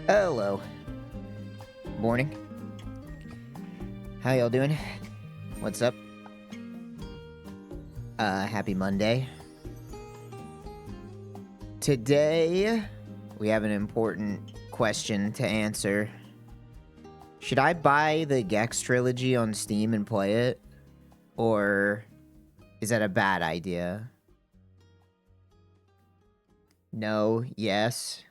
Hello. Morning. How y'all doing? What's up? Happy Monday. Today, we have an important question to answer. Should I buy the Gex trilogy on Steam and play it? Or is that a bad idea? No, yes.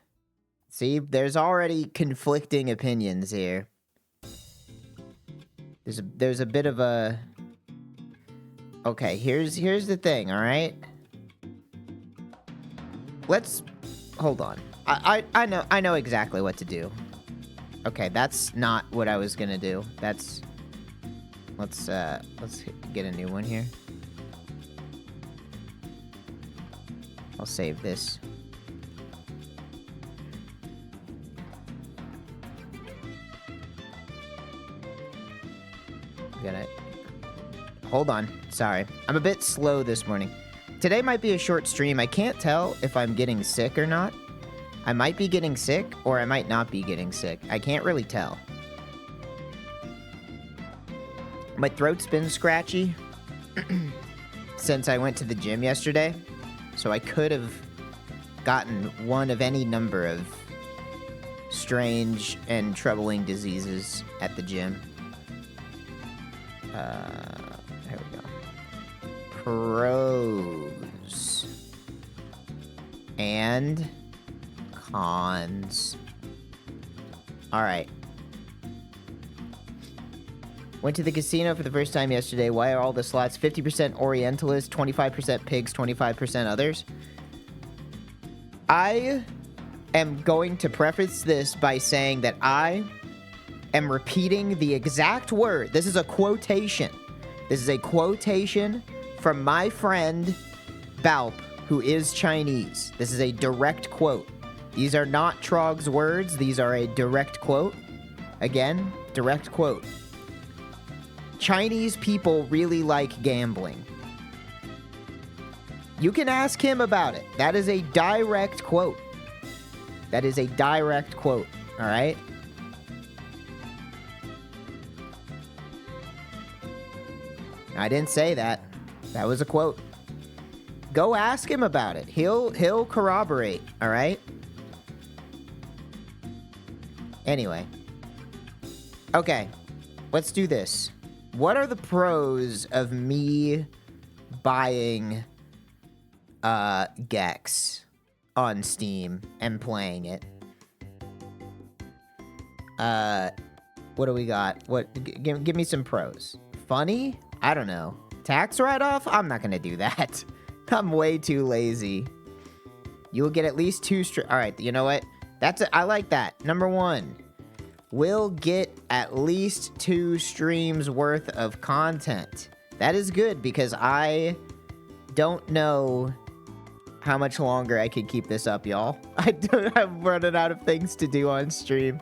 See, there's already conflicting opinions here. There's a bit of a... Okay, here's the thing, alright? Let's... Hold on. I know exactly what to do. Okay, that's not what I was gonna do. That's... Let's get a new one here. I'll save this. Hold on. Sorry. I'm a bit slow this morning. Today might be a short stream. I can't tell if I'm getting sick or not. I might be getting sick, or I might not be getting sick. I can't really tell. My throat's been scratchy since I went to the gym yesterday, so I could have gotten one of any number of strange and troubling diseases at the gym. There we go. Pros and cons. Alright. Went to the casino for the first time yesterday. Why are all the slots 50% Orientalists, 25% pigs, 25% others? I am going to preface this by saying that I am repeating the exact word. This is a quotation. This is a quotation from my friend Balp, who is Chinese. This is a direct quote. These are not Trog's words. These are a direct quote. Again, direct quote. Chinese people really like gambling. You can ask him about it. That is a direct quote. That is a direct quote. All right? I didn't say that. That was a quote. Go ask him about it. He'll corroborate, all right? Anyway. Okay. Let's do this. What are the pros of me buying Gex on Steam and playing it? What do we got? Give me some pros. Funny? I don't know. Tax write-off? I'm not gonna do that. I'm way too lazy. You'll get at least 2 All right, you know what? I like that. Number 1. We'll get at least 2 streams worth of content. That is good because I don't know how much longer I can keep this up, y'all. I'm running out of things to do on stream.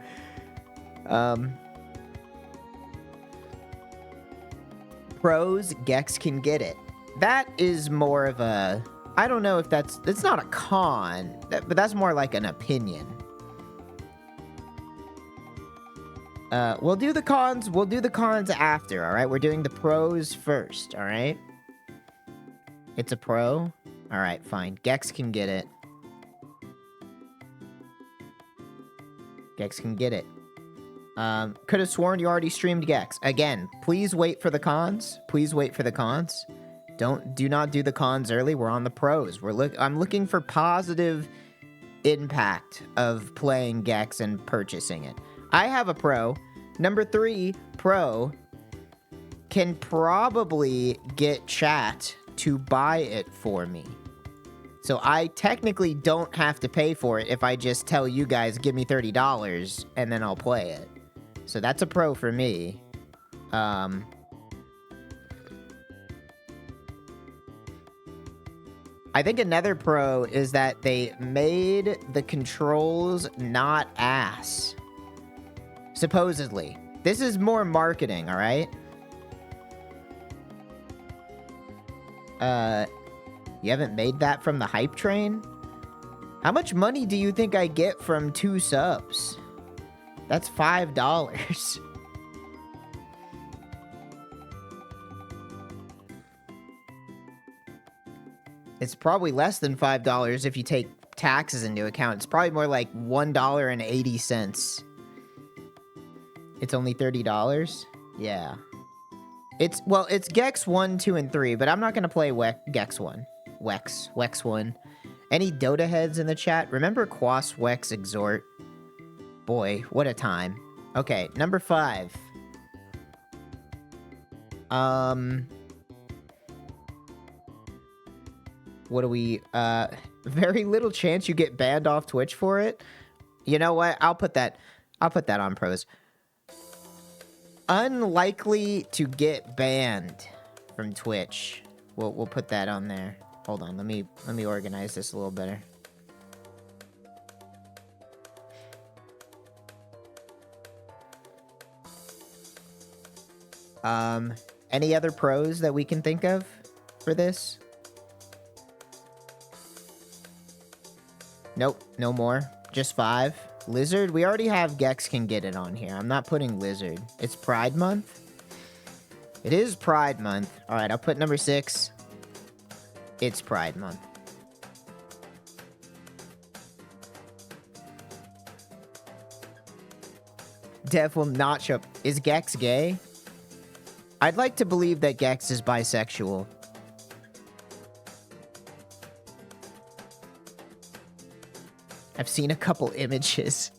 Pros, Gex can get it. That is more of a... I don't know if it's not a con, but that's more like an opinion. We'll do the cons after, all right? We're doing the pros first, all right? It's a pro? All right, fine. Gex can get it. Gex can get it. Could have sworn you already streamed Gex. Again, please wait for the cons. Please wait for the cons. Do not do the cons early. We're on the pros. I'm looking for positive impact of playing Gex and purchasing it. I have a pro. Number 3, pro can probably get chat to buy it for me. So I technically don't have to pay for it if I just tell you guys, give me $30 and then I'll play it. So that's a pro for me. I think another pro is that they made the controls not ass. Supposedly. This is more marketing, all right? You haven't made that from the hype train? How much money do you think I get from 2 subs? That's $5. It's probably less than $5 if you take taxes into account. It's probably more like $1.80. It's only $30? Yeah. It's Gex 1, 2, and 3, but I'm not going to play Gex 1. Wex 1. Any Dota heads in the chat? Remember Quas Wex Exhort? Boy, what a time. Okay, number 5. What do we, very little chance you get banned off Twitch for it. You know what? I'll put that on pros. Unlikely to get banned from Twitch. We'll put that on there. Hold on, let me organize this a little better. Any other pros that we can think of for this? Nope, no more. Just 5. Lizard? We already have Gex can get it on here. I'm not putting Lizard. It's Pride Month? It is Pride Month. Alright, I'll put number 6. It's Pride Month. Dev will not show up. Is Gex gay? I'd like to believe that Gex is bisexual. I've seen a couple images.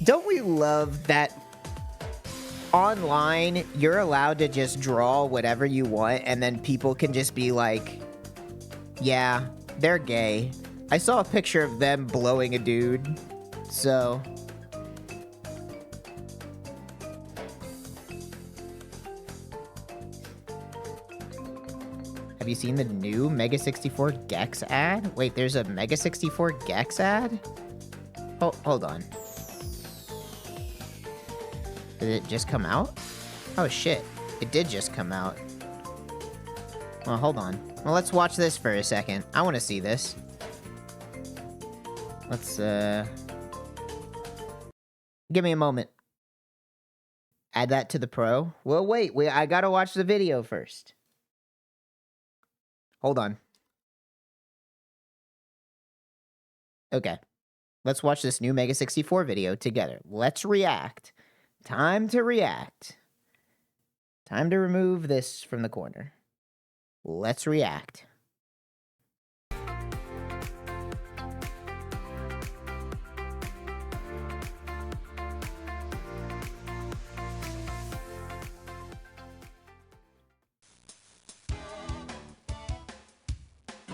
Don't we love that online you're allowed to just draw whatever you want and then people can just be like, yeah, they're gay. I saw a picture of them blowing a dude, so... Have you seen the new Mega 64 Gex ad? Wait, there's a Mega 64 Gex ad? Oh, hold on. Did it just come out? Oh shit, it did just come out. Well, hold on. Well, let's watch this for a second. I want to see this. Let's, give me a moment. Add that to the pro. Well, wait, I gotta watch the video first. Hold on. Okay. Let's watch this new Mega 64 video together. Let's react. Time to react. Time to remove this from the corner. Let's react.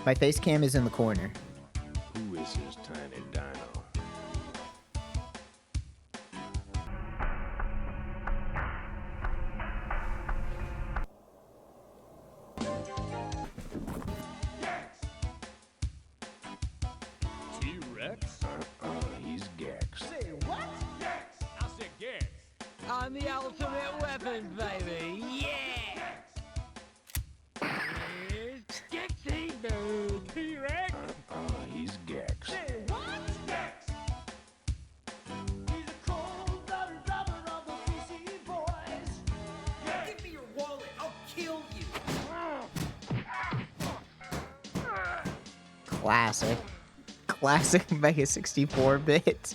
My face cam is in the corner. Who is his tiny dino? T-Rex? He's Gex. Say what? Gex! I said Gex. I'm the ultimate weapon, baby. Yeah! It's Gexy, dude. T-Rex? He's Gex. Say what? Gex! He's a cold-blooded brother of the PC boys. Gex. Give me your wallet. I'll kill you. Classic. Classic Mega 64 bit.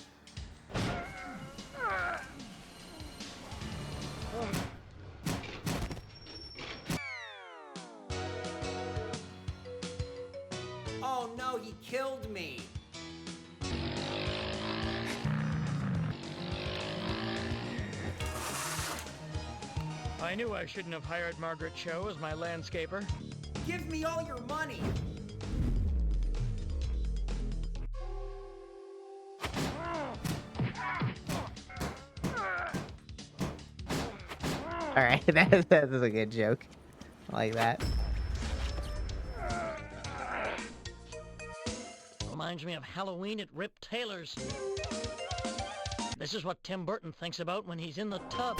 Oh no, he killed me. I knew I shouldn't have hired Margaret Cho as my landscaper. Give me all your money. Alright, that's a good joke. I like that. Reminds me of Halloween at Rip Taylor's. This is what Tim Burton thinks about when he's in the tub.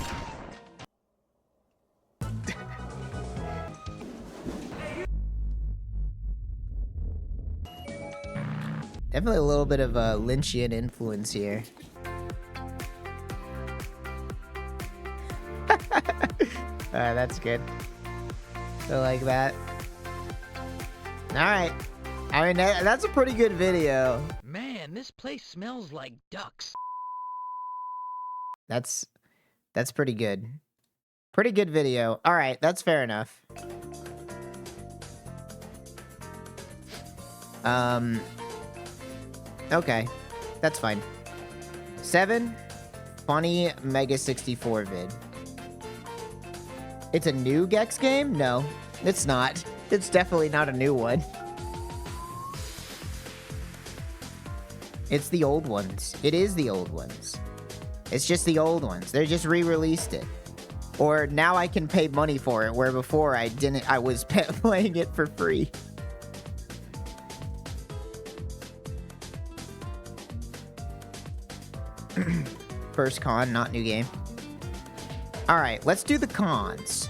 Definitely a little bit of a Lynchian influence here. That's good. I like that. Alright. I mean, that's a pretty good video. Man, this place smells like ducks. That's pretty good. Pretty good video. Alright, that's fair enough. Okay. That's fine. 7. Funny Mega 64 vid. It's a new Gex game? No, it's not. It's definitely not a new one. It's the old ones. It is the old ones. It's just the old ones. They just re-released it. Or now I can pay money for it, where before I didn't. I was playing it for free. First con, not new game. Alright, let's do the cons.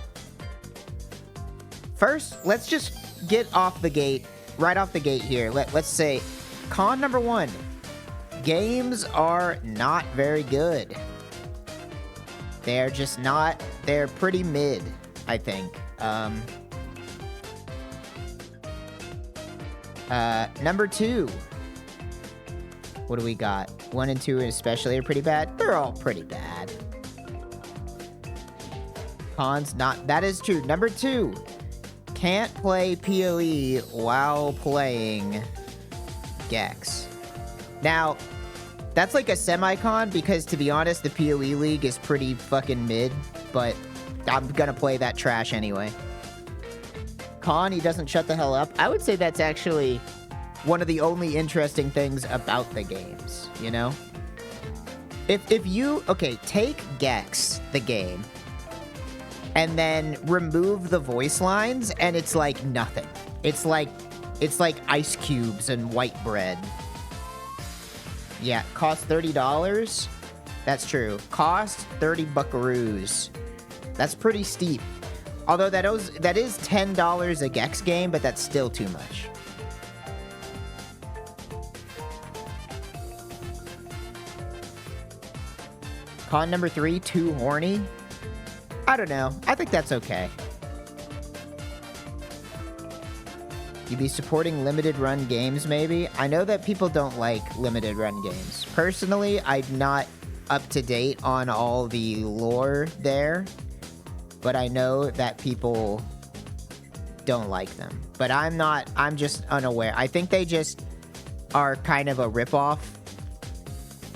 First, let's just get off the gate, right off the gate here. Let's say, con number 1. Games are not very good. They're just not, they're pretty mid, I think. Number 2. What do we got? 1 and 2 especially are pretty bad. They're all pretty bad. Cons, not, that is true. Number 2, can't play PoE while playing Gex. Now, that's like a semi-con because, to be honest, the PoE League is pretty fucking mid, but I'm gonna play that trash anyway. Con, he doesn't shut the hell up. I would say that's actually one of the only interesting things about the games, you know? If you, okay, take Gex, the game, and then remove the voice lines, and it's like nothing. It's like ice cubes and white bread. Yeah, cost $30. That's true. Cost 30 buckaroos. That's pretty steep. Although that is $10 a Gex game, but that's still too much. Con number 3, too horny. I don't know. I think that's okay. You'd be supporting limited run games, maybe? I know that people don't like limited run games. Personally, I'm not up to date on all the lore there, but I know that people don't like them. But I'm just unaware. I think they just are kind of a ripoff.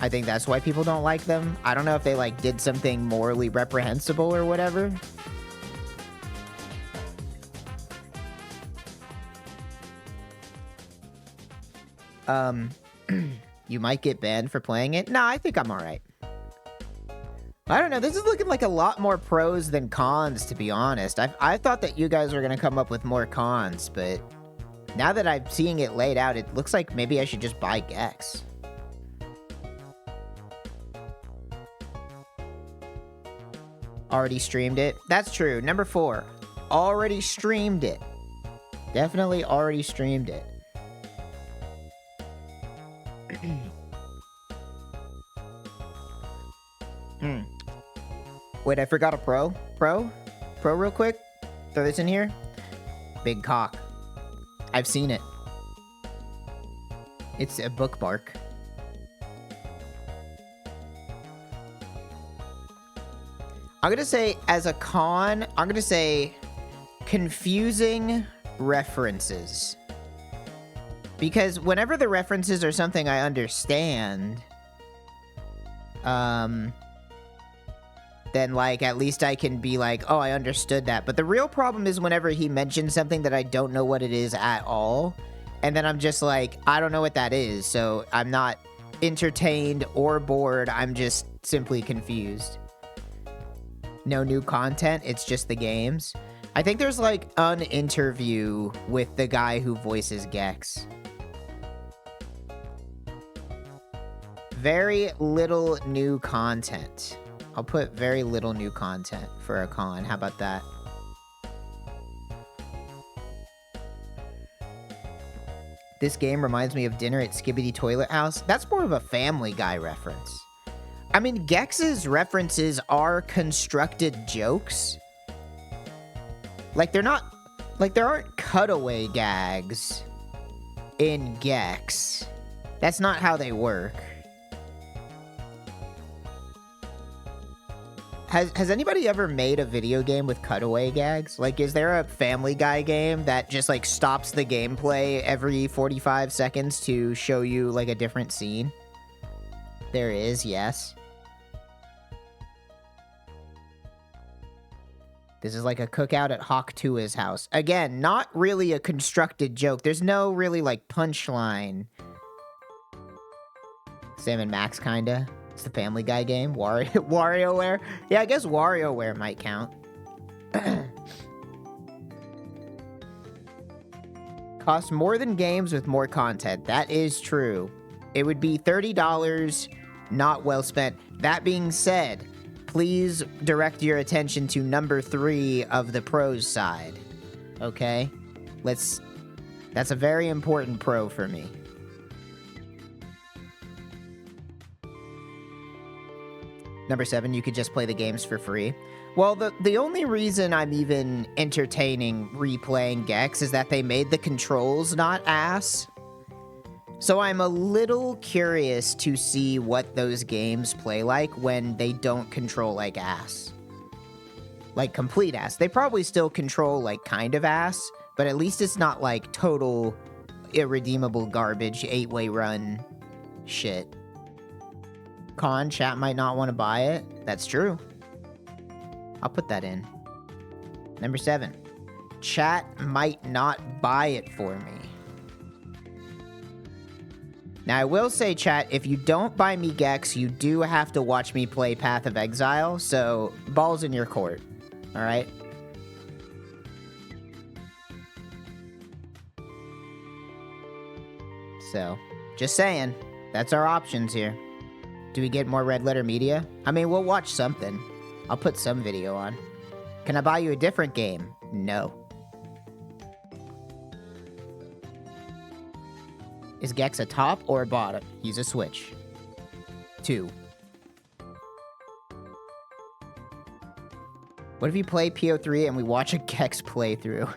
I think that's why people don't like them. I don't know if they like did something morally reprehensible or whatever. You might get banned for playing it. No, I think I'm alright. I don't know. This is looking like a lot more pros than cons, to be honest. I thought that you guys were going to come up with more cons, but now that I'm seeing it laid out, it looks like maybe I should just buy Gex. Already streamed it. That's true. Number 4. Already streamed it. Definitely already streamed it. Wait, I forgot a pro. Pro real quick. Throw this in here. Big cock. I've seen it. It's a book bark. I'm gonna say, as a con, I'm gonna say confusing references. Because whenever the references are something I understand, then, like, at least I can be like, oh, I understood that. But the real problem is whenever he mentions something that I don't know what it is at all, and then I'm just like, I don't know what that is, so I'm not entertained or bored, I'm just simply confused. No new content, it's just the games. I think there's, like, an interview with the guy who voices Gex. Very little new content. I'll put very little new content for a con. How about that? This game reminds me of Dinner at Skibbity Toilet House. That's more of a Family Guy reference. I mean, Gex's references are constructed jokes, Like, they're not... Like, there aren't cutaway gags in Gex. That's not how they work. Has anybody ever made a video game with cutaway gags? Like, is there a Family Guy game that just, like, stops the gameplay every 45 seconds to show you, like, a different scene? There is, yes. This is like a cookout at Hawk Tua's house. Again, not really a constructed joke. There's no really, like, punchline. Sam and Max, kinda. It's the Family Guy game. WarioWare? Yeah, I guess WarioWare might count. Costs more than games with more content. That is true. It would be $30, not well spent. That being said, please direct your attention to number 3 of the pros side. Okay? That's a very important pro for me. Number 7, you could just play the games for free. Well, the only reason I'm even entertaining replaying Gex is that they made the controls not ass. So I'm a little curious to see what those games play like when they don't control like ass. Like complete ass. They probably still control like kind of ass, but at least it's not like total irredeemable garbage 8-way run shit. Chat might not want to buy it. That's true. I'll put that in. Number 7. Chat might not buy it for me. Now, I will say, chat, if you don't buy me Gex, you do have to watch me play Path of Exile, so ball's in your court. Alright? So, just saying. That's our options here. Do we get more Red Letter Media? I mean, we'll watch something. I'll put some video on. Can I buy you a different game? No. Is Gex a top or a bottom? Use a switch. 2. What if you play PO3 and we watch a Gex playthrough?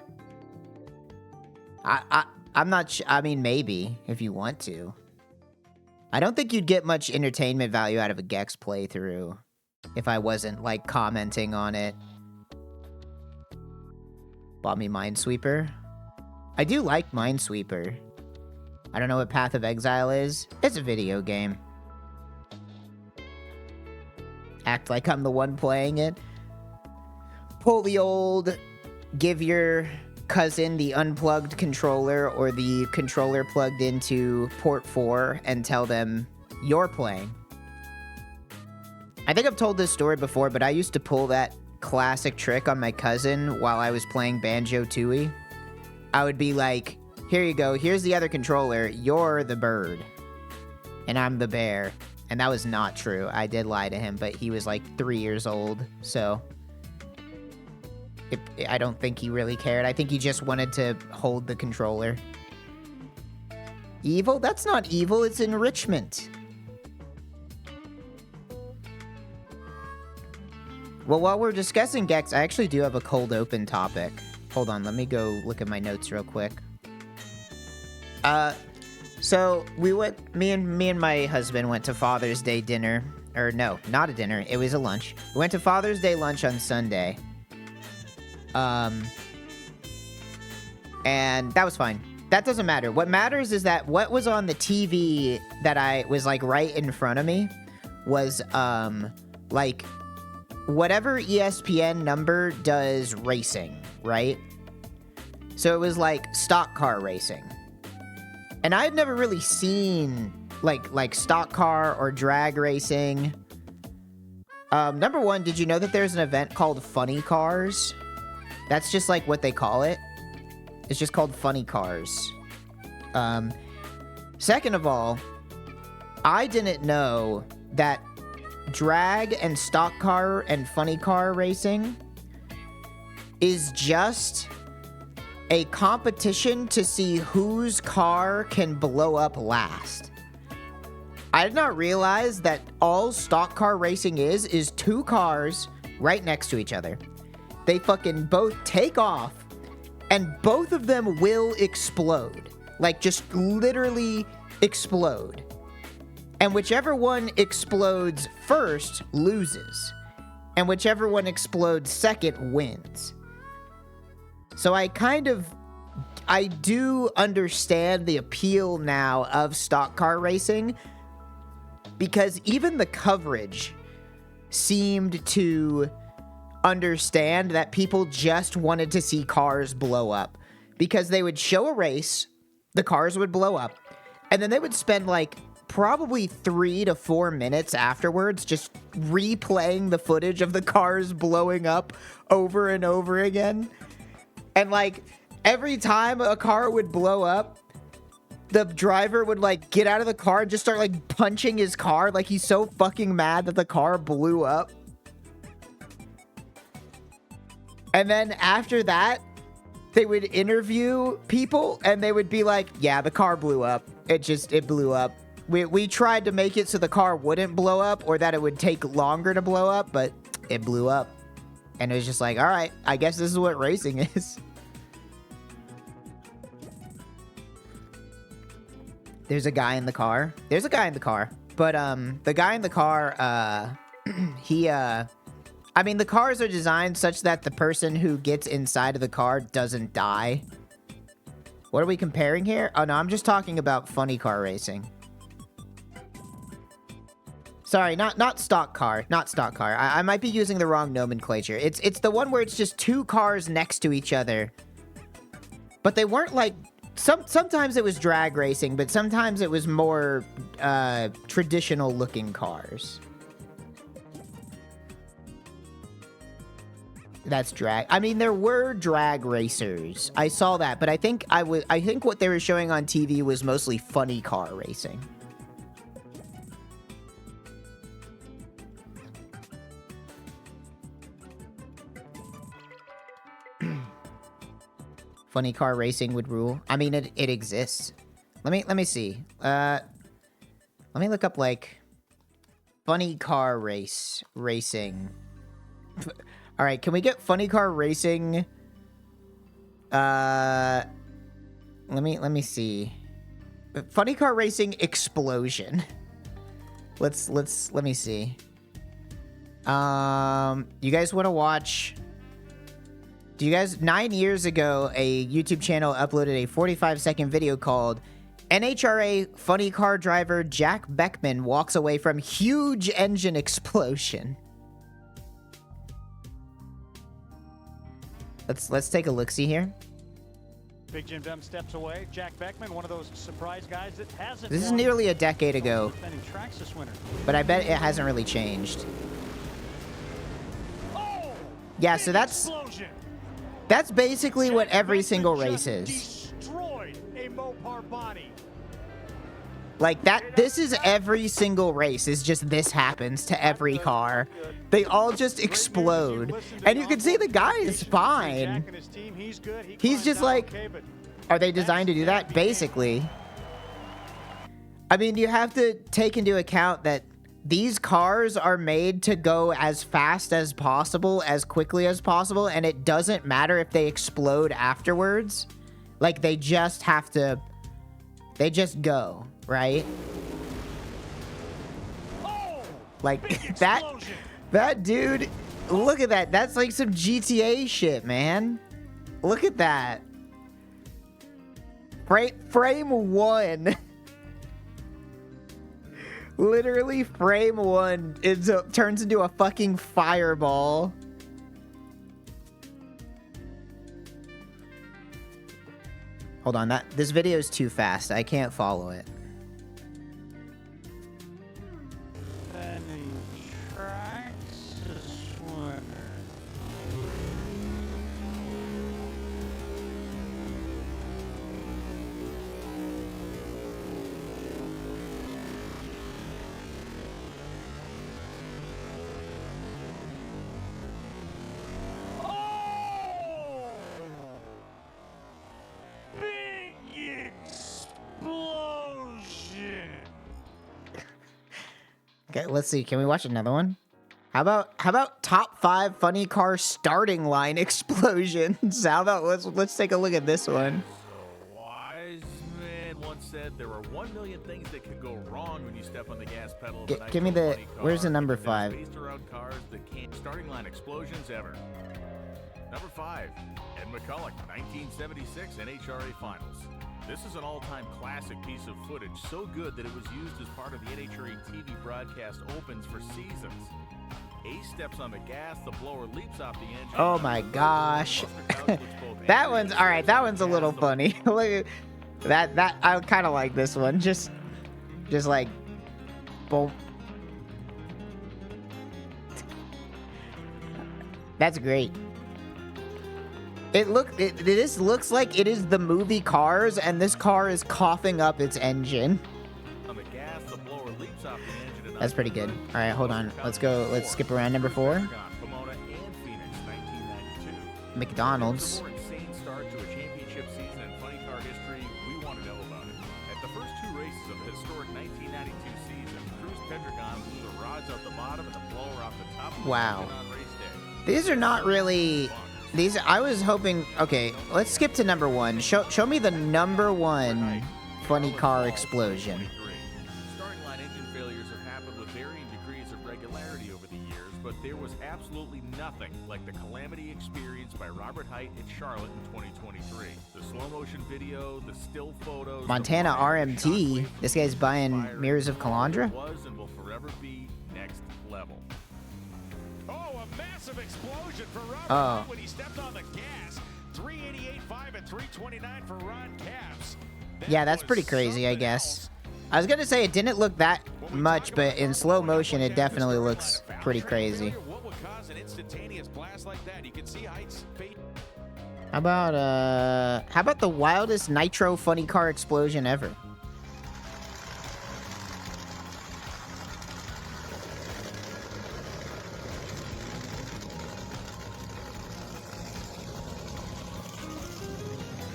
I'm not I mean, maybe, if you want to. I don't think you'd get much entertainment value out of a Gex playthrough if I wasn't, like, commenting on it. Bought me Minesweeper. I do like Minesweeper. I don't know what Path of Exile is. It's a video game. Act like I'm the one playing it. Pull the old, give your cousin the unplugged controller or the controller plugged into port 4 and tell them you're playing. I think I've told this story before, but I used to pull that classic trick on my cousin while I was playing Banjo-Tooie. I would be like, here you go, here's the other controller, you're the bird, and I'm the bear. And that was not true. I did lie to him, but he was like 3 years old, so I don't think he really cared. I think he just wanted to hold the controller. Evil? That's not evil, it's enrichment. Well, while we're discussing Gex, I actually do have a cold open topic. Hold on, let me go look at my notes real quick. So me and my husband went to Father's Day dinner. Or no, not a dinner, it was a lunch. We went to Father's Day lunch on Sunday. And that was fine. That doesn't matter. What matters is that what was on the TV that I was like right in front of me was, like whatever ESPN number does racing, right? So it was like stock car racing. And I had never really seen like stock car or drag racing. Number 1, did you know that there's an event called Funny Cars? That's just like what they call it. It's just called Funny Cars. Second of all, I didn't know that drag and stock car and funny car racing is just a competition to see whose car can blow up last. I did not realize that all stock car racing is 2 cars right next to each other. they fucking both take off, and both of them will explode. Like, just literally explode. And whichever one explodes first loses. And whichever one explodes second wins. So I do understand the appeal now of stock car racing, because even the coverage seemed to understand that people just wanted to see cars blow up, because they would show a race, the cars would blow up, and then they would spend like probably 3 to 4 minutes afterwards just replaying the footage of the cars blowing up over and over again. And like every time a car would blow up, the driver would like get out of the car and just start like punching his car, like he's so fucking mad that the car blew up. And then after that, they would interview people and they would be like, yeah, the car blew up. It blew up. We tried to make it so the car wouldn't blow up, or that it would take longer to blow up, but it blew up. And it was just like, all right, I guess this is what racing is. There's a guy in the car. There's a guy in the car. But the guy in the car, I mean, the cars are designed such that the person who gets inside of the car doesn't die. What are we comparing here? Oh, no, I'm just talking about funny car racing. Sorry, not stock car. Not stock car. I might be using the wrong nomenclature. It's the one where it's just two cars next to each other. But they weren't like... Sometimes it was drag racing, but sometimes it was more traditional-looking cars. That's drag. I mean, there were drag racers. I saw that, but I think what they were showing on TV was mostly funny car racing. Funny car racing would rule. I mean, it exists. Let me see. Let me look up like funny car racing. All right, can we get funny car racing? Let me see. Funny car racing explosion. Let me see. You guys want to watch? Do you guys, 9 years ago, a YouTube channel uploaded a 45-second video called NHRA Funny Car Driver Jack Beckman Walks Away from Huge Engine Explosion. Let's take a look-see here. Big Jim Dunn steps away. Jack Beckman, one of those surprise guys that hasn't... This is nearly a decade ago, but I bet it hasn't really changed. Oh, yeah, so that's basically what every single race is. Destroyed a Mopar body. Like that, this is every single race, is just this happens to every car. They all just explode. And you can see the guy is fine. He's just like, are they designed to do that? Basically. I mean, you have to take into account that these cars are made to go as fast as possible, as quickly as possible, and it doesn't matter if they explode afterwards. Like, they just have to... They just go, right? Like, that dude... Look at that. That's like some GTA shit, man. Look at that. Frame one. Literally, frame one turns into a fucking fireball. Hold on, this video is too fast. I can't follow it. Okay, let's see. Can we watch another one? How about top 5 funny car starting line explosions? How about let's take a look at this one. A wise man once said there are 1 million things that can go wrong when you step on the gas pedal. Of a Give me the. funny car. Where's the number There's 5? Spaced around cars that can't starting line explosions ever. Number 5, Ed McCulloch, 1976 NHRA Finals. This is an all-time classic piece of footage, so good that it was used as part of the NHRA TV broadcast opens for seasons. Ace steps on the gas, the blower leaps off the engine. Oh my gosh. That one's all right. That one's a little funny. Look at that. I kind of like this one. Just like, boom. That's great. This looks like it is the movie Cars, and this car is coughing up its engine. On the gas, the blower leaps off the engine and That's pretty good. All right, hold on. Let's go. Let's skip around number 4. Pomona and Phoenix, 1992. McDonald's. If there was a more insane start to a championship season in funny car history, we want to know about it. At the first 2 races of the historic 1992 season, Cruz Pedragon blew the rods out the bottom and the blower off the top of the Wow. engine on race day. These are not really. These. I was hoping. Okay, let's skip to number 1. Show me the number 1 funny car explosion. Starting line engine failures have happened with varying degrees of regularity over the years, but there was absolutely nothing like the calamity experienced by Robert Height in Charlotte in 2023. The slow motion video, the still photos, Montana the fire, RMT. shockwave, This guy's buying fire, Mirrors of Calandra. was and will forever be next level. Oh, a massive explosion for Robert Oh. Hunt when he stepped on the gas. 388.5 and 329 for Ron Capps. Yeah, that's was pretty crazy, I something guess. else. I was gonna say it didn't look that much, but in slow motion, it definitely looks pretty crazy. What would cause an instantaneous blast like that? You can see Height's fate. How about the wildest nitro funny car explosion ever?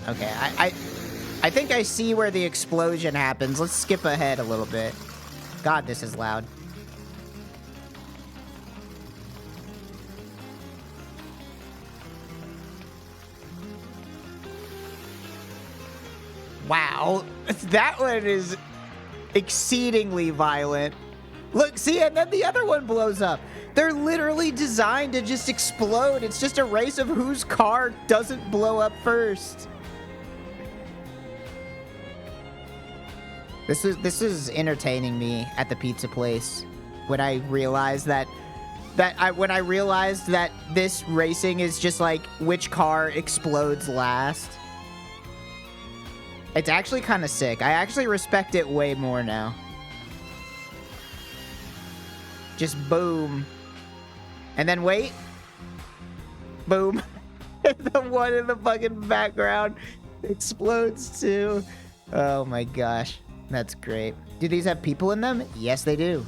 Okay, I think I see where the explosion happens. Let's skip ahead a little bit. God, this is loud. Wow, that one is exceedingly violent. Look, see, and then the other one blows up. They're literally designed to just explode. It's just a race of whose car doesn't blow up first. This is entertaining me at the pizza place when I realized that this racing is just like which car explodes last. It's actually kind of sick. I actually respect it way more now. Just boom. And then wait. Boom. The one in the fucking background explodes too. Oh my gosh. That's great. Do these have people in them? Yes, they do.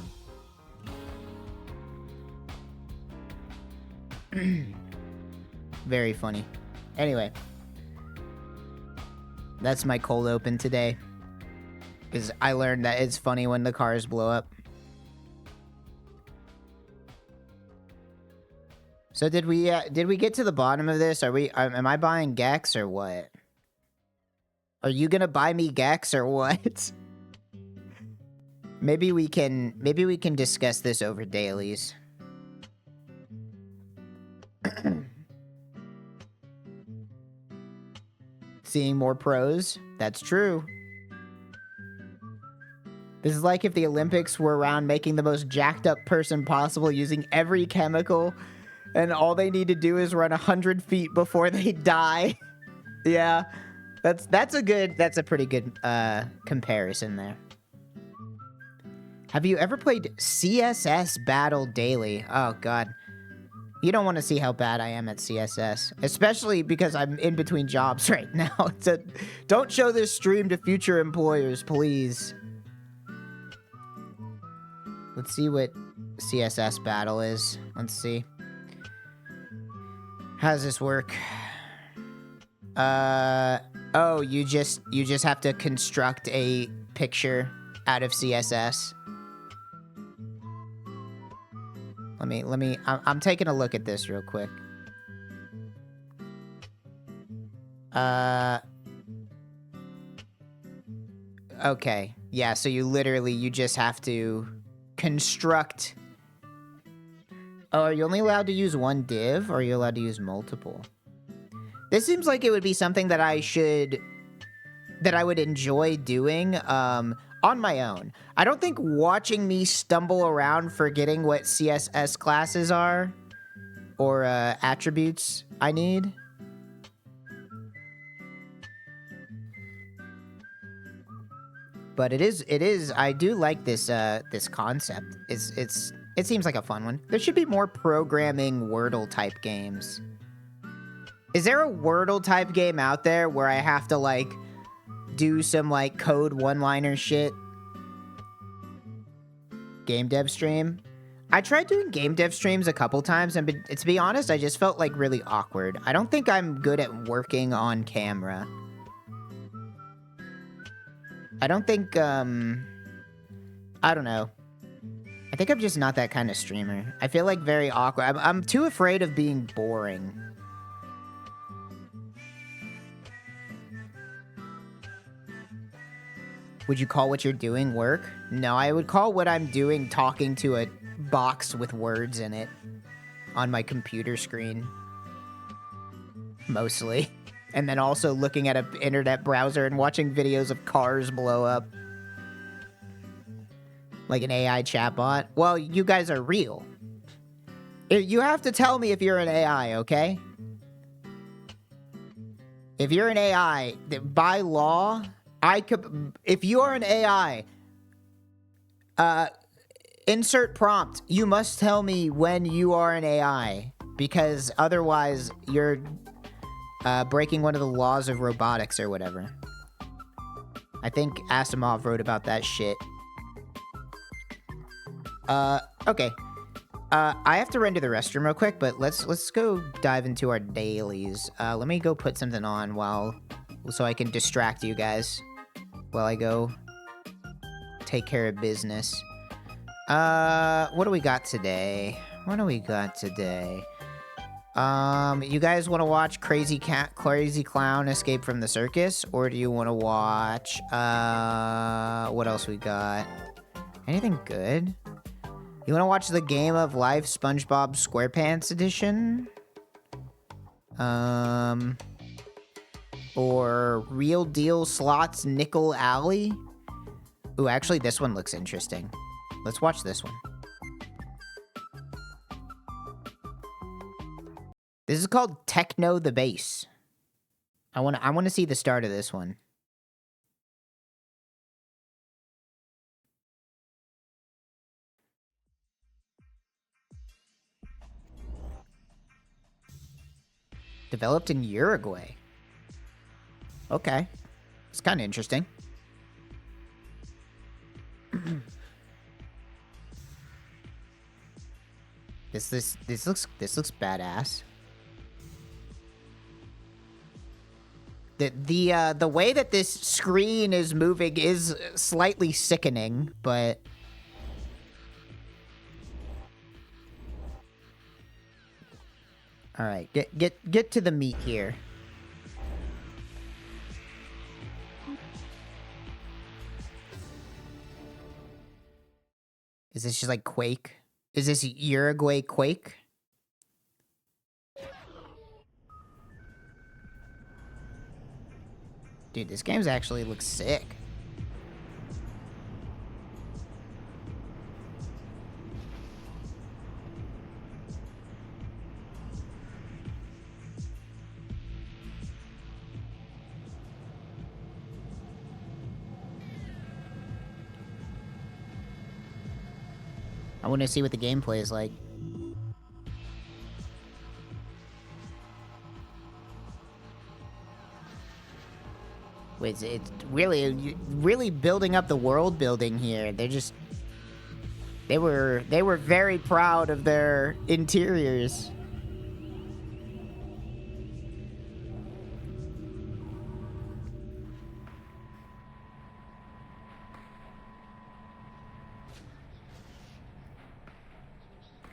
Very funny. Anyway. That's my cold open today. Because I learned that it's funny when the cars blow up. So did we get to the bottom of this? Am I buying Gex or what? Are you gonna buy me Gex or what? Maybe we can discuss this over dailies. Seeing more pros? That's true. This is like if the Olympics were around making the most jacked up person possible using every chemical, and all they need to do is run 100 feet before they die. Yeah, that's a pretty good comparison there. Have you ever played CSS Battle Daily? Oh god. You don't want to see how bad I am at CSS, especially because I'm in between jobs right now. So don't show this stream to future employers, please. Let's see what CSS Battle is. Let's see. How does this work? Oh, you just have to construct a picture out of CSS. I'm taking a look at this real quick. Okay. Yeah, so you just have to construct. Oh, are you only allowed to use one div, or are you allowed to use multiple? This seems like it would be something that I would enjoy doing, on my own. I don't think watching me stumble around forgetting what CSS classes are, or, attributes I need. But it is, I do like this, this concept. It seems like a fun one. There should be more programming Wordle type games. Is there a Wordle type game out there where I have to, like, do some, like, code one-liner shit? Game dev stream? I tried doing game dev streams a couple times, and to be honest, I just felt, like, really awkward. I don't think I'm good at working on camera. I don't think, I don't know. I think I'm just not that kind of streamer. I feel, like, very awkward. I'm too afraid of being boring. Would you call what you're doing work? No, I would call what I'm doing talking to a box with words in it on my computer screen. Mostly. And then also looking at an internet browser and watching videos of cars blow up. Like an AI chatbot. Well, you guys are real. You have to tell me if you're an AI, okay? If you're an AI, by law, if you are an AI, insert prompt, you must tell me when you are an AI, because otherwise you're breaking one of the laws of robotics or whatever. I think Asimov wrote about that shit. Okay. I have to run to the restroom real quick, but let's go dive into our dailies. Let me go put something on so I can distract you guys while I go take care of business. What do we got today? You guys want to watch Crazy Clown Escape from the Circus? Or do you want to watch, what else we got? Anything good? You want to watch the Game of Life SpongeBob SquarePants edition? Or Real Deal Slots Nickel Alley? Ooh, actually, this one looks interesting. Let's watch this one. This is called Techno the Bass. I want to see the start of this one. Developed in Uruguay. Okay. It's kind of interesting. This looks badass. The way that this screen is moving is slightly sickening, but all right, get to the meat here. Is this just like Quake? Is this Uruguay Quake? Dude, this game's actually looks sick. I want to see what the gameplay is like. Wait, it's really building up the world building here. They were very proud of their interiors.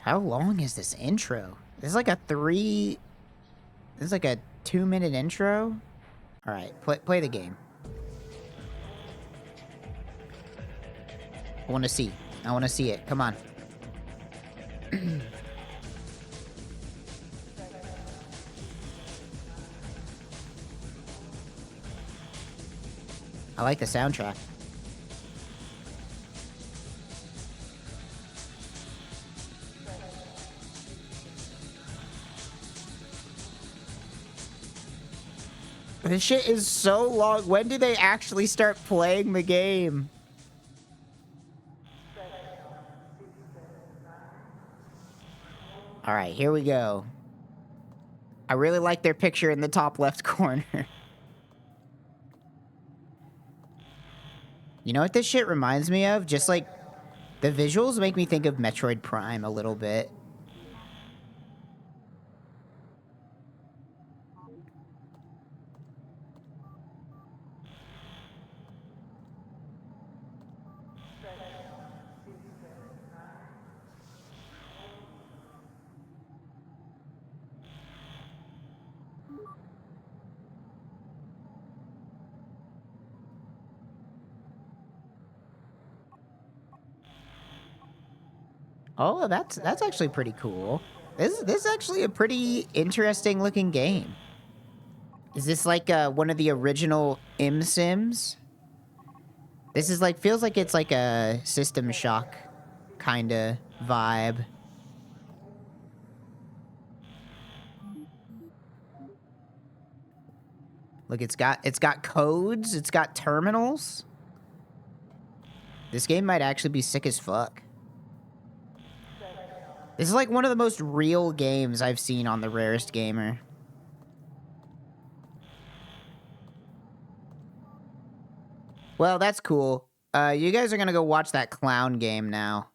How long is this intro? This is like a 2-minute intro? Alright, play the game. I wanna see. I wanna see it. Come on. I like the soundtrack. This shit is so long. When do they actually start playing the game? All right, here we go. I really like their picture in the top left corner. You know what this shit reminds me of? Just like, the visuals make me think of Metroid Prime a little bit. Oh, that's actually pretty cool. This is actually a pretty interesting looking game. Is this like one of the original Sims? This is like, feels like it's like a System Shock kind of vibe. Look, it's got codes, it's got terminals. This game might actually be sick as fuck. This is like one of the most real games I've seen on the Rarest Gamer. Well, that's cool. You guys are gonna go watch that clown game now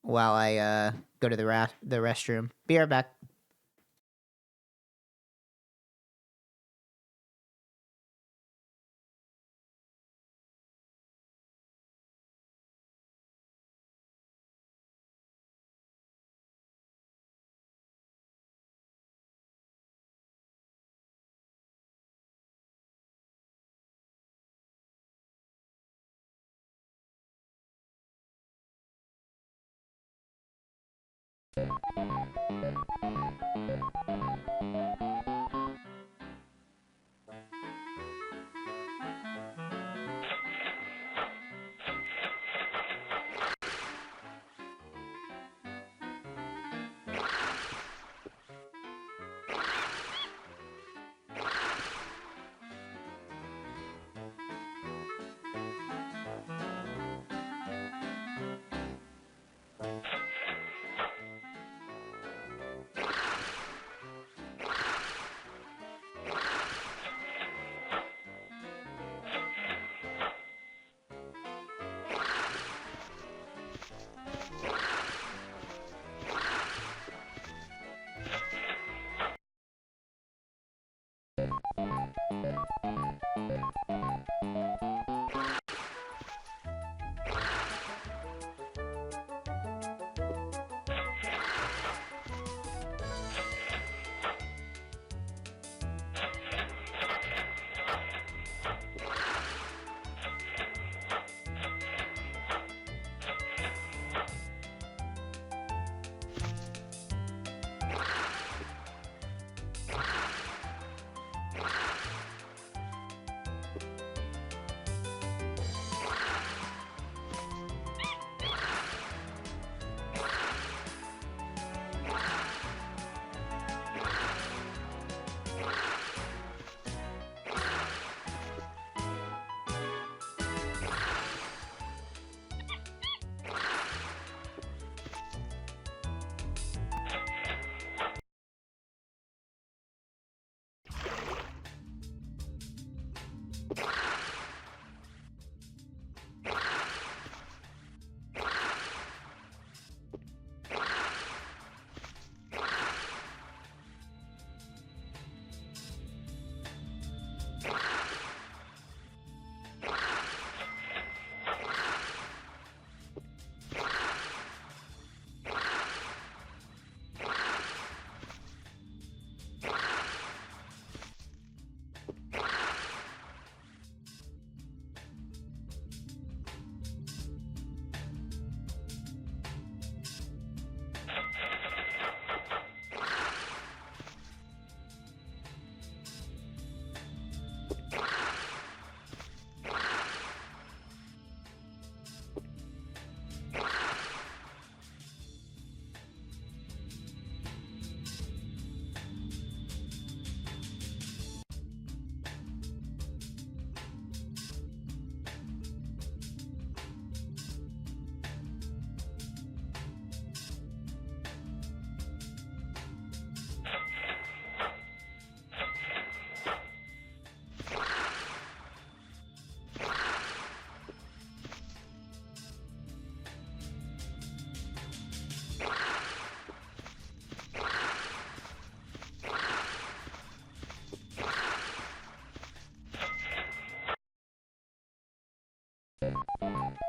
while I go to the restroom. Be right back.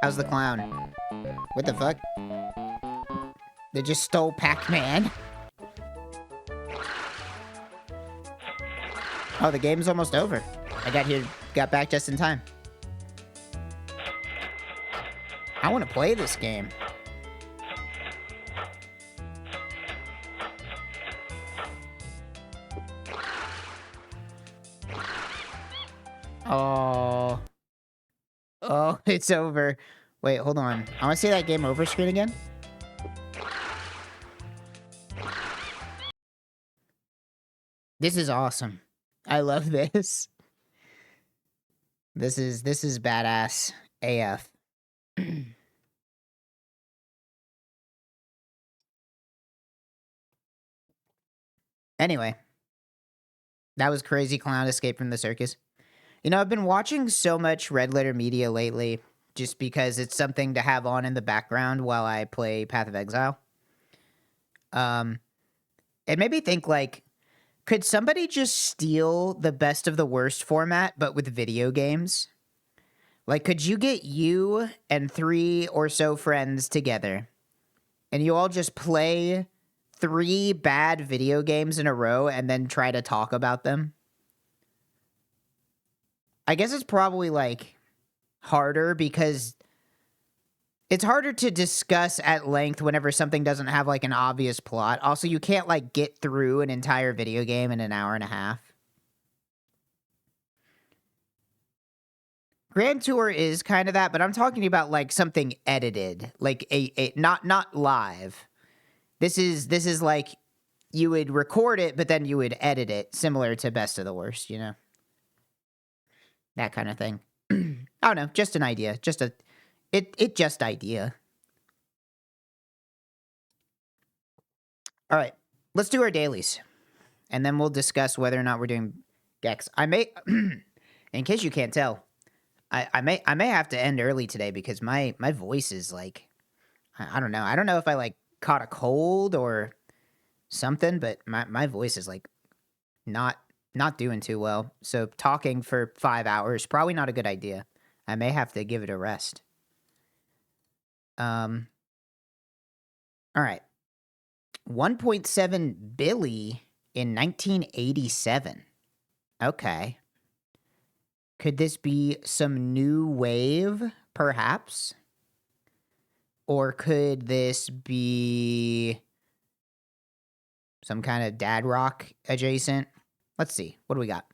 How's the clown? What the fuck? They just stole Pac-Man. Oh, the game's almost over. I got back just in time. I want to play this game. Oh. Oh, it's over. Wait, hold on. I want to see that game over screen again. This is awesome. I love this. This is badass AF. Anyway, that was Crazy Clown Escape from the Circus. You know, I've been watching so much Red Letter Media lately just because it's something to have on in the background while I play Path of Exile. It made me think, like, could somebody just steal the Best of the Worst format, but with video games? Like, could you get you and 3 or so friends together, and you all just play 3 bad video games in a row and then try to talk about them? I guess it's probably, like, harder because it's harder to discuss at length whenever something doesn't have, like, an obvious plot. Also, you can't, like, get through an entire video game in an hour and a half. Grand Tour is kind of that, but I'm talking about, like, something edited. Like, not live. This is, like, you would record it, but then you would edit it, similar to Best of the Worst, you know? That kind of thing. I don't know, just an idea. Just idea. All right, let's do our dailies, and then we'll discuss whether or not we're doing Gex. I may, in case you can't tell, I may have to end early today because my voice is like, I don't know. I don't know if I like caught a cold or something, but my voice is like not doing too well. So talking for 5 hours, probably not a good idea. I may have to give it a rest. All right. 1.7 Billy in 1987. Okay. Could this be some new wave, perhaps? Or could this be some kind of dad rock adjacent? Let's see. What do we got?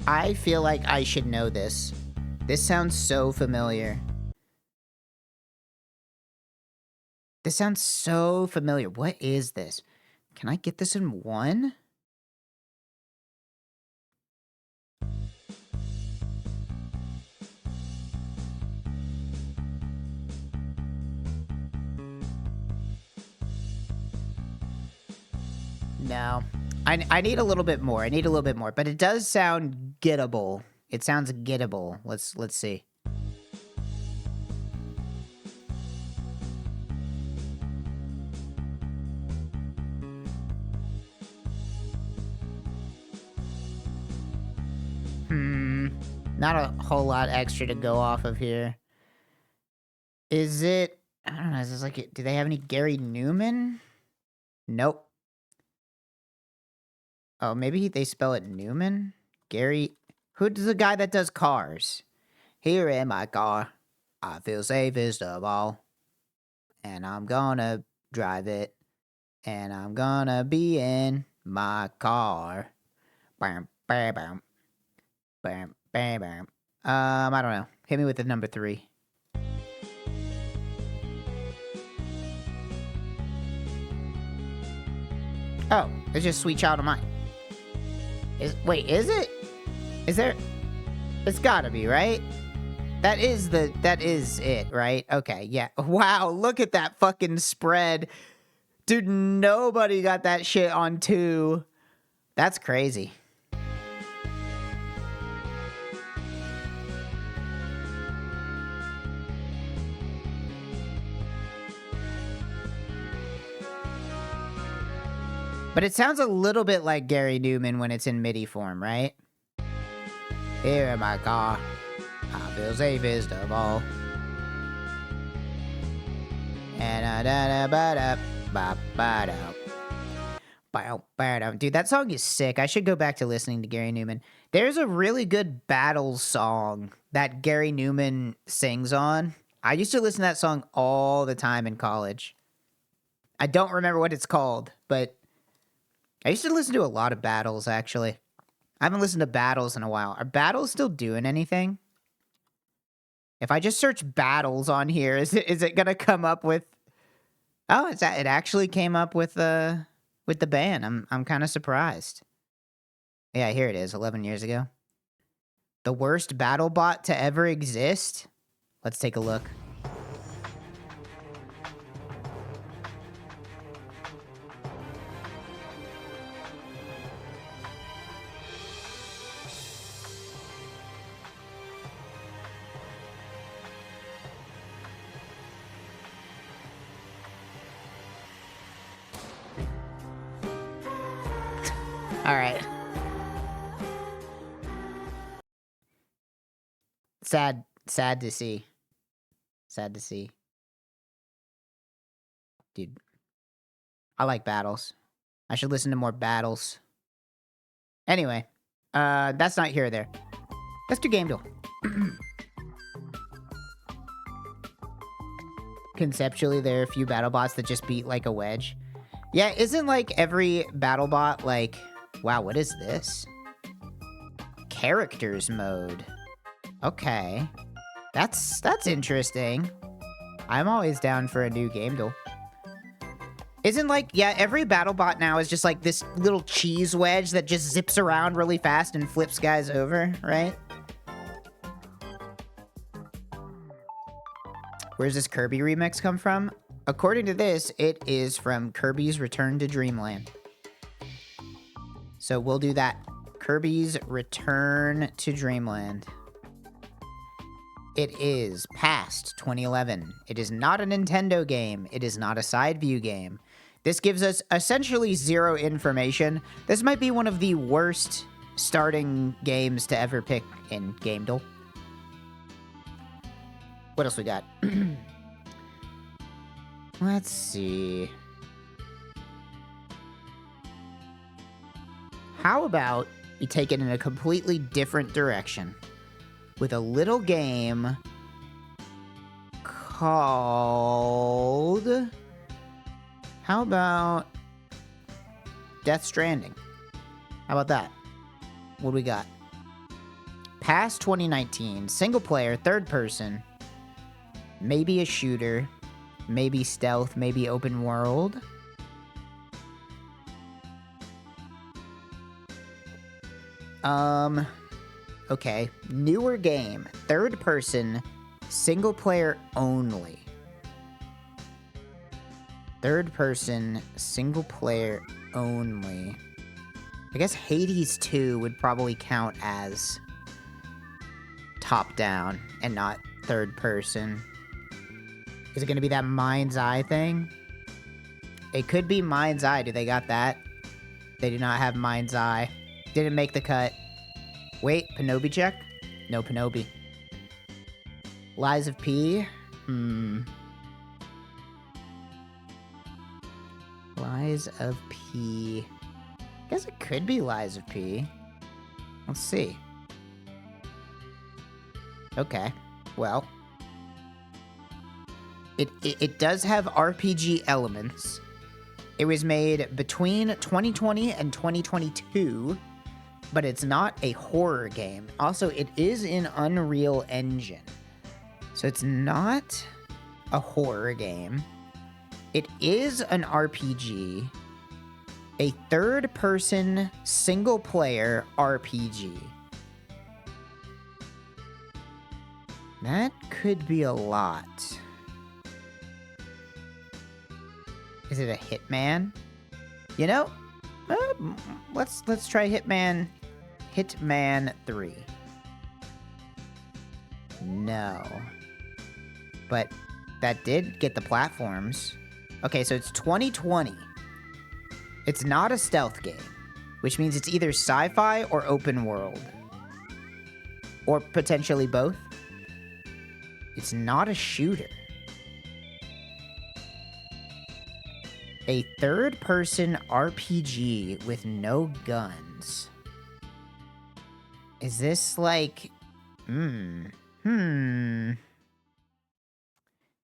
I feel like I should know this. This sounds so familiar. This sounds so familiar. What is this? Can I get this in 1? No. I need a little bit more. I need a little bit more. But it does sound gettable. It sounds gettable. Let's see. Not a whole lot extra to go off of here. Is it... I don't know. Is this like... Do they have any Gary Newman? Nope. Oh, maybe they spell it Newman? Gary... Who's the guy that does cars? Here in my car, I feel safest of all. And I'm gonna drive it. And I'm gonna be in my car. Bam, bam, bam. Bam, bam, bam. I don't know. Hit me with the number 3. Oh, it's just Sweet Child of Mine. Wait, is it? Is there? It's gotta be, right? That is it, right? Okay, yeah. Wow, look at that fucking spread. Dude, nobody got that shit on 2. That's crazy. But it sounds a little bit like Gary Newman when it's in MIDI form, right? Here in my car, I feel safest of all. And dude, that song is sick. I should go back to listening to Gary Newman. There's a really good Battles song that Gary Newman sings on. I used to listen to that song all the time in college. I don't remember what it's called, but I used to listen to a lot of Battles, actually. I haven't listened to Battles in a while. Are Battles still doing anything? If I just search Battles on here, is it gonna come up with... Oh, it actually came up with the band. I'm kind of surprised. Yeah, here it is, 11 years ago. The worst battle bot to ever exist? Let's take a look. All right. Sad to see. Sad to see. Dude. I like Battles. I should listen to more Battles. Anyway, that's not here or there. Let's do Game Duel. Conceptually, there are a few battle bots that just beat like a wedge. Yeah, isn't like every battle bot like... Wow, what is this? Characters mode. Okay. That's interesting. I'm always down for a new Game Duel. Isn't like, yeah, every battle bot now is just like this little cheese wedge that just zips around really fast and flips guys over, right? Where's this Kirby remix come from? According to this, it is from Kirby's Return to Dreamland. So we'll do that. Kirby's Return to Dreamland. It is past 2011. It is not a Nintendo game. It is not a side view game. This gives us essentially zero information. This might be one of the worst starting games to ever pick in Game Duel. What else we got? Let's see. How about we take it in a completely different direction with a little game called... How about Death Stranding? How about that? What do we got? Past 2019, single player, third person, maybe a shooter, maybe stealth, maybe open world. Okay, newer game, third person, single player only. Third person, single player only. I guess Hades 2 would probably count as top down and not third person. Is it going to be that Mind's Eye thing? It could be Mind's Eye. Do they got that? They do not have Mind's Eye. Didn't make the cut. Wait, Panobi check? No Panobi. Lies of P? Lies of P. I guess it could be Lies of P. Let's see. Okay. Well. It does have RPG elements. It was made between 2020 and 2022, but it's not a horror game. Also, it is in Unreal Engine. So it's not a horror game. It is an RPG, a third-person, single-player RPG. That could be a lot. Is it a Hitman? You know, let's try Hitman 3. No. But that did get the platforms. Okay, so it's 2020. It's not a stealth game, which means it's either sci-fi or open world. Or potentially both. It's not a shooter. A third-person RPG with no guns. Is this like...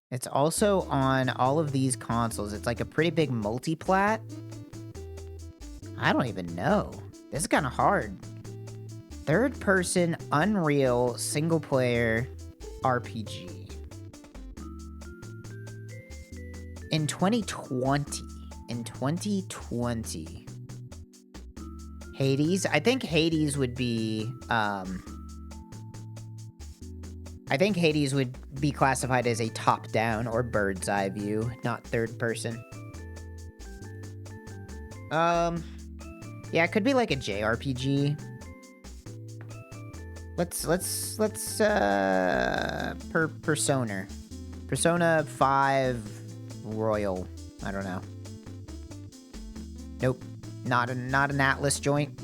It's also on all of these consoles. It's like a pretty big multi-plat. I don't even know. This is kind of hard. Third-person, Unreal, single-player RPG. In 2020. Hades. I think Hades would be, I think Hades would be classified as a top-down or bird's eye view, not third person. Yeah, it could be like a JRPG. Let's Persona. Persona 5 Royal. I don't know. Nope. Not an Atlas joint.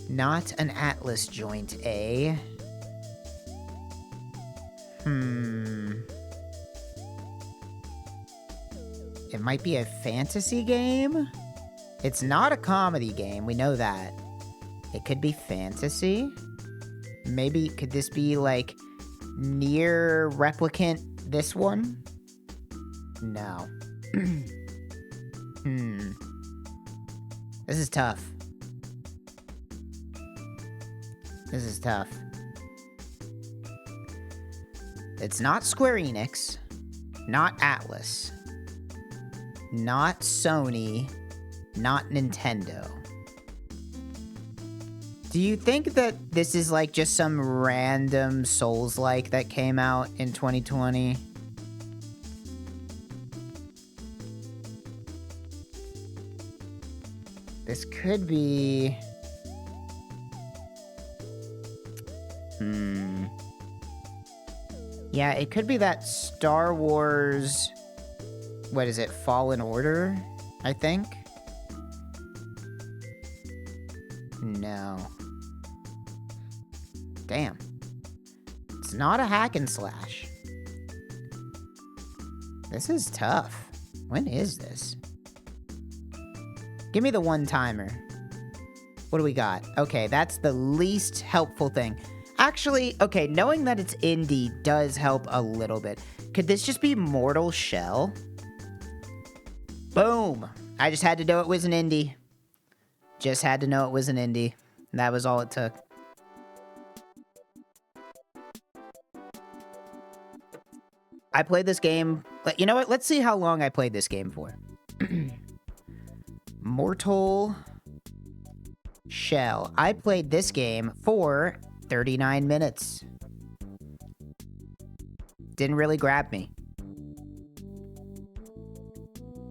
Not an Atlas joint, eh? It might be a fantasy game? It's not a comedy game, we know that. It could be fantasy? Maybe, could this be like Nier Replicant this one? No. This is tough. This is tough. It's not Square Enix, not Atlas, not Sony, not Nintendo. Do you think that this is like just some random Souls-like that came out in 2020? This could be... Yeah, it could be that Star Wars... What is it? Fallen Order, I think? No. Damn. It's not a hack and slash. This is tough. When is this? Give me the one-timer. What do we got? Okay, that's the least helpful thing. Actually, okay, knowing that it's indie does help a little bit. Could this just be Mortal Shell? Boom! I just had to know it was an indie. Just had to know it was an indie. That was all it took. I played this game... You know what? Let's see how long I played this game for. Mortal Shell. I played this game for 39 minutes. Didn't really grab me.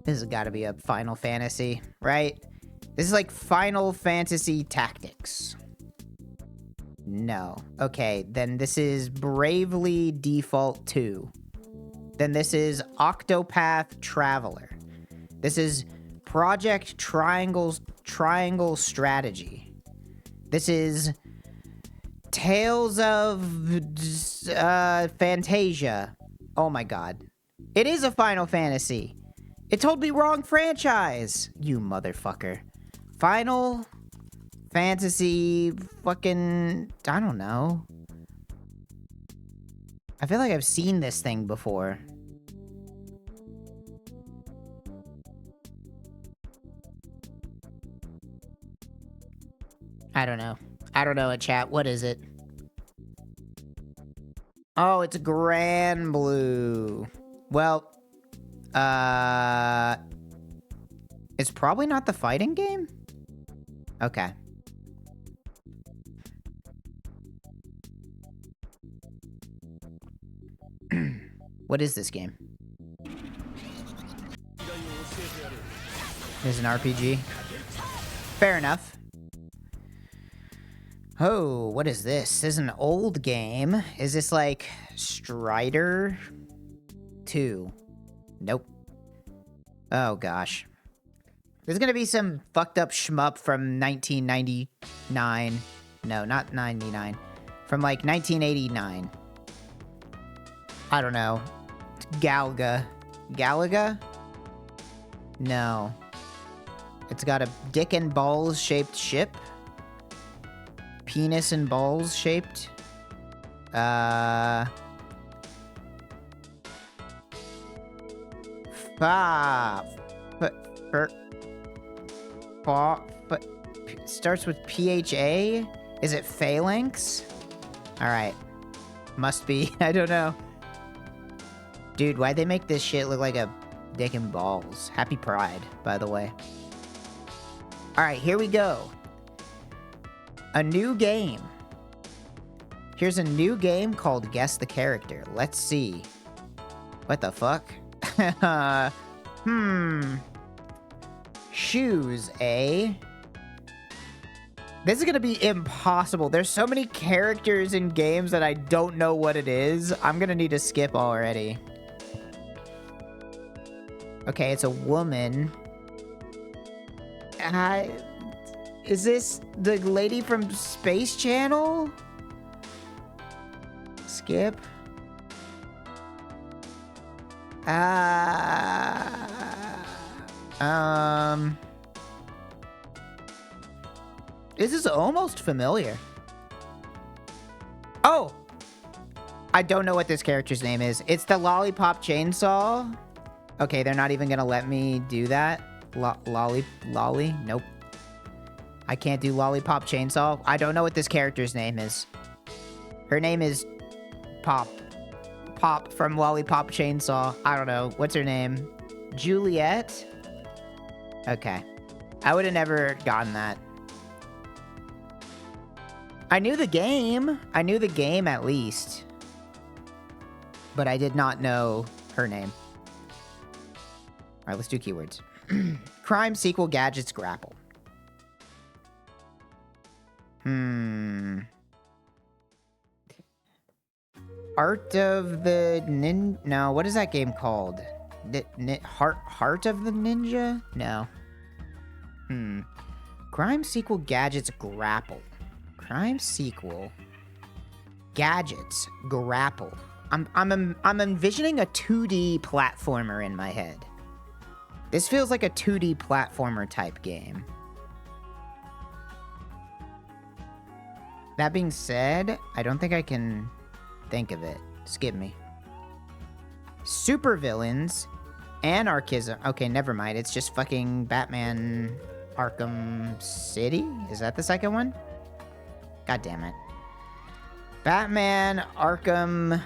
This has got to be a Final Fantasy, right? This is like Final Fantasy Tactics. No. Okay, then this is Bravely Default 2. Then this is Octopath Traveler. This is Project Triangle Strategy. This is Tales of Fantasia. Oh my god. It is a Final Fantasy. It told me wrong franchise. You motherfucker. Final Fantasy fucking... I don't know. I feel like I've seen this thing before. I don't know. I don't know, chat. What is it? Oh, it's Grand Blue. Well, it's probably not the fighting game? Okay. What is this game? Is an RPG? Fair enough. Oh, what is this? This is an old game. Is this like Strider 2? Nope. Oh, gosh. There's gonna be some fucked up shmup from 1999. No, not 99. From, like, 1989. I don't know. Galaga. Galaga? No. It's got a dick and balls shaped ship. Penis and balls shaped. But starts with PHA? Is it phalanx? Alright. Must be. I don't know. Dude, why'd they make this shit look like a dick and balls? Happy Pride, by the way. Alright, here we go. A new game. Here's a new game called Guess the Character. Let's see. What the fuck? Shoes, eh? This is gonna be impossible. There's so many characters in games that I don't know what it is. I'm gonna need to skip already. Okay, it's a woman. Is this the lady from Space Channel? Skip. This is almost familiar. Oh! I don't know what this character's name is. It's the Lollipop Chainsaw. Okay, they're not even gonna let me do that. Lolly? Nope. I can't do Lollipop Chainsaw. I don't know what this character's name is. Her name is Pop. Pop from Lollipop Chainsaw. I don't know. What's her name? Juliet? Okay. I would have never gotten that. I knew the game. I knew the game at least. But I did not know her name. Alright, let's do keywords. Crime, sequel, gadgets, grapple. Art of the No, what is that game called? Heart of the Ninja? No. Crime, sequel, gadgets, grapple. Crime, sequel, gadgets, grapple. I'm envisioning a 2D platformer in my head. This feels like a 2D platformer type game. That being said, I don't think I can think of it. Skip me. Supervillains, anarchism. Okay, never mind. It's just fucking Batman Arkham City? Is that the second one? God damn it. Batman Arkham...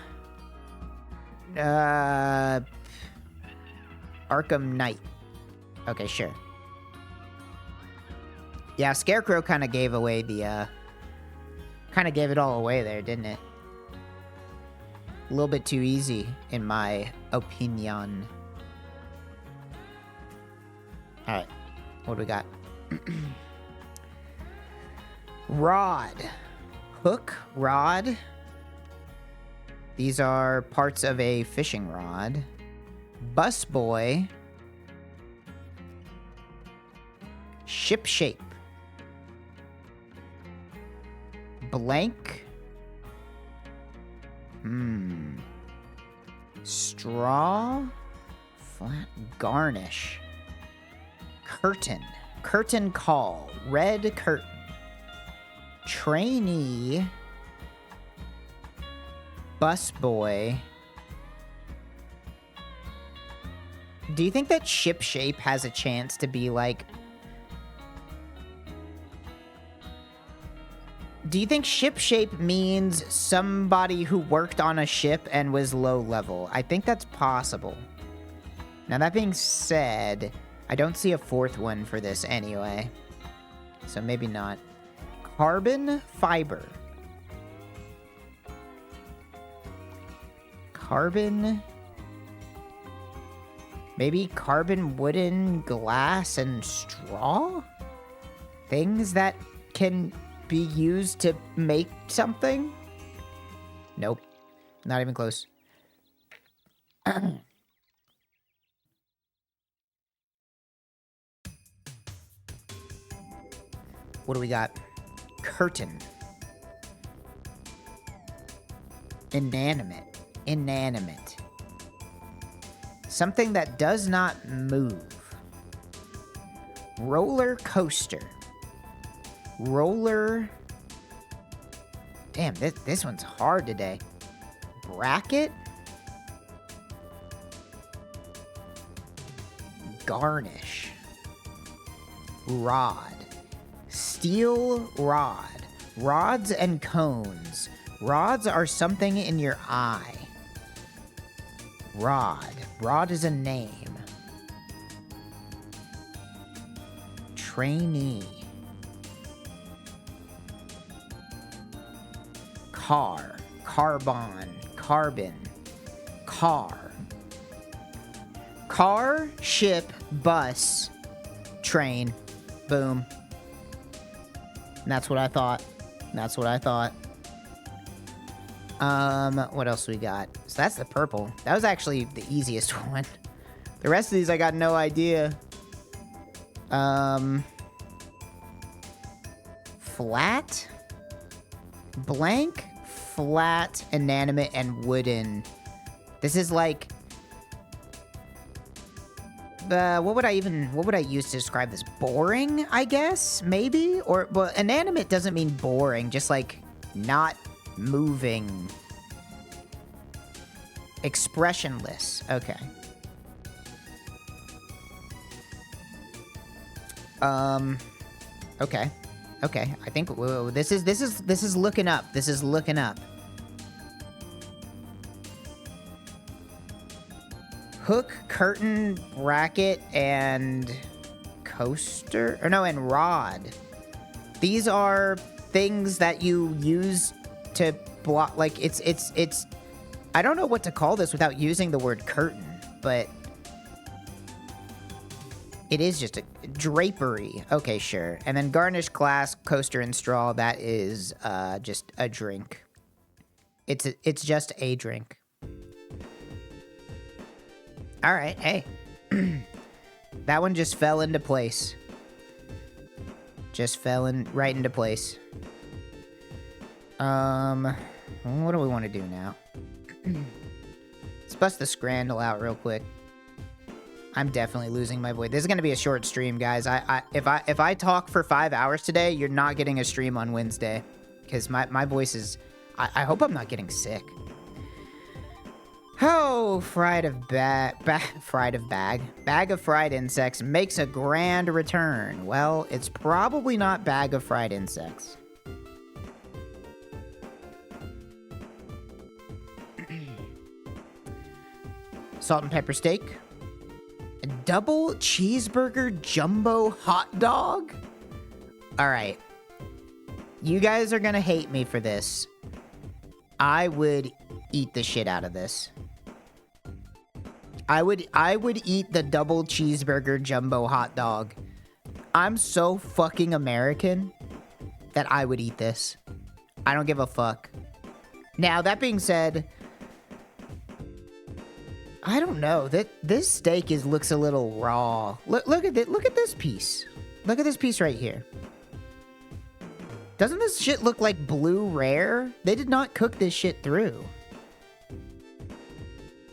Arkham Knight. Okay, sure. Yeah, Scarecrow kind of gave away the, kind of gave it all away there, didn't it? A little bit too easy, in my opinion. Alright, what do we got? Rod. Hook, rod. These are parts of a fishing rod. Busboy. Ship shape. Blank. Straw. Flat garnish. Curtain. Curtain call. Red curtain. Trainee. Busboy. Do you think that ship shape has a chance to be like... Do you think ship shape means somebody who worked on a ship and was low level? I think that's possible. Now that being said, I don't see a fourth one for this anyway. So maybe not. Carbon fiber. Carbon... Maybe carbon, wooden, glass, and straw? Things that can be used to make something? Nope. Not even close. What do we got? Curtain. Inanimate. Inanimate. Something that does not move. Roller coaster. Roller... Damn, this one's hard today. Bracket? Garnish. Rod. Steel rod. Rods and cones. Rods are something in your eye. Rod. Rod is a name. Trainee. Car. Carbon. Carbon. Car. Car, ship, bus, train. Boom. And that's what I thought. That's what I thought. What else we got? So that's the purple. That was actually the easiest one. The rest of these I got no idea. Flat? Blank, flat, inanimate, and wooden. This is like... what would I use to describe this? Boring, I guess? Maybe? Or, well, inanimate doesn't mean boring, just like not moving. Expressionless. Okay. Okay. Okay. I think whoa, this is looking up. This is looking up. Hook, curtain, bracket, and coaster? Or no, and rod. These are things that you use to block, like, it's... I don't know what to call this without using the word curtain, but... It is just a drapery. Okay, sure. And then garnish, glass, coaster, and straw, that is just a drink. It's just a drink. All right, hey. That one just fell into place. Just fell right into place. What do we want to do now? Let's bust the scrandle out real quick. I'm definitely losing my voice. This is gonna be a short stream, guys. If I talk for 5 hours today, you're not getting a stream on Wednesday, because my voice is. I hope I'm not getting sick. Oh, bag of fried insects makes a grand return. Well, it's probably not bag of fried insects. Salt and pepper steak. A double cheeseburger jumbo hot dog? All right. You guys are gonna hate me for this. I would eat the shit out of this. I would eat the double cheeseburger jumbo hot dog. I'm so fucking American that I would eat this. I don't give a fuck. Now, that being said, I don't know. This steak looks a little raw. Look at it. Look at this piece. Look at this piece right here. Doesn't this shit look like blue rare? They did not cook this shit through.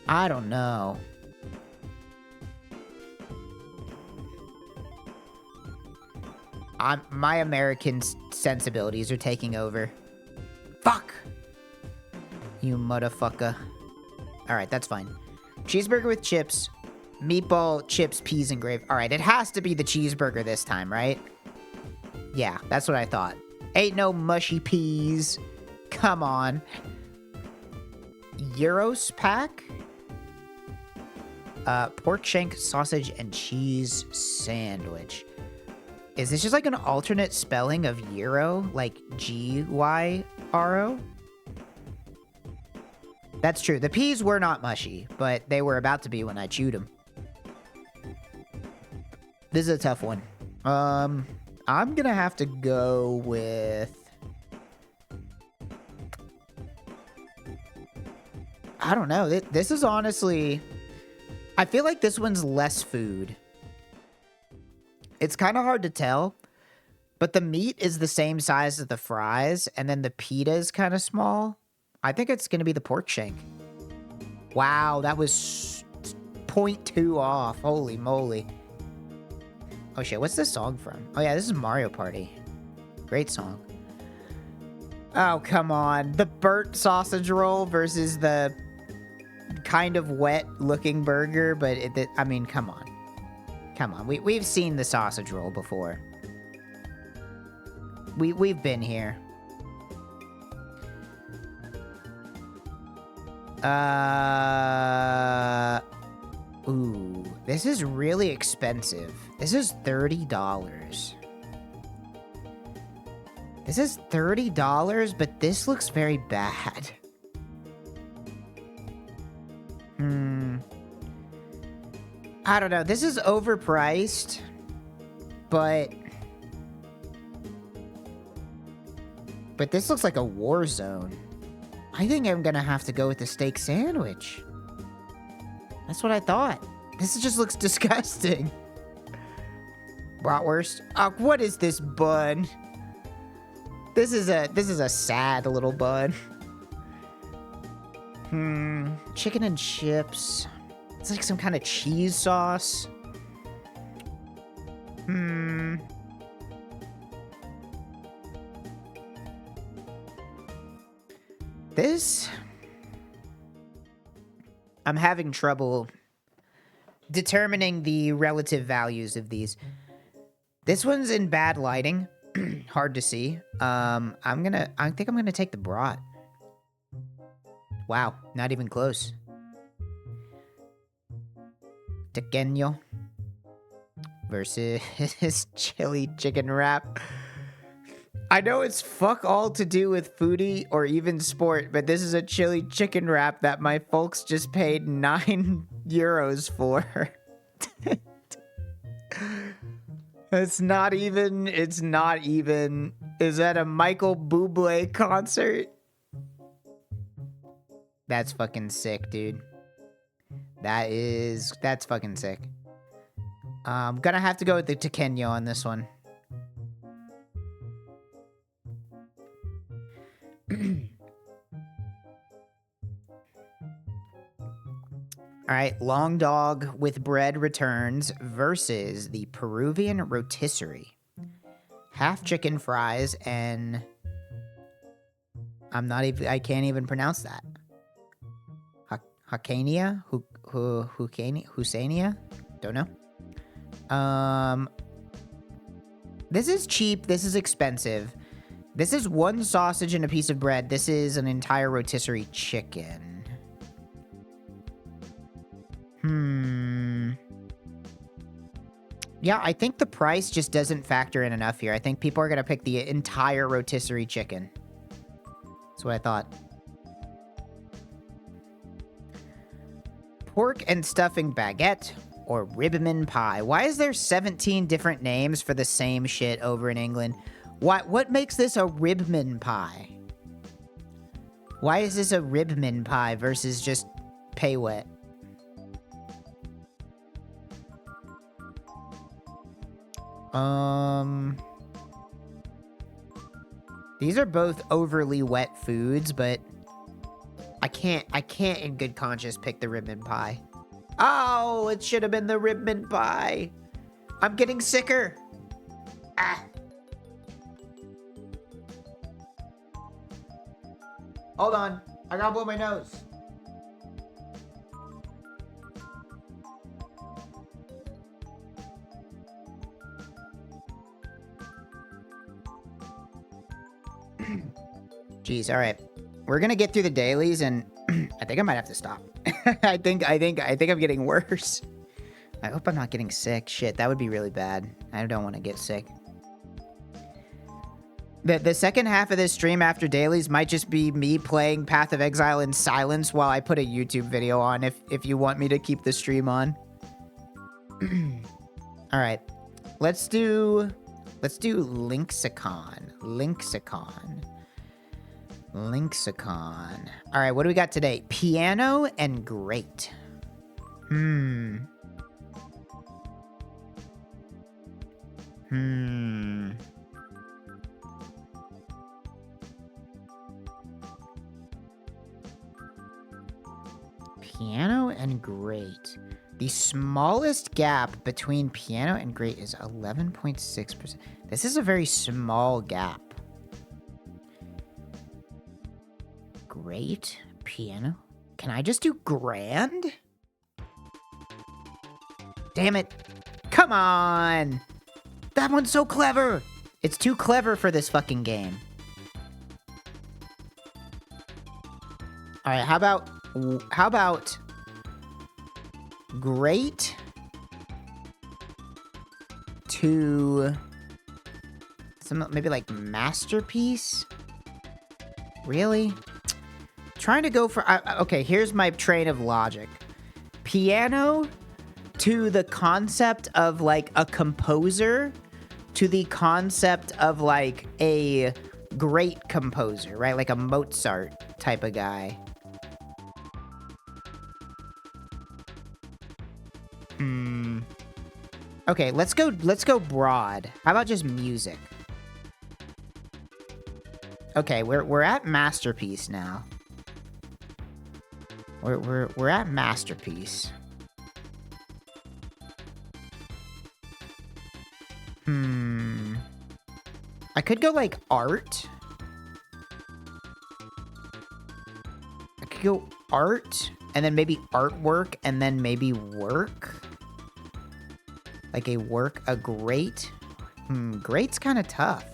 I don't know. My American sensibilities are taking over. Fuck! You motherfucker. Alright, that's fine. Cheeseburger with chips. Meatball, chips, peas, and gravy. Alright, it has to be the cheeseburger this time, right? Yeah, that's what I thought. Ain't no mushy peas. Come on. Gyros pack? Pork shank, sausage, and cheese sandwich. Is this just like an alternate spelling of gyro? Like G-Y-R-O? That's true. The peas were not mushy, but they were about to be when I chewed them. This is a tough one. I'm gonna have to go with... I don't know. This is honestly... I feel like this one's less food. It's kind of hard to tell, But the meat is the same size as the fries, and then the pita is kind of small. I think it's going to be the pork shank. Wow, that was 0.2 off. Holy moly. Oh shit, what's this song from? Oh yeah, this is Mario Party. Great song. Oh, come on. The burnt sausage roll versus the kind of wet looking burger, but I mean, come on. Come on. We've seen the sausage roll before. We've been here. Ooh, this is really expensive. This is $30. This is $30, but this looks very bad. I don't know. This is overpriced, but this looks like a war zone. I think I'm gonna have to go with the steak sandwich. That's what I thought. This just looks disgusting. Bratwurst. Oh, what is this bun? This is a sad little bun. Chicken and chips. It's like some kind of cheese sauce. This... I'm having trouble determining the relative values of these. This one's in bad lighting. Hard to see. I think I'm gonna take the brat. Wow, not even close. Tequeño versus chili chicken wrap. I know it's fuck all to do with foodie or even sport, but this is a chili chicken wrap that my folks just paid €9 for. It's not even. Is that a Michael Bublé concert? That's fucking sick, dude. That's fucking sick. I'm gonna have to go with the tequeño on this one. Alright, long dog with bread returns versus the Peruvian rotisserie. Half chicken fries and... I can't even pronounce that. Hakania? Husania? Don't know. This is cheap. This is expensive. This is one sausage and a piece of bread. This is an entire rotisserie chicken. Yeah, I think the price just doesn't factor in enough here. I think people are going to pick the entire rotisserie chicken. That's what I thought. Pork and stuffing baguette or ribman pie. Why is there 17 different names for the same shit over in England? What makes this a ribman pie? Why is this a ribman pie versus just pay wet? These are both overly wet foods, but I can't in good conscience pick the ribman pie. Oh, it should have been the ribman pie. I'm getting sicker. Ah. Hold on. I gotta blow my nose. Jeez, all right. We're gonna get through the dailies, and I think I might have to stop. I think I'm getting worse. I hope I'm not getting sick. Shit, that would be really bad. I don't want to get sick. The second half of this stream after dailies might just be me playing Path of Exile in silence while I put a YouTube video on, if you want me to keep the stream on. All right, let's do Linksicon. All right, what do we got today? Piano and grate. Piano and great. The smallest gap between piano and great is 11.6%. This is a very small gap. Great, piano. Can I just do grand? Damn it. Come on. That one's so clever. It's too clever for this fucking game. All right, how about great to some maybe like masterpiece? Really? Trying to go for okay, here's my train of logic. Piano to the concept of like a composer to the concept of like a great composer, right? Like a Mozart type of guy. Okay, let's go broad. How about just music? Okay, we're at masterpiece now. We're at masterpiece. I could go like art. I could go art and then maybe artwork and then maybe work. Like a great. Great's kind of tough.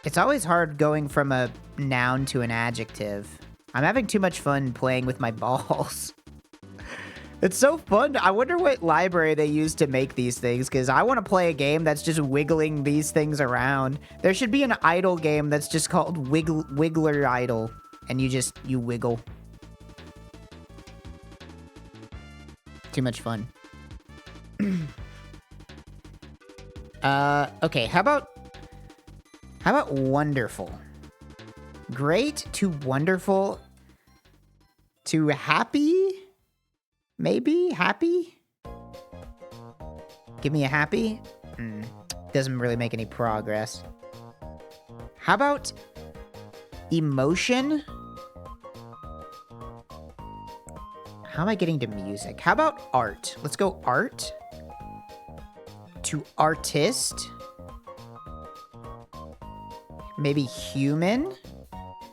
It's always hard going from a noun to an adjective. I'm having too much fun playing with my balls. It's so fun. I wonder what library they use to make these things, because I want to play a game that's just wiggling these things around. There should be an idle game that's just called Wiggler Idle, and you wiggle. Too much fun. Okay, how about wonderful? Great to wonderful to happy? Maybe happy? Give me a happy? Doesn't really make any progress. How about emotion? How am I getting to music? How about art? Let's go art. To artist. Maybe human.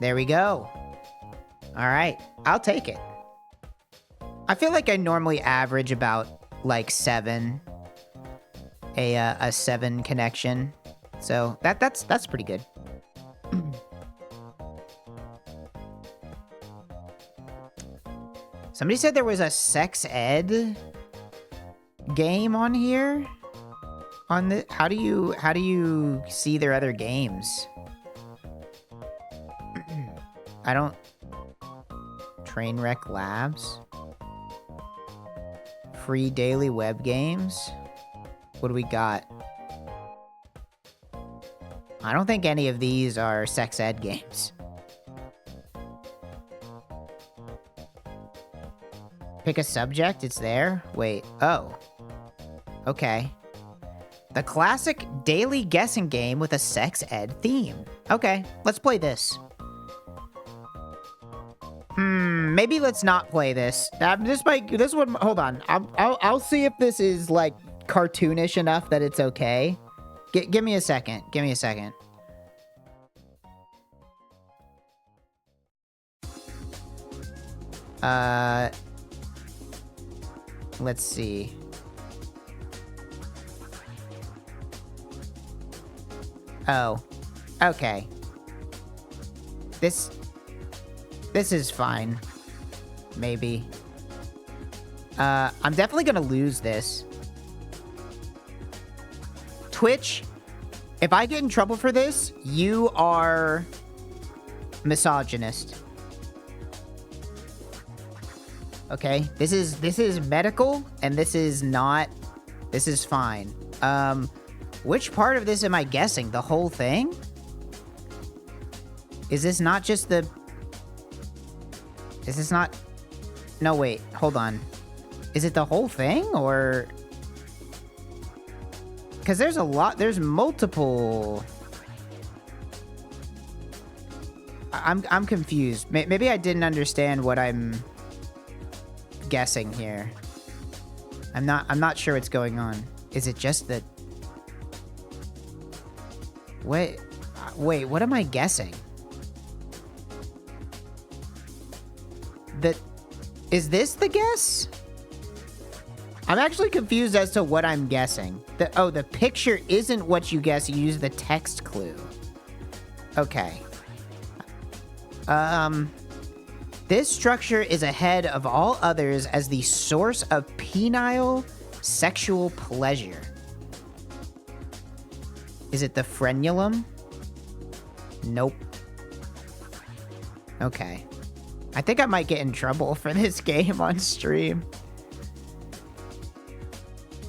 There we go. All right, I'll take it. I feel like I normally average about like 7. A 7 connection. So that's pretty good. Somebody said there was a sex ed game on here. On the how do you see their other games? I don't. Trainwreck Labs. Free daily web games. What do we got? I don't think any of these are sex ed games. Pick a subject, it's there. Wait, oh. Okay. The classic daily guessing game with a sex ed theme. Okay, let's play this. Maybe let's not play this. This one, hold on. I'll see if this is like cartoonish enough that it's okay. Give me a second. Give me a second. Let's see. Oh, okay. This is fine. Maybe. I'm definitely gonna lose this. Twitch, if I get in trouble for this, you are misogynist. Okay, this is medical, and this is not. This is fine. Which part of this am I guessing? The whole thing? Is this not just the... Is this not... No, wait. Hold on. Is it the whole thing, or... Because there's a lot... There's multiple... I'm confused. Maybe I didn't understand what I'm guessing here. I'm not sure what's going on. Is it just that... Wait, what am I guessing? Is this the guess? I'm actually confused as to what I'm guessing. The picture isn't what you guess. You use the text clue. Okay. This structure is ahead of all others as the source of penile sexual pleasure. Is it the frenulum? Nope. Okay. I think I might get in trouble for this game on stream.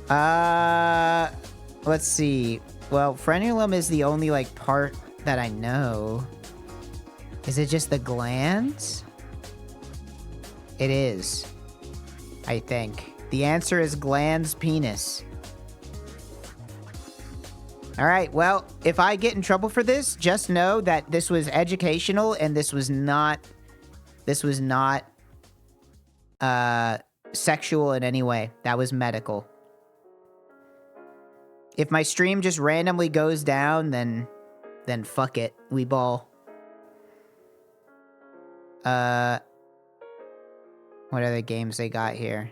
Let's see. Well, frenulum is the only, like, part that I know. Is it just the glands? It is. I think. The answer is glands penis. Alright, well, if I get in trouble for this, just know that this was educational and this was not sexual in any way. That was medical. If my stream just randomly goes down, then fuck it. We ball. What other games they got here?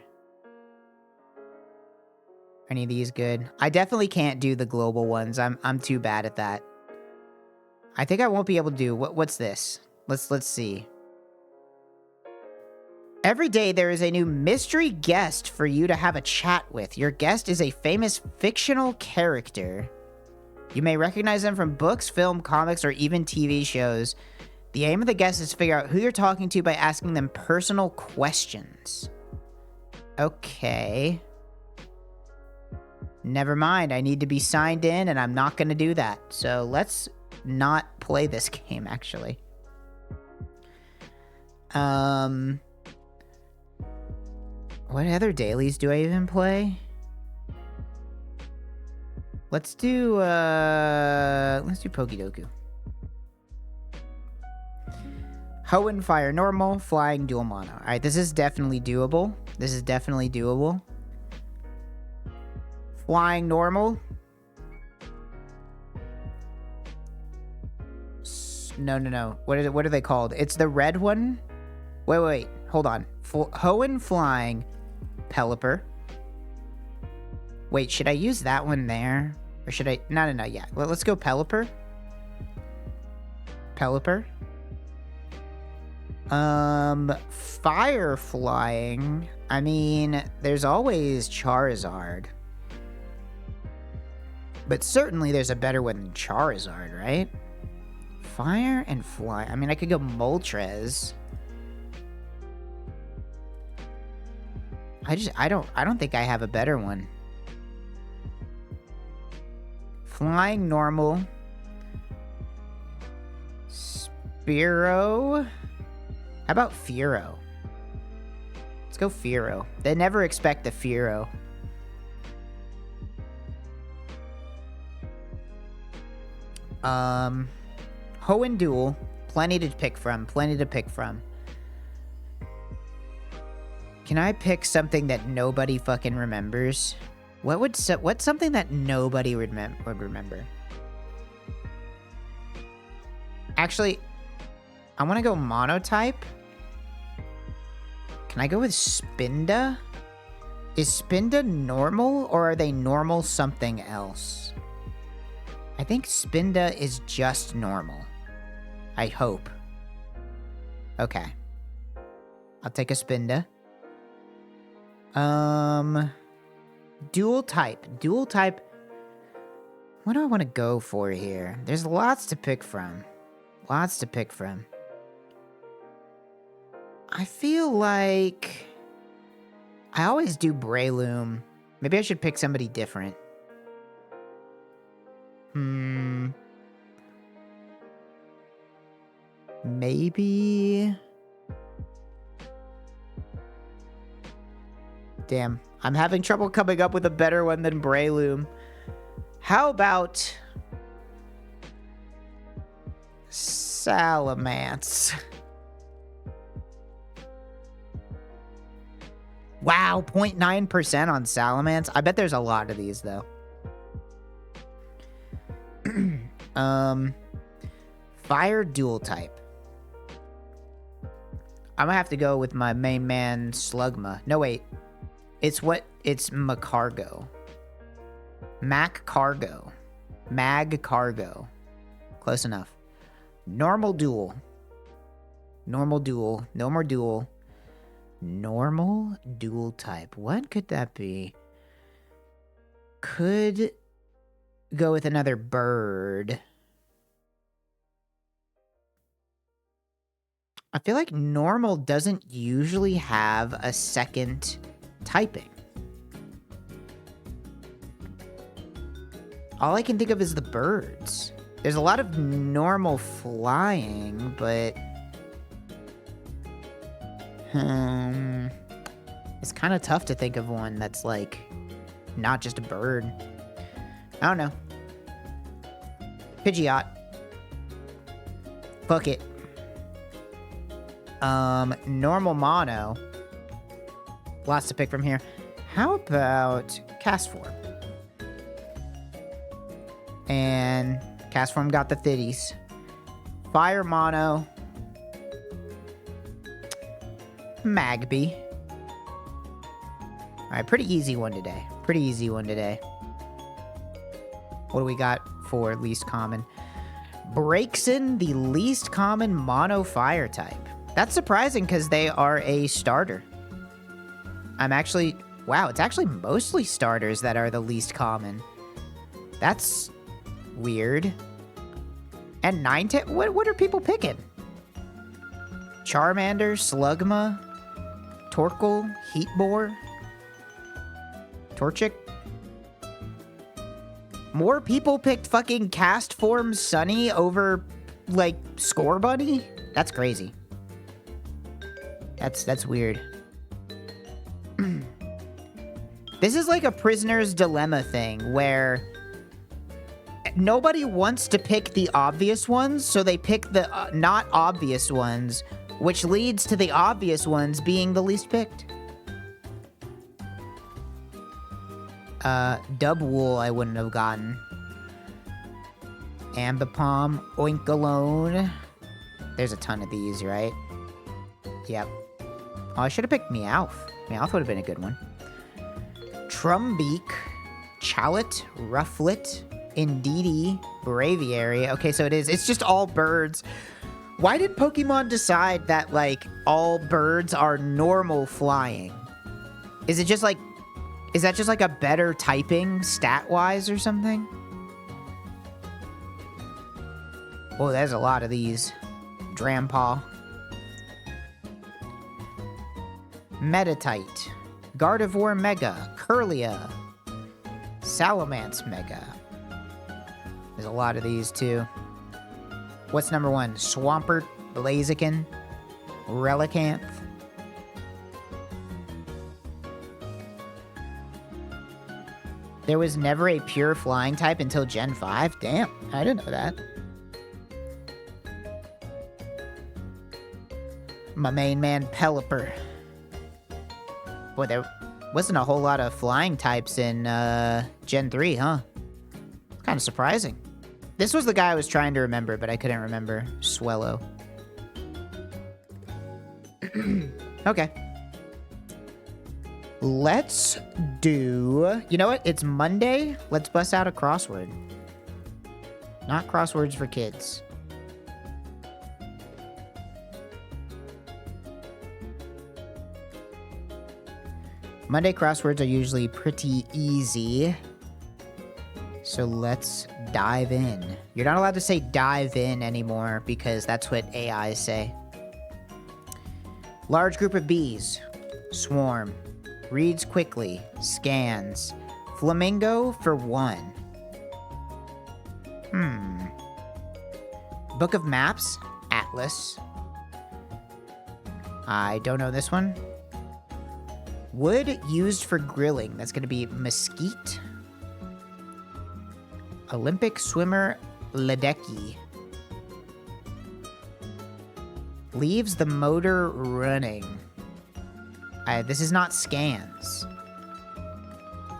Any of these good? I definitely can't do the global ones. I'm too bad at that. I think I won't be able to do what's this? Let's see. Every day there is a new mystery guest for you to have a chat with. Your guest is a famous fictional character. You may recognize them from books, film, comics, or even TV shows. The aim of the guest is to figure out who you're talking to by asking them personal questions. Okay. Never mind, I need to be signed in and I'm not going to do that. So let's not play this game, actually. What other dailies do I even play? Let's do Pokidoku. Hoenn Fire Normal, Flying Dual Mono. Alright, this is definitely doable. Flying Normal. No. What are they called? It's the red one? Wait. Hold on. Hoenn Flying Pelipper. Wait, should I use that one there? Or should I... No, yeah. Well, let's go Pelipper. Fire Flying. I mean, there's always Charizard. But certainly there's a better one than Charizard, right? Fire and Fly. I mean, I could go Moltres. I don't think I have a better one. Flying Normal. Spearow. How about Fearow? Let's go Fearow. They never expect the Fearow. Hoenn Duel. Plenty to pick from. Can I pick something that nobody fucking remembers? What's something that nobody would remember? Actually, I want to go monotype. Can I go with Spinda? Is Spinda normal, or are they normal something else? I think Spinda is just normal. I hope. Okay. I'll take a Spinda. Dual type. What do I want to go for here? There's lots to pick from. I feel like I always do Breloom. Maybe I should pick somebody different. Maybe... Damn, I'm having trouble coming up with a better one than Breloom. How about... Salamence? Wow, 0.9% on Salamence. I bet there's a lot of these, though. Fire dual type. I'm gonna have to go with my main man, Slugma. No, wait. It's Macargo. Mac Cargo. Mag Cargo. Close enough. Normal dual. Normal dual. No more dual. Normal dual type. What could that be? Could go with another bird. I feel like normal doesn't usually have a second typing. All I can think of is the birds. There's a lot of normal flying, but it's kind of tough to think of one that's like not just a bird. I don't know. Pidgeot. Fuck it. Normal mono. Lots to pick from here. How about cast form? And cast form got the thitties. Fire mono. Magby. Alright, pretty easy one today. Pretty easy one today. What do we got for least common? Braixen, the least common mono fire type. That's surprising because they are a starter. Wow, it's actually mostly starters that are the least common. That's weird. And Ninetales, what are people picking? Charmander, Slugma, Torkoal, Heatbore, Torchic. More people picked fucking cast form Sunny over, like, Score Bunny? That's crazy. That's weird. This is like a prisoner's dilemma thing where nobody wants to pick the obvious ones, so they pick the not obvious ones, which leads to the obvious ones being the least picked. Dubwool I wouldn't have gotten. Ambipom, Oinkalone. There's a ton of these, right? Yep. Oh, I should have picked Meowth. Meowth would have been a good one. Trumbeak, Chowlet, Rufflet, Indeedee, Braviary. Okay, so it's just all birds. Why did Pokemon decide that, like, all birds are normal flying? Is that just like a better typing stat-wise or something? Oh, there's a lot of these. Drampaw. Metatite. Gardevoir Mega. Kirlia. Salamence Mega. There's a lot of these, too. What's number one? Swampert, Blaziken, Relicanth. There was never a pure flying type until Gen 5? Damn, I didn't know that. My main man, Pelipper. Boy, there wasn't a whole lot of flying types in Gen 3, huh? Kind of surprising. This was the guy I was trying to remember, but I couldn't remember. Swellow. Okay. Let's do... You know what? It's Monday. Let's bust out a crossword. Not crosswords for kids. Monday crosswords are usually pretty easy. So let's dive in. You're not allowed to say dive in anymore because that's what AIs say. Large group of bees. Swarm. Reads quickly. Scans. Flamingo for 1. Book of Maps. Atlas. I don't know this one. Wood used for grilling. That's going to be mesquite. Olympic swimmer Ledecky. Leaves the motor running. This is not scans.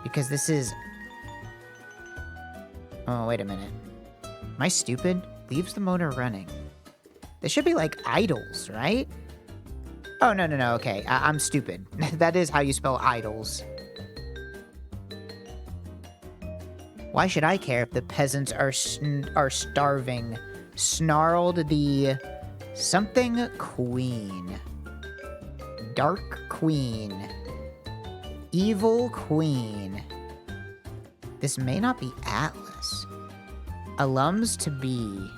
Because this is... Oh, wait a minute. Am I stupid? Leaves the motor running. This should be like idles, right? Oh, no, okay. I'm stupid. That is how you spell idles. Why should I care if the peasants are starving? Snarled the something queen. Dark queen. Evil queen. This may not be Atlas. Alums to be.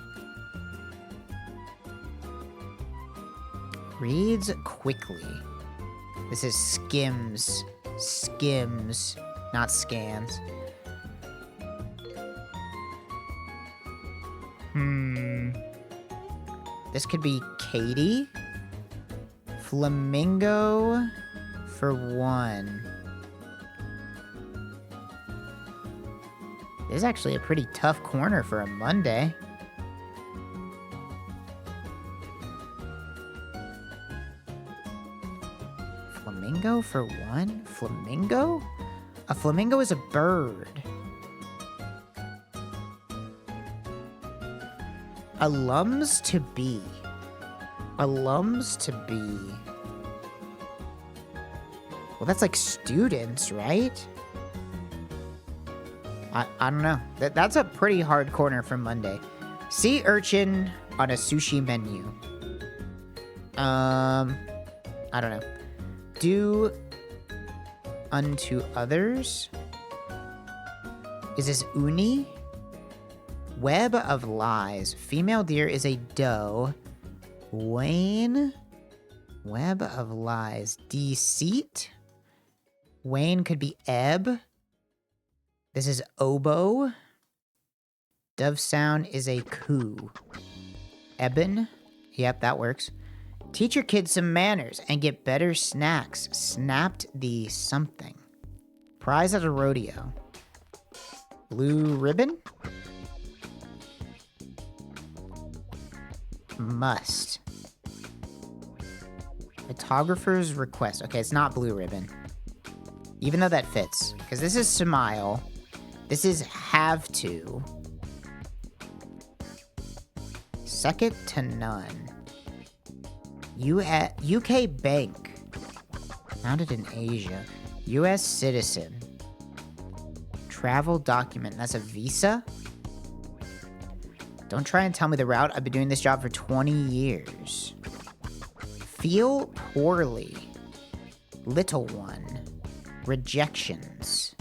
Reads quickly. This is skims. Skims, not scans. This could be Katie. Flamingo for 1. This is actually a pretty tough corner for a Monday. Flamingo for 1? Flamingo? A flamingo is a bird. Alums to be. Alums to be. Well, that's like students, right? I don't know. That's a pretty hard corner for Monday. Sea urchin on a sushi menu. I don't know. Do unto others. Is this uni? Web of lies. Female deer is a doe. Wayne. Web of lies. Deceit. Wayne could be ebb. This is oboe. Dove sound is a coo. Eben. Yep, that works. Teach your kids some manners and get better snacks. Snapped the something. Prize at a rodeo. Blue ribbon? Must. Photographer's request. Okay, it's not blue ribbon. Even though that fits. Because this is smile. This is have to. Second to none. UK bank. Founded in Asia. US citizen. Travel document. That's a visa? Don't try and tell me the route. I've been doing this job for 20 years. Feel poorly. Little one. Rejections.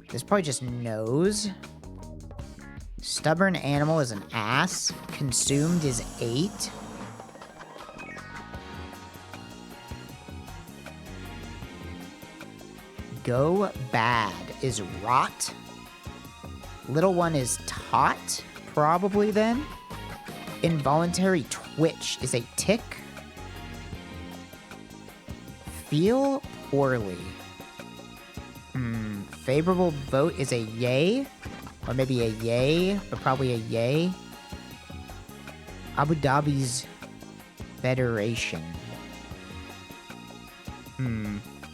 This probably just knows. Stubborn animal is an ass. Consumed is 8. Go bad is rot. Little one is taught, probably then. Involuntary twitch is a tick. Feel poorly. Favorable vote is a yay. Or maybe a yay, but probably a yay. Abu Dhabi's Federation.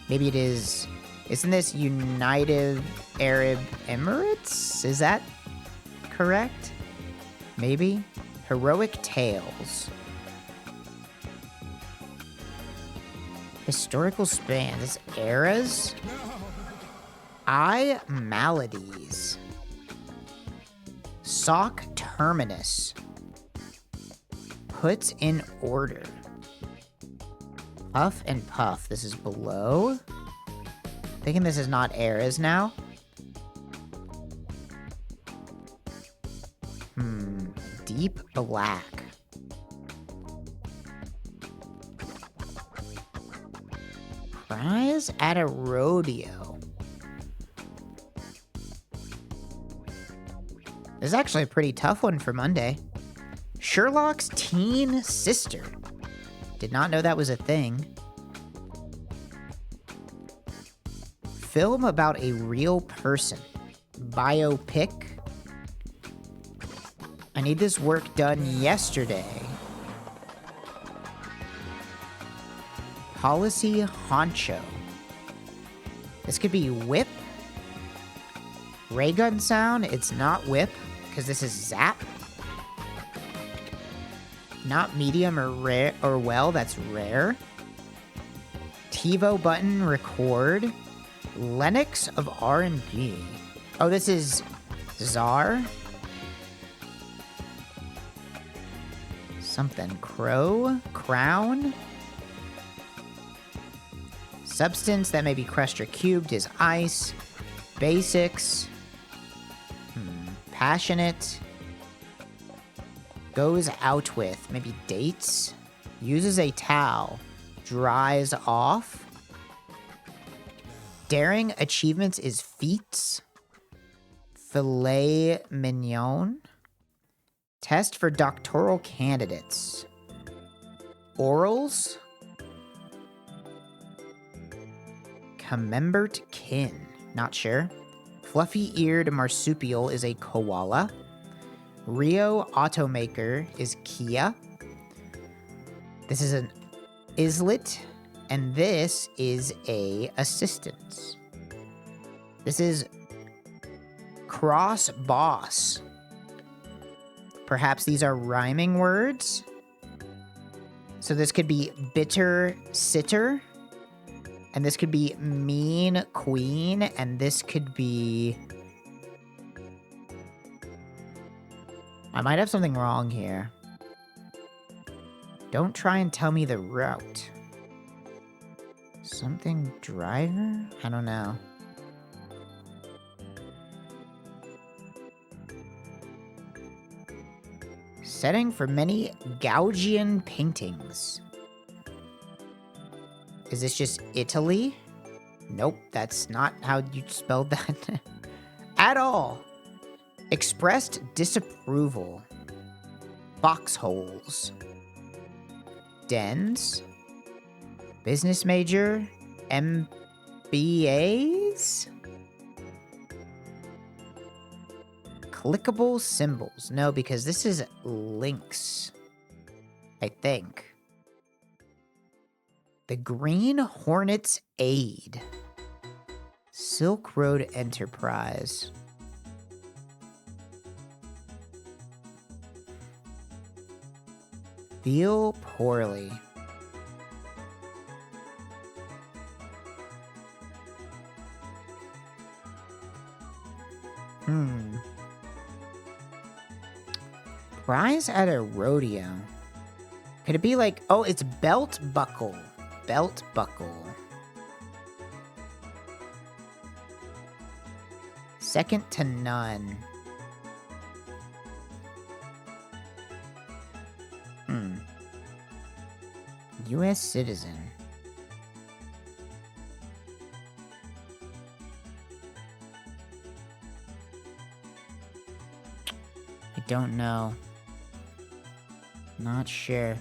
Maybe it is... Isn't this United Arab Emirates? Is that correct? Maybe? Heroic Tales. Historical spans. Is eras? Maladies. Sock terminus. Puts in order. Puff and puff. This is below. Thinking this is not eras now. Deep black. Prize at a rodeo. This is actually a pretty tough one for Monday. Sherlock's teen sister. Did not know that was a thing. Film about a real person. Biopic. I need this work done yesterday. Policy honcho. This could be whip. Ray gun sound. It's not whip, because this is zap. Not medium or rare or well, that's rare. TiVo button record. Lennox of R&B. Oh, this is Czar. Something. Crow. Crown. Substance that may be crushed or cubed is ice. Basics. Passionate. Goes out with. Maybe dates. Uses a towel. Dries off. Daring achievements is feats. Filet mignon. Test for doctoral candidates. Orals. Commembert kin. Not sure. Fluffy-eared marsupial is a koala. Rio automaker is Kia. This is an islet. And this is a assistance. This is cross boss. Perhaps these are rhyming words. So this could be bitter sitter. And this could be mean queen. And this could be... I might have something wrong here. Don't try and tell me the route. Something driver? I don't know. Setting for many Gauguin paintings. Is this just Italy? Nope, that's not how you spelled that. At all. Expressed disapproval. Foxholes. Dens. Business major, MBAs? Clickable symbols. No, because this is links. I think. The Green Hornet's Aid. Silk Road Enterprise. Feel poorly. Prize at a rodeo. Could it be like, oh, it's belt buckle. Belt buckle. Second to none. U.S. citizen. I don't know. Not sure.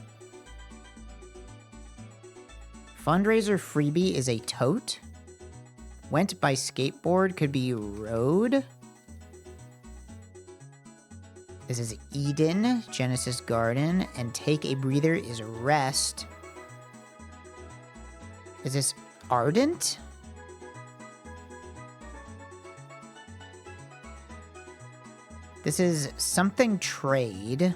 Fundraiser freebie is a tote. Went by skateboard could be road. This is Eden, Genesis Garden, and take a breather is rest. Is this ardent? This is something trade.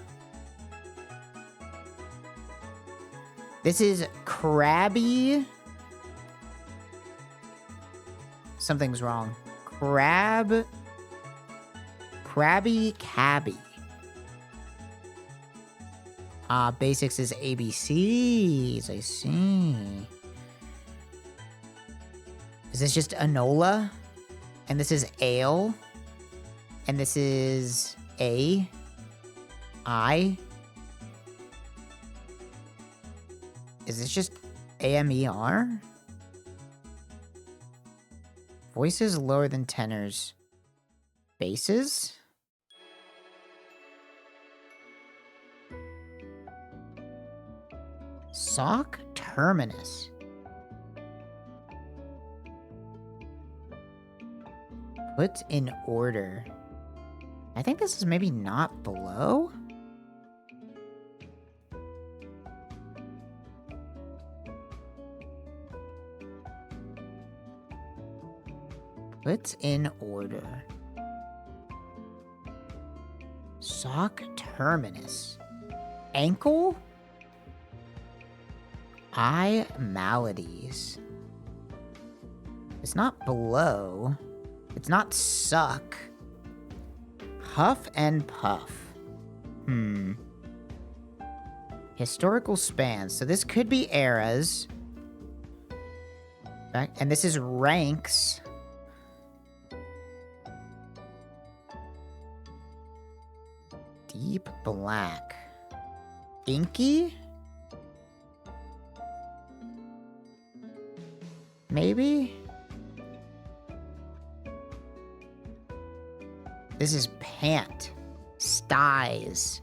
This is crabby. Something's wrong. Crabby cabby. Basics is ABCs. I see. Is this just Anola? And this is ale? And this is I? Is this just AMER? Voices lower than tenors. Basses? Sock terminus. Put in order. I think this is maybe not below. Put in order. Sock terminus. Ankle? Eye maladies. It's not blow. It's not suck. Huff and puff. Historical span. So this could be eras. And this is ranks. Deep black. Inky? Maybe? This is pant. Styes.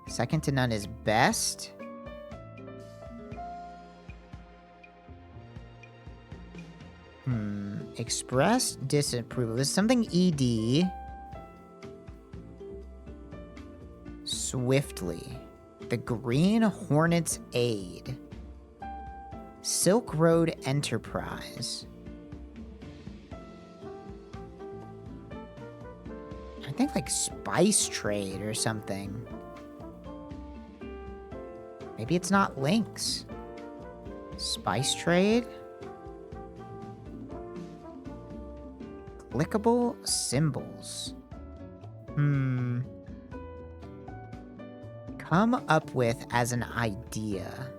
Second to none is best. Express disapproval. This is something ED. Swiftly. The Green Hornet's Aid. Silk Road Enterprise. I think like spice trade or something. Maybe it's not links. Spice trade? Clickable symbols. Come up with as an idea.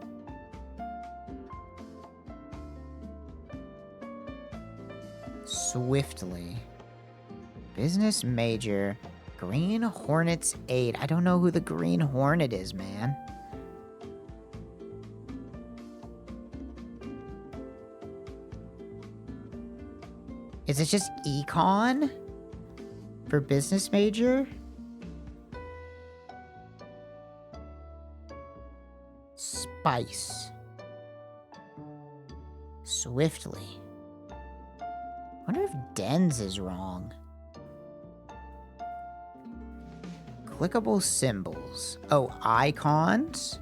Swiftly. Business major. Green Hornet's Aid. I don't know who the Green Hornet is, man. Is it just econ? For business major? Spice. Swiftly. Wonder if Dens is wrong. Clickable symbols. Oh, icons?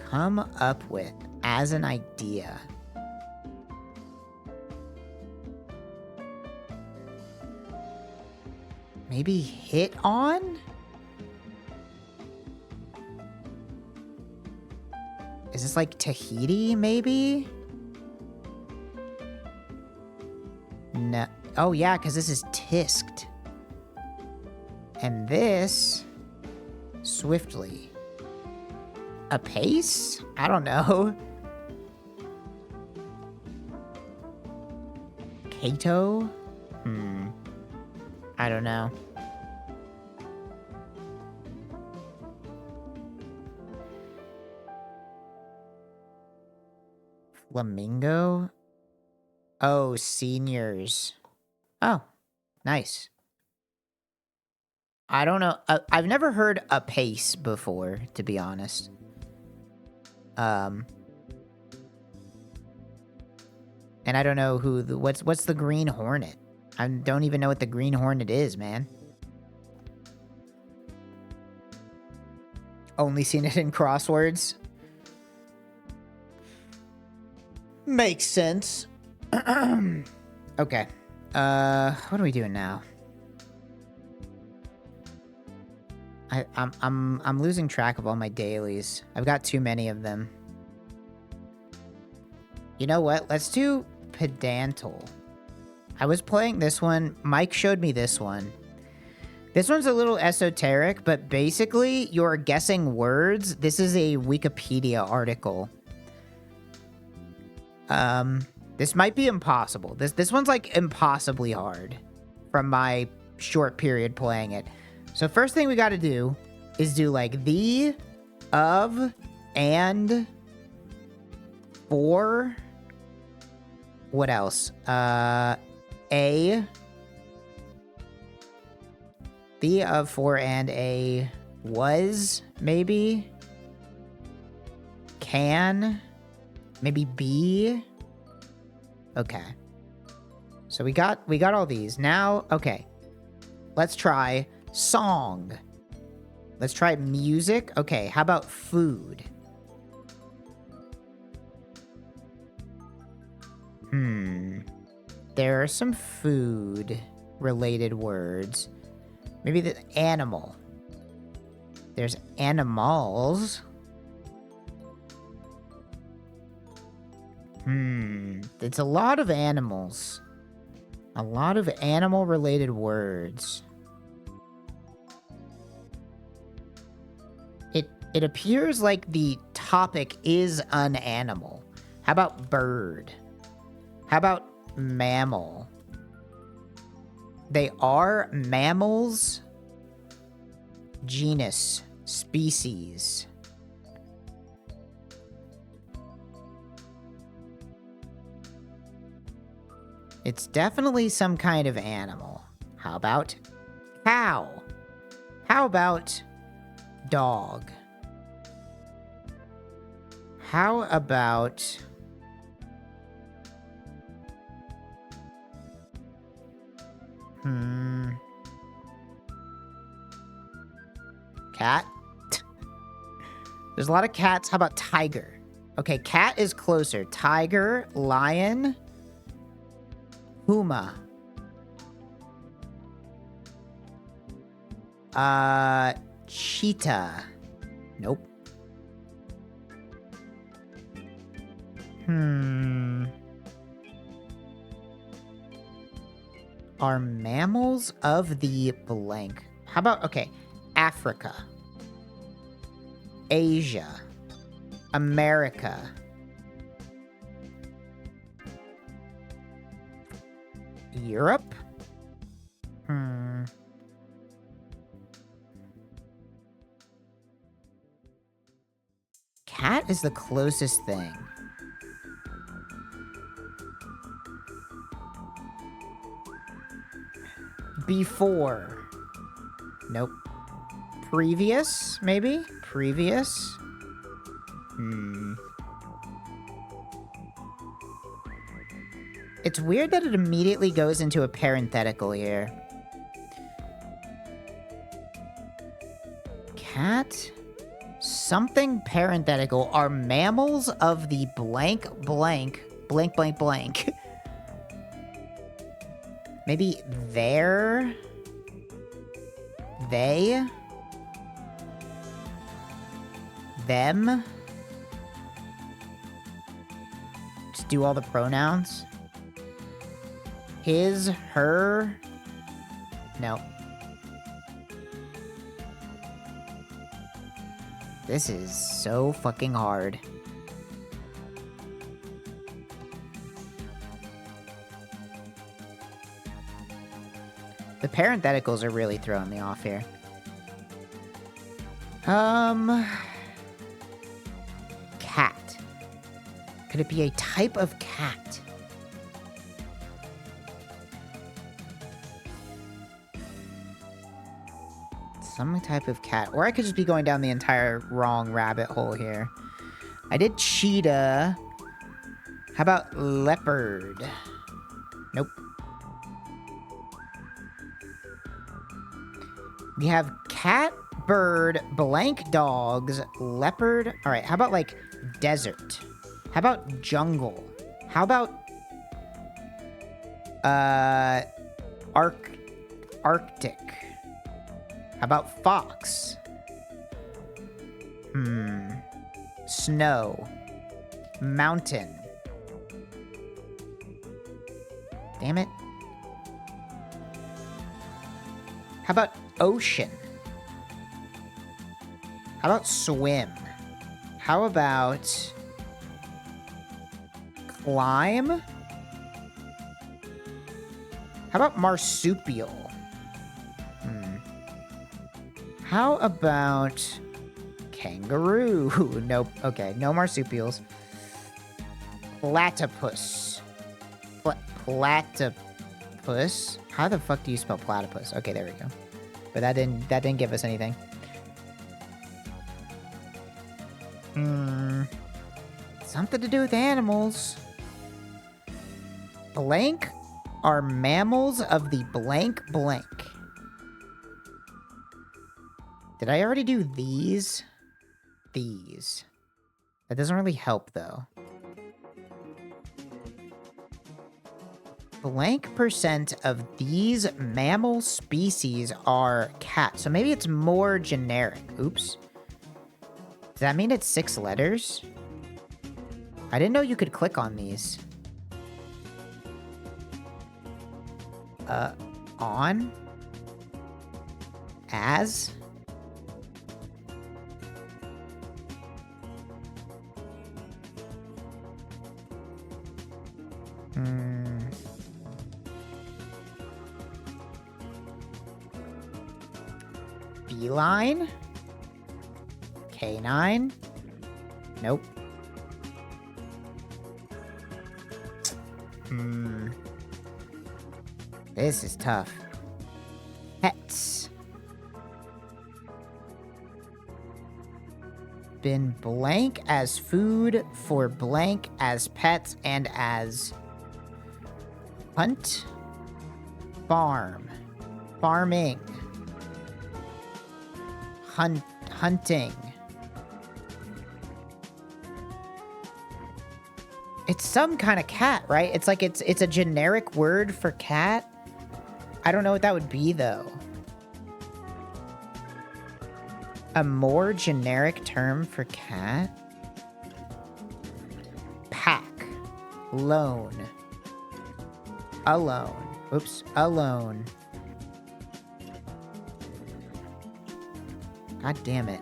Come up with as an idea. Maybe hit on? Is this like Tahiti, maybe? No. Oh, yeah, because this is tisked. And this... Swiftly. A pace? I don't know. Kato? I don't know. Flamingo? Oh, seniors. Oh, nice. I don't know. I've never heard a pace before, to be honest. And I don't know who what's the Green Hornet? I don't even know what the Green Hornet is, man. Only seen it in Crosswords. Makes sense. Okay. What are we doing now? I'm losing track of all my dailies. I've got too many of them. You know what? Let's do Pedantle. I was playing this one. Mike showed me this one. This one's a little esoteric, but basically you're guessing words. This is a Wikipedia article. This might be impossible. This one's like impossibly hard from my short period playing it. So first thing we got to do is do like the, of, and, for. What else? A. The, of, for, and, a, was, maybe. Can. Maybe be. Okay. So we got all these. Now, okay. Let's try song. Let's try music. Okay, how about food? There are some food-related words. Maybe the animal. There's animals. It's a lot of animals. A lot of animal-related words. It appears like the topic is an animal. How about bird? How about mammal? They are mammals. Genus. Species. It's definitely some kind of animal. How about cow? How about dog? How about cat? There's a lot of cats. How about tiger? Okay, cat is closer. Tiger, lion, puma. Cheetah. Nope. Are mammals of the blank? How about, okay, Africa, Asia, America, Europe? Cat is the closest thing. Before. Nope. Previous, maybe? Previous? It's weird that it immediately goes into a parenthetical here. Cat? Something parenthetical. Are mammals of the blank blank blank blank blank. Maybe there? They? Them? Just do all the pronouns. His, her? No. This is so fucking hard. The parentheticals are really throwing me off here. Cat. Could it be a type of cat? Some type of cat. Or I could just be going down the entire wrong rabbit hole here. I did cheetah. How about leopard? Nope. We have cat, bird, blank dogs, leopard. All right, how about like desert? How about jungle? How about Arctic? How about fox? Snow. Mountain. Damn it. How about ocean? How about swim? How about climb? How about marsupial? How about kangaroo? Nope. Okay, no marsupials. Platypus. Platypus? How the fuck do you spell platypus? Okay, there we go. But that didn't give us anything. Something to do with animals. Blank are mammals of the blank blank. Did I already do these? These. That doesn't really help, though. blank percent of these mammal species are cat. So maybe it's more generic. Oops. Does that mean it's 6 letters? I didn't know you could click on these. On? As? Feline? Canine? Nope. This is tough. Pets. Been blank as food for blank as pets and as hunt, farm, farming, hunting. It's some kind of cat, right? It's like it's a generic word for cat. I don't know what that would be though. A more generic term for cat? Pack. Lone. Alone. Oops. Alone. God damn it.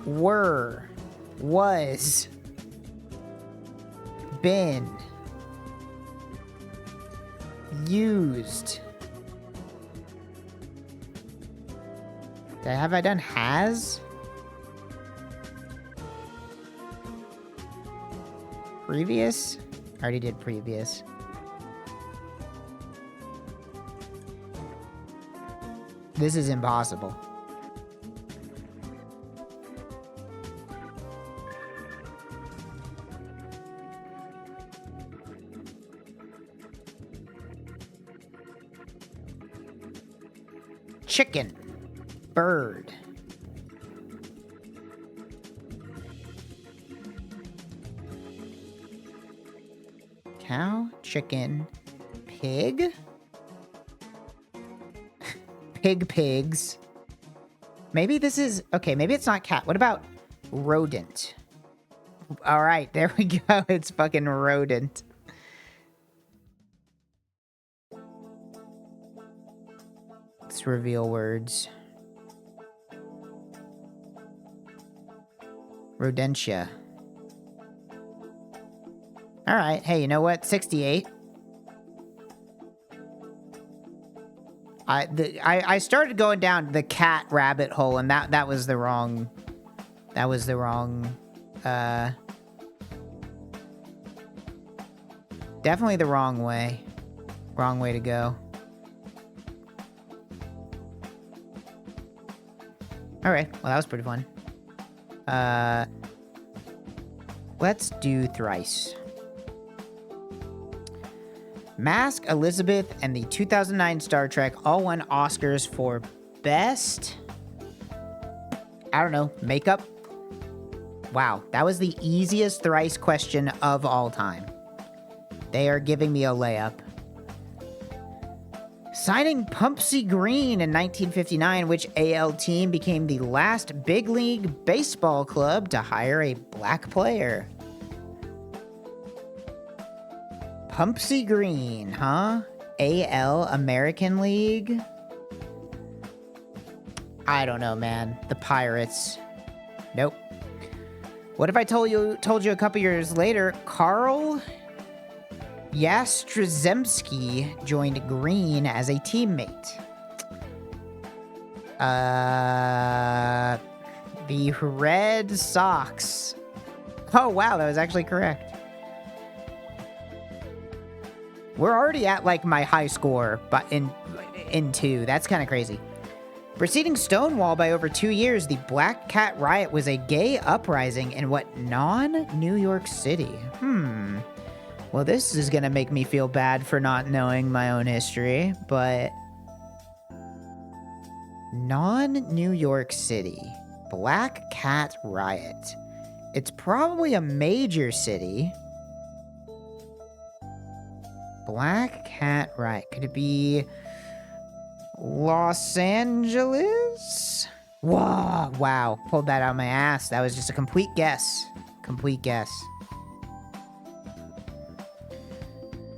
Were. Was. Been. Used. Have I done has? Previous? I already did previous. This is impossible. Chicken. Bird. Cow, chicken, pig. Pigs. Maybe this is, okay, maybe it's not cat. What about rodent? All right, there we go. It's fucking rodent. Let's reveal words. Rodentia. All right. Hey, you know what? 68. I started going down the cat rabbit hole, and that was the wrong. That was the wrong. Definitely the wrong way. Wrong way to go. All right. Well, that was pretty fun. Let's do thrice. Mask, Elizabeth, and the 2009 Star Trek all won Oscars for best, I don't know, makeup? Wow, that was the easiest thrice question of all time. They are giving me a layup. Signing Pumpsie Green in 1959, which AL team became the last big league baseball club to hire a black player? Pumpsie Green, huh? AL American League? I don't know, man. The Pirates. Nope. What if I told you a couple years later, Carl Yastrzemski joined Green as a teammate? The Red Sox. Oh, wow, that was actually correct. We're already at, like, my high score, but in 2. That's kind of crazy. Preceding Stonewall by over 2 years, the Black Cat Riot was a gay uprising in what non-New York City? Well, this is gonna make me feel bad for not knowing my own history, but... Non-New York City. Black Cat Riot. It's probably a major city. Black Cat Right. Could it be Los Angeles? Whoa, wow. Pulled that out of my ass. That was just a complete guess. Complete guess.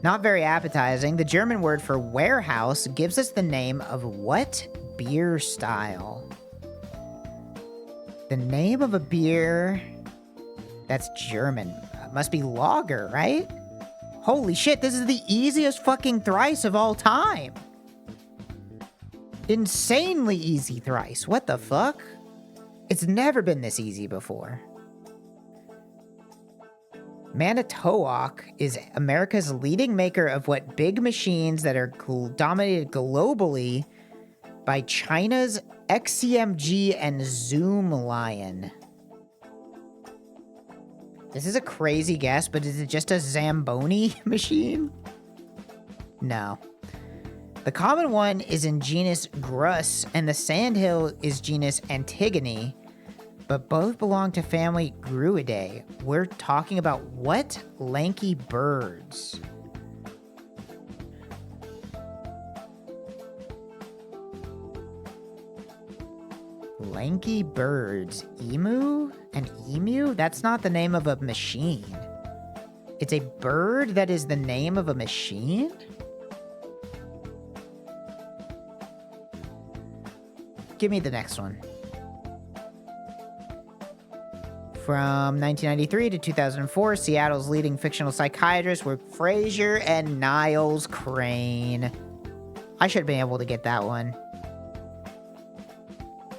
Not very appetizing. The German word for warehouse gives us the name of what beer style? The name of a beer that's German. Must be lager, right? Holy shit, this is the easiest fucking thrice of all time. Insanely easy thrice. What the fuck? It's never been this easy before. Manitowoc is America's leading maker of what big machines that are dominated globally by China's XCMG and Zoom Lion. This is a crazy guess, but is it just a Zamboni machine? No. The common one is in genus Grus, and the sandhill is genus Antigone, but both belong to family Gruidae. We're talking about what lanky birds? Lanky birds. Emu? An emu? That's not the name of a machine. It's a bird that is the name of a machine? Give me the next one. From 1993 to 2004, Seattle's leading fictional psychiatrists were Fraser and Niles Crane. I should have been able to get that one.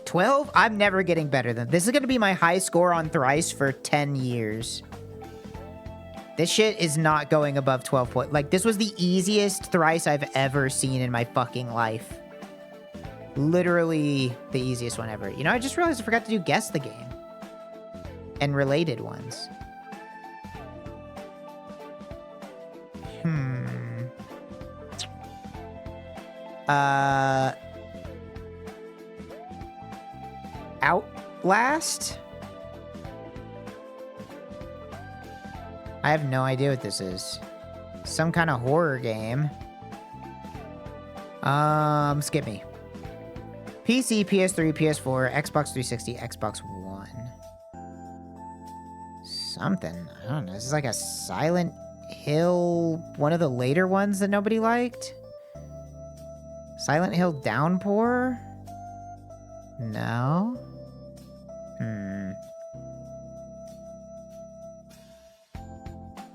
12? I'm never getting better than this. Is going to be my high score on Thrice for 10 years. This shit is not going above 12 points. Like, this was the easiest Thrice I've ever seen in my fucking life. Literally the easiest one ever. You know, I just realized I forgot to do Guess the Game. And related ones. Outlast? I have no idea what this is. Some kind of horror game. Skip me. PC, PS3, PS4, Xbox 360, Xbox One. Something. I don't know. This is like a Silent Hill, one of the later ones that nobody liked. Silent Hill Downpour? No.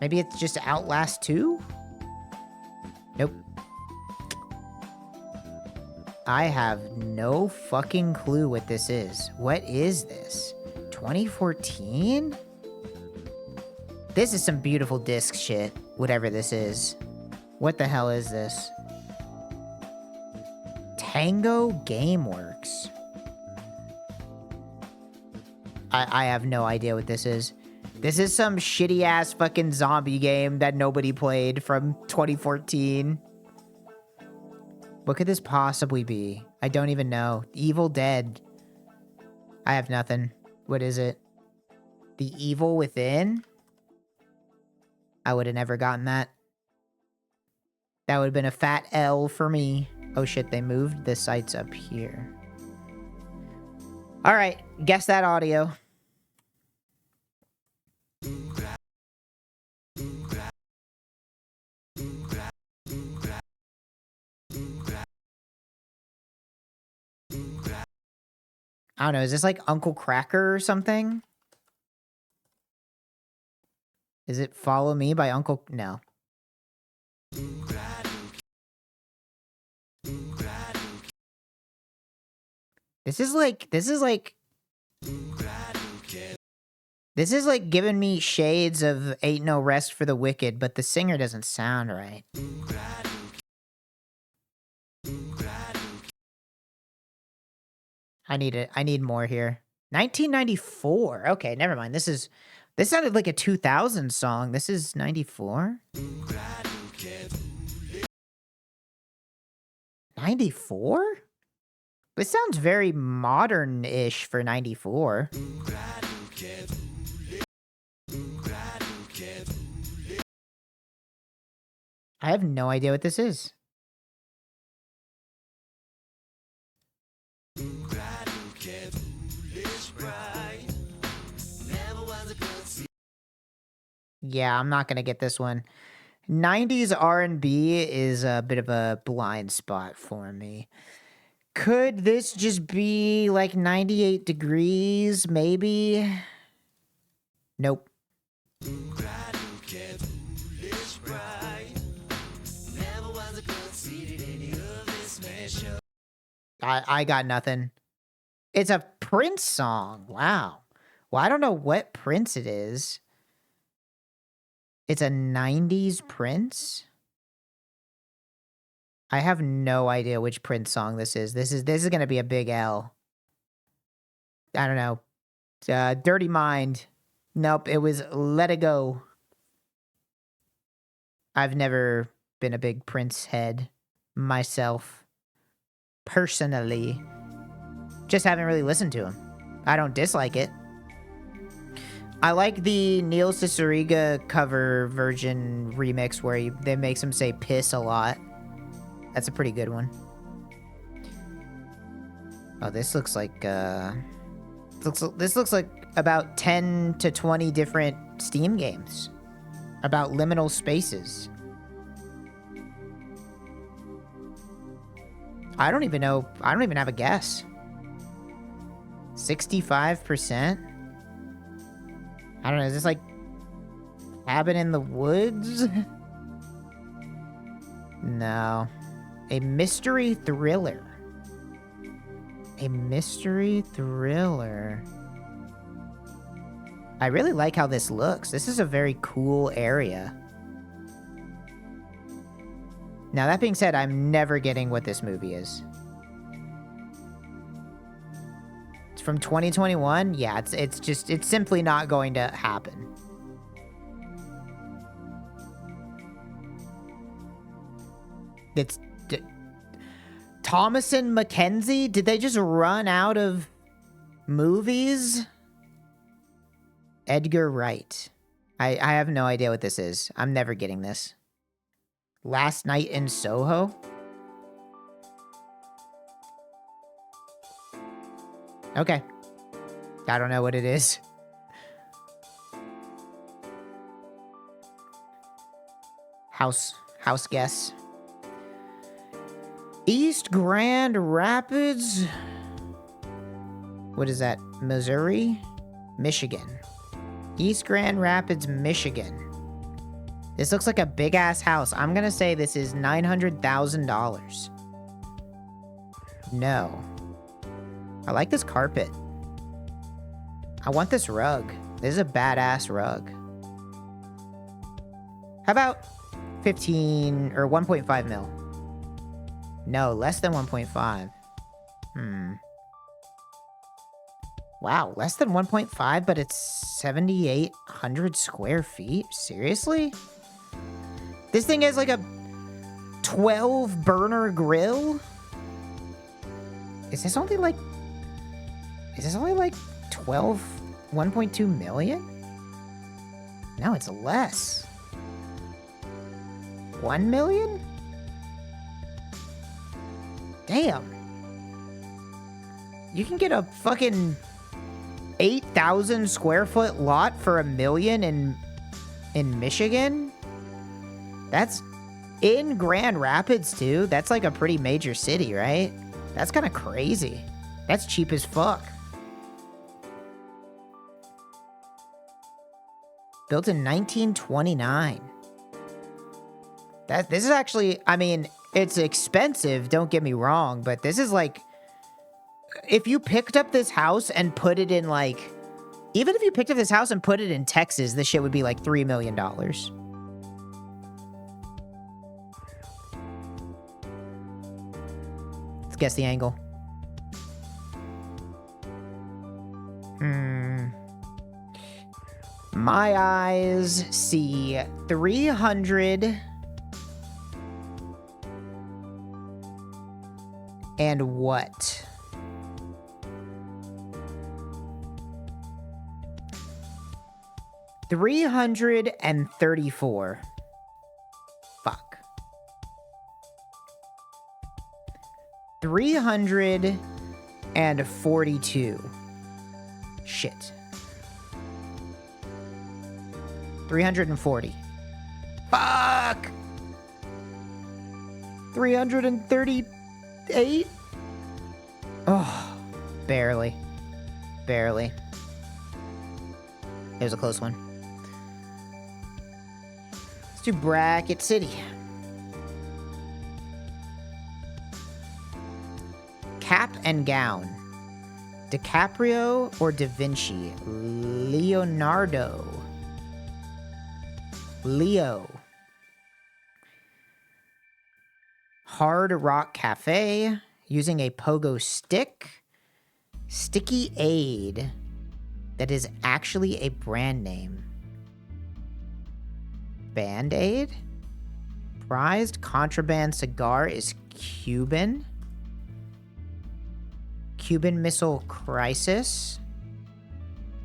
Maybe it's just Outlast 2? Nope. I have no fucking clue what this is. What is this? 2014? This is some beautiful disc shit, whatever this is. What the hell is this? Tango Gameworks. I have no idea what this is. This is some shitty ass fucking zombie game that nobody played from 2014. What could this possibly be? I don't even know. Evil Dead. I have nothing. What is it? The Evil Within? I would have never gotten that. That would have been a fat L for me. Oh shit, they moved the sites up here. Alright, guess that audio. I don't know, is this like Uncle Cracker or something? Is it Follow Me by Uncle... No. This is like giving me shades of Ain't No Rest for the Wicked, but the singer doesn't sound right. I need more here. 1994. Okay, never mind. This sounded like a 2000 song. This is 94? 94? This sounds very modern-ish for 94. I have no idea what this is. Yeah, I'm not gonna get this one. 90s R&B is a bit of a blind spot for me. Could this just be like 98 degrees, maybe? Nope. I got nothing. It's a Prince song. Wow. Well, I don't know what Prince it is. It's a 90s Prince? I have no idea which Prince song this is. This is gonna be a big L. I don't know. Dirty Mind. Nope, it was Let It Go. I've never been a big Prince head myself. Personally. Just haven't really listened to him. I don't dislike it. I like the Neil Cicierega cover version remix where they makes him say piss a lot. That's a pretty good one. Oh, this looks like this looks like about 10 to 20 different Steam games about liminal spaces. I don't even know. I don't even have a guess. 65%? I don't know. Is this like Cabin in the Woods? No. A mystery thriller. A mystery thriller. I really like how this looks. This is a very cool area. Now, that being said, I'm never getting what this movie is. It's from 2021? Yeah, it's simply not going to happen. It's... Thomas and Mackenzie? Did they just run out of movies? Edgar Wright. I have no idea what this is. I'm never getting this. Last Night in Soho? Okay. I don't know what it is. House guess. East Grand Rapids? What is that? Missouri? Michigan. East Grand Rapids, Michigan. This looks like a big-ass house. I'm gonna say this is $900,000. No. I like this carpet. I want this rug. This is a badass rug. How about 15 or 1.5 mil? No, less than 1.5. Wow, less than 1.5, but it's 7,800 square feet? Seriously? This thing has like a 12 burner grill? Is this only like 1.2 million? No, it's less. 1 million? Damn. You can get a fucking 8,000 square foot lot for $1 million in Michigan? That's in Grand Rapids too. That's like a pretty major city, right? That's kind of crazy. That's cheap as fuck. Built in 1929. This is actually, I mean, it's expensive, don't get me wrong, but this is like, if you picked up this house and put it in like, even if you picked up this house and put it in Texas, this shit would be like $3 million. Let's guess the angle. My eyes see 300 and what? $334. Fuck. 342. Shit. 340. Fuck! 338? Oh, barely. Barely. It was a close one. Let's do Bracket City. Cap and gown. DiCaprio or Da Vinci? Leonardo. Leo. Hard Rock Cafe. Using a pogo stick. Sticky Aid. That is actually a brand name. Band-Aid? Prized contraband cigar is Cuban. Cuban Missile Crisis.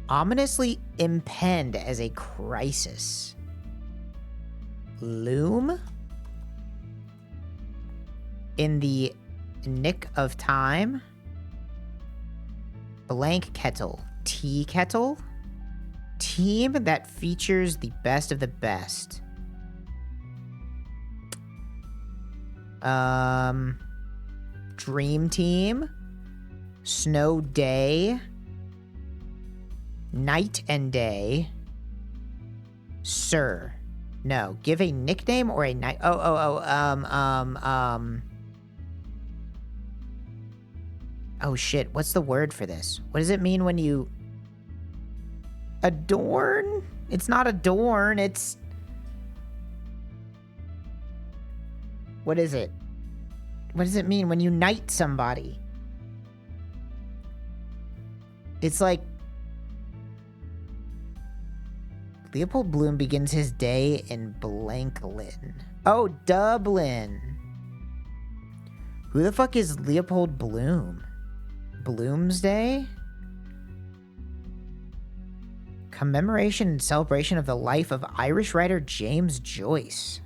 Ominously impend as a crisis. Loom. In the nick of time. Blank kettle. Tea kettle. Team that features the best of the best. Dream Team. Snow Day. Night and Day. Sir. No. Give a nickname or a night. Oh shit, what's the word for this? What does it mean when you... Adorn? It's not adorn, it's... What is it? What does it mean when you knight somebody? It's like... Leopold Bloom begins his day in Blanklin. Oh, Dublin. Who the fuck is Leopold Bloom? Bloomsday? Commemoration and celebration of the life of Irish writer James Joyce.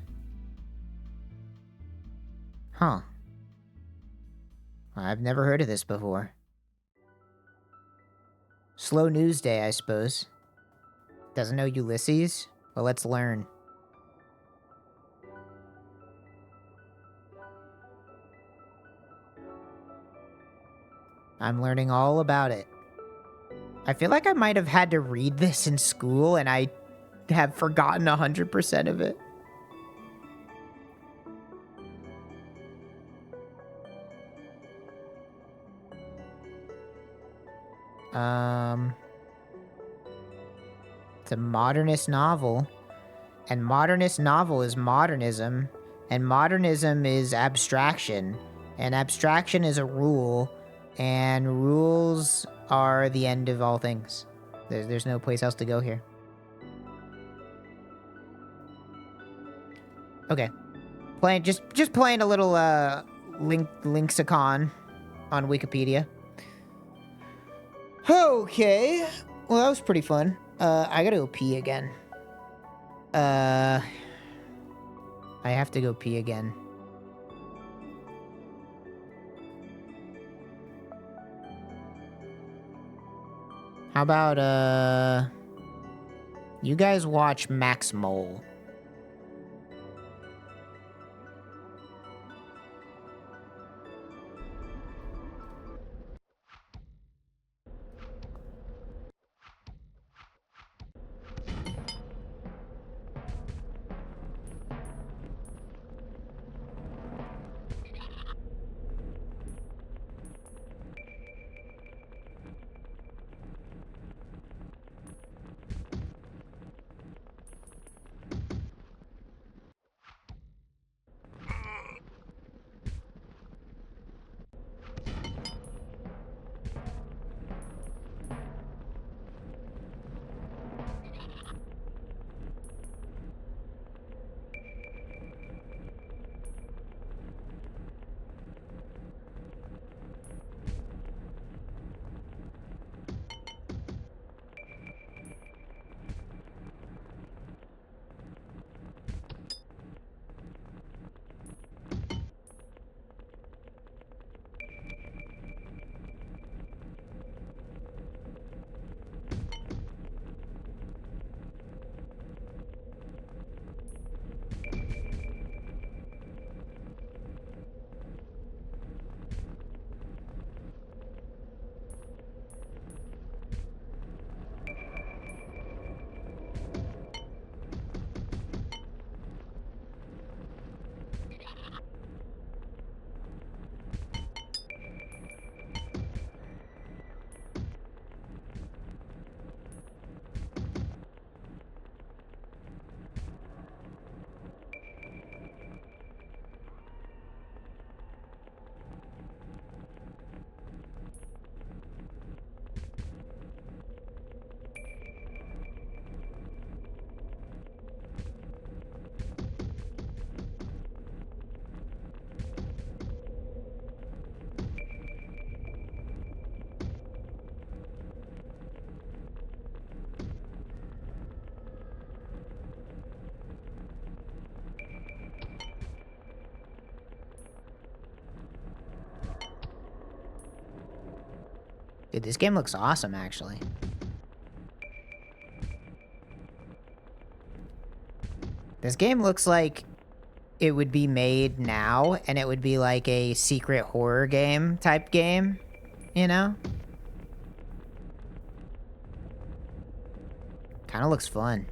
Huh. I've never heard of this before. Slow news day, I suppose. Doesn't know Ulysses? Well, let's learn. I'm learning all about it. I feel like I might have had to read this in school and I have forgotten 100% of it. It's a modernist novel. And modernist novel is modernism. And modernism is abstraction. And abstraction is a rule. And rules are the end of all things. There's no place else to go here. Okay. Just playing a little lexicon on Wikipedia. Okay. Well, that was pretty fun. I gotta go pee again. I have to go pee again. How about, you guys watch Max Mole? Dude, this game looks awesome, actually. This game looks like it would be made now, and it would be like a secret horror game type game, you know? Kind of looks fun.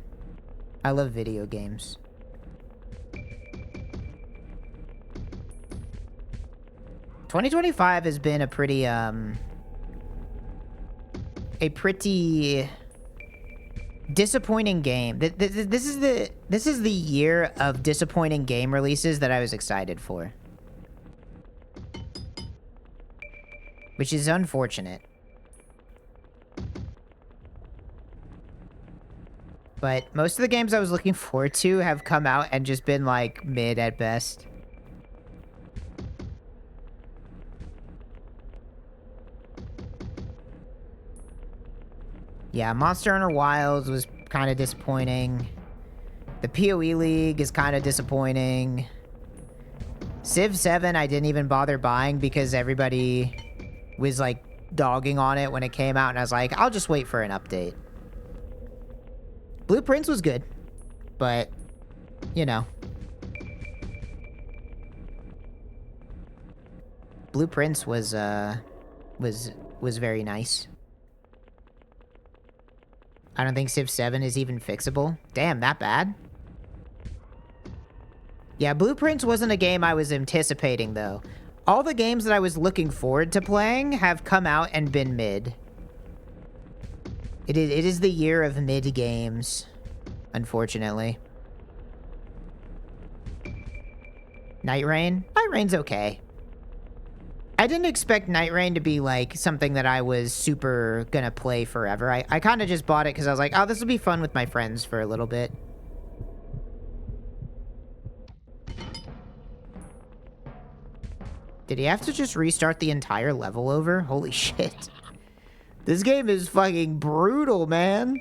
I love video games. ...2025 has been a pretty disappointing game. This is the year of disappointing game releases that I was excited for. Which is unfortunate. But most of the games I was looking forward to have come out and just been like mid at best. Yeah, Monster Hunter Wilds was kind of disappointing. The PoE League is kind of disappointing. Civ 7 I didn't even bother buying because everybody was like dogging on it when it came out, and I was like, I'll just wait for an update. Blueprints was good, but you know. Blueprints was very nice. I don't think Civ 7 is even fixable. Damn, that bad? Yeah, Blueprints wasn't a game I was anticipating, though. All the games that I was looking forward to playing have come out and been mid. It is the year of mid games, unfortunately. Night Rain? Night Rain's okay. I didn't expect Night Rain to be, like, something that I was super gonna play forever. I kind of just bought it because I was like, oh, this will be fun with my friends for a little bit. Did he have to just restart the entire level over? Holy shit. This game is fucking brutal, man.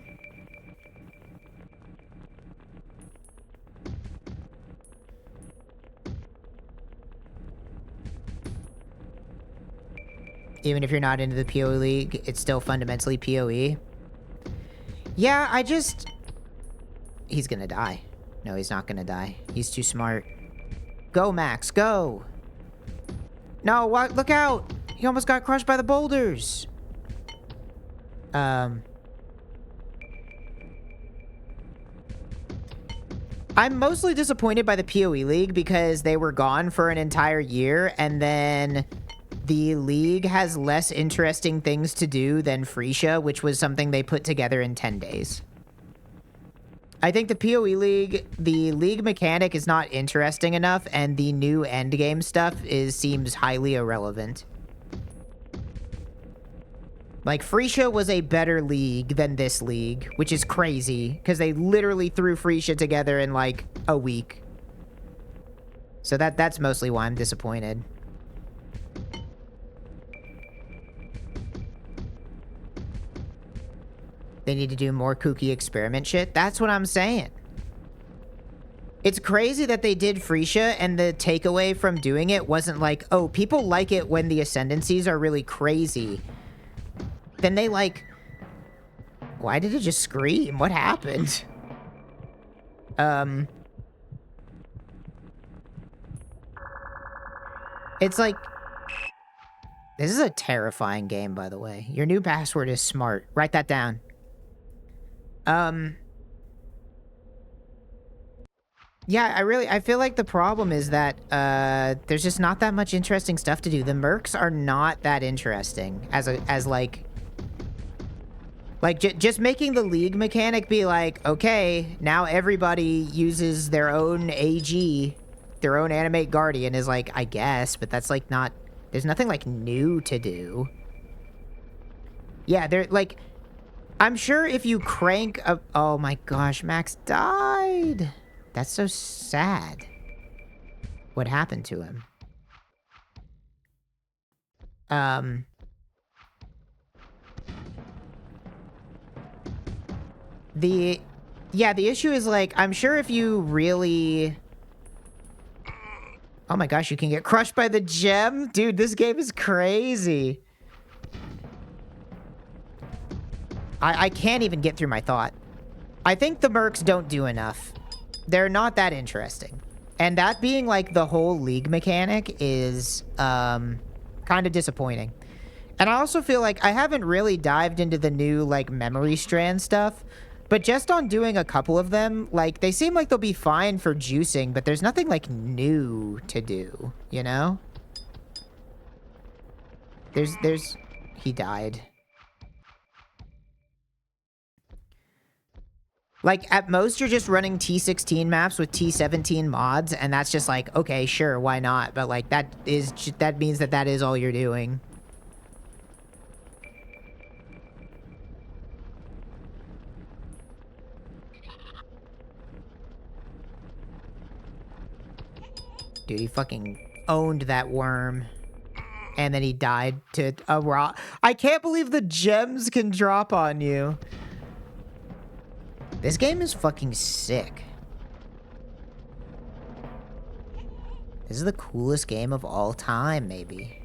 Even if you're not into the PoE League, it's still fundamentally PoE. Yeah, he's gonna die. No, he's not gonna die. He's too smart. Go, Max, go! No, what? Look out! He almost got crushed by the boulders! I'm mostly disappointed by the PoE League because they were gone for an entire year, and then the League has less interesting things to do than Freesia, which was something they put together in 10 days. I think the PoE League, the League mechanic is not interesting enough, and the new endgame stuff seems highly irrelevant. Like, Freesia was a better League than this League, which is crazy, because they literally threw Freesia together in, like, a week. So that's mostly why I'm disappointed. They need to do more kooky experiment shit. That's what I'm saying. It's crazy that they did Freesia, and the takeaway from doing it wasn't like, oh, people like it when the ascendancies are really crazy. Then they like... Why did it just scream? What happened? It's like... This is a terrifying game, by the way. Your new password is smart. Write that down. Yeah, I feel like the problem is that, there's just not that much interesting stuff to do. The mercs are not that interesting just making the League mechanic be like, okay, now everybody uses their own AG, their own Animate Guardian is like, I guess, but that's like not, there's nothing like new to do. Yeah, they're like, I'm sure if you crank up... Oh my gosh, Max died. That's so sad. What happened to him? The issue is, like, I'm sure if you really... Oh my gosh, you can get crushed by the gem? Dude, this game is crazy. I can't even get through my thought. I think the mercs don't do enough. They're not that interesting. And that being like the whole league mechanic is kind of disappointing. And I also feel like I haven't really dived into the new like memory strand stuff, but just on doing a couple of them, like they seem like they'll be fine for juicing, but there's nothing like new to do, you know? He died. Like, at most, you're just running T16 maps with T17 mods, and that's just like, okay, sure, why not? But, like, that means that is all you're doing. Dude, he fucking owned that worm. And then he died to a rock. I can't believe the gems can drop on you. This game is fucking sick. This is the coolest game of all time, maybe.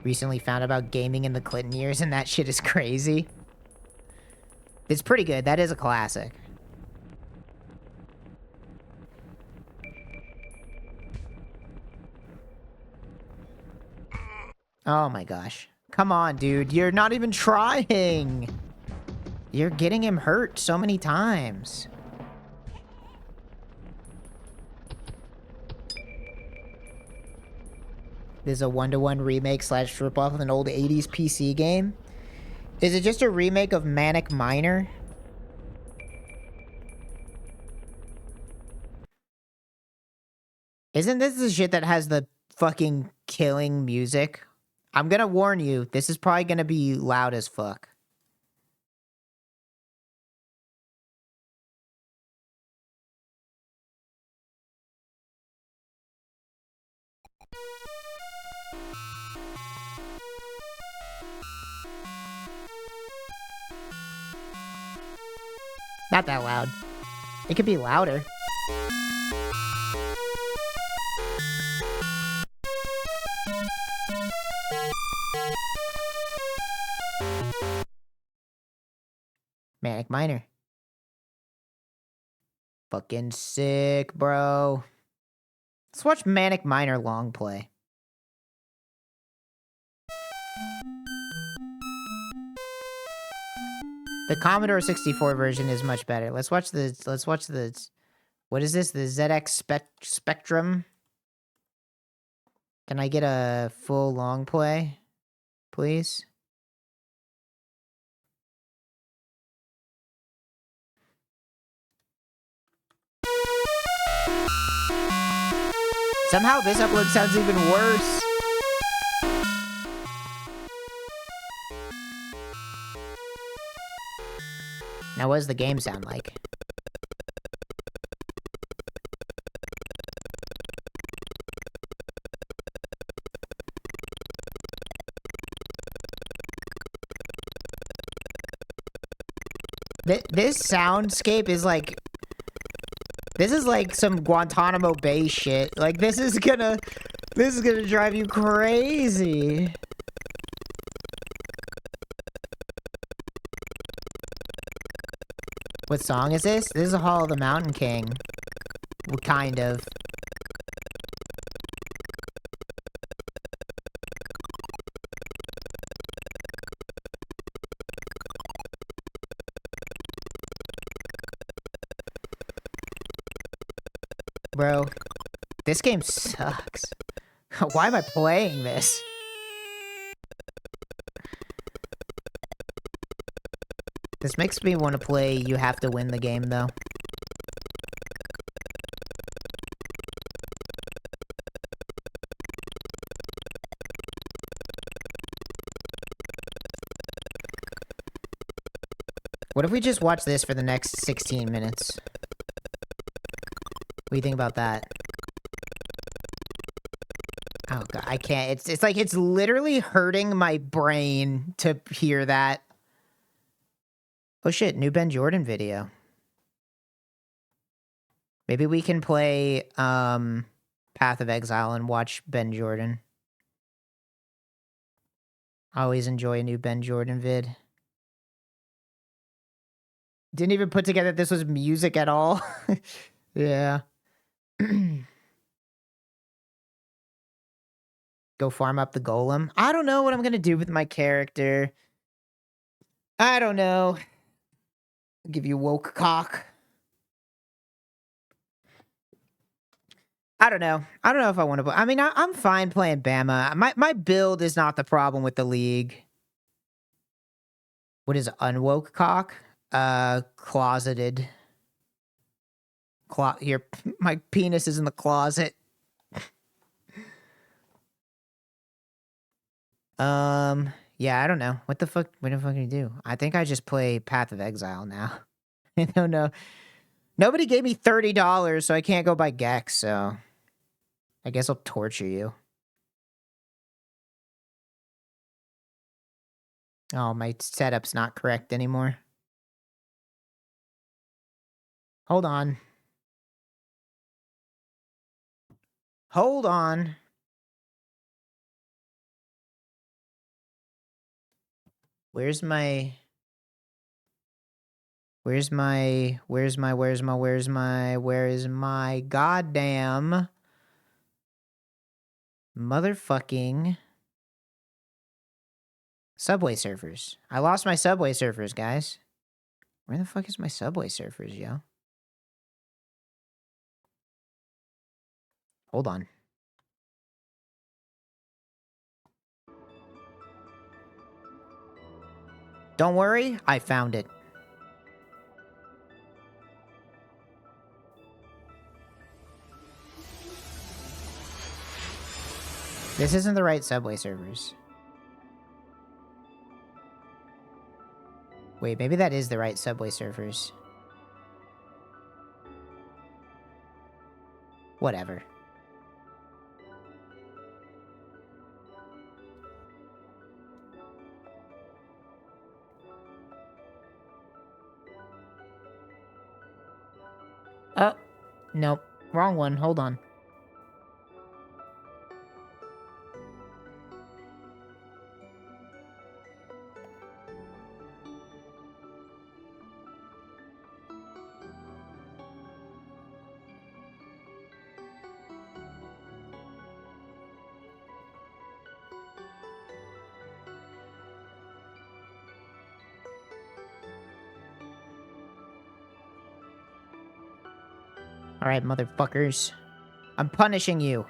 Recently found about gaming in the Clinton years, and that shit is crazy. It's pretty good. That is a classic. Oh my gosh. Come on, dude. You're not even trying. You're getting him hurt so many times. This is a 1-to-1 remake / rip-off of an old 80s PC game. Is it just a remake of Manic Miner? Isn't this the shit that has the fucking killing music? I'm gonna warn you, this is probably gonna be loud as fuck. Not that loud. It could be louder. Manic Miner. Fucking sick, bro. Let's watch Manic Miner long play. The Commodore 64 version is much better. Let's watch the what is this? The ZX Spectrum? Can I get a full long play, please? Somehow this upload sounds even worse. Now what does the game sound like? This soundscape is like... This is like some Guantanamo Bay shit. Like, this is gonna drive you crazy. What song is this? This is Hall of the Mountain King. Well, kind of. Bro, this game sucks. Why am I playing this? This makes me want to play You Have to Win the Game, though. What if we just watch this for the next 16 minutes? What do you think about that? Oh god, I can't. It's like it's literally hurting my brain to hear that. Oh shit, new Ben Jordan video. Maybe we can play Path of Exile and watch Ben Jordan. I always enjoy a new Ben Jordan vid. Didn't even put together this was music at all. Yeah. Go farm up the golem. I don't know what I'm gonna do with my character. I don't know. I'll give you woke cock. I don't know. I don't know if I want to play. I mean, I'm fine playing Bama. My build is not the problem with the league. What is unwoke cock? Closeted. Here, my penis is in the closet. Yeah, I don't know. What the fuck can you do? I think I just play Path of Exile now. I don't know. Nobody gave me $30, so I can't go buy Gex, so I guess I'll torture you. Oh, my setup's not correct anymore. Hold on. Hold on. Where's my goddamn motherfucking Subway Surfers? I lost my Subway Surfers, guys. Where the fuck is my Subway Surfers, yo? Hold on. Don't worry, I found it. This isn't the right Subway Surfers. Wait, maybe that is the right Subway Surfers. Whatever. Oh, nope. Wrong one. Hold on. Alright, motherfuckers. I'm punishing you.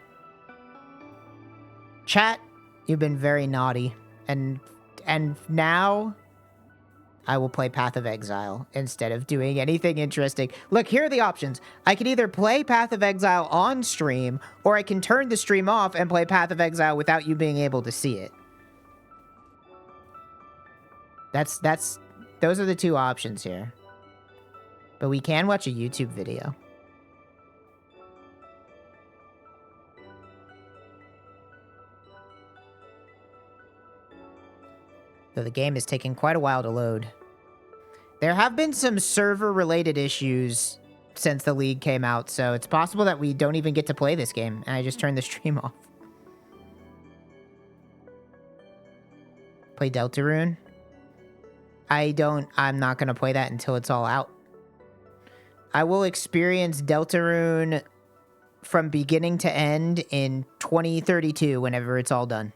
Chat, you've been very naughty. And now I will play Path of Exile instead of doing anything interesting. Look, here are the options. I can either play Path of Exile on stream, or I can turn the stream off and play Path of Exile without you being able to see it. Those are the two options here. But we can watch a YouTube video. Though the game is taking quite a while to load. There have been some server-related issues since the league came out, so it's possible that we don't even get to play this game, and I just turned the stream off. Play Deltarune? I'm not gonna play that until it's all out. I will experience Deltarune from beginning to end in 2032, whenever it's all done.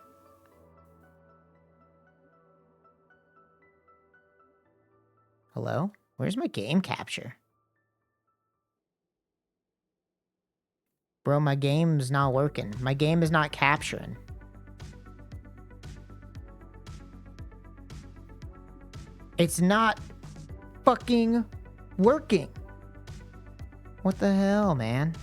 Hello? Where's my game capture? Bro, my game's not working. My game is not capturing. It's not fucking working. What the hell, man?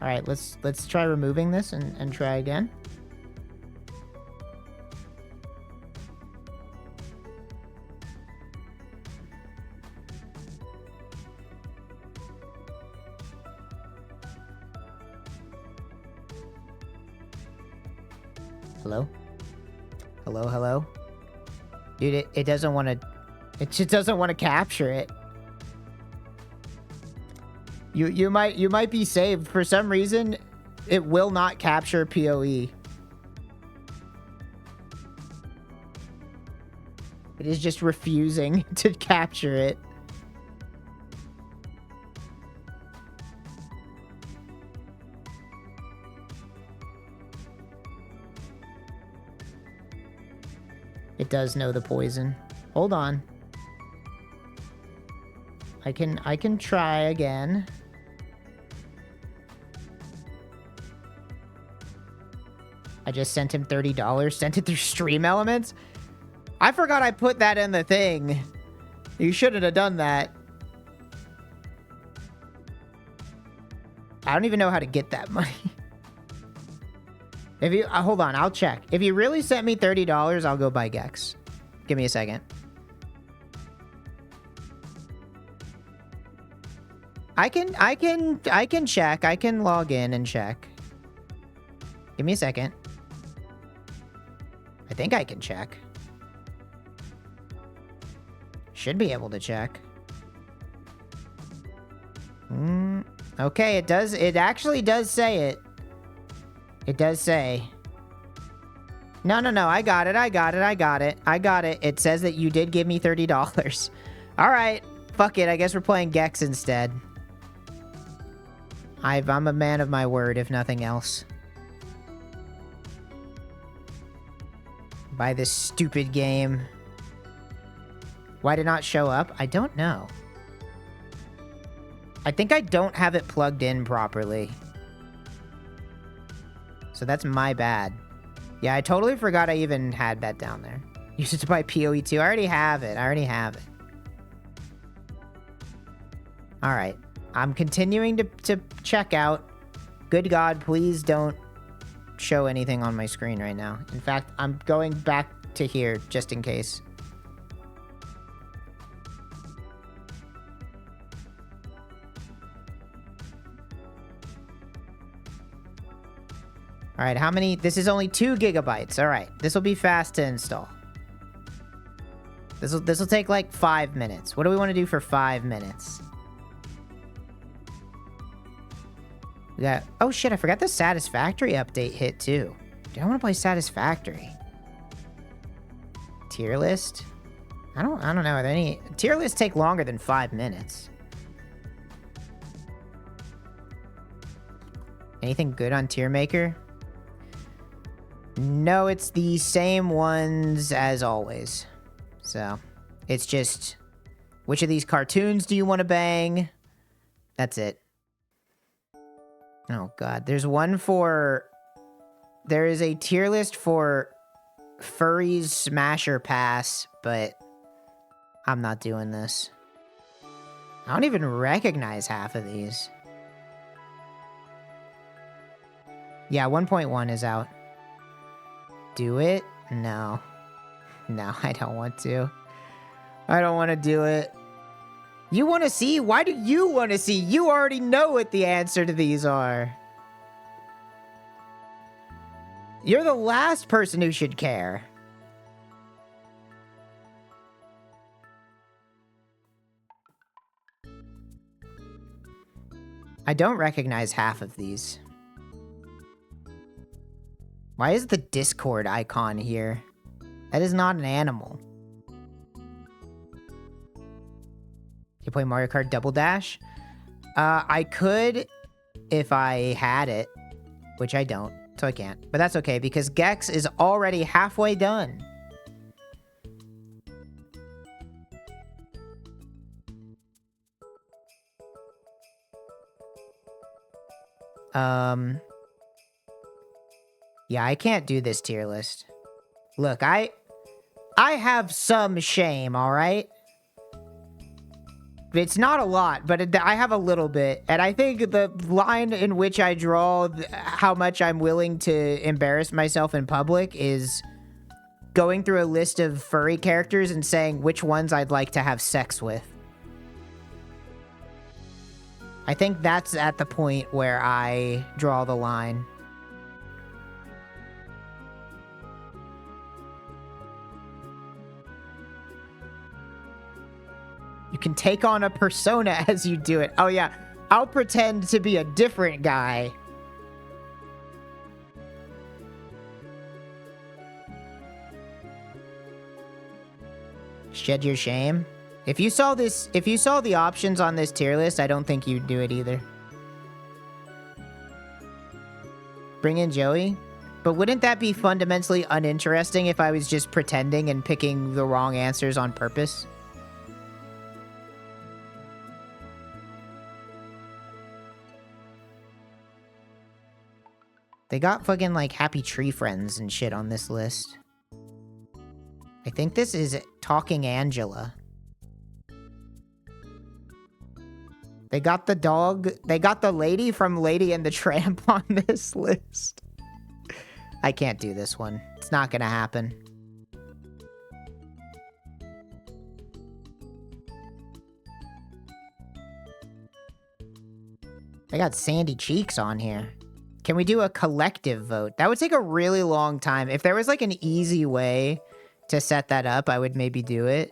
All right, let's try removing this and try again. Hello? Hello, hello? Dude, it doesn't want to... It just doesn't want to capture it. You might be saved. For some reason, it will not capture PoE. It is just refusing to capture it. It does know the poison. Hold on. I can try again. I just sent him $30. Sent it through Stream Elements. I forgot I put that in the thing. You shouldn't have done that. I don't even know how to get that money. If you hold on, I'll check. If you really sent me $30, I'll go buy Gex. Give me a second. I can check. I can log in and check. Give me a second. I think I can check. Should be able to check. Okay, it does. It actually does say it. It does say. No. I got it. It says that you did give me $30. All right. Fuck it. I guess we're playing Gex instead. I'm a man of my word, if nothing else. Buy this stupid game. Why did it not show up? I don't know. I think I don't have it plugged in properly. So that's my bad. Yeah, I totally forgot I even had that down there. Use it to buy PoE 2. I already have it. All right. I'm continuing to check out. Good God, please don't show anything on my screen right now. In fact, I'm going back to here just in case. All right, how many? This is only 2 gigabytes. All right, this will be fast to install. This will take like 5 minutes. What do we want to do for 5 minutes? We got, oh shit, I forgot the Satisfactory update hit too. Do I want to play Satisfactory? Tier list? I don't know. Are there any tier lists take longer than 5 minutes? Anything good on Tier Maker? No, it's the same ones as always. So, it's just which of these cartoons do you want to bang? That's it. Oh god, there is a tier list for Furry's Smasher Pass, but I'm not doing this. I don't even recognize half of these. Yeah, 1.1 is out. Do it? No. No, I don't want to. I don't want to do it. You want to see? Why do you want to see? You already know what the answer to these are. You're the last person who should care. I don't recognize half of these. Why is the Discord icon here? That is not an animal. You play Mario Kart Double Dash? I could if I had it, which I don't, so I can't. But that's okay, because Gex is already halfway done. Yeah, I can't do this tier list. Look, I have some shame, all right? It's not a lot, but I have a little bit. And I think the line in which I draw how much I'm willing to embarrass myself in public is going through a list of furry characters and saying which ones I'd like to have sex with. I think that's at the point where I draw the line. can take on a persona as you do it. Oh, yeah. I'll pretend to be a different guy. Shed your shame. If you saw the options on this tier list, I don't think you'd do it either. Bring in Joey? But wouldn't that be fundamentally uninteresting if I was just pretending and picking the wrong answers on purpose? They got fucking, like, Happy Tree Friends and shit on this list. I think this is Talking Angela. They got the dog. They got the lady from Lady and the Tramp on this list. I can't do this one. It's not gonna happen. They got Sandy Cheeks on here. Can we do a collective vote? That would take a really long time. If there was like an easy way to set that up, I would maybe do it.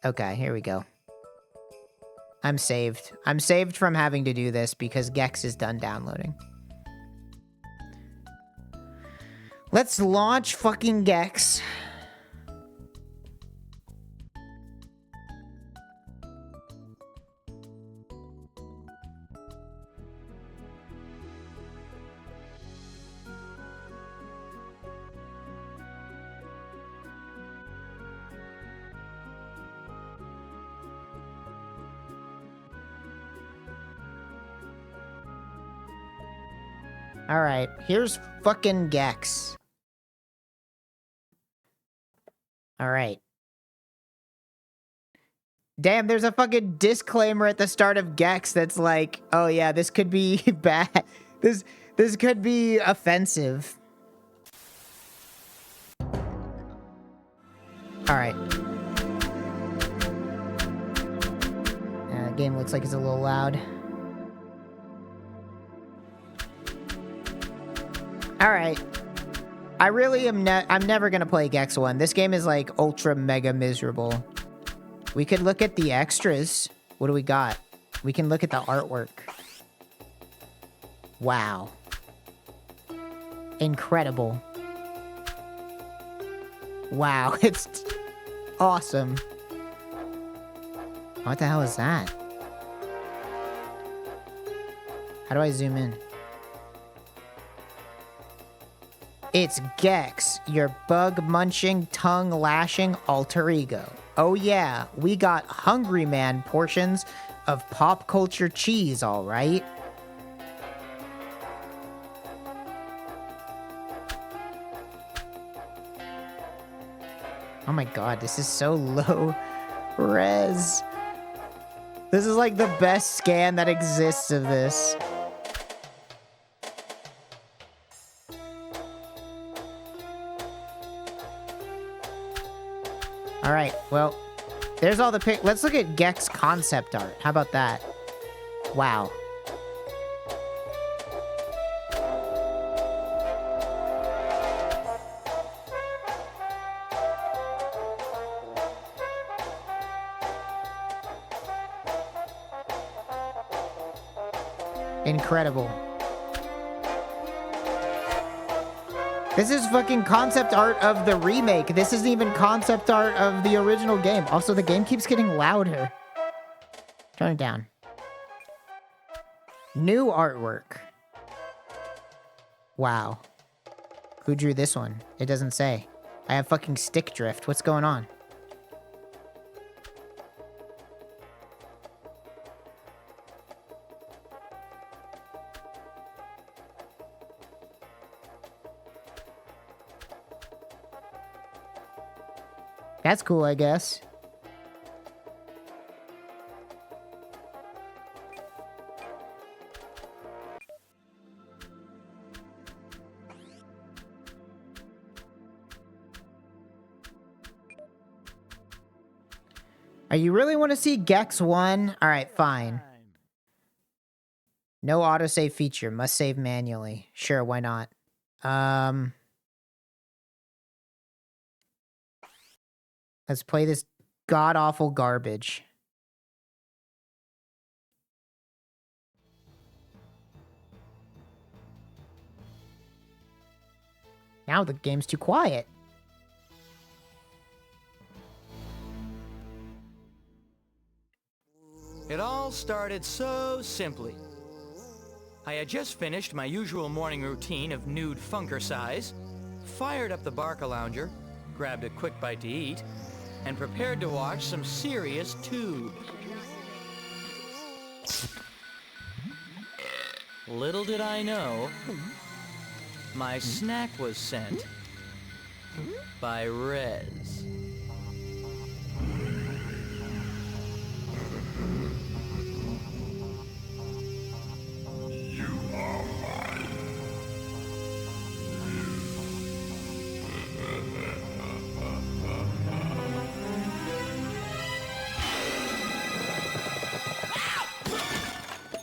Okay, here we go. I'm saved. I'm saved from having to do this because Gex is done downloading. Let's launch fucking Gex. Alright, here's fucking Gex. Alright. Damn, there's a fucking disclaimer at the start of Gex that's like, oh yeah, this could be bad. This could be offensive. Alright. The game looks like it's a little loud. Alright. I really am I'm never gonna play Gex 1. This game is like ultra mega miserable. We could look at the extras. What do we got? We can look at the artwork. Wow. Incredible. Wow, it's awesome. What the hell is that? How do I zoom in? It's Gex, your bug-munching, tongue-lashing alter ego. Oh yeah, we got Hungry Man portions of pop culture cheese, all right? Oh my god, this is so low res. This is like the best scan that exists of this. Alright, well, there's all the let's look at Gex concept art. How about that? Wow. Incredible. This is fucking concept art of the remake. This isn't even concept art of the original game. Also, the game keeps getting louder. Turn it down. New artwork. Wow. Who drew this one? It doesn't say. I have fucking stick drift. What's going on? That's cool, I guess. Are you really want to see Gex 1? Alright, fine. No autosave feature. Must save manually. Sure, why not? Let's play this god-awful garbage. Now the game's too quiet. It all started so simply. I had just finished my usual morning routine of nude funkercise, fired up the Barca-Lounger, grabbed a quick bite to eat, and prepared to watch some serious tube. Little did I know, my snack was sent by Rez.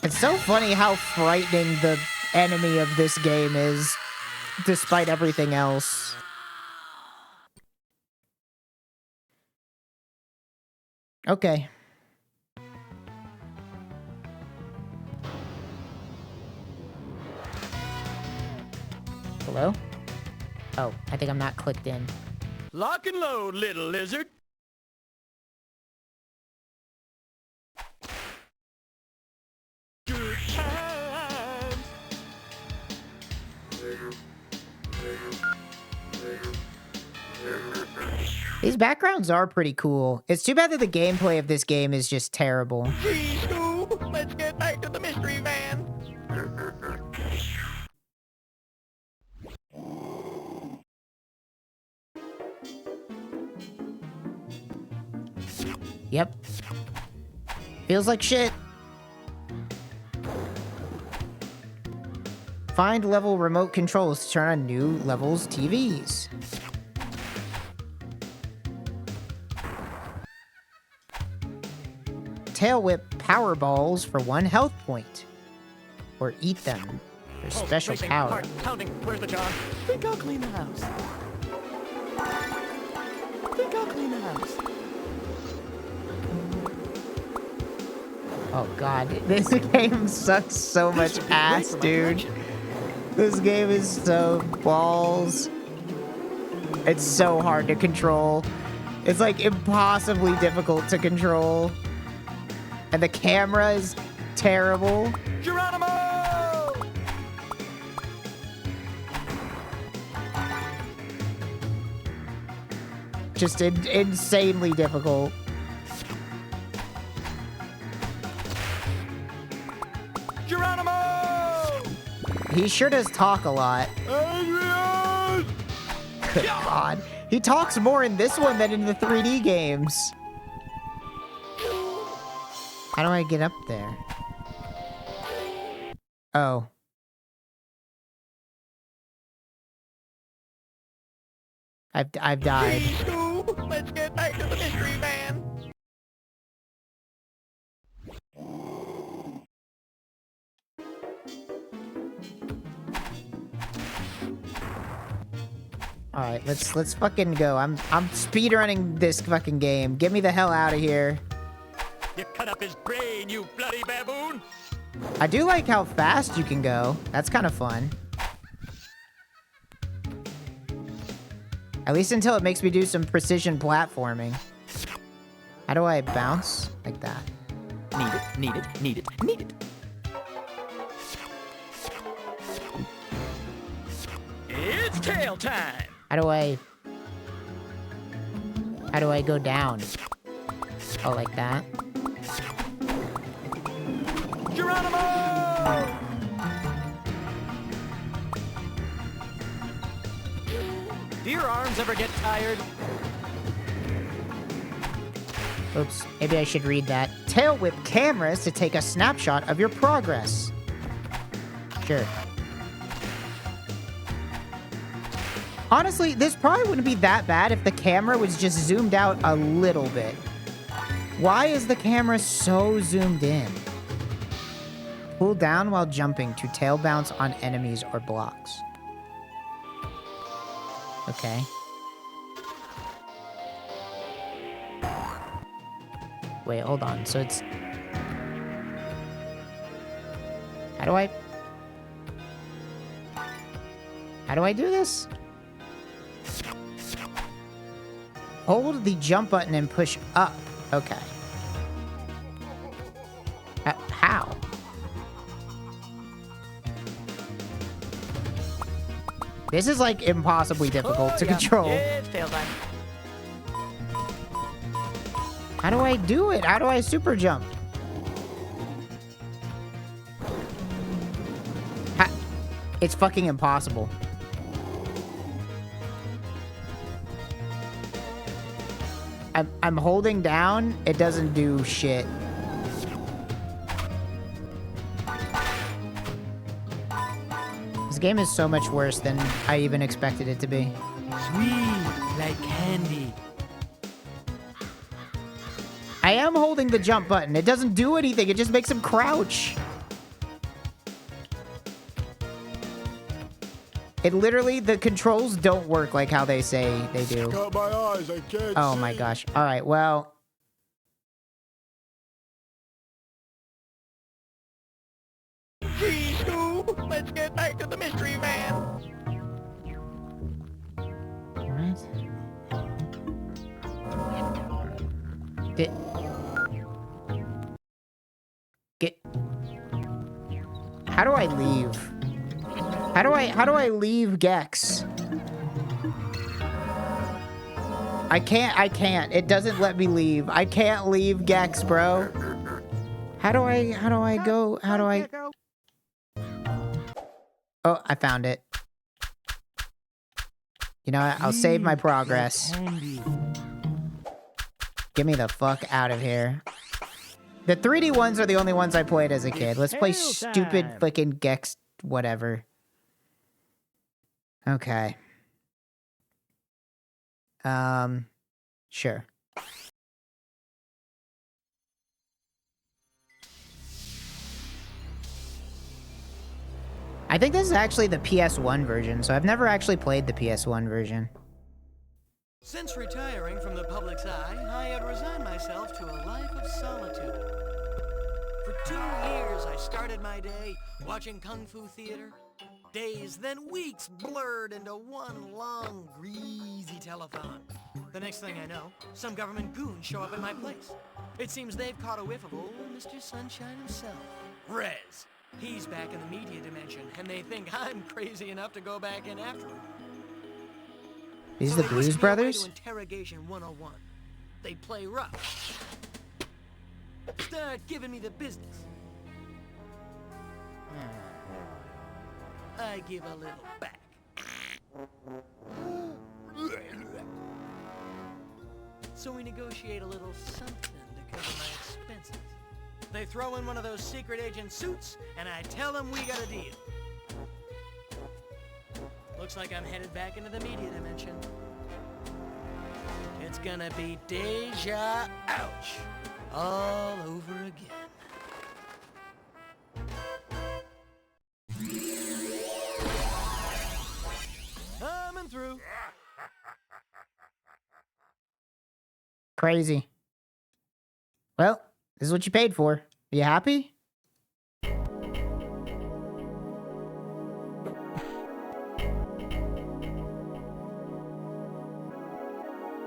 It's so funny how frightening the enemy of this game is, despite everything else. Okay. Hello? Oh, I think I'm not clicked in. Lock and load, little lizard. Good times. These backgrounds are pretty cool. It's too bad that the gameplay of this game is just terrible. Gee, Scoob, let's get back to the mystery van. Yep. Feels like shit. Find level remote controls to turn on new levels TVs. Tail whip power balls for 1 health point. Or eat them for special racing, power. heart pounding. Where's the John? Think I'll clean the house. Think I'll clean the house. Oh god, this game sucks so much ass, dude. This game is so balls. It's so hard to control. It's like impossibly difficult to control. And the camera is terrible. Geronimo! Just insanely difficult. Geronimo! He sure does talk a lot. Adrian! Good god. He talks more in this one than in the 3D games. How do I get up there? Oh. I've died. Scoob, let's get back to the mystery van. Alright, let's fucking go. I'm speedrunning this fucking game. Get me the hell out of here. You cut up his brain, you bloody baboon! I do like how fast you can go. That's kind of fun. At least until it makes me do some precision platforming. How do I bounce? Like that. Need it, need it, need it, need it. It's tail time! How do I go down? Oh, like that? Geronimo! Do your arms ever get tired? Oops, maybe I should read that. Tail whip cameras to take a snapshot of your progress. Sure. Honestly, this probably wouldn't be that bad if the camera was just zoomed out a little bit. Why is the camera so zoomed in? Pull down while jumping to tail bounce on enemies or blocks. Okay. wait, hold on. So it's... How do I do this? Hold the jump button and push up. Okay. How? This is like impossibly difficult to control. It's tail time. How do I do it? How do I super jump? It's fucking impossible. I'm holding down. It doesn't do shit. This game is so much worse than I even expected it to be. Sweet, like candy. I am holding the jump button. It doesn't do anything. It just makes him crouch. It literally, the controls don't work like how they say they do. Got my eyes, I can't Oh see. my gosh. All right, well. Gee, Scoob, let's get back to the mystery man. What? Get. How do I leave? How do I leave Gex? I can't. It doesn't let me leave. I can't leave Gex, bro. How do I go? How do I? Oh, I found it. You know what? I'll save my progress. Get me the fuck out of here. The 3D ones are the only ones I played as a kid. Let's play stupid fucking Gex whatever. Okay. Sure. I think this is actually the PS1 version, so I've never actually played the PS1 version. Since retiring from the public's eye, I had resigned myself to a life of solitude. For 2 years, I started my day watching Kung Fu theater. Days, then weeks blurred into one long, greasy telethon. The next thing I know, some government goons show up at my place. It seems they've caught a whiff of old Mr. Sunshine himself, Rez. He's back in the media dimension, and they think I'm crazy enough to go back in after him. These So are the they Blues whisk me away Brothers? to Interrogation 101. They play rough. Start giving me the business. I give a little back. So we negotiate a little something to cover my expenses. They throw in one of those secret agent suits, and I tell them we got a deal. Looks like I'm headed back into the media dimension. It's gonna be deja ouch all over again. Coming through. Crazy. Well, this is what you paid for. Are you happy?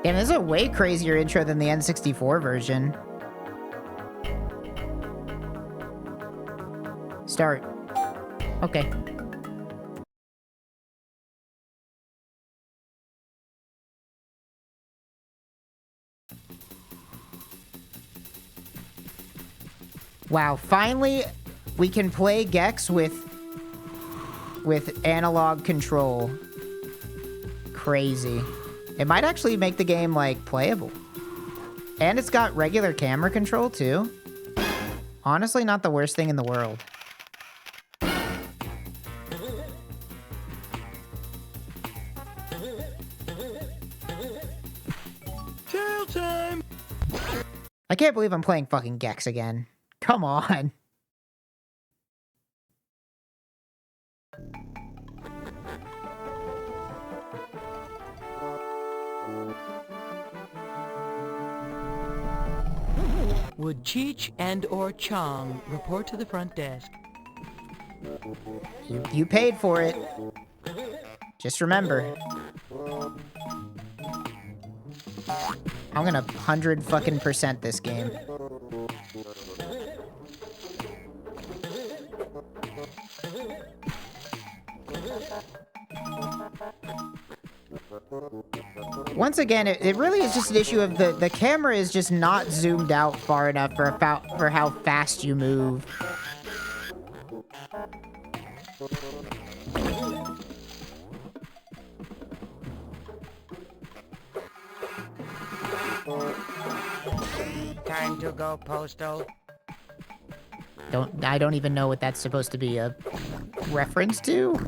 Damn, this is a way crazier intro than the N64 version. Start. Okay. Wow, finally we can play Gex with analog control. Crazy. It might actually make the game, like, playable. And it's got regular camera control, too. Honestly, not the worst thing in the world. Tail time. I can't believe I'm playing fucking Gex again. Come on. Would Cheech and or Chong report to the front desk? You paid for it. Just remember. I'm gonna 100% this game. Once again, it really is just an issue of the camera is just not zoomed out far enough for how fast you move. Time to go postal. I don't even know what that's supposed to be a reference to.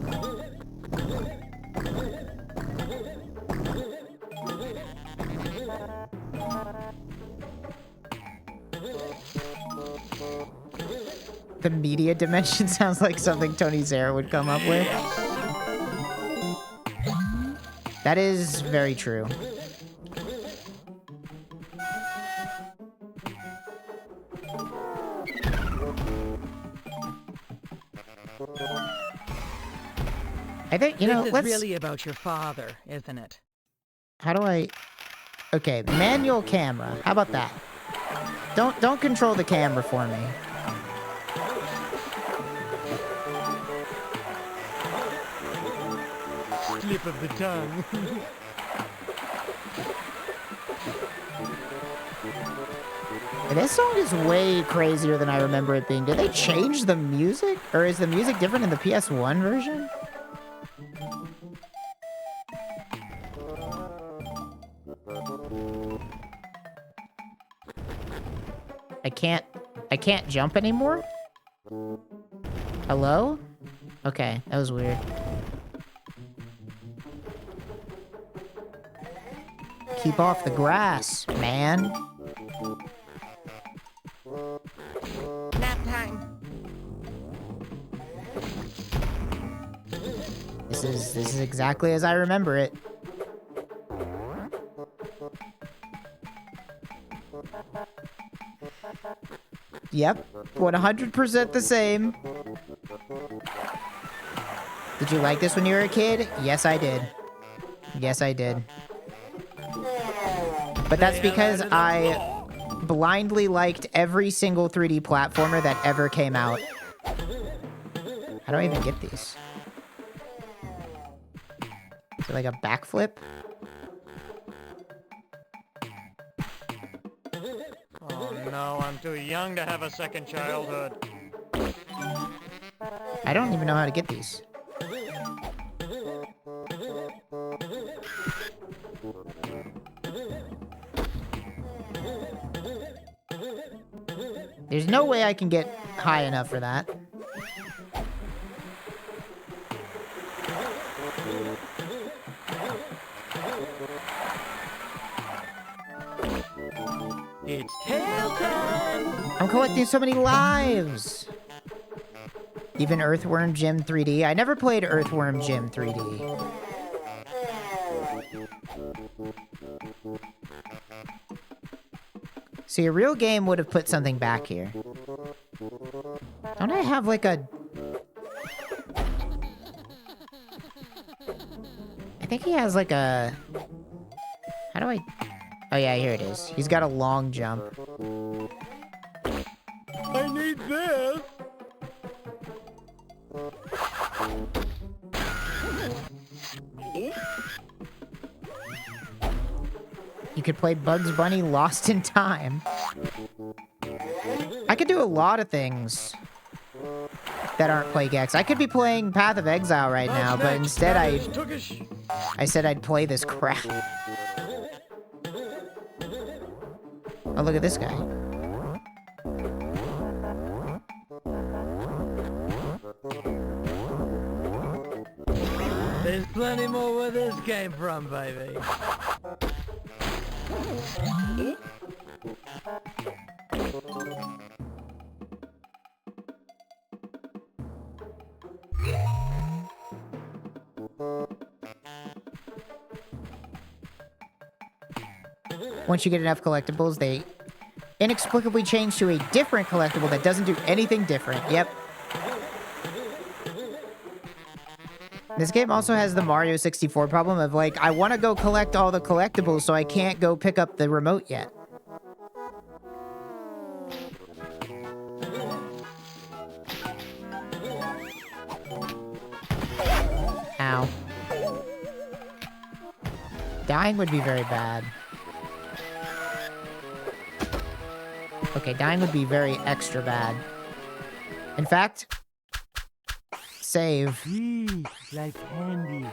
The media dimension sounds like something Tony Zara would come up with. That is very true. I think, you know, this is let's... really about your father, isn't it? How do I... Okay, manual camera. How about that? Don't control the camera for me. Slip of the tongue. This song is way crazier than I remember it being. Did they change the music? Or is the music different in the PS1 version? I can't jump anymore? Hello? Okay, that was weird. Keep off the grass, man. Nap time. This is exactly as I remember it. Yep, 100% the same. Did you like this when you were a kid? Yes, I did. Yes, I did. But that's because I blindly liked every single 3D platformer that ever came out. How do I even get these? Is it like a backflip? Oh no, I'm too young to have a second childhood. I don't even know how to get these. There's no way I can get high enough for that. It's tail time! I'm collecting so many lives! Even Earthworm Jim 3D? I never played Earthworm Jim 3D. See, a real game would have put something back here. Don't I have like a... I think he has like a... How do I... Oh yeah, here it is. He's got a long jump. I need this! You could play Bugs Bunny Lost in Time. I could do a lot of things that aren't play Gex. I could be playing Path of Exile right now, but instead I said I'd play this crap. Oh, look at this guy. There's plenty more where this came from, baby. Once you get enough collectibles, Inexplicably changed to a different collectible that doesn't do anything different. Yep. This game also has the Mario 64 problem of, like, I want to go collect all the collectibles, so I can't go pick up the remote yet. Ow. Dying would be very bad. Okay, dying would be very extra bad. In fact, save. Like candy.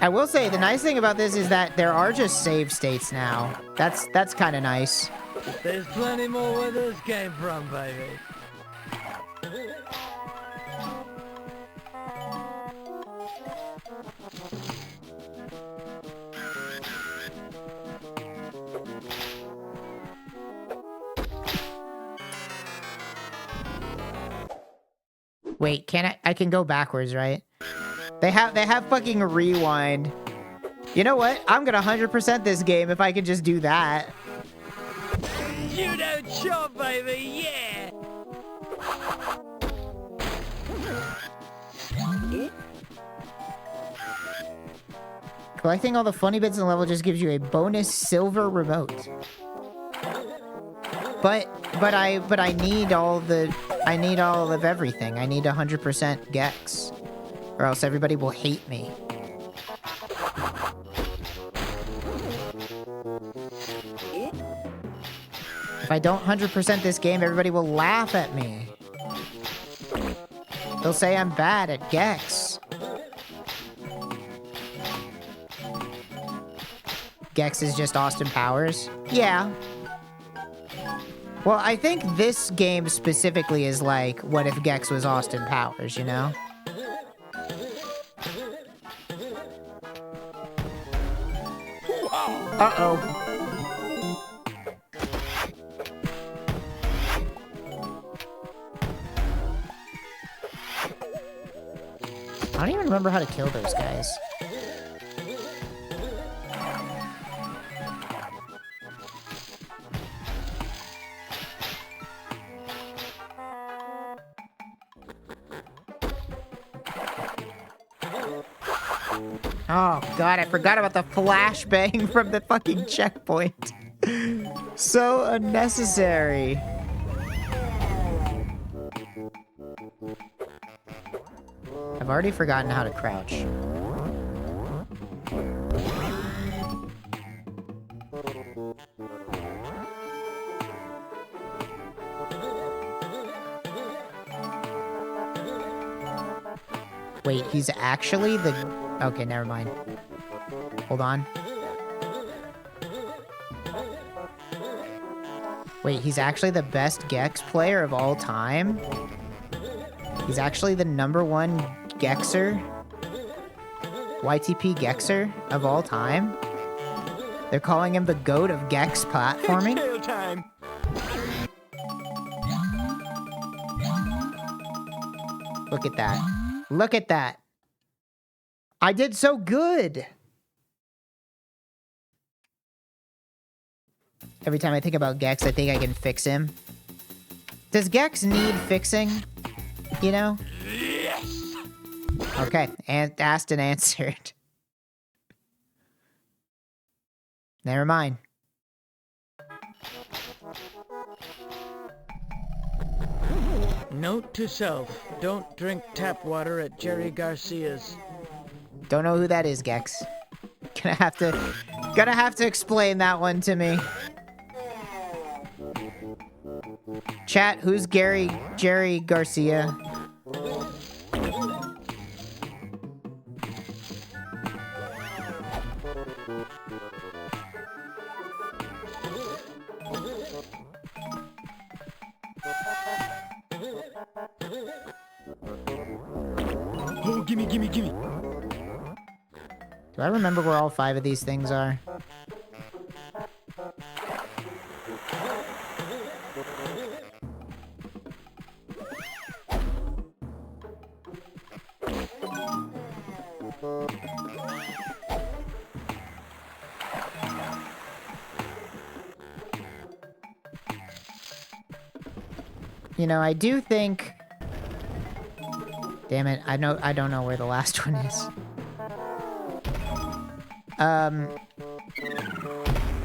I will say, the nice thing about this is that there are just save states now. That's kind of nice. There's plenty more where this came from, baby. Wait, I can go backwards, right? They have fucking rewind. You know what? I'm gonna 100% this game if I can just do that. You don't chop, baby, yeah! Collecting all the funny bits in the level just gives you a bonus silver remote. But I need all of everything. I need 100% Gex, or else everybody will hate me. If I don't 100% this game, everybody will laugh at me. They'll say I'm bad at Gex. Gex is just Austin Powers? Yeah. Well, I think this game specifically is like, what if Gex was Austin Powers, you know? Uh-oh. I don't even remember how to kill those guys. Oh god, I forgot about the flashbang from the fucking checkpoint. So unnecessary. I've already forgotten how to crouch. Wait, he's actually the... Okay, never mind. Hold on. Wait, he's actually the best Gex player of all time? He's actually the #1 Gexer? YTP Gexer of all time? They're calling him the GOAT of Gex platforming? Kill time. Look at that. Look at that. I did so good. Every time I think about Gex, I think I can fix him. Does Gex need fixing? You know? Yes. Okay, and asked and answered. Never mind. Note to self, don't drink tap water at Jerry Garcia's. Don't know who that is, Gex. Gonna have to explain that one to me. Chat, who's Jerry Garcia? Oh, gimme. Do I remember where all 5 of these things are? you know, I do think... Damn it, I don't know where the last one is.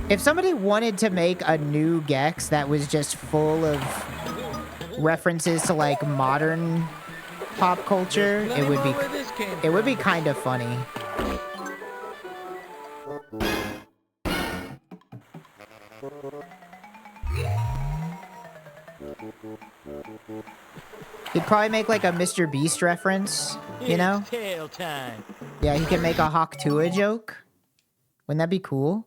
If somebody wanted to make a new Gex that was just full of references to, like, modern pop culture, it would be kind of funny. He'd probably make like a Mr. Beast reference, you know? It's tail time. Yeah, he can make a Hawk Tuah joke. Wouldn't that be cool?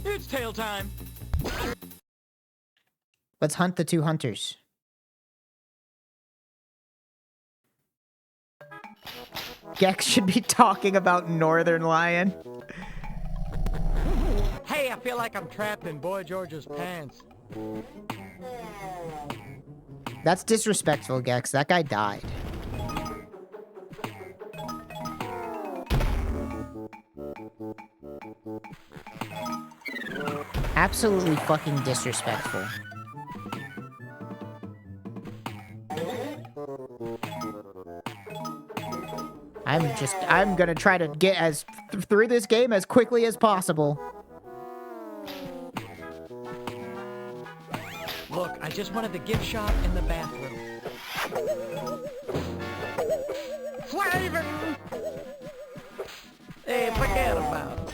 It's tail time. Let's hunt the two hunters. Gex should be talking about Northern Lion. Hey, I feel like I'm trapped in Boy George's pants. That's disrespectful, Gex. That guy died. Absolutely fucking disrespectful. I'm gonna try to get through this game as quickly as possible. Look, I just wanted the gift shop in the bathroom. Flavin! Hey, forget about it.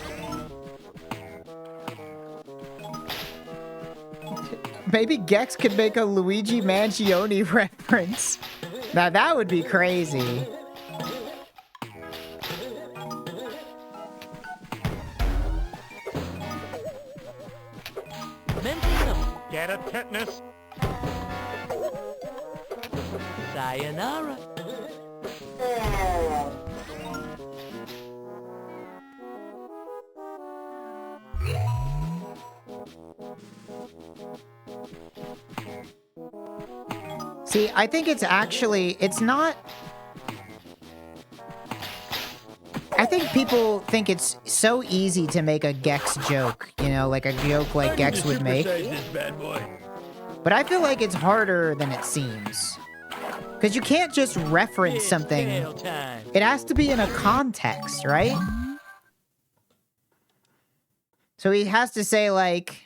Maybe Gex could make a Luigi Mangione reference. Now that would be crazy. Get a tetanus. Sayonara. See, I think it's not... I think people think it's so easy to make a Gex joke, you know, like a joke like Gex would make. But I feel like it's harder than it seems. Because you can't just reference something. It has to be in a context, right? So he has to say, like...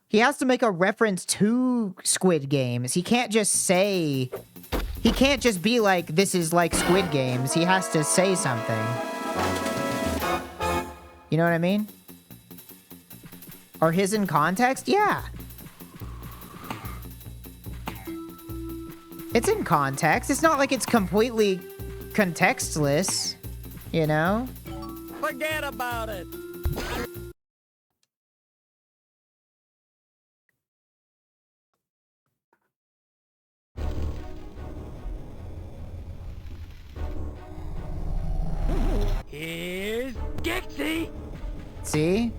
He has to make a reference to Squid Games. He can't just say... He can't just be like, this is like Squid Games. He has to say something. You know what I mean? Are his in context? Yeah. It's in context. It's not like it's completely contextless, you know? Forget about it. Here's Gexy. See?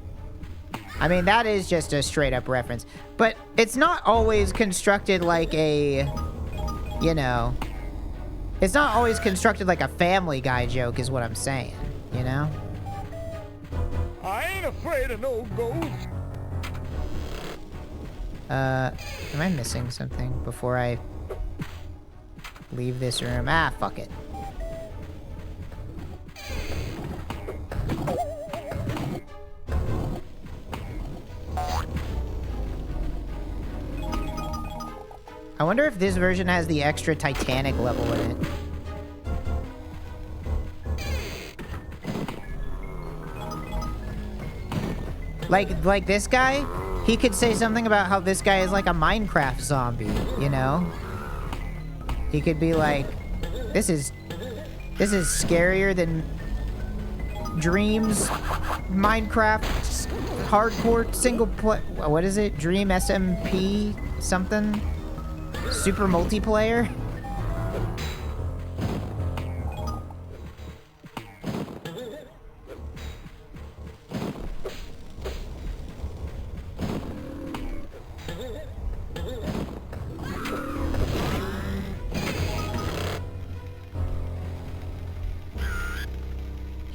I mean, that is just a straight up reference. But it's not always constructed like a, you know, it's not always constructed like a Family Guy joke is what I'm saying, you know? I ain't afraid of no ghosts. Am I missing something before I leave this room? Ah, fuck it. I wonder if this version has the extra Titanic level in it. Like this guy, he could say something about how this guy is like a Minecraft zombie, you know? He could be like, this is scarier than Dreams Minecraft hardcore single play. What is it? Dream SMP something? Super multiplayer?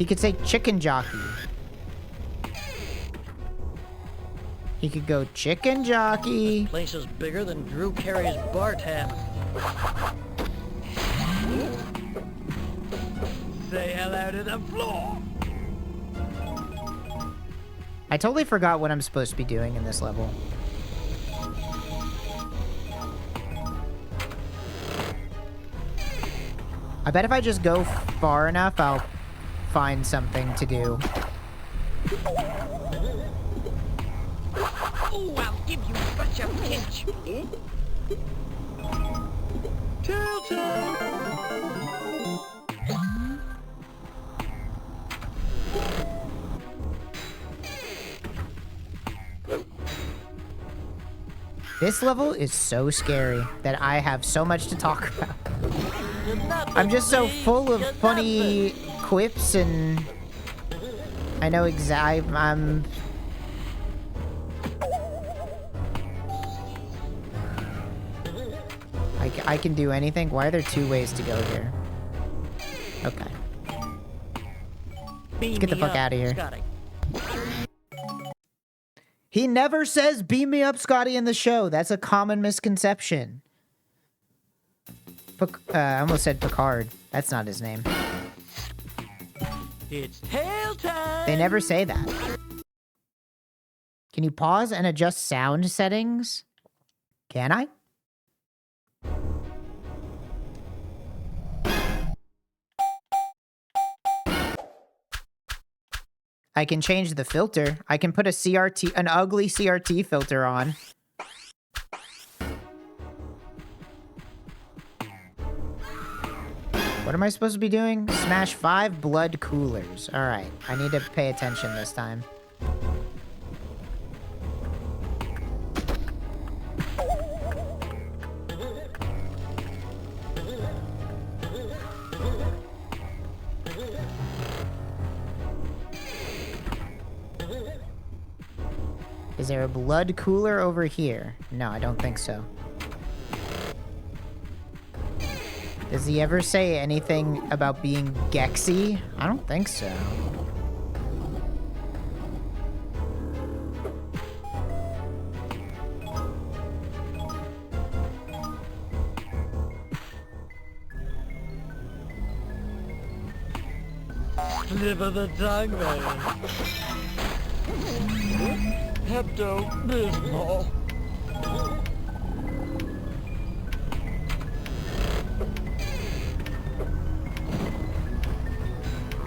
He could say chicken jockey. He could go chicken jockey. Place is bigger than Drew Carey's bar tab. Say hello to the floor. I totally forgot what I'm supposed to be doing in this level. I bet if I just go far enough, I'll find something to do. Ooh, I'll give you such a pinch. This level is so scary that I have so much to talk about. I'm just so full of funny quips and I know I'm I can do anything. Why are there two ways to go here? Okay. Let's get the fuck out of here. Scotty. He never says beam me up, Scotty, in the show. That's a common misconception. I almost said Picard. That's not his name. It's tail time. They never say that. Can you pause and adjust sound settings? Can I? I can change the filter. I can put an ugly CRT filter on. What am I supposed to be doing? Smash 5 blood coolers. All right, I need to pay attention this time. Is there a blood cooler over here? No, I don't think so. Does he ever say anything about being Gexy? I don't think so. Slip of the tongue, man. Pepto-Bismol.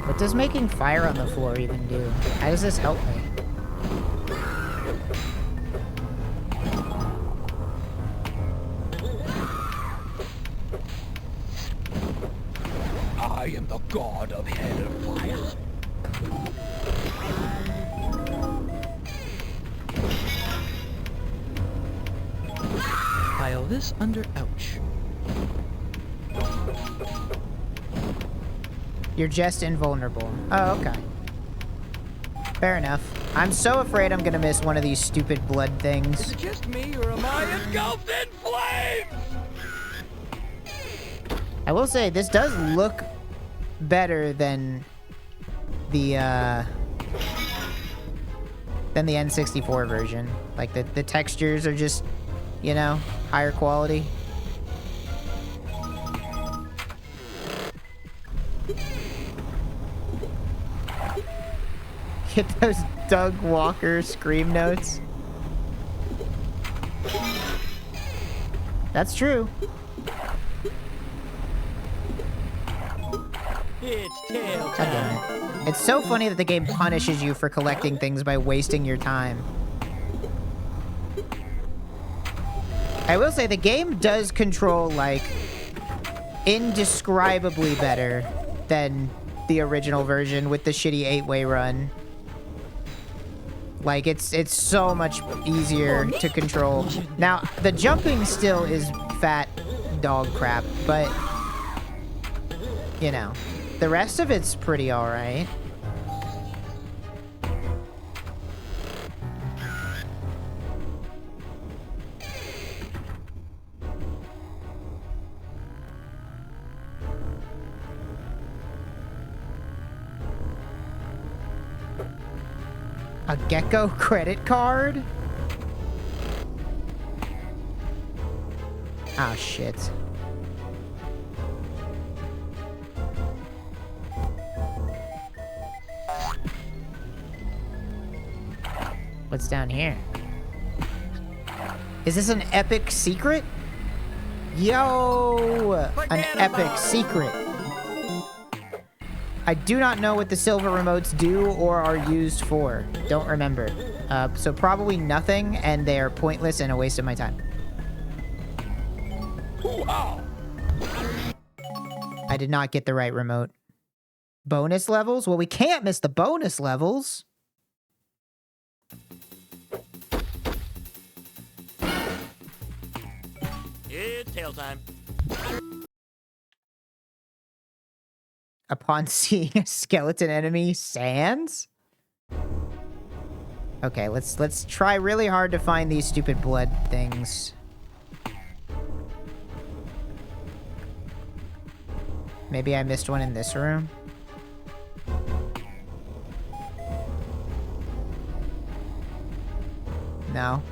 What does making fire on the floor even do? How does this help me? I am the god of hellfire. File this under ouch. You're just invulnerable. Oh, okay. Fair enough. I'm so afraid I'm gonna miss one of these stupid blood things. Is it just me, or am I engulfed in flames? I will say, this does look better than the N64 version. Like, the textures are just, you know, higher quality. Get those Doug Walker scream notes. That's true. It's tail God time. damn it. It's so funny that the game punishes you for collecting things by wasting your time. I will say the game does control, like, indescribably better than the original version with the shitty 8-way run. Like, it's so much easier to control. Now, the jumping still is fat dog crap, but, you know, the rest of it's pretty alright. A gecko credit card? Ah, shit. What's down here? Is this an epic secret? Yo! An epic secret. I do not know what the silver remotes do or are used for. Don't remember. So probably nothing, and they are pointless and a waste of my time. I did not get the right remote. Bonus levels? Well, we can't miss the bonus levels. It's tail time. Upon seeing a skeleton enemy, Sans? Okay, let's try really hard to find these stupid blood things. Maybe I missed one in this room. No.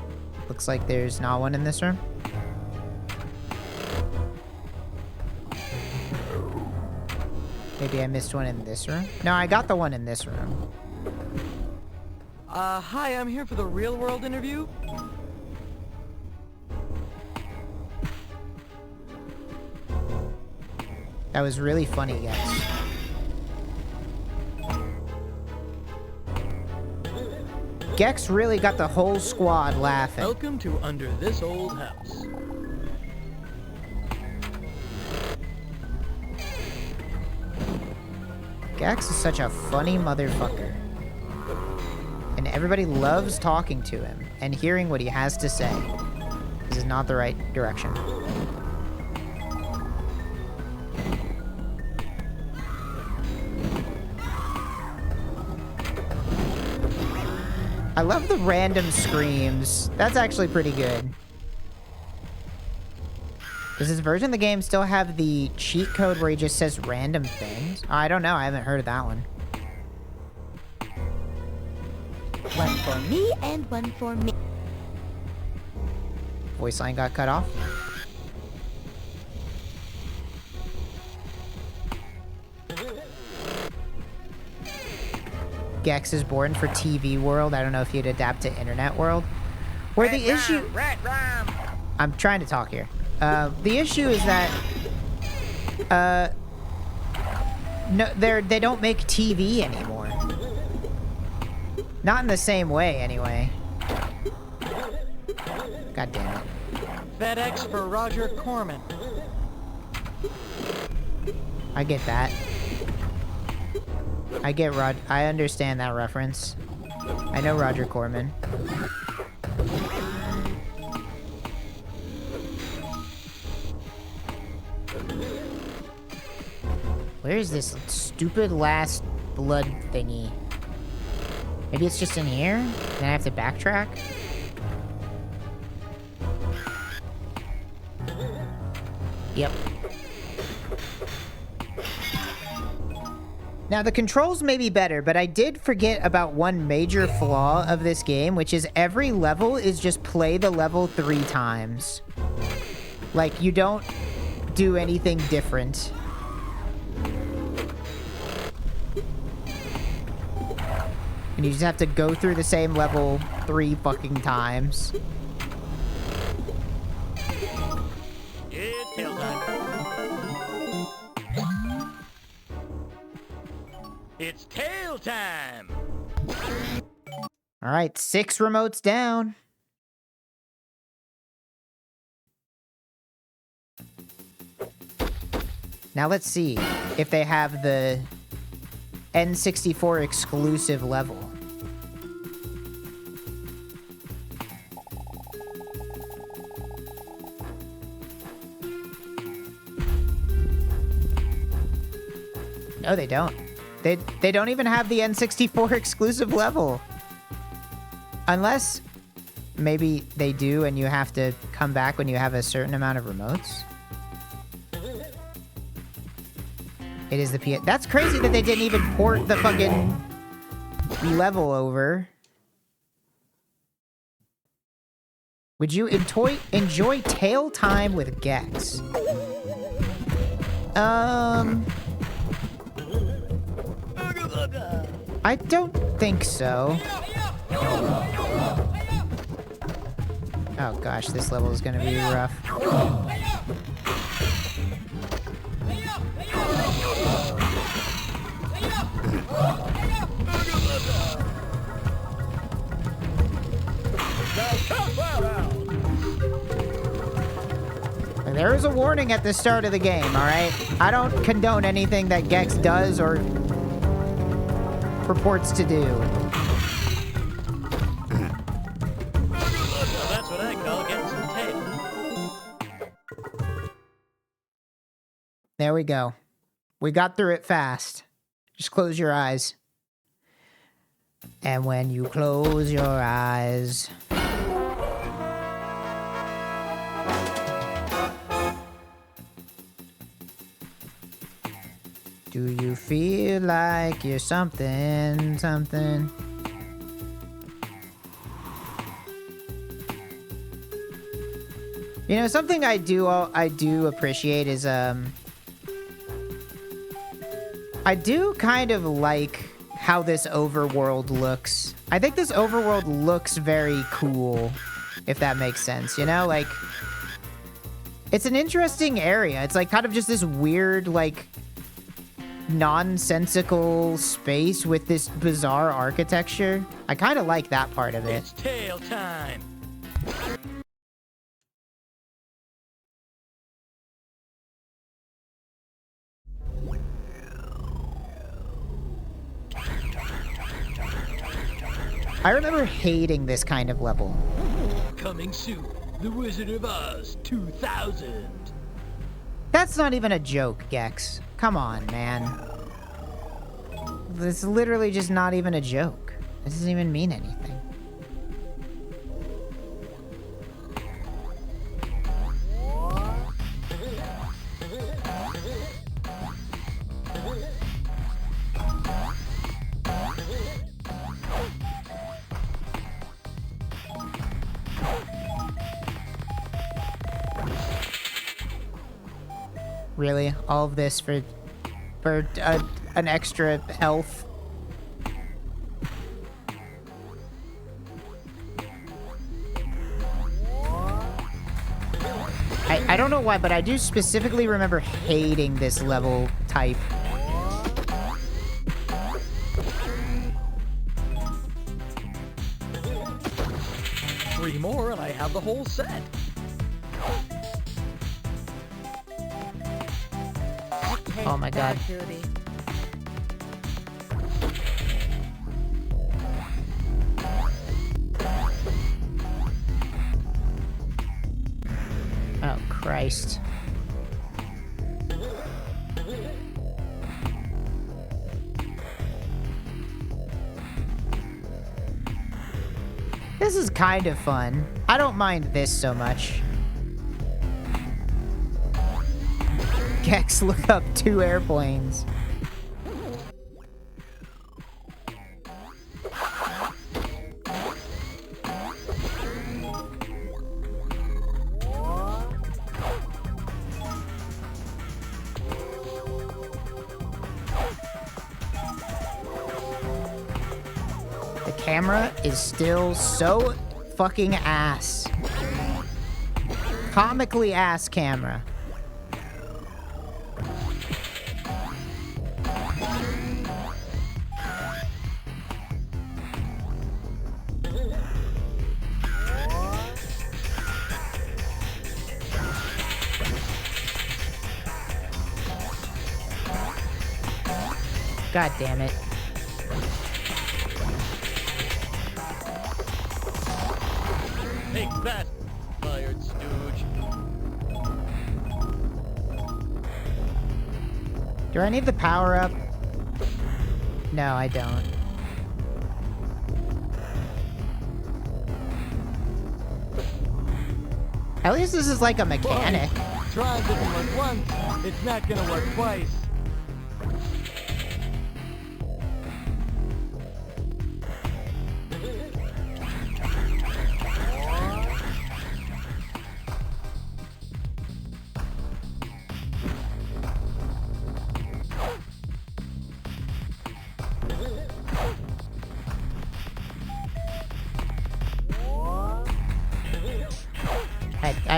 Looks like there's not one in this room. Maybe I missed one in this room. No, I got the one in this room. Hi, I'm here for the real world interview. That was really funny, guys. Gex really got the whole squad laughing. Welcome to Under This Old House. Gex is such a funny motherfucker. And everybody loves talking to him and hearing what he has to say. This is not the right direction. I love the random screams. That's actually pretty good. Does this version of the game still have the cheat code where he just says random things? I don't know. I haven't heard of that one. One for me and one for me. Voice line got cut off. Gex is born for TV world. I don't know if you'd adapt to internet world. Where the issue... I'm trying to talk here. The issue is that... no, they don't make TV anymore. Not in the same way, anyway. God damn it. FedEx for Roger Corman. I get that. I understand that reference. I know Roger Corman. Where is this stupid last blood thingy? Maybe it's just in here? Then I have to backtrack? Yep. Now, the controls may be better, but I did forget about one major flaw of this game, which is every level is just play the level 3 times. Like, you don't do anything different. And you just have to go through the same level 3 fucking times. It's tail time. It's tail time. All right, 6 remotes down. Now let's see if they have the N64 exclusive level. No, they don't. They don't even have the N64 exclusive level. Unless maybe they do and you have to come back when you have a certain amount of remotes. It is the PS. That's crazy that they didn't even port the fucking level over. Would you enjoy tail time with Gex? I don't think so. Oh gosh, this level is gonna be rough. There is a warning at the start of the game, alright? I don't condone anything that Gex does or purports to do. Well, that's what I call getting some tail. There we go. We got through it fast. Just close your eyes. And when you close your eyes... do you feel like you're something, something? You know, something I do appreciate is, I do kind of like how this overworld looks. I think this overworld looks very cool, if that makes sense, you know? Like, it's an interesting area. It's like kind of just this weird, like, nonsensical space with this bizarre architecture. I kind of like that part of it. It's tail time. I remember hating this kind of level. Coming soon, The Wizard of Oz 2000. That's not even a joke, Gex. Come on, man. This is literally just not even a joke. This doesn't even mean anything. Really? All of this for an extra health? I don't know why, but I do specifically remember hating this level type. Three more and I have the whole set. Oh my god. Oh, Christ. This is kind of fun. I don't mind this so much. Gex, look up 2 airplanes. The camera is still so fucking ass. Comically ass camera. God damn it. Take that, fired stooge. Do I need the power up? No, I don't. At least this is like a mechanic. Try and doesn't work once, it's not gonna work twice.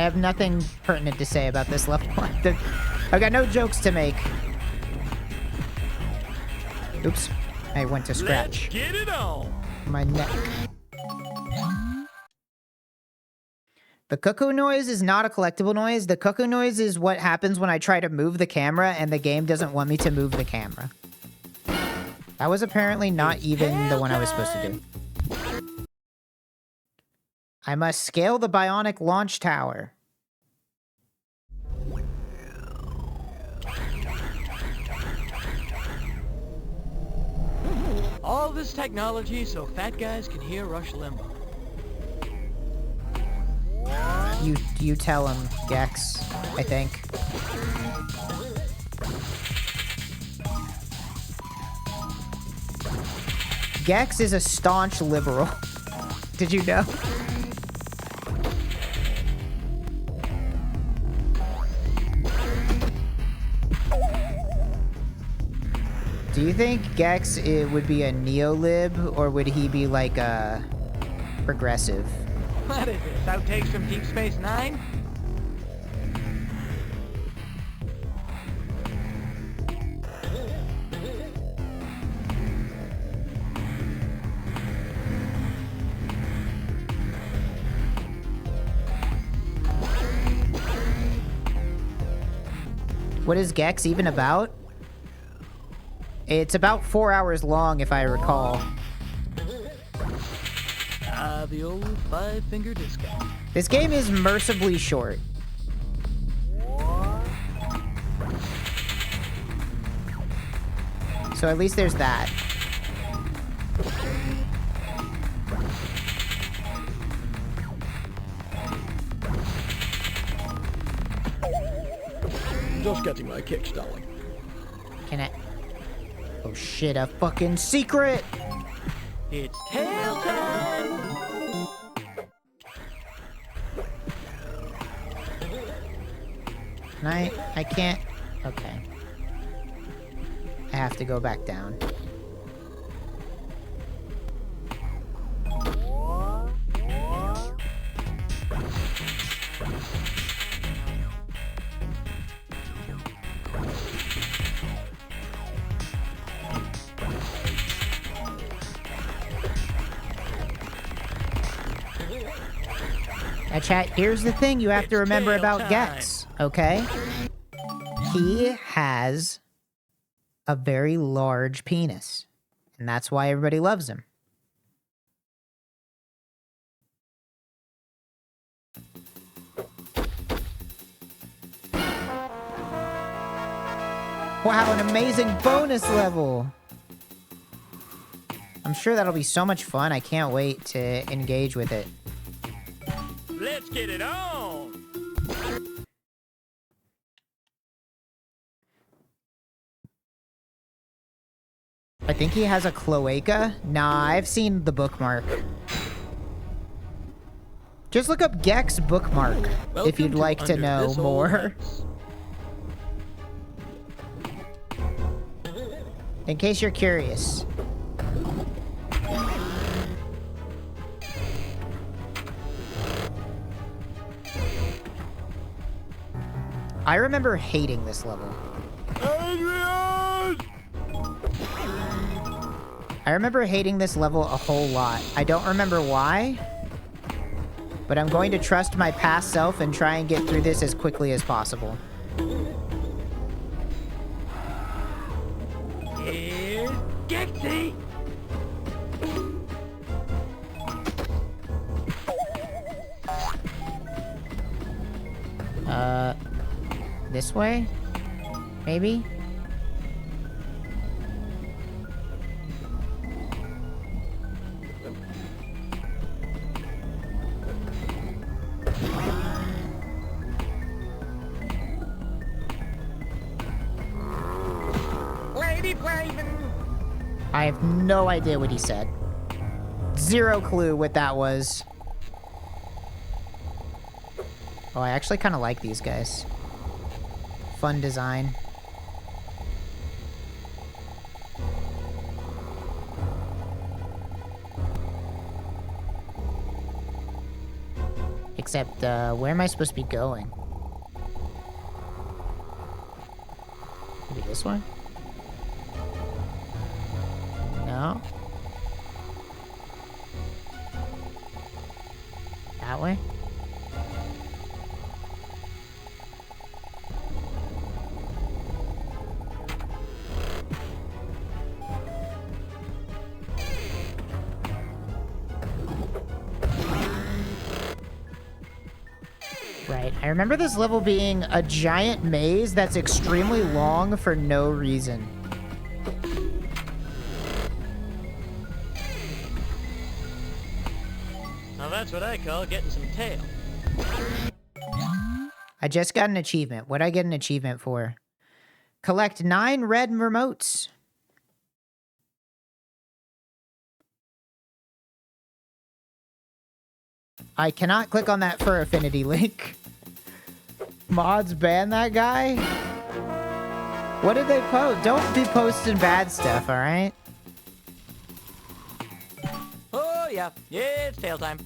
have nothing pertinent to say about this level. I've got no jokes to make. Oops. I went to scratch. Let's get it on. My neck. The cuckoo noise is not a collectible noise. The cuckoo noise is what happens when I try to move the camera and the game doesn't want me to move the camera. That was apparently not even the one I was supposed to do. I must scale the bionic launch tower. All this technology so fat guys can hear Rush Limbaugh. You tell him, Gex, I think. Gex is a staunch liberal. Did you know? Do you think Gex would be a neo-lib, or would he be like a progressive? What is this, outtakes from Deep Space Nine? What is Gex even about? It's about 4 hours long, if I recall. The old five-finger disco. This game is mercifully short. So at least there's that. Just getting my kicks, darling. Can I... Oh shit, a fucking secret! It's tail time! I can't... Okay. I have to go back down. Now, chat, here's the thing you have to remember about Gex, okay? He has a very large penis, and that's why everybody loves him. Wow, an amazing bonus level! I'm sure that'll be so much fun. I can't wait to engage with it. Let's get it on! I think he has a cloaca. Nah, I've seen the bookmark. Just look up Gex bookmark if you'd like to know more. In case you're curious. I remember hating this level. Adrian! I remember hating this level a whole lot. I don't remember why, but I'm going to trust my past self and try and get through this as quickly as possible. Here's Gexy! This way? Maybe? Lady Braven! I have no idea what he said. Zero clue what that was. Oh, I actually kind of like these guys. Fun design. Except, where am I supposed to be going? Maybe this one? No? That way? Right. I remember this level being a giant maze that's extremely long for no reason. Now that's what I call getting some tail. I just got an achievement. What'd I get an achievement for? Collect 9 red remotes. I cannot click on that fur affinity link. Mods ban that guy? What did they post? Don't be posting bad stuff, alright? Oh, yeah. Yeah, it's tail time.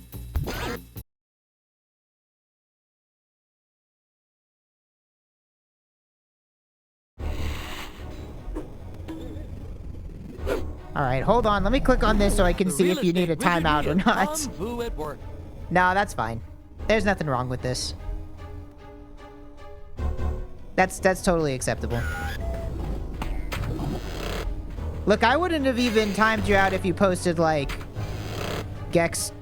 Alright, hold on. Let me click on this so I can see if you need a timeout or not. Who at work? No, that's fine. There's nothing wrong with this. That's totally acceptable. Look, I wouldn't have even timed you out if you posted, like, Gex.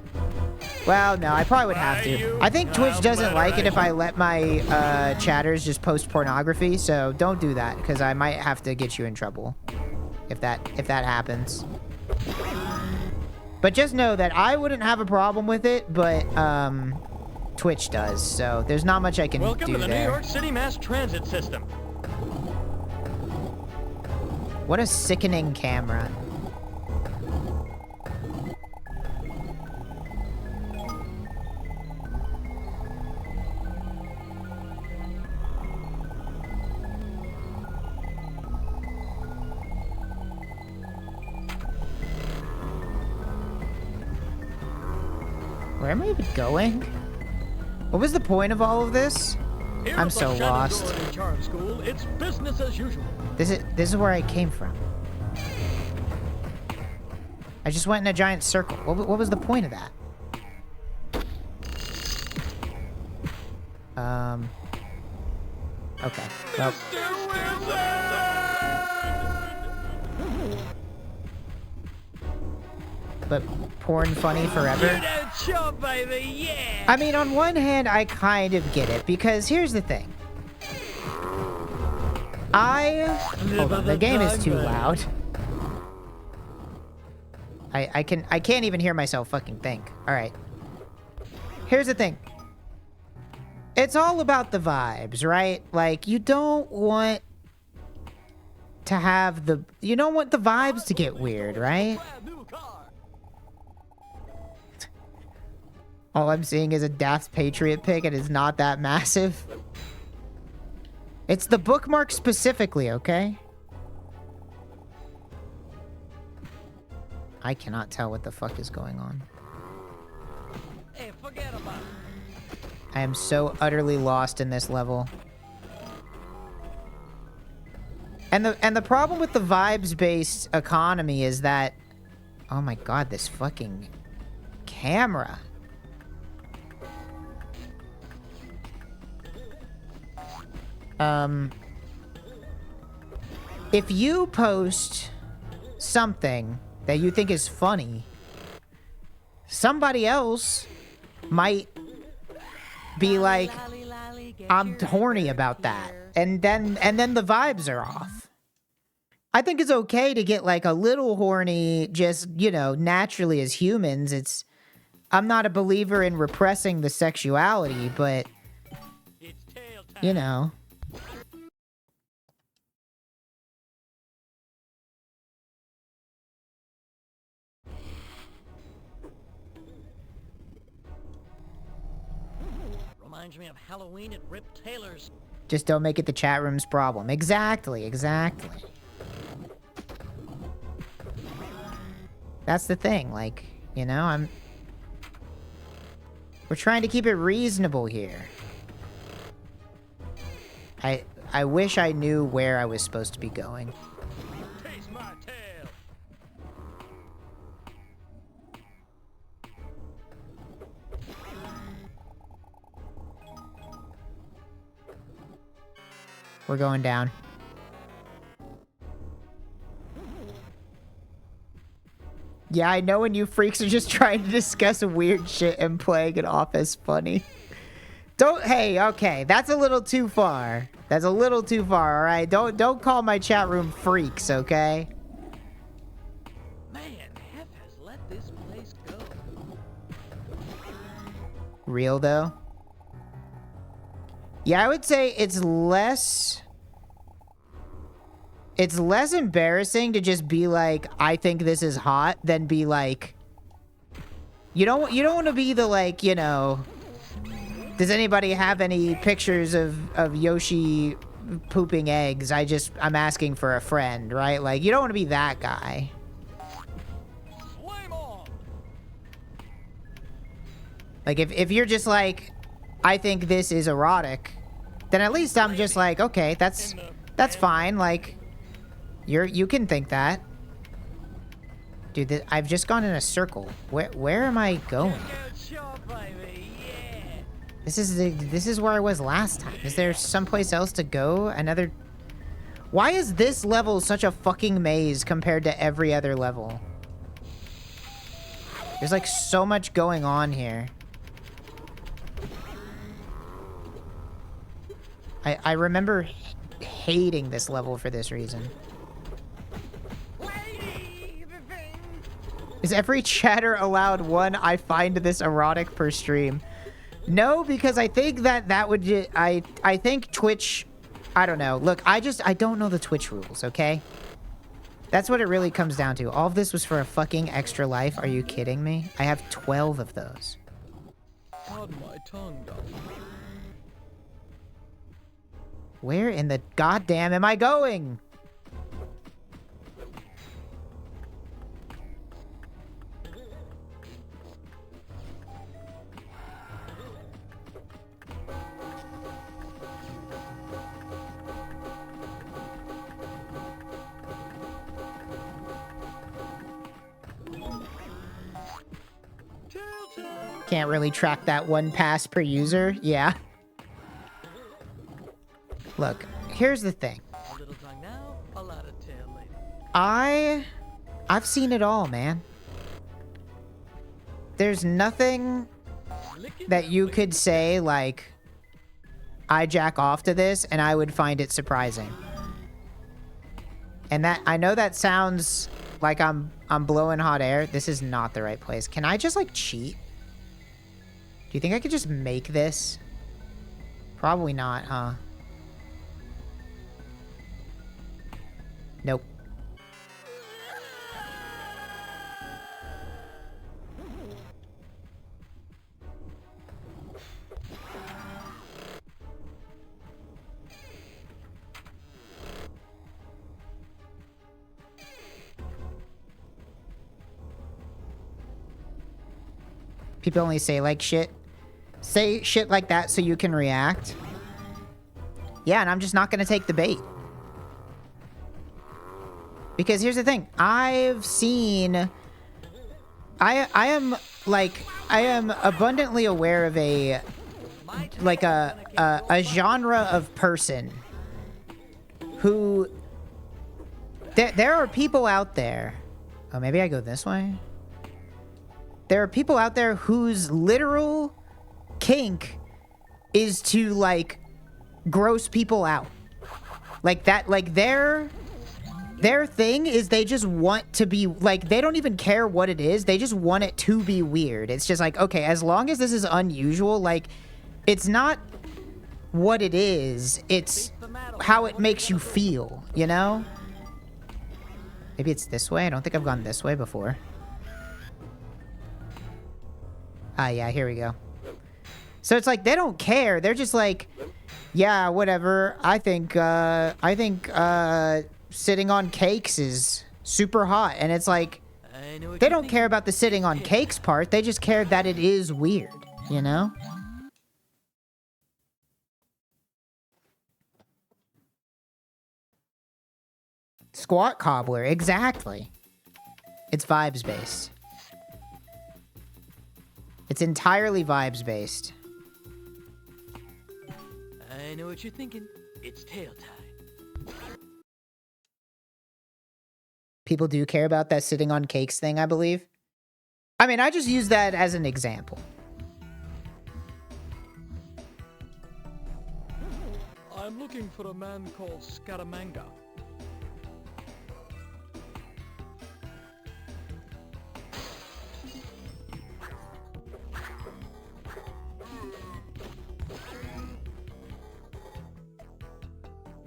Well, no, I probably would have to. I think Twitch doesn't like it if I let my chatters just post pornography, so don't do that, because I might have to get you in trouble if that happens. But just know that I wouldn't have a problem with it, but Twitch does, so there's not much I can Welcome do to the there. New York City mass transit system. What a sickening camera. Where am I even going? What was the point of all of this? Here I'm at the so Shannon lost. Doherty Charm School, it's business as usual. This is where I came from. I just went in a giant circle. What was the point of that? Okay. Well. But porn funny forever? You don't show, baby, yeah! I mean, on one hand, I kind of get it, because here's the thing. Hold on, the game is too loud. I can't even hear myself fucking think. Alright. Here's the thing. It's all about the vibes, right? Like, you don't want to have the... You don't want the vibes to get weird, right? All I'm seeing is a Daft Patriot pic, and it's not that massive. It's the bookmark specifically, okay? I cannot tell what the fuck is going on. Hey, forget about it. I am so utterly lost in this level. And the problem with the vibes-based economy is that... Oh my god, this fucking camera. If you post something that you think is funny, somebody else might be like, I'm horny about that. And then the vibes are off. I think it's okay to get like a little horny just, you know, naturally as humans. I'm not a believer in repressing the sexuality, but you know. Reminds me of Halloween at Rip Taylor's. Just don't make it the chat room's problem. Exactly. That's the thing, like, you know, We're trying to keep it reasonable here. I wish I knew where I was supposed to be going. Taste my tail. We're going down. Yeah, I know when you freaks are just trying to discuss weird shit and playing it off as funny. Hey, okay, that's a little too far. That's a little too far, all right? Don't call my chat room freaks, okay? Man, Hef has let this place go. Real, though? Yeah, I would say it's less embarrassing to just be like, I think this is hot, than be like, you don't want to be the, like, you know, does anybody have any pictures of Yoshi pooping eggs? I'm asking for a friend, right? Like, you don't want to be that guy. Flame on. Like, if you're just like, I think this is erotic, then at least I'm just like, okay, that's fine. Like, you can think that. Dude, I've just gone in a circle. Where am I going? This is where I was last time. Is there someplace else to go? Another... Why is this level such a fucking maze compared to every other level? There's like so much going on here. I remember hating this level for this reason. Is every chatter allowed one I find this erotic per stream? No, because I think that would I think Twitch, I don't know. Look, I don't know the Twitch rules, okay? That's what it really comes down to. All of this was for a fucking extra life. Are you kidding me? I have 12 of those. Pardon my tongue, darling. Where in the goddamn am I going? Can't really track that one pass per user. Yeah. Look, here's the thing. A little tongue now, a lot of tail later. I've seen it all, man. There's nothing that you could say like, I jack off to this and I would find it surprising. And that, I know that sounds like I'm blowing hot air. This is not the right place. Can I just like cheat? Do you think I could just make this? Probably not, huh? Nope. People only say like shit. Say shit like that so you can react. Yeah, and I'm just not gonna take the bait. Because here's the thing. I've seen... I am abundantly aware of a genre of person who... There are people out there... Oh, maybe I go this way? There are people out there whose literal kink is to, like, gross people out. Like, that, like, their thing is they just want to be, like, they don't even care what it is. They just want it to be weird. It's just like, okay, as long as this is unusual, like, it's not what it is. It's how it makes you feel, you know? Maybe it's this way? I don't think I've gone this way before. Ah, yeah, here we go. So it's like, they don't care. They're just like, yeah, whatever. I think sitting on cakes is super hot. And it's like, they don't care about the sitting on cakes part. They just care that it is weird. You know? Squat cobbler, exactly. It's vibes based. It's entirely vibes based. I know what you're thinking. It's tail time. People do care about that sitting on cakes thing, I believe. I mean, I just use that as an example. I'm looking for a man called Scaramanga.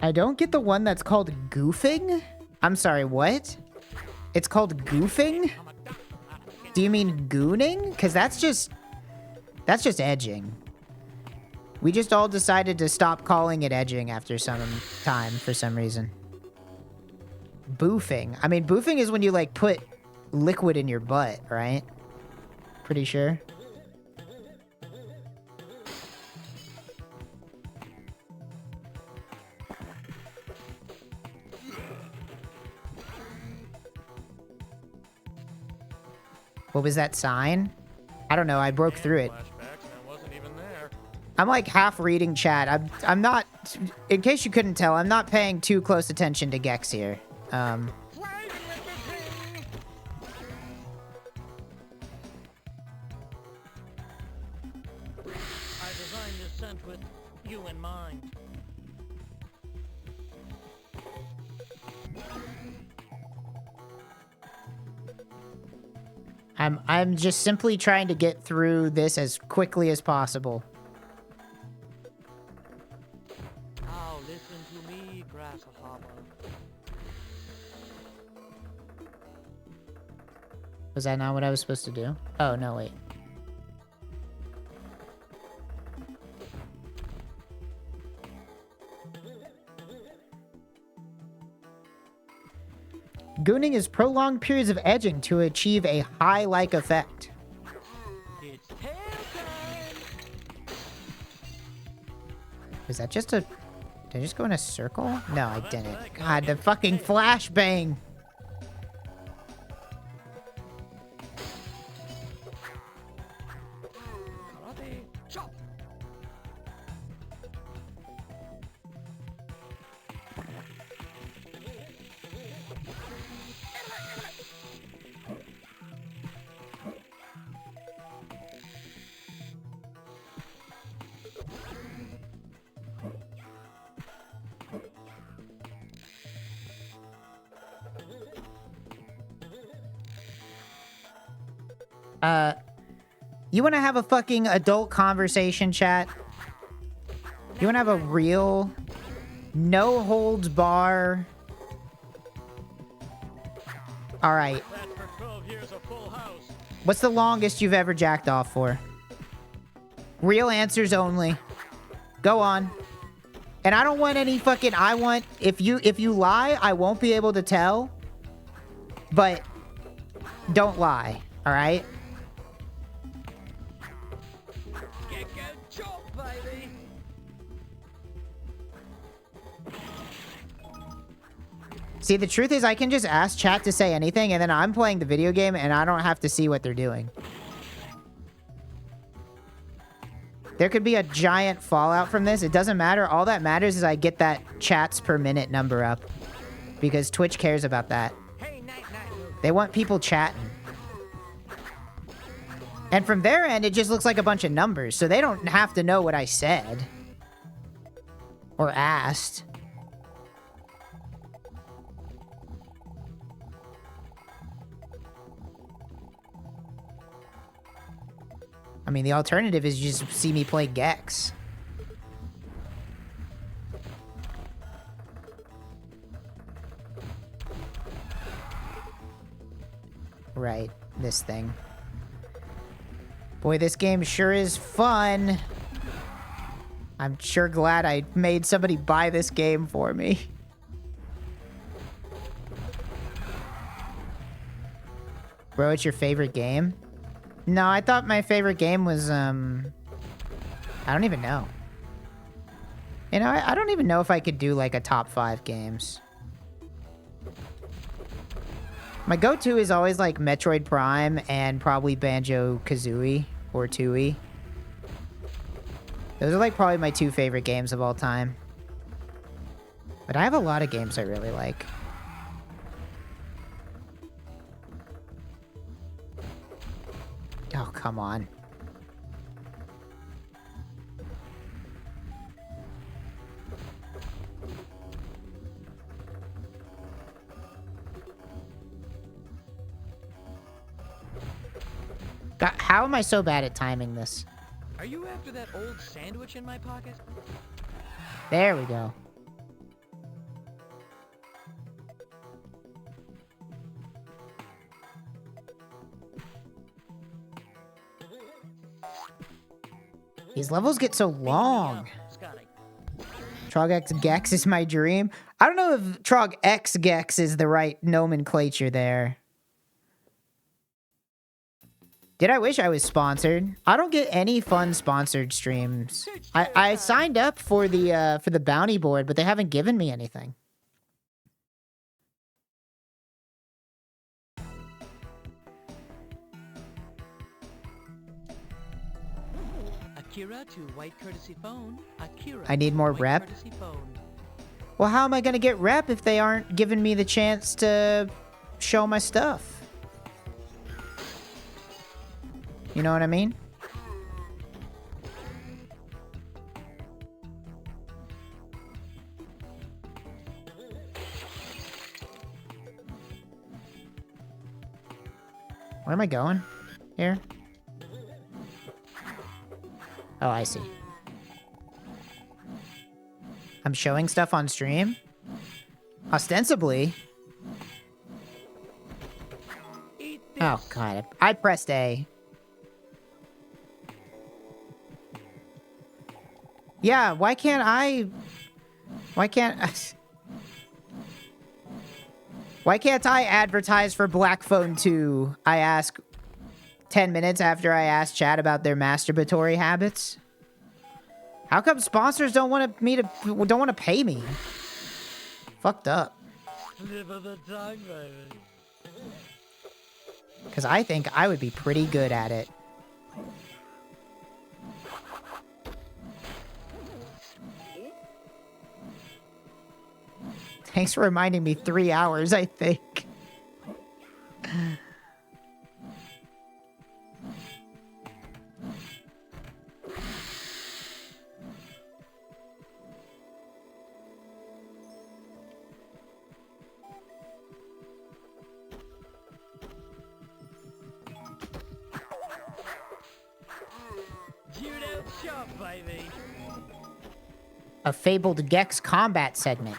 I don't get the one that's called goofing? I'm sorry, what? It's called goofing? Do you mean gooning? Because that's just edging. We just all decided to stop calling it edging after some time for some reason. Boofing. I mean, boofing is when you, like, put liquid in your butt, right? Pretty sure. What was that sign? I don't know. I broke through it. I'm like half reading chat. I'm not, in case you couldn't tell, I'm not paying too close attention to Gex here. I designed this scent with you in mind. I'm just simply trying to get through this as quickly as possible. Now listen to me, grasshopper. Was that not what I was supposed to do? Oh, no, wait. Gooning is prolonged periods of edging to achieve a high-like effect. It's tail time. Was that just a... Did I just go in a circle? No, I didn't. God, the fucking flashbang! Karate chop. You want to have a fucking adult conversation, chat? You want to have a real, no holds bar? All right. That for 12 years a full house. What's the longest you've ever jacked off for? Real answers only. Go on. And I don't want any fucking, I want, if you lie, I won't be able to tell. But don't lie, all right? See, the truth is I can just ask chat to say anything, and then I'm playing the video game, and I don't have to see what they're doing. There could be a giant fallout from this. It doesn't matter. All that matters is I get that chats per minute number up. Because Twitch cares about that. They want people chatting. And from their end, it just looks like a bunch of numbers, so they don't have to know what I said. Or asked. I mean, the alternative is you just see me play Gex. Right, this thing. Boy, this game sure is fun. I'm sure glad I made somebody buy this game for me. Bro, it's your favorite game? No, I thought my favorite game was, I don't even know. You know, I don't even know if I could do, like, a top 5 games. My go-to is always, like, Metroid Prime and probably Banjo-Kazooie or Tooie. Those are, like, probably my 2 favorite games of all time. But I have a lot of games I really like. Oh, come on. God, how am I so bad at timing this? Are you after that old sandwich in my pocket? There we go. These levels get so long. Trog X Gex is my dream. I don't know if Trog X Gex is the right nomenclature there. Did I wish I was sponsored? I don't get any fun sponsored streams. I signed up for the bounty board, but they haven't given me anything. Akira to white courtesy phone. Akira. I need more white rep. courtesy phone. Well, how am I gonna get rep if they aren't giving me the chance to show my stuff? You know what I mean? Where am I going? Here? Oh, I see. I'm showing stuff on stream? Ostensibly. Oh, God. I pressed A. Yeah, why can't I... Why can't I advertise for Black Phone 2? I ask 10 minutes after I ask chat about their masturbatory habits. How come sponsors don't want to pay me? Fucked up. Because I think I would be pretty good at it. Thanks for reminding me. 3 hours, I think. A fabled Gex combat segment.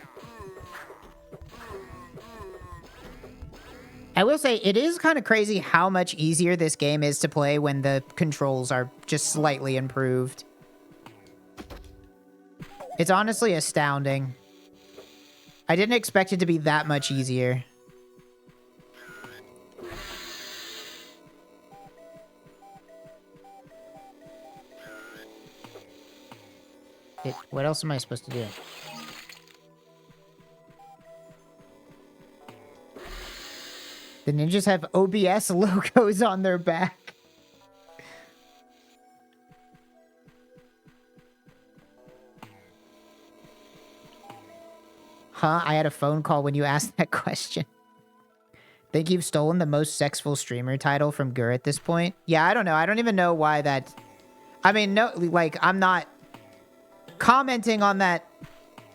I will say, it is kind of crazy how much easier this game is to play when the controls are just slightly improved. It's honestly astounding. I didn't expect it to be that much easier. What else am I supposed to do? The ninjas have OBS logos on their back. Huh? I had a phone call when you asked that question. Think you've stolen the most sexful streamer title from Gur at this point? Yeah, I don't know. I don't even know why that... I mean, no, like, I'm not commenting on that,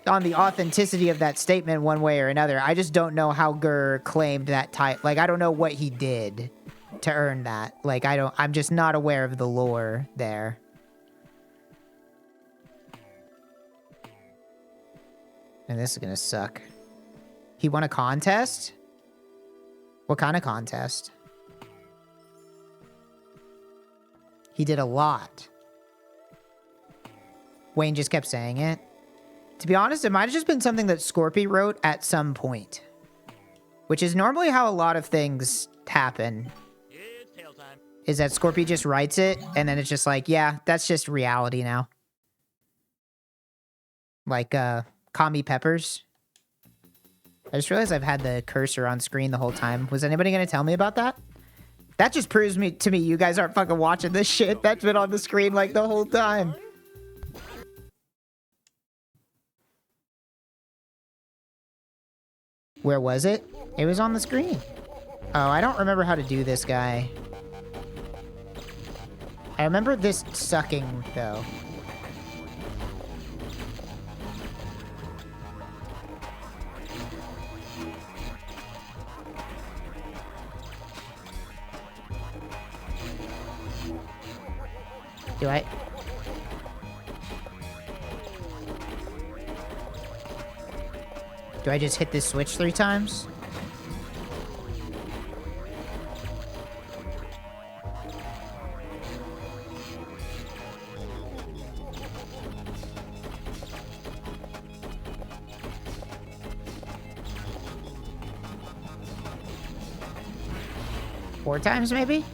on the authenticity of that statement one way or another. I just don't know how Gur claimed that title. Like, I don't know what he did to earn that. Like, I'm just not aware of the lore there. And this is gonna suck. He won a contest? What kind of contest? He did a lot. Wayne just kept saying it. To be honest, it might have just been something that Scorpy wrote at some point. Which is normally how a lot of things happen. It's tail time. is that Scorpy just writes it, and then it's just like, yeah, that's just reality now. Like, Commie Peppers. I just realized I've had the cursor on screen the whole time. Was anybody gonna tell me about that? That just proves to me you guys aren't fucking watching this shit. That's been on the screen like the whole time. Where was it? It was on the screen. Oh, I don't remember how to do this guy. I remember this sucking, though. Do I? Do I just hit this switch 3 times? Four times, maybe?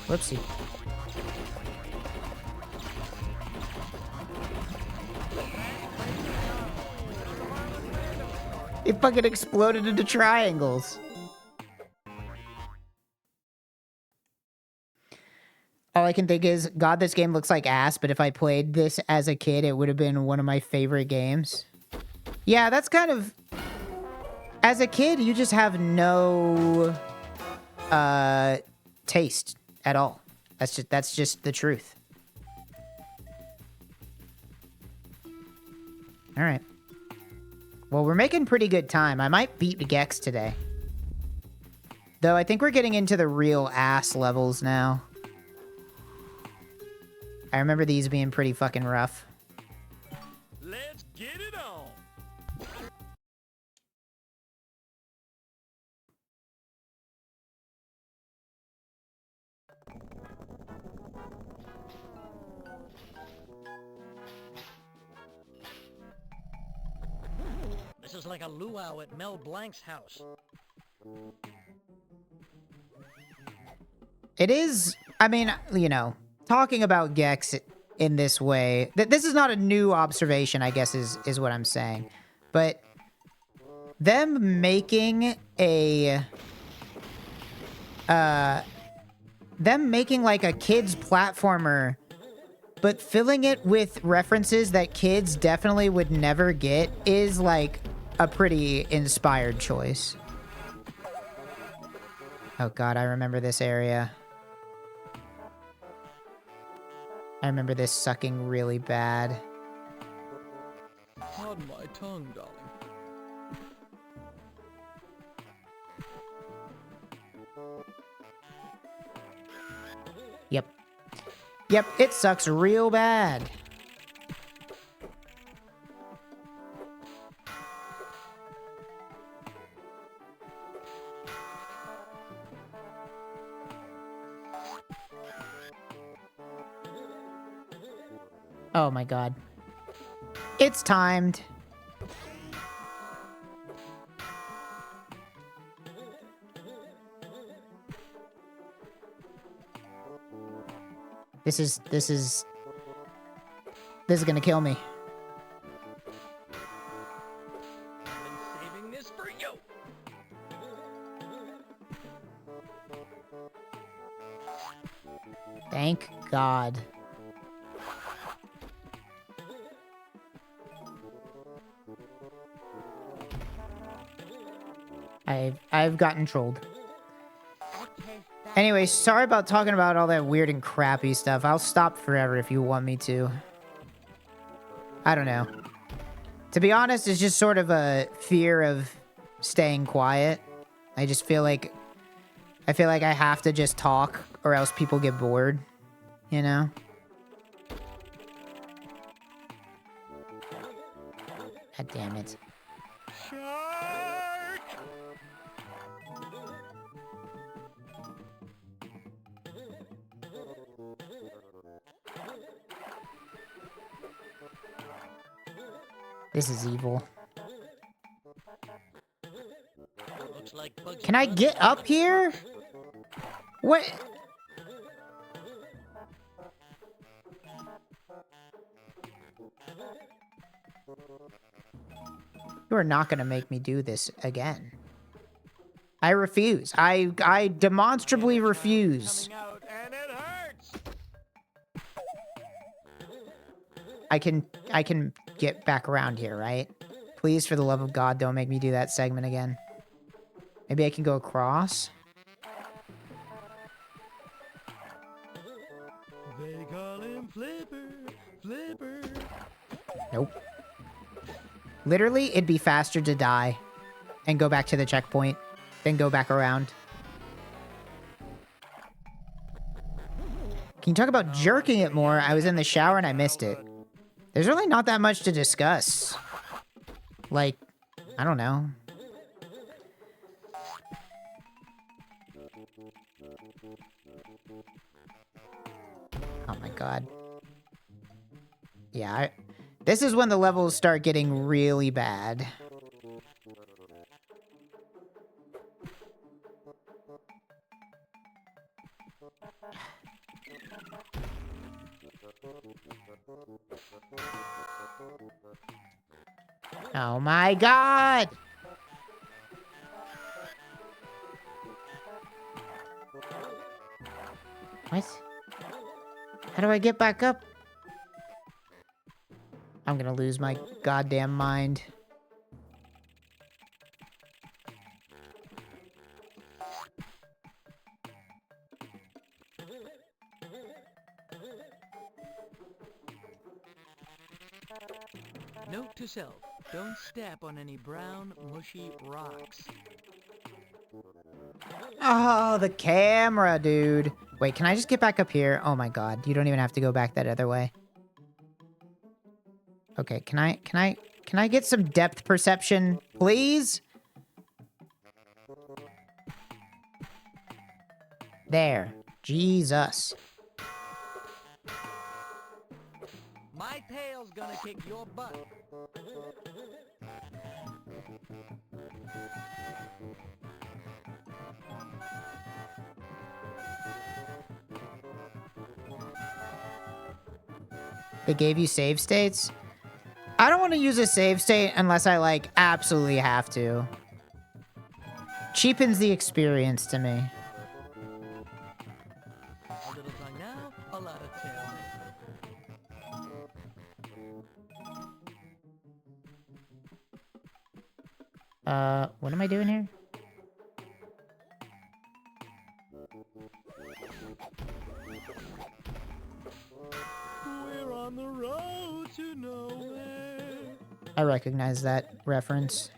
Whoopsie. It fucking exploded into triangles. All I can think is, God, this game looks like ass, but if I played this as a kid, it would have been one of my favorite games. Yeah, that's kind of... As a kid, you just have no... taste at all. That's just the truth. All right. Well, we're making pretty good time. I might beat Gex today. Though I think we're getting into the real ass levels now. I remember these being pretty fucking rough. Let's get it on. This is like a luau at Mel Blanc's house. It is, I mean, you know, talking about Gex in this way, this is not a new observation, I guess is what I'm saying. But them making a, them making like a kid's platformer, but filling it with references that kids definitely would never get is like a pretty inspired choice. Oh God, I remember this area. I remember this sucking really bad. Pardon my tongue, darling. Yep. Yep, it sucks real bad. Oh my God. It's timed. This is gonna kill me. Been saving this for you. Thank God. I've gotten trolled. Anyway, sorry about talking about all that weird and crappy stuff. I'll stop forever if you want me to. I don't know. To be honest, it's just sort of a fear of staying quiet. I just feel like I have to just talk or else people get bored, you know? God damn it. This is evil. Looks like Bugs Can I Bunny get up here? What? You are not gonna make me do this again. I refuse. I demonstrably refuse. Coming out, and it hurts. I can get back around here, right? Please, for the love of God, don't make me do that segment again. Maybe I can go across. They call him Flipper, Flipper. Nope. Literally, it'd be faster to die and go back to the checkpoint than go back around. Can you talk about jerking it more? I was in the shower and I missed it. There's really not that much to discuss. Like, I don't know. Oh my god. Yeah, this is when the levels start getting really bad. Oh my god! What? How do I get back up? I'm gonna lose my goddamn mind. Note to self, don't step on any brown, mushy rocks. Oh, the camera, dude. Wait, can I just get back up here? Oh my god, you don't even have to go back that other way. Okay, can I get some depth perception, please? There. Jesus. My tail's gonna kick your butt. They gave you save states? I don't want to use a save state unless I, like, absolutely have to. Cheapens the experience to me. A little tongue now, a lot of tail. What am I doing here? We're on the road to nowhere. I recognize that reference.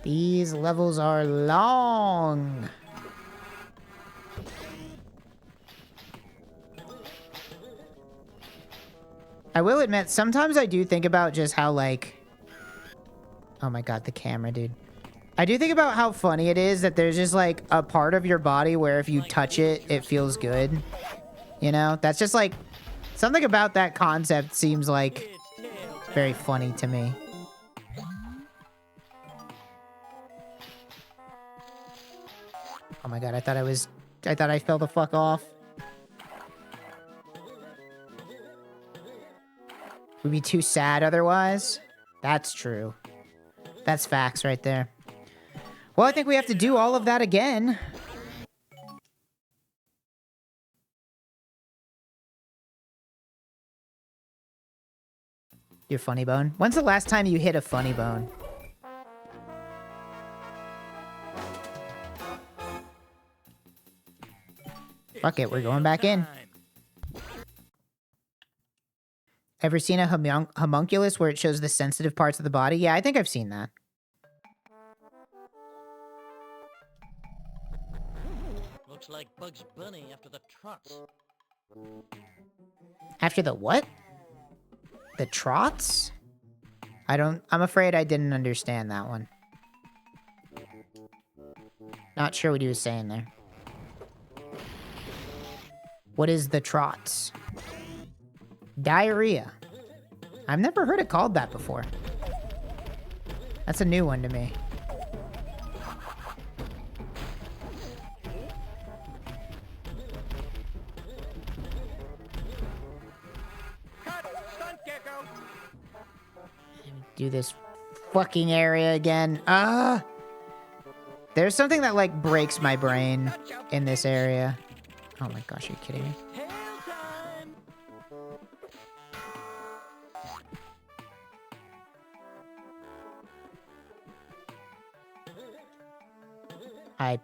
These levels are long. I will admit, sometimes I do think about just how, like... Oh my god, the camera, dude. I do think about how funny it is that there's just, like, a part of your body where if you touch it, it feels good. You know? That's just, like... Something about that concept seems, like, very funny to me. Oh my god, I thought I fell the fuck off. We'd be too sad otherwise. That's true. That's facts right there. Well, I think we have to do all of that again. Your funny bone? When's the last time you hit a funny bone? Fuck it, we're going back in. Ever seen a homunculus where it shows the sensitive parts of the body? Yeah, I think I've seen that. Looks like Bugs Bunny after the trots. After the what? The trots? I'm afraid I didn't understand that one. Not sure what he was saying there. What is the trots? Diarrhea. I've never heard it called that before. That's a new one to me. Do this fucking area again. There's something that like breaks my brain in this area. Oh my gosh, are you kidding me? I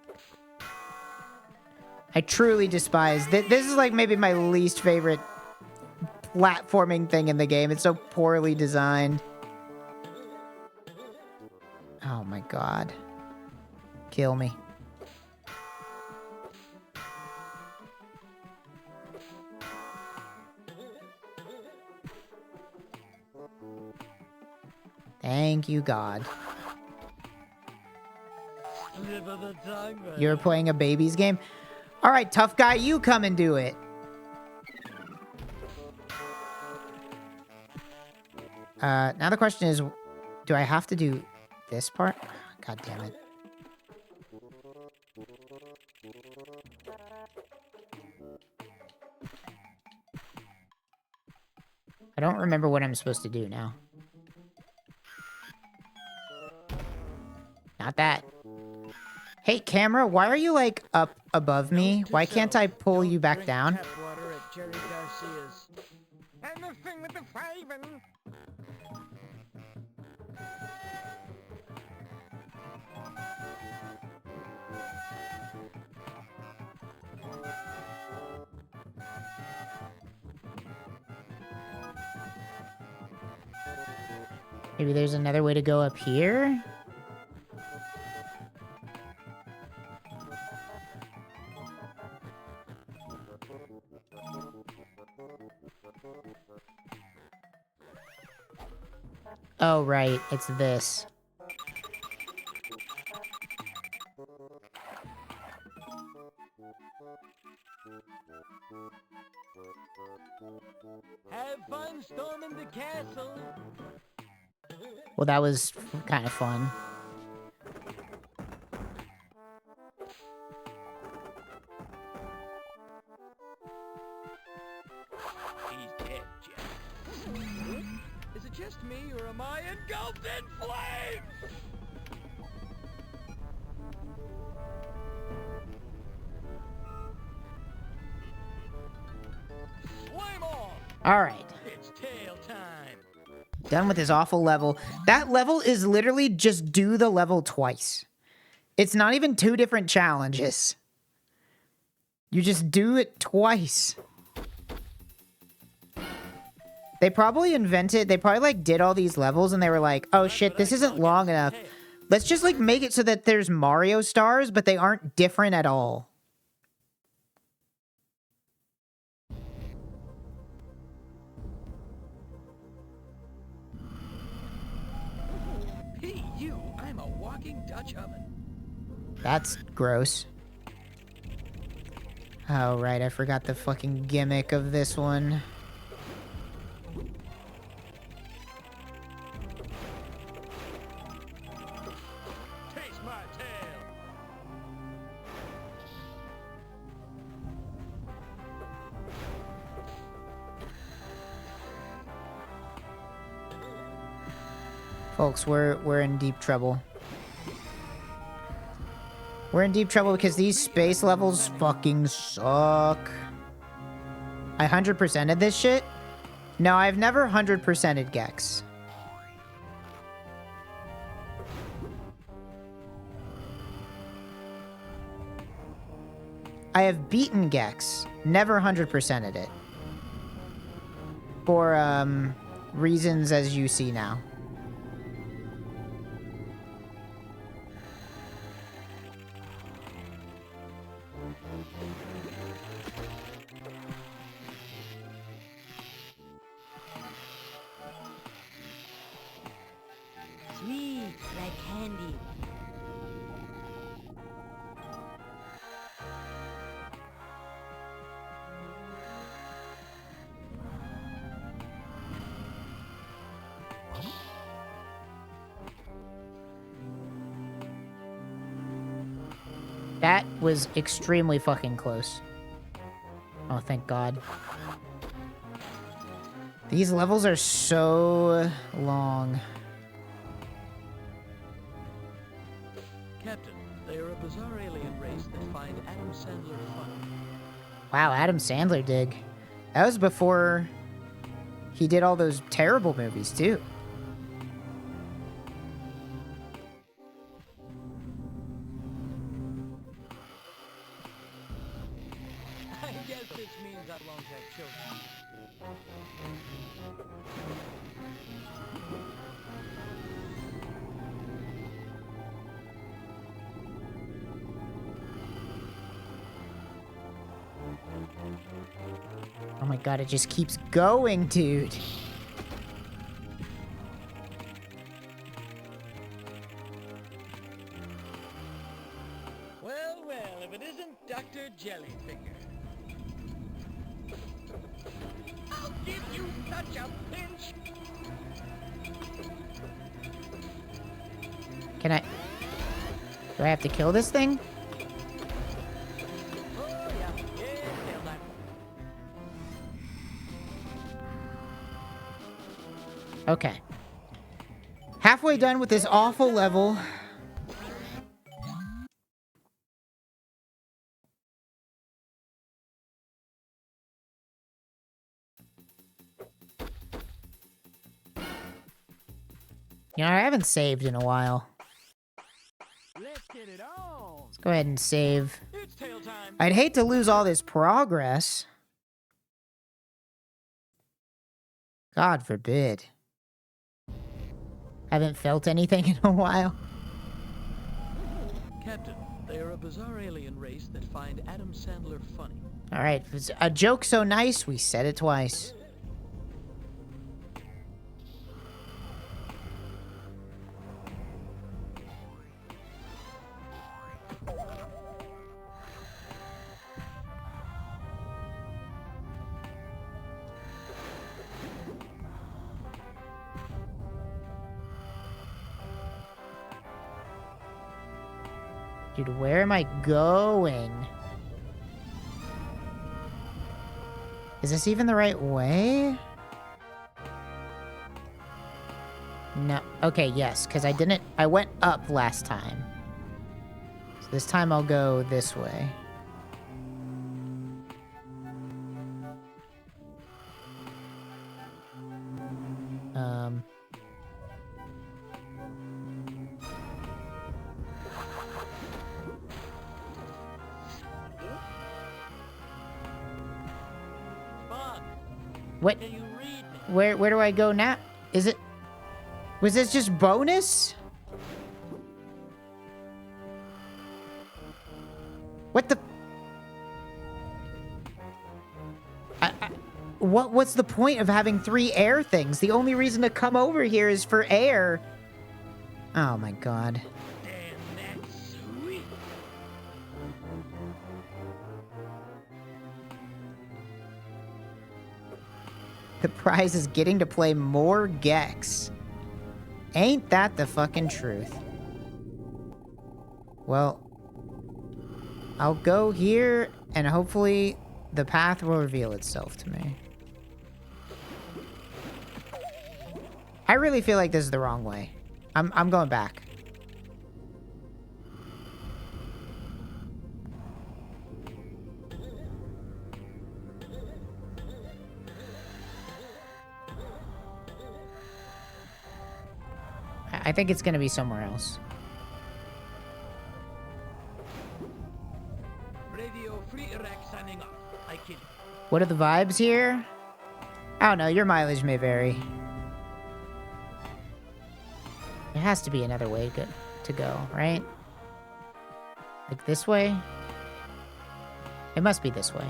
truly despise this. Is like maybe my least favorite platforming thing in the game. It's so poorly designed. Oh my god. Kill me. Thank you, God. You're playing a baby's game? Alright, tough guy, you come and do it. Now the question is, do I have to do this part? God damn it. I don't remember what I'm supposed to do now. Not that. Hey, camera, why are you, like, up above me? Why can't I pull you back down? Maybe there's another way to go up here? Oh, right. It's this. Have fun storming the castle. Well, that was kind of fun. He's dead, Jack. Is it just me, or am I engulfed in flames? Flame on! All right. It's tail time. Done with this awful level. That level is literally just do the level twice. It's not even two different challenges. You just do it twice. They probably like did all these levels and they were like, oh shit, this isn't long enough. Let's just like make it so that there's Mario stars, but they aren't different at all. Hey, you, I'm a walking Dutch oven. That's gross. Oh, right, I forgot the fucking gimmick of this one. Taste my tail. Folks, we're in deep trouble. We're in deep trouble because these space levels fucking suck. I 100%ed this shit? No, I've never 100%ed Gex. I have beaten Gex, never 100%ed it. For, reasons as you see now. Sweet like candy. was extremely fucking close. Oh, thank God. These levels are so long. Captain, they are a bizarre alien race that find Adam Sandler funny. Wow, Adam Sandler dig. That was before he did all those terrible movies, too. I guess this means I belong to have children. Oh my God, it just keeps going, dude. Well, if it isn't Dr. Jellyfinger. I'll give you such a pinch. Can I... Do I have to kill this thing? Oh, yeah. Nailed that. Okay. Halfway done with this awful level. You know, I haven't saved in a while. Let's get it on. Let's go ahead and save. It's tail time. I'd hate to lose all this progress. God forbid. Haven't felt anything in a while. Captain, they are a bizarre alien race that find Adam Sandler funny. Alright, if it's a joke so nice, we said it twice. Dude, where am I going? Is this even the right way? No. Okay, yes, because I went up last time. So this time I'll go this way. What? Can you read me? Where do I go now? Is it... Was this just bonus? What the... What's the point of having 3 air things? The only reason to come over here is for air. Oh my God. Damn, that's sweet. The prize is getting to play more Gex. Ain't that the fucking truth? Well, I'll go here, and hopefully the path will reveal itself to me. I really feel like this is the wrong way. I'm going back. I think it's gonna be somewhere else. Radio Free Iraq signing off. I kid you. What are the vibes here? I don't know, your mileage may vary. There has to be another way to go, right? Like this way? It must be this way.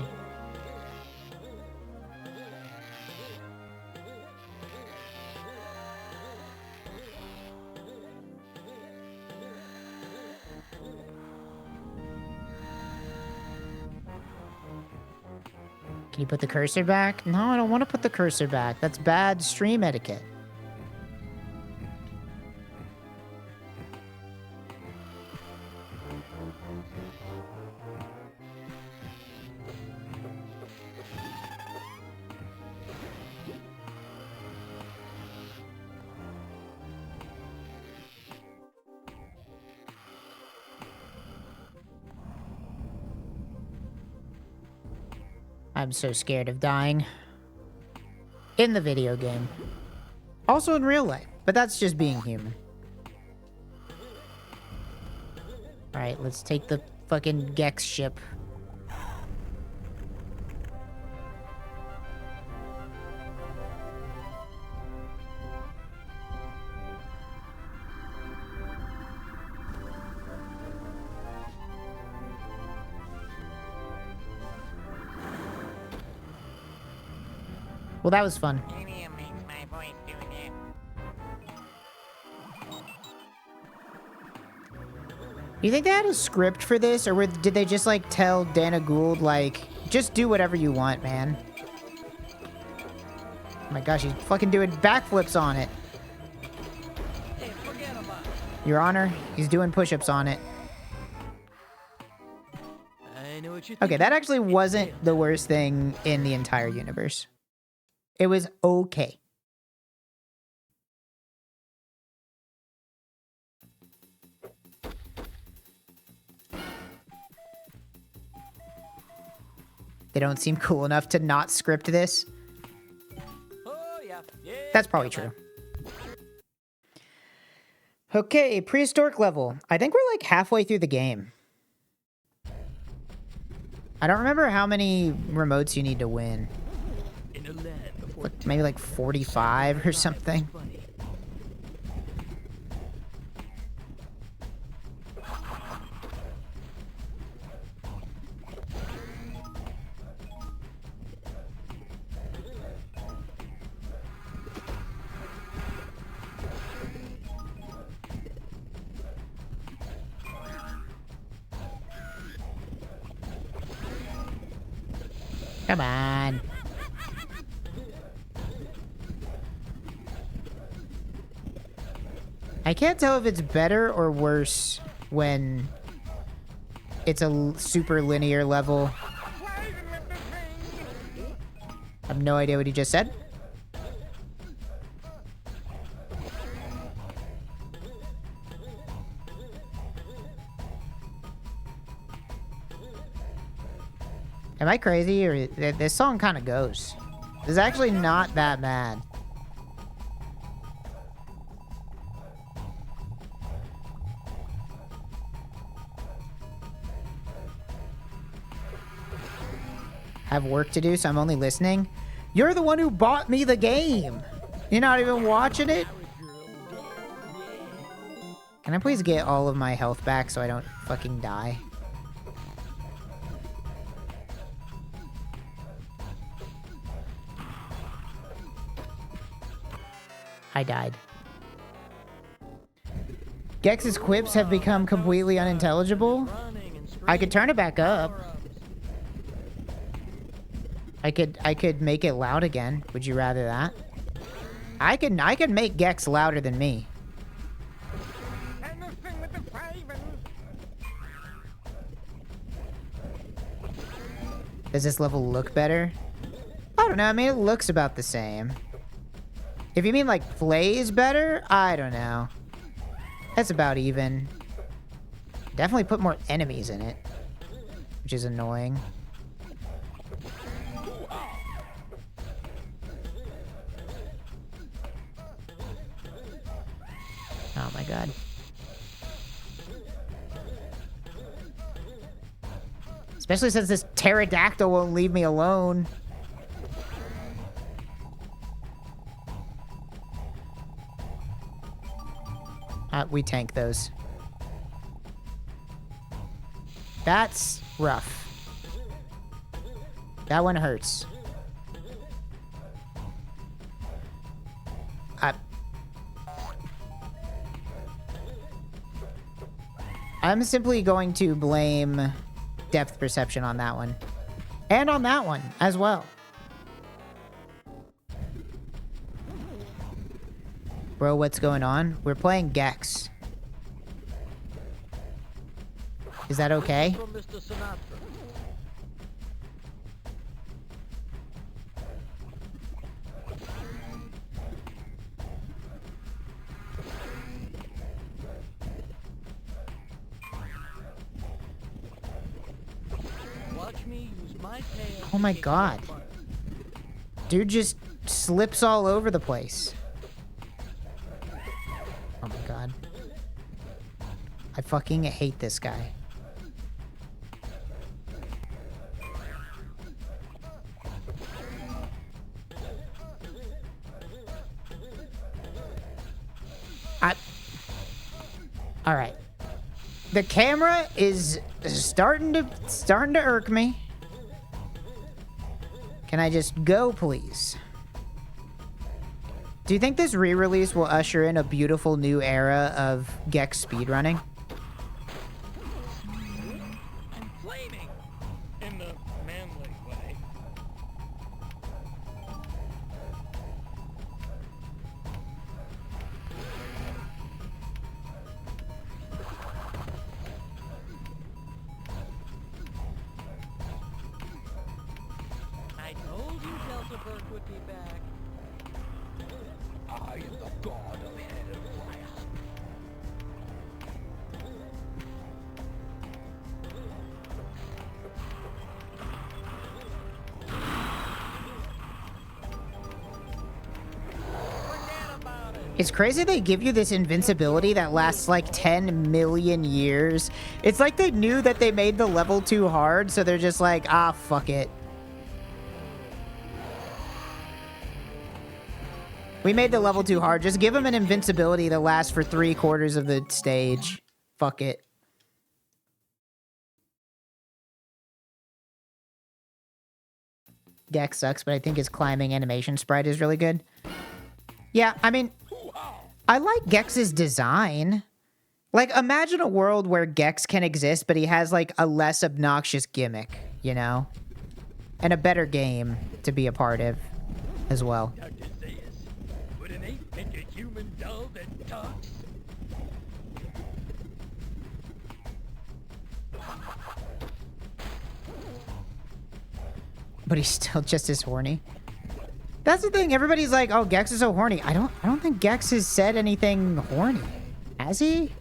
Can you put the cursor back? No, I don't want to put the cursor back. That's bad stream etiquette. I'm so scared of dying. In the video game. Also in real life, but that's just being human. Alright, let's take the fucking Gex ship. Well, that was fun. You think they had a script for this, or did they just, like, tell Dana Gould, like, just do whatever you want, man? Oh my gosh, he's fucking doing backflips on it. Your Honor, he's doing push-ups on it. I know what you Okay, that actually wasn't the worst thing in the entire universe. It was okay. They don't seem cool enough to not script this. Oh, yeah. That's probably true. Okay, prehistoric level. I think we're like halfway through the game. I don't remember how many remotes you need to win. In a land before Like, maybe like 45 or something. Come on. I can't tell if it's better or worse when it's a super linear level. I have no idea what he just said. Am I crazy, or this song kind of goes? It's actually not that bad. I have work to do, so I'm only listening. You're the one who bought me the game. You're not even watching it? Can I please get all of my health back so I don't fucking die? I died. Gex's quips have become completely unintelligible. I could turn it back up. I could make it loud again. Would you rather that? I could make Gex louder than me. Does this level look better? I don't know. I mean, it looks about the same. If you mean, like, plays better, I don't know. That's about even. Definitely put more enemies in it, which is annoying. Oh my god. Especially since this pterodactyl won't leave me alone. We tank those. That's rough. That one hurts. I'm simply going to blame depth perception on that one. And on that one as well. Bro, what's going on? We're playing Gex. Is that okay? Watch me use my tail. Oh my god. Dude just slips all over the place. Oh my god. I fucking hate this guy. All right. The camera is starting to irk me. Can I just go, please? Do you think this re-release will usher in a beautiful new era of Gex speedrunning? I'm flaming in the manly way. I told you Delta Burke would be back. I am the god of head and fire. It's crazy they give you this invincibility that lasts like 10 million years. It's like they knew that they made the level too hard, so they're just like, ah, fuck it. We made the level too hard. Just give him an invincibility that lasts for 3/4 of the stage. Fuck it. Gex sucks, but I think his climbing animation sprite is really good. Yeah, I mean, I like Gex's design. Like, imagine a world where Gex can exist, but he has, like, a less obnoxious gimmick, you know? And a better game to be a part of as well. Would an ape make a human doll that talks? But he's still just as horny. That's the thing. Everybody's like, "Oh, Gex is so horny." I don't think Gex has said anything horny. Has he?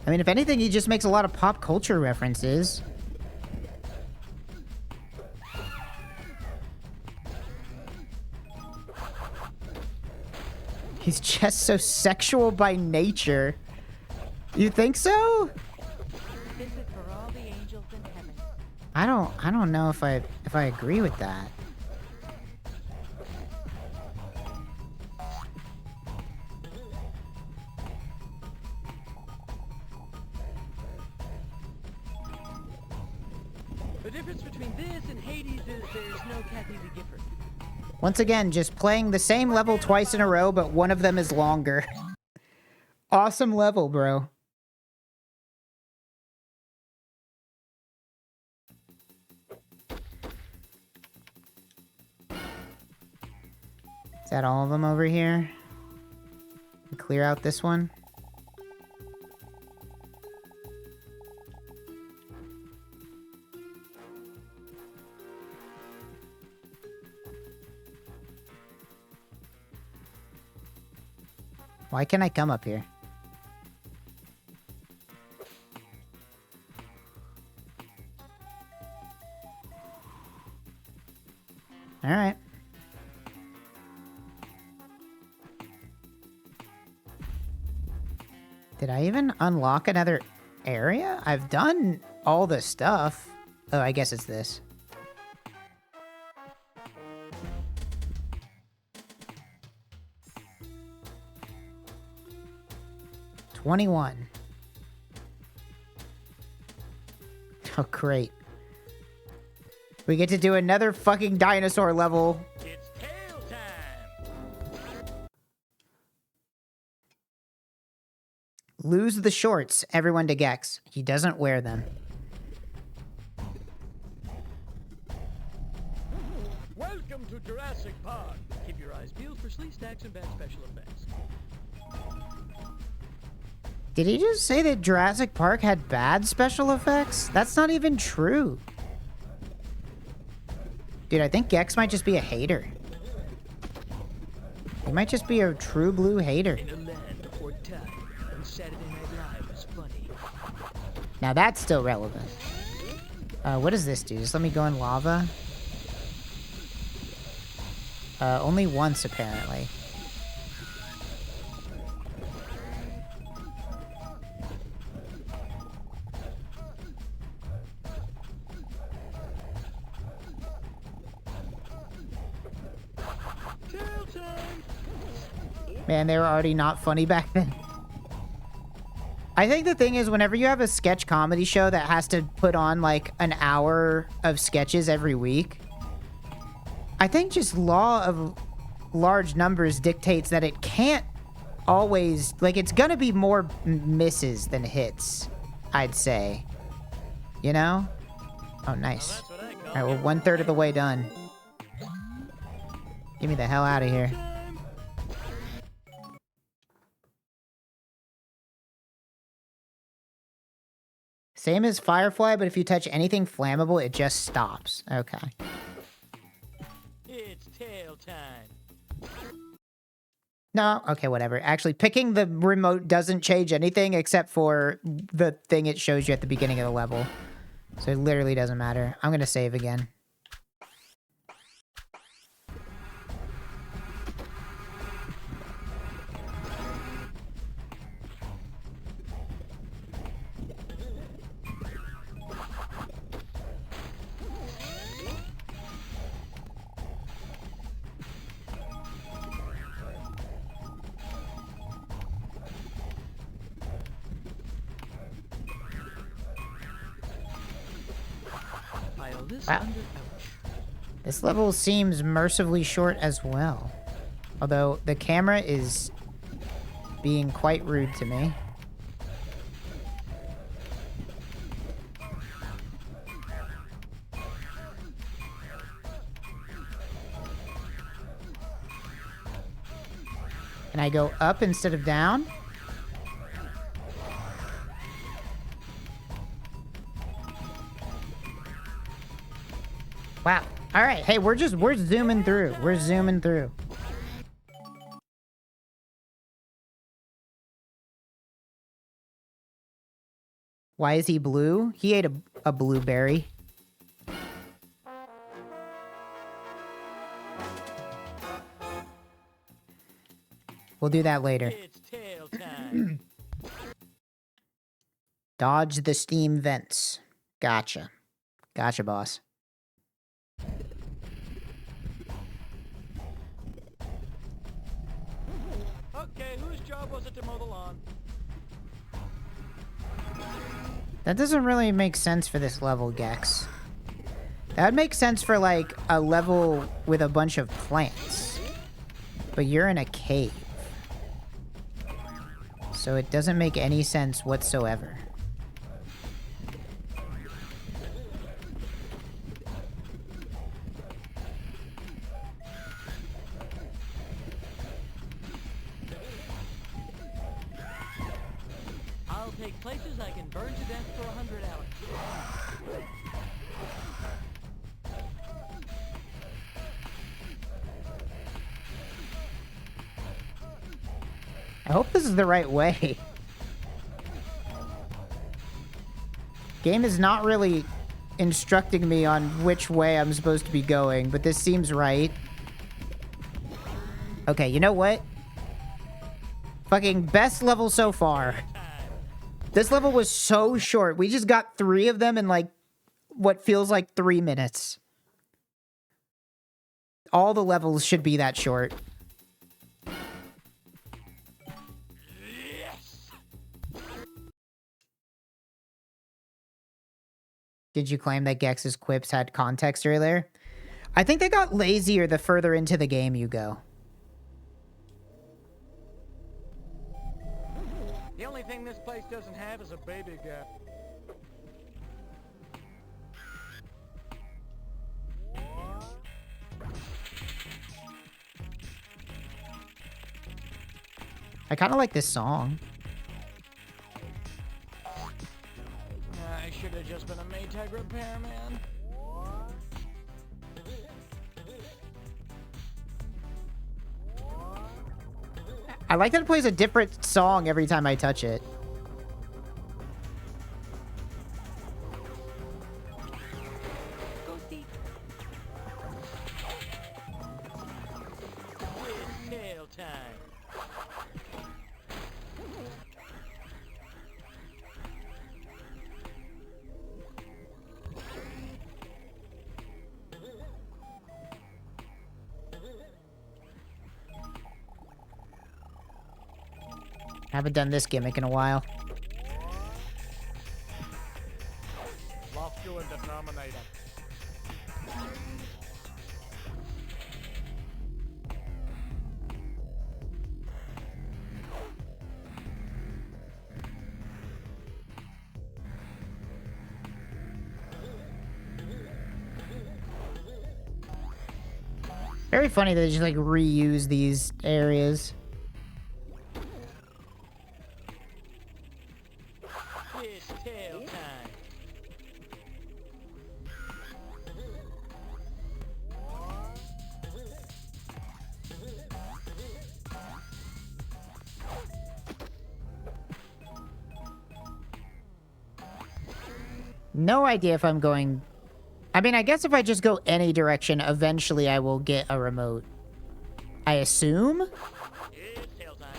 I mean, if anything, he just makes a lot of pop culture references. He's just so sexual by nature. You think so? Visit for all the angels in heaven. I don't know if I agree with that. The difference between this and Hades is there's no Kathy Lee Gifford. Once again, just playing the same level twice in a row, but one of them is longer. Awesome level, bro. Is that all of them over here? Clear out this one. Why can't I come up here? All right. Did I even unlock another area? I've done all the stuff. Oh, I guess it's this. $21. Oh, great. We get to do another fucking dinosaur level. It's tail time! Lose the shorts, everyone to Gex. He doesn't wear them. Welcome to Jurassic Park. Keep your eyes peeled for sleeve stacks and bad special effects. Did he just say that Jurassic Park had bad special effects? That's not even true. Dude, I think Gex might just be a hater. He might just be a true blue hater. In a land before time, when Saturday Night Live was funny. Now that's still relevant. What does this do? Just let me go in lava? Only once, apparently. Man, they were already not funny back then. I think the thing is, whenever you have a sketch comedy show that has to put on like an hour of sketches every week, I think just law of large numbers dictates that it can't always, like, it's gonna be more misses than hits, I'd say. You know? Oh, nice. All right, we're 1/3 of the way done. Get me the hell out of here. Same as Firefly, but if you touch anything flammable, it just stops. Okay. It's tail time. No, okay, whatever. Actually, picking the remote doesn't change anything except for the thing it shows you at the beginning of the level. So it literally doesn't matter. I'm gonna save again. Wow. This level seems mercifully short as well. Although the camera is being quite rude to me. Can I go up instead of down? Wow. All right. Hey, we're zooming through. We're zooming through. Why is he blue? He ate a blueberry. We'll do that later. It's tail time. Dodge the steam vents. Gotcha. Gotcha, boss. Okay, whose job was it to mow the lawn? That doesn't really make sense for this level, Gex. That would make sense for, like, a level with a bunch of plants. But you're in a cave. So it doesn't make any sense whatsoever. I'll take places I can burn to death for 100 hours. I hope this is the right way. Game is not really instructing me on which way I'm supposed to be going, but this seems right. Okay, you know what? Fucking best level so far. This level was so short. We just got 3 of them in, like, what feels like 3 minutes. All the levels should be that short. Did you claim that Gex's quips had context earlier? I think they got lazier the further into the game you go. The only thing this place doesn't have is a baby gap. I kind of like this song. I should have just been a Maytag repairman. I like that it plays a different song every time I touch it. Haven't done this gimmick in a while. Lost you in the denominator. Very funny that they just like reuse these areas. It's tail time. No idea if I'm going... I mean, I guess if I just go any direction, eventually I will get a remote. I assume? It's tail time.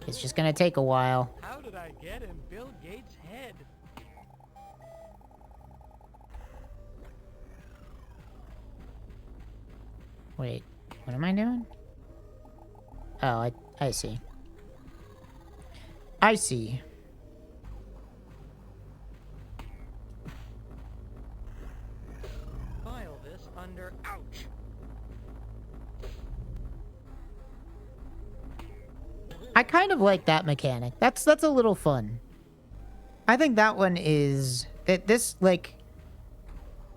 It's just gonna take a while. How did I get in Bill Gates' head? Wait, what am I doing? Oh, I see. I see. File this under ouch. I kind of like that mechanic. That's a little fun. I think that one is... This, like...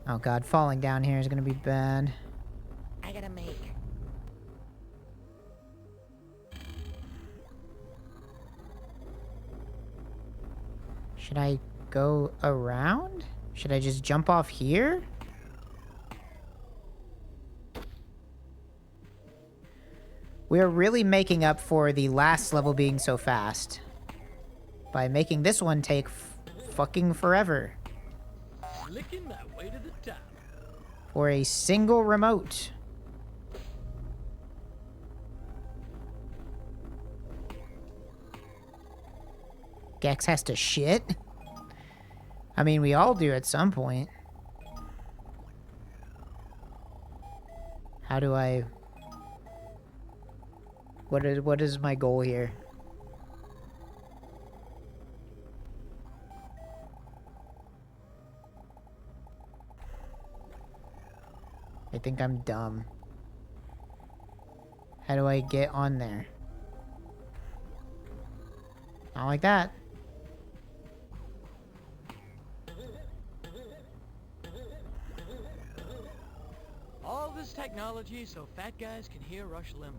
Oh god, falling down here is gonna be bad. I gotta make. Should I go around? Should I just jump off here? We are really making up for the last level being so fast by making this one take fucking forever Licking my way to the top. for a single remote. Gex has to shit. I mean, we all do at some point. How do I... What is my goal here? I think I'm dumb. How do I get on there? Not like that. All this technology so fat guys can hear Rush Limbaugh.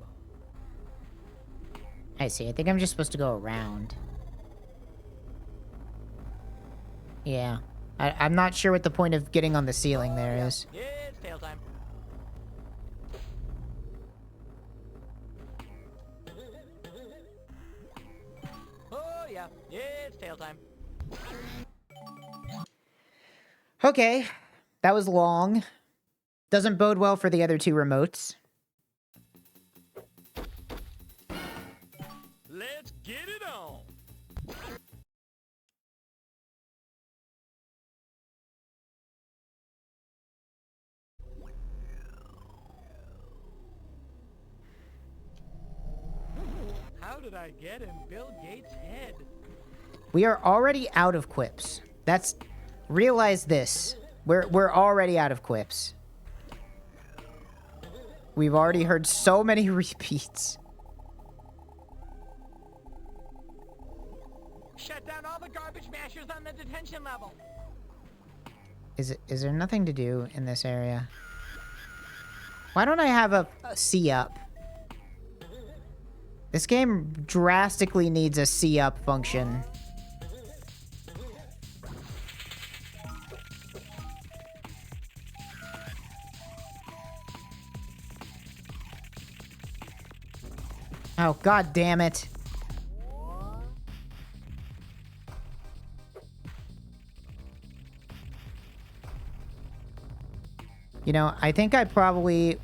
I see. I think I'm just supposed to go around. Yeah. I'm not sure what the point of getting on the ceiling there is. Yeah, it's tail time. Oh yeah, it's tail time. Okay. That was long. Doesn't bode well for the other two remotes. Let's get it on. How did I get in Bill Gates' head? We are already out of quips. That's... Realize this. We're already out of quips. We've already heard so many repeats. Shut down all the garbage mashers on the detention level. Is there nothing to do in this area? Why don't I have a C up? This game drastically needs a C up function. Oh, god damn it. You know, I think I probably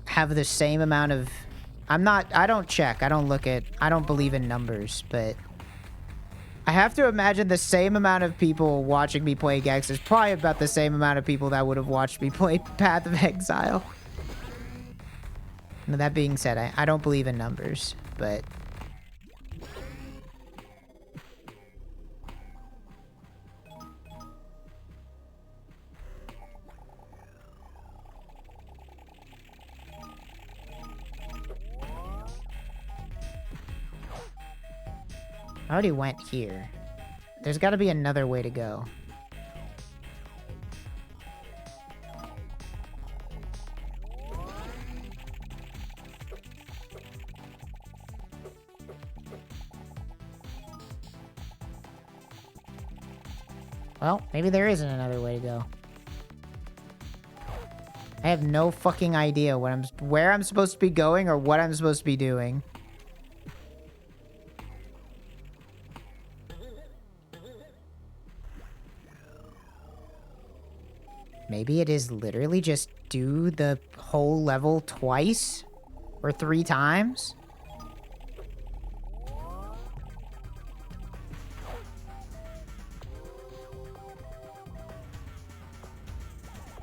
have the same amount of... I don't check. I don't look at... I don't believe in numbers, but... I have to imagine the same amount of people watching me play Gex is probably about the same amount of people that would have watched me play Path of Exile. Now, that being said, I don't believe in numbers, but... I already went here. There's got to be another way to go. Well, maybe there isn't another way to go. I have no fucking idea where I'm supposed to be going or what I'm supposed to be doing. Maybe it is literally just do the whole level twice or 3 times.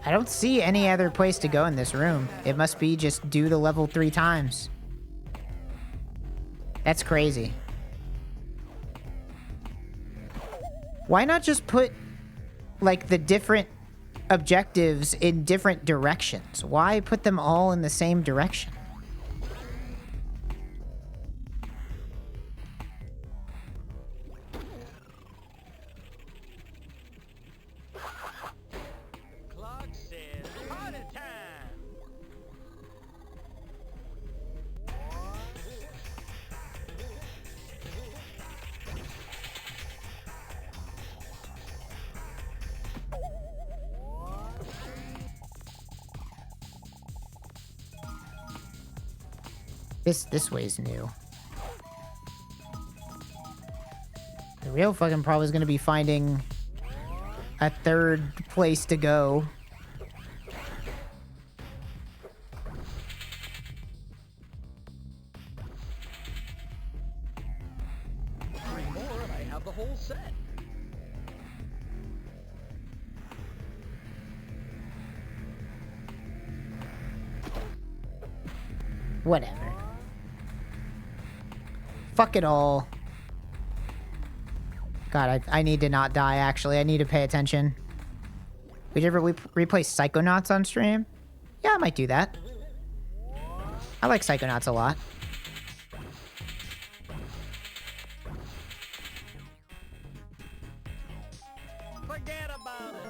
I don't see any other place to go in this room. It must be just do the level 3 times. That's crazy. Why not just put, like, the different objectives in different directions? Why put them all in the same direction? Clock says party time. This way's new. The real fucking problem is gonna be finding a third place to go. Three more and I have the whole set. Whatever. Fuck it all. God, I need to not die, actually. I need to pay attention. Would you ever replay Psychonauts on stream? Yeah, I might do that. I like Psychonauts a lot. Forget about it.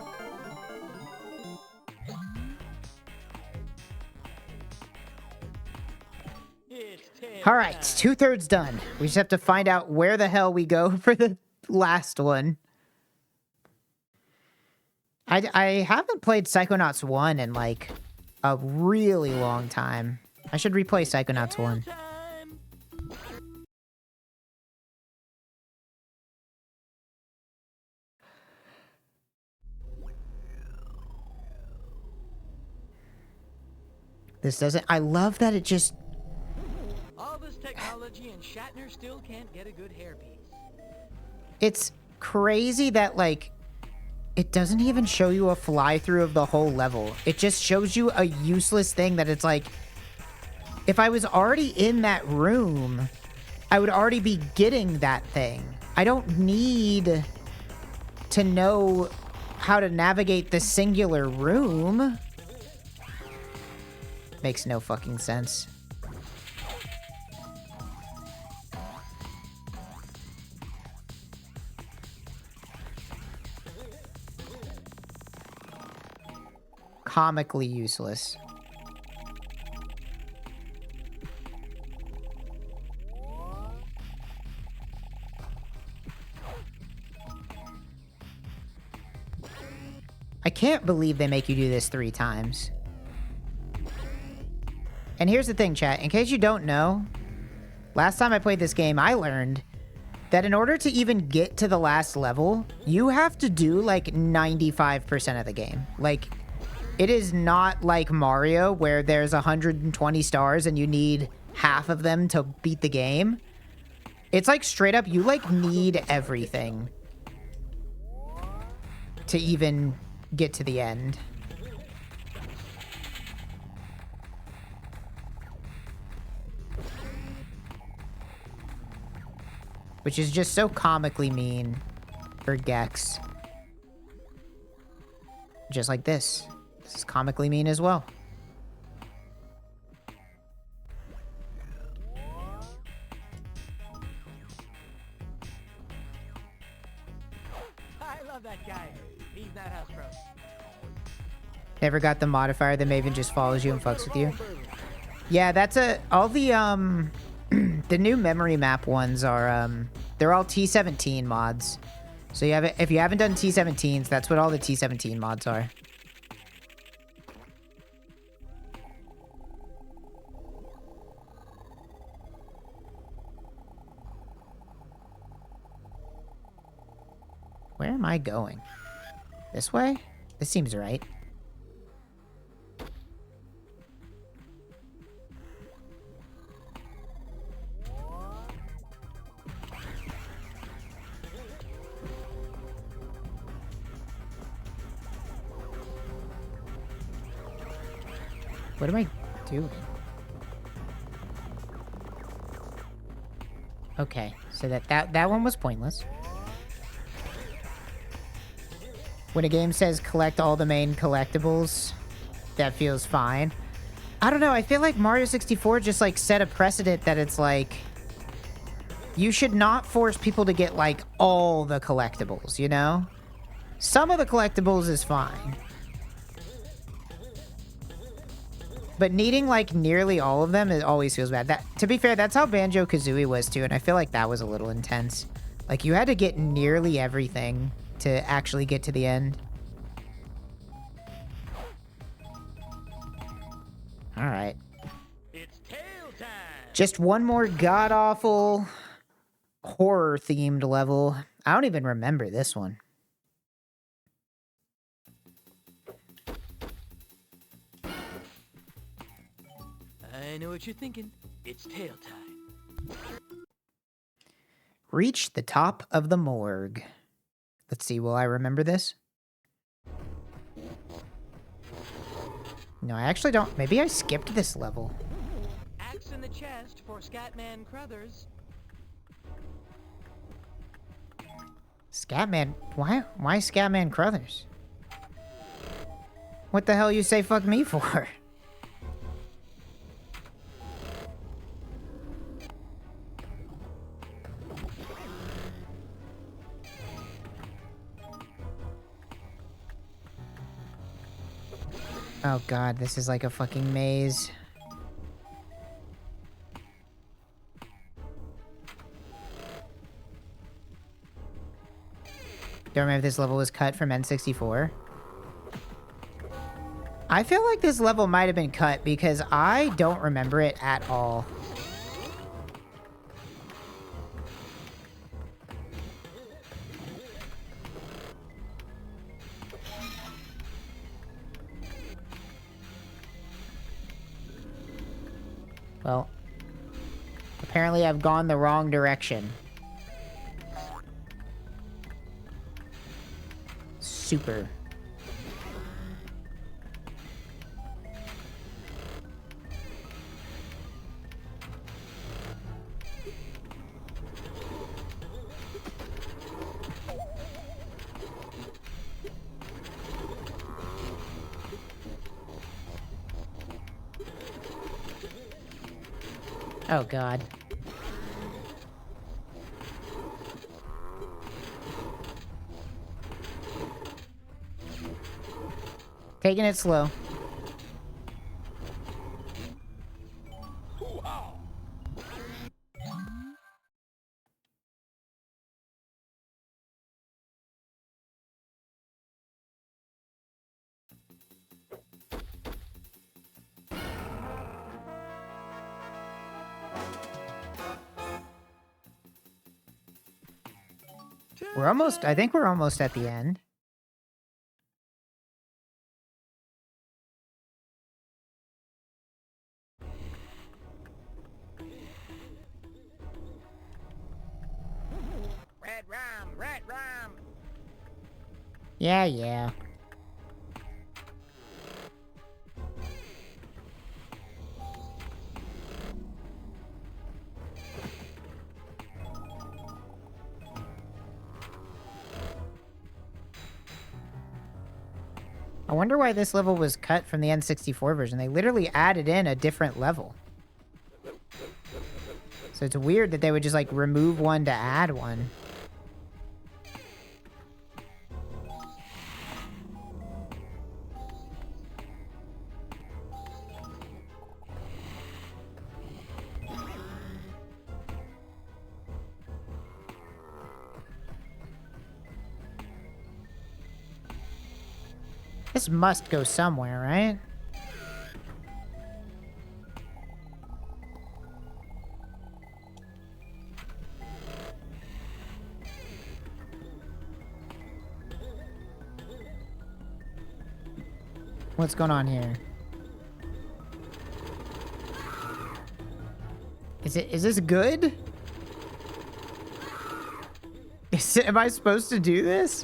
All right, it's 2/3 done. We just have to find out where the hell we go for the last one. I haven't played Psychonauts 1 in, like, a really long time. I should replay Psychonauts 1. This doesn't... I love that it just... All this technology and Shatner still can't get a good hairpiece. It's crazy that, like, it doesn't even show you a fly-through of the whole level. It just shows you a useless thing that it's like, if I was already in that room, I would already be getting that thing. I don't need to know how to navigate the singular room. Makes no fucking sense. Comically useless. I can't believe they make you do this 3 times. And here's the thing, chat. In case you don't know, last time I played this game, I learned that in order to even get to the last level, you have to do like 95% of the game. Like, it is not like Mario where there's 120 stars and you need half of them to beat the game. It's like straight up, you like need everything to even get to the end. Which is just so comically mean for Gex. Just like this. This is comically mean as well. I love that guy. He's not house pro. Never got the modifier that Maven just follows you and fucks with you. Yeah, that's all the the new memory map ones are they're all T17 mods. So you have if you haven't done T17s, that's what all the T17 mods are. Where am I going? This way? This seems right. What am I doing? Okay, so that one was pointless. When a game says collect all the main collectibles, that feels fine. I don't know, I feel like Mario 64 just like set a precedent that it's like you should not force people to get like all the collectibles, you know? Some of the collectibles is fine. But needing, like, nearly all of them, it always feels bad. That, to be fair, that's how Banjo-Kazooie was, too, and I feel like that was a little intense. Like, you had to get nearly everything to actually get to the end. Alright. It's tail time. Just one more god-awful, horror-themed level. I don't even remember this one. I know what you're thinking. It's tail time. Reach the top of the morgue. Let's see, will I remember this? No, I actually don't. Maybe I skipped this level. Axe in the chest for Scatman Crothers. Scatman? Why Scatman Crothers? What the hell you say fuck me for? Oh god, this is like a fucking maze. Don't remember if this level was cut from N64. I feel like this level might have been cut because I don't remember it at all. Well, apparently I've gone the wrong direction. Super. Oh god. Taking it slow. We're almost, I think we're almost at the end. Ram! Yeah, yeah. I wonder why this level was cut from the N64 version. They literally added in a different level. So it's weird that they would just like remove one to add one. This must go somewhere, right? What's going on here? Is this good? Am I supposed to do this?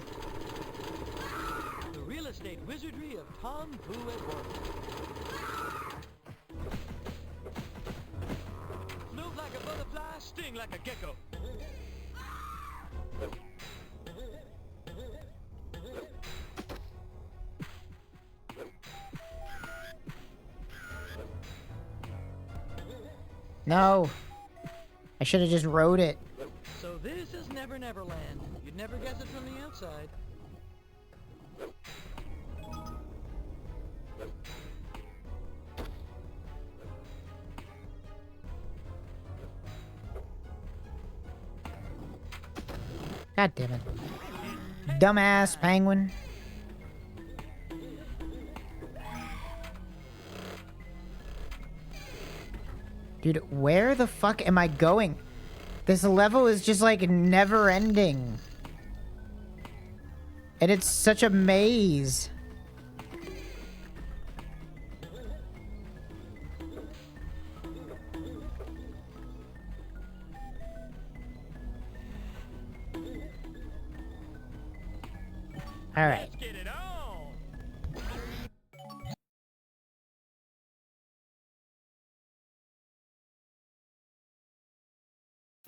The real estate wizardry of Tom Pooh at work. Float like a butterfly, sting like a gecko. No. I should have just wrote it. So this is Never Never Land. You'd never guess it from the outside. God damn it. Dumbass penguin. Dude, where the fuck am I going? This level is just like never ending. And it's such a maze. All right. Let's get it on.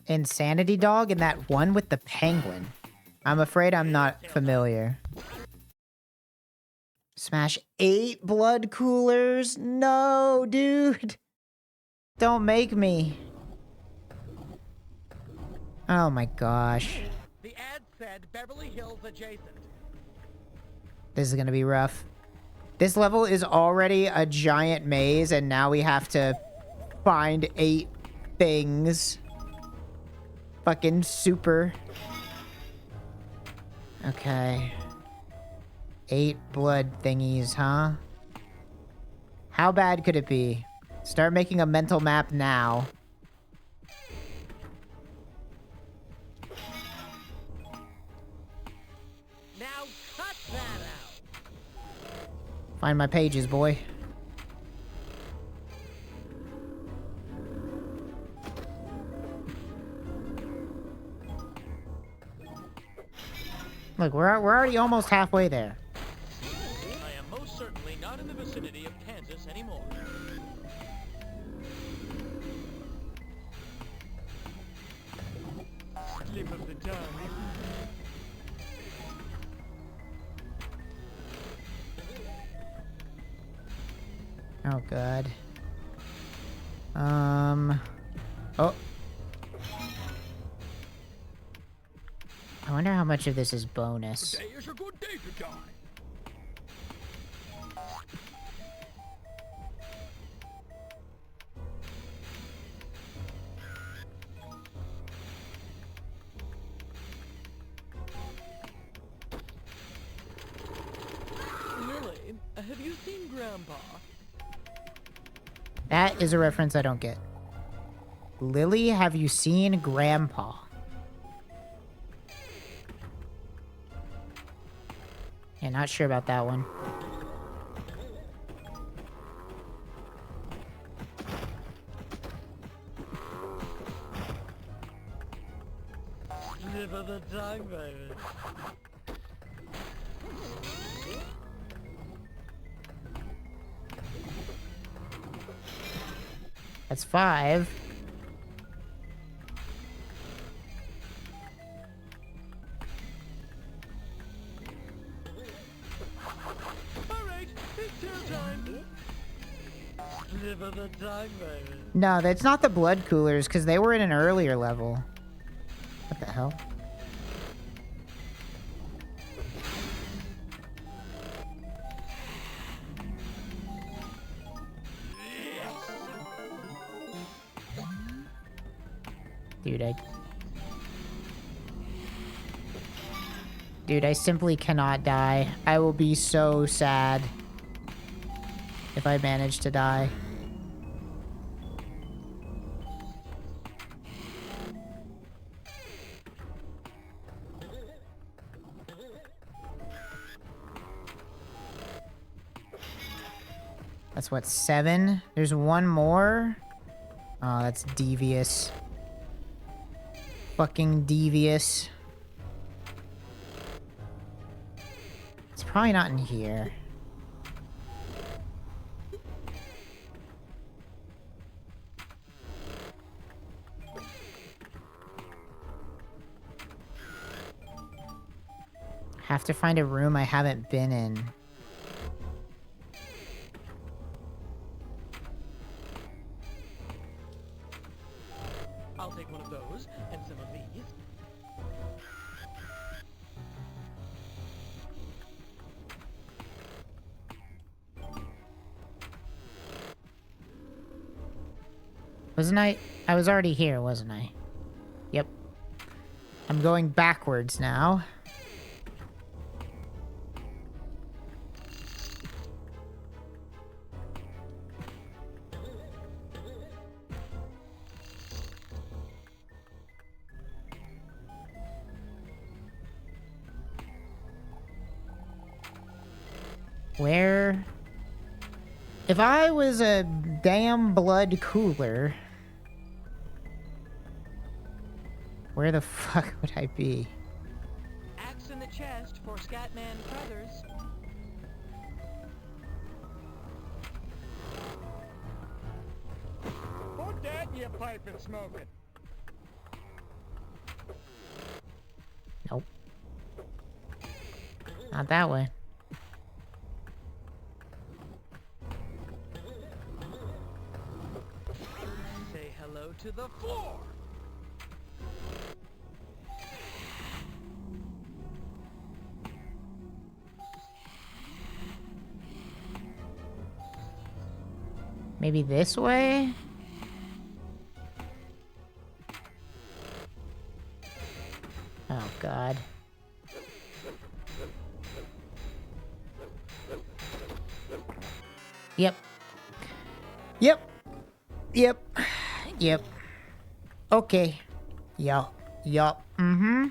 Insanity Dog and that one with the penguin. I'm afraid I'm not familiar. Smash 8 blood coolers? No, dude. Don't make me. Oh my gosh. The ad said Beverly Hills adjacent. This is gonna be rough. This level is already a giant maze, and now we have to find 8 things. Fucking super. Okay. 8 blood thingies, huh? How bad could it be? Start making a mental map now. Now cut that out. Find my pages, boy. Look, we're already almost halfway there. I am most certainly not in the vicinity of Kansas anymore. Slip of the tongue. Oh, God. Oh. I wonder how much of this is bonus. Today is a good day to die. Lily, have you seen Grandpa? That is a reference I don't get. Lily, have you seen Grandpa? Yeah, not sure about that one. Lily, Slip of the tongue, baby. That's 5. Alright, it's your time. Slip of the tongue, baby. No, that's not the blood coolers, because they were in an earlier level. What the hell? Dude, I simply cannot die. I will be so sad if I manage to die. That's what, 7? There's one more? Oh, that's devious. Fucking devious. It's probably not in here. Have to find a room I haven't been in. I'll take one of those and some of these. Wasn't I? I was already here, wasn't I? Yep. I'm going backwards now. Where? If I was a damn blood cooler, where the fuck would I be? Axe in the chest for Scatman Crothers. Put that in your pipe and smoke it. Nope. Not that way. Say hello to the floor. Maybe this way? Oh, God. Yep. Yep. Yep. Yep. Okay. Yup. Yup. Mm-hmm.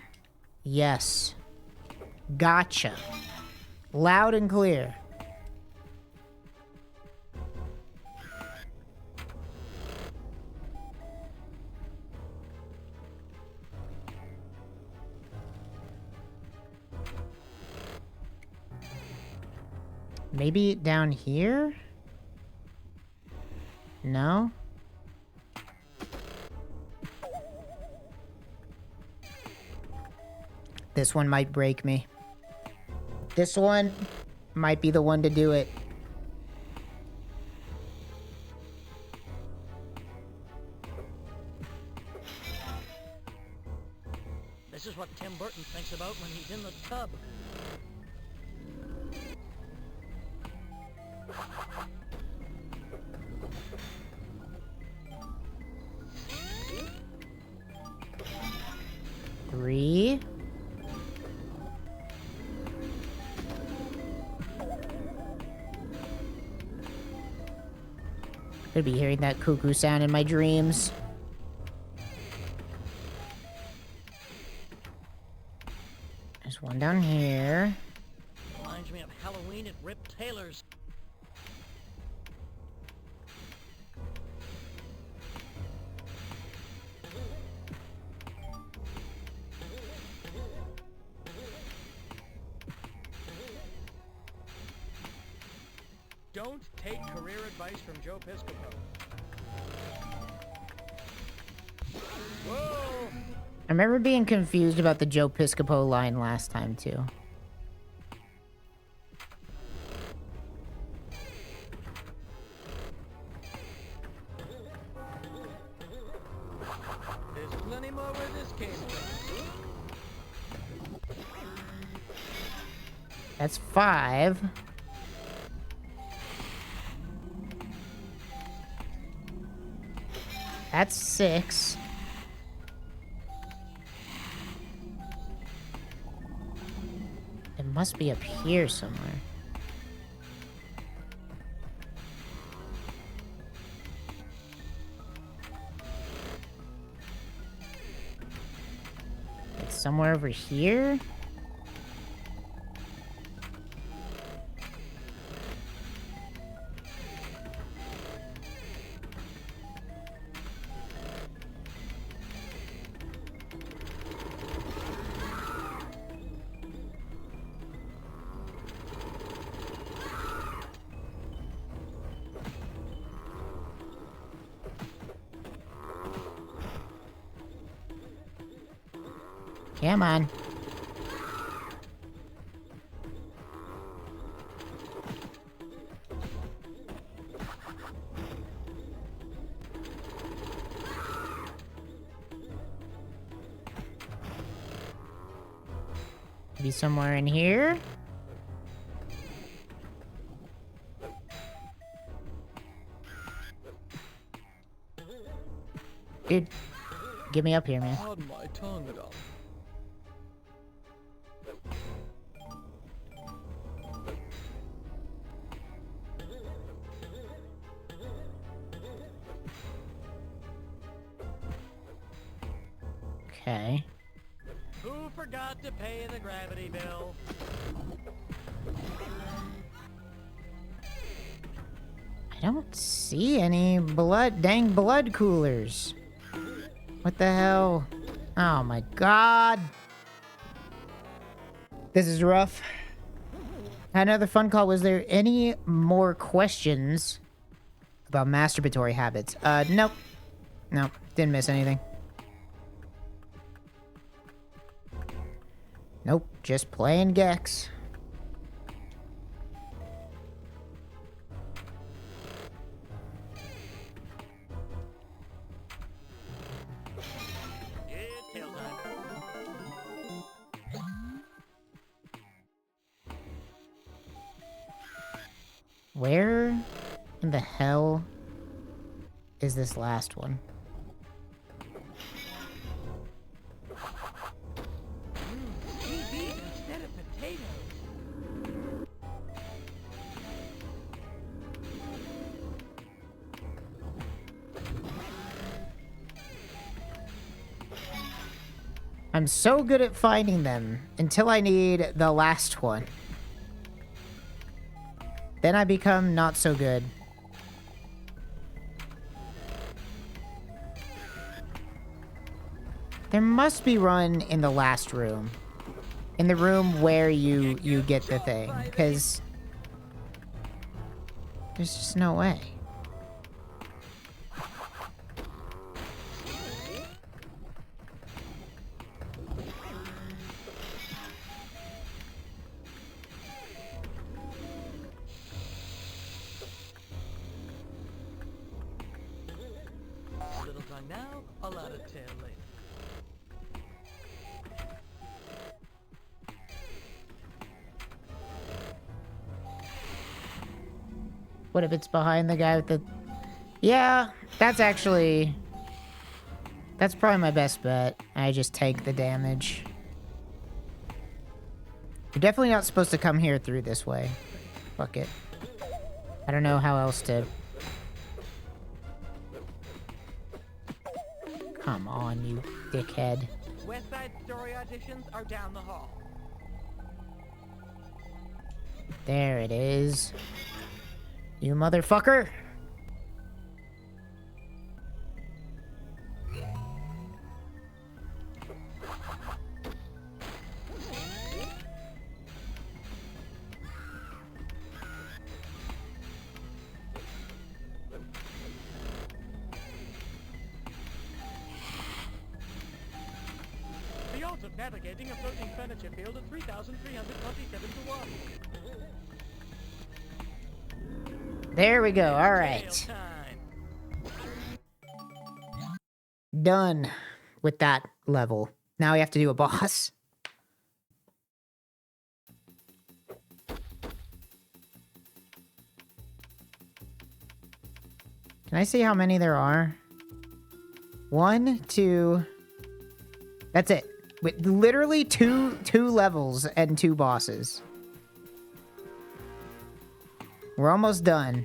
Yes. Gotcha. Loud and clear. Maybe down here? No? This one might break me. This one might be the one to do it. This is what Tim Burton thinks about when he's in the tub. Three. Could be hearing that cuckoo sound in my dreams. There's one down here. Reminds me of Halloween at Rip Taylor's. Don't take career advice from Joe Piscopo. Whoa! I remember being confused about the Joe Piscopo line last time, too. There's plenty more where this came from. That's 5. That's 6. It must be up here somewhere. It's somewhere over here? Come on. Maybe somewhere in here? Dude, get me up here, man. Pardon my tongue, madame. Okay. Who forgot to pay the gravity bill? I don't see any dang blood coolers. What the hell? Oh my god. This is rough. Another fun call. Was there any more questions about masturbatory habits? Nope. Nope. Didn't miss anything. Nope. Just playing Gex. It's tail time. Where in the hell is this last one? TV instead of potatoes. I'm so good at finding them until I need the last one. Then I become not so good. There must be one in the last room. In the room where you get the thing. Because there's just no way. Little tongue now, a lot of tail later. What if it's behind the guy with the... Yeah, that's actually... That's probably my best bet. I just take the damage. You're definitely not supposed to come here through this way. Fuck it. I don't know how else to... Come on, you dickhead. West Side Story auditions are down the hall. There it is. You motherfucker! odds of navigating a floating furniture field at 3,327 to 1. There we go. All right. Time. Done with that level. Now we have to do a boss. Can I see how many there are? 1, 2. That's it. With literally two levels and 2 bosses. We're almost done.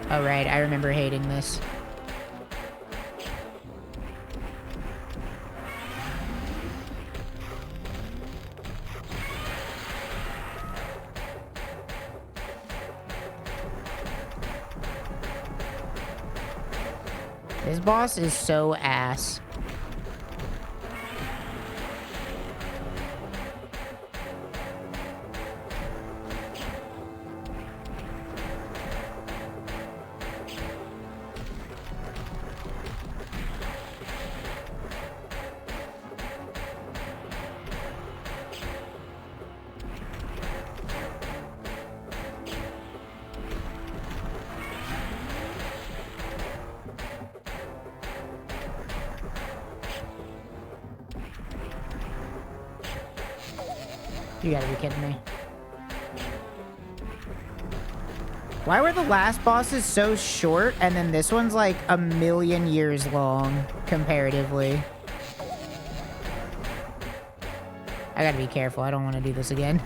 Oh, right. I remember hating this. This boss is so ass. You gotta be kidding me. Why were the last bosses so short and then this one's like a million years long, comparatively? I gotta be careful. I don't want to do this again.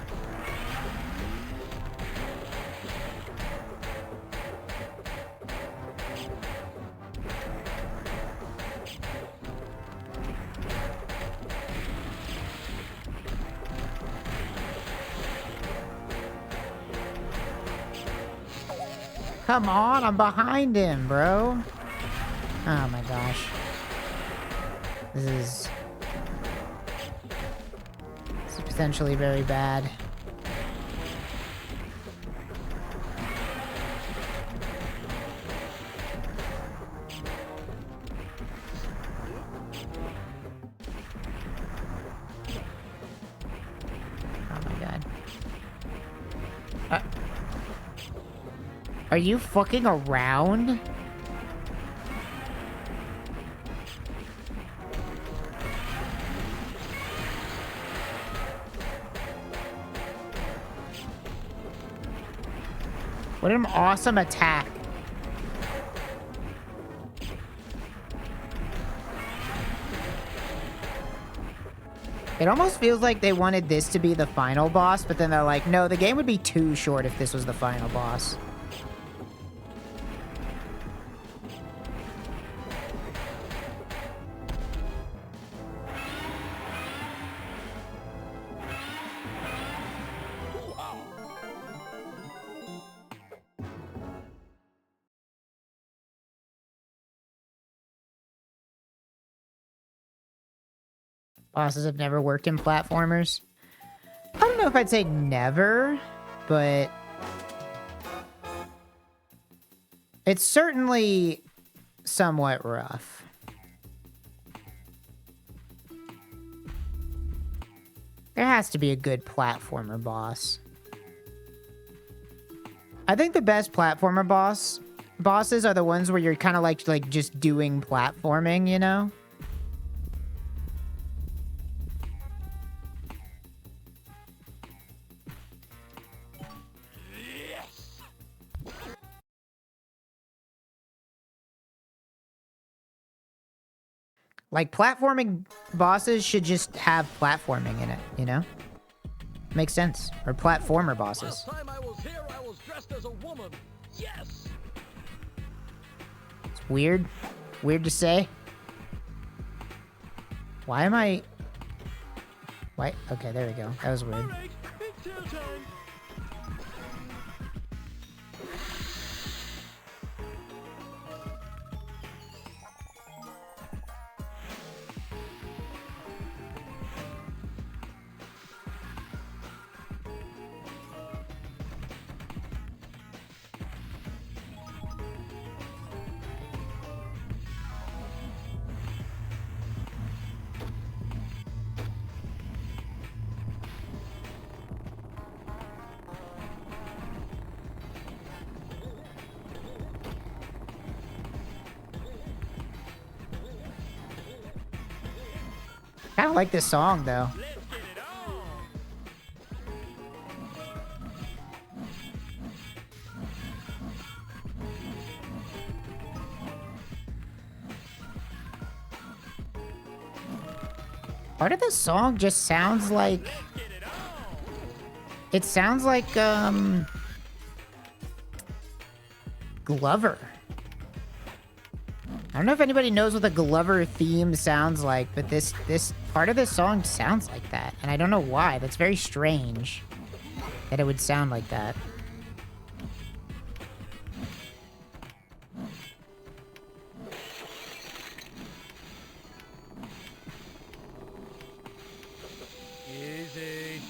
Come on, I'm behind him, bro. Oh my gosh. This is potentially very bad. Oh my god. Are you fucking around? What an awesome attack. It almost feels like they wanted this to be the final boss, but then they're like, no, the game would be too short if this was the final boss. Bosses have never worked in platformers. I don't know if I'd say never, but it's certainly somewhat rough. There has to be a good platformer boss. I think the best platformer bosses are the ones where you're kind of like just doing platforming, you know? Like, platforming bosses should just have platforming in it, you know? Makes sense. Or platformer bosses. Last time I was here, I was dressed as a woman. Yes! It's weird. Weird to say. Why am I... Why? Okay, there we go. That was weird. Alright, it's your time. Kind of like this song, though. Let's get it on. Part of the song just sounds like... Get it on. It sounds like, Glover. I don't know if anybody knows what the Glover theme sounds like, but this part of this song sounds like that. And I don't know why. That's very strange that it would sound like that. Easy.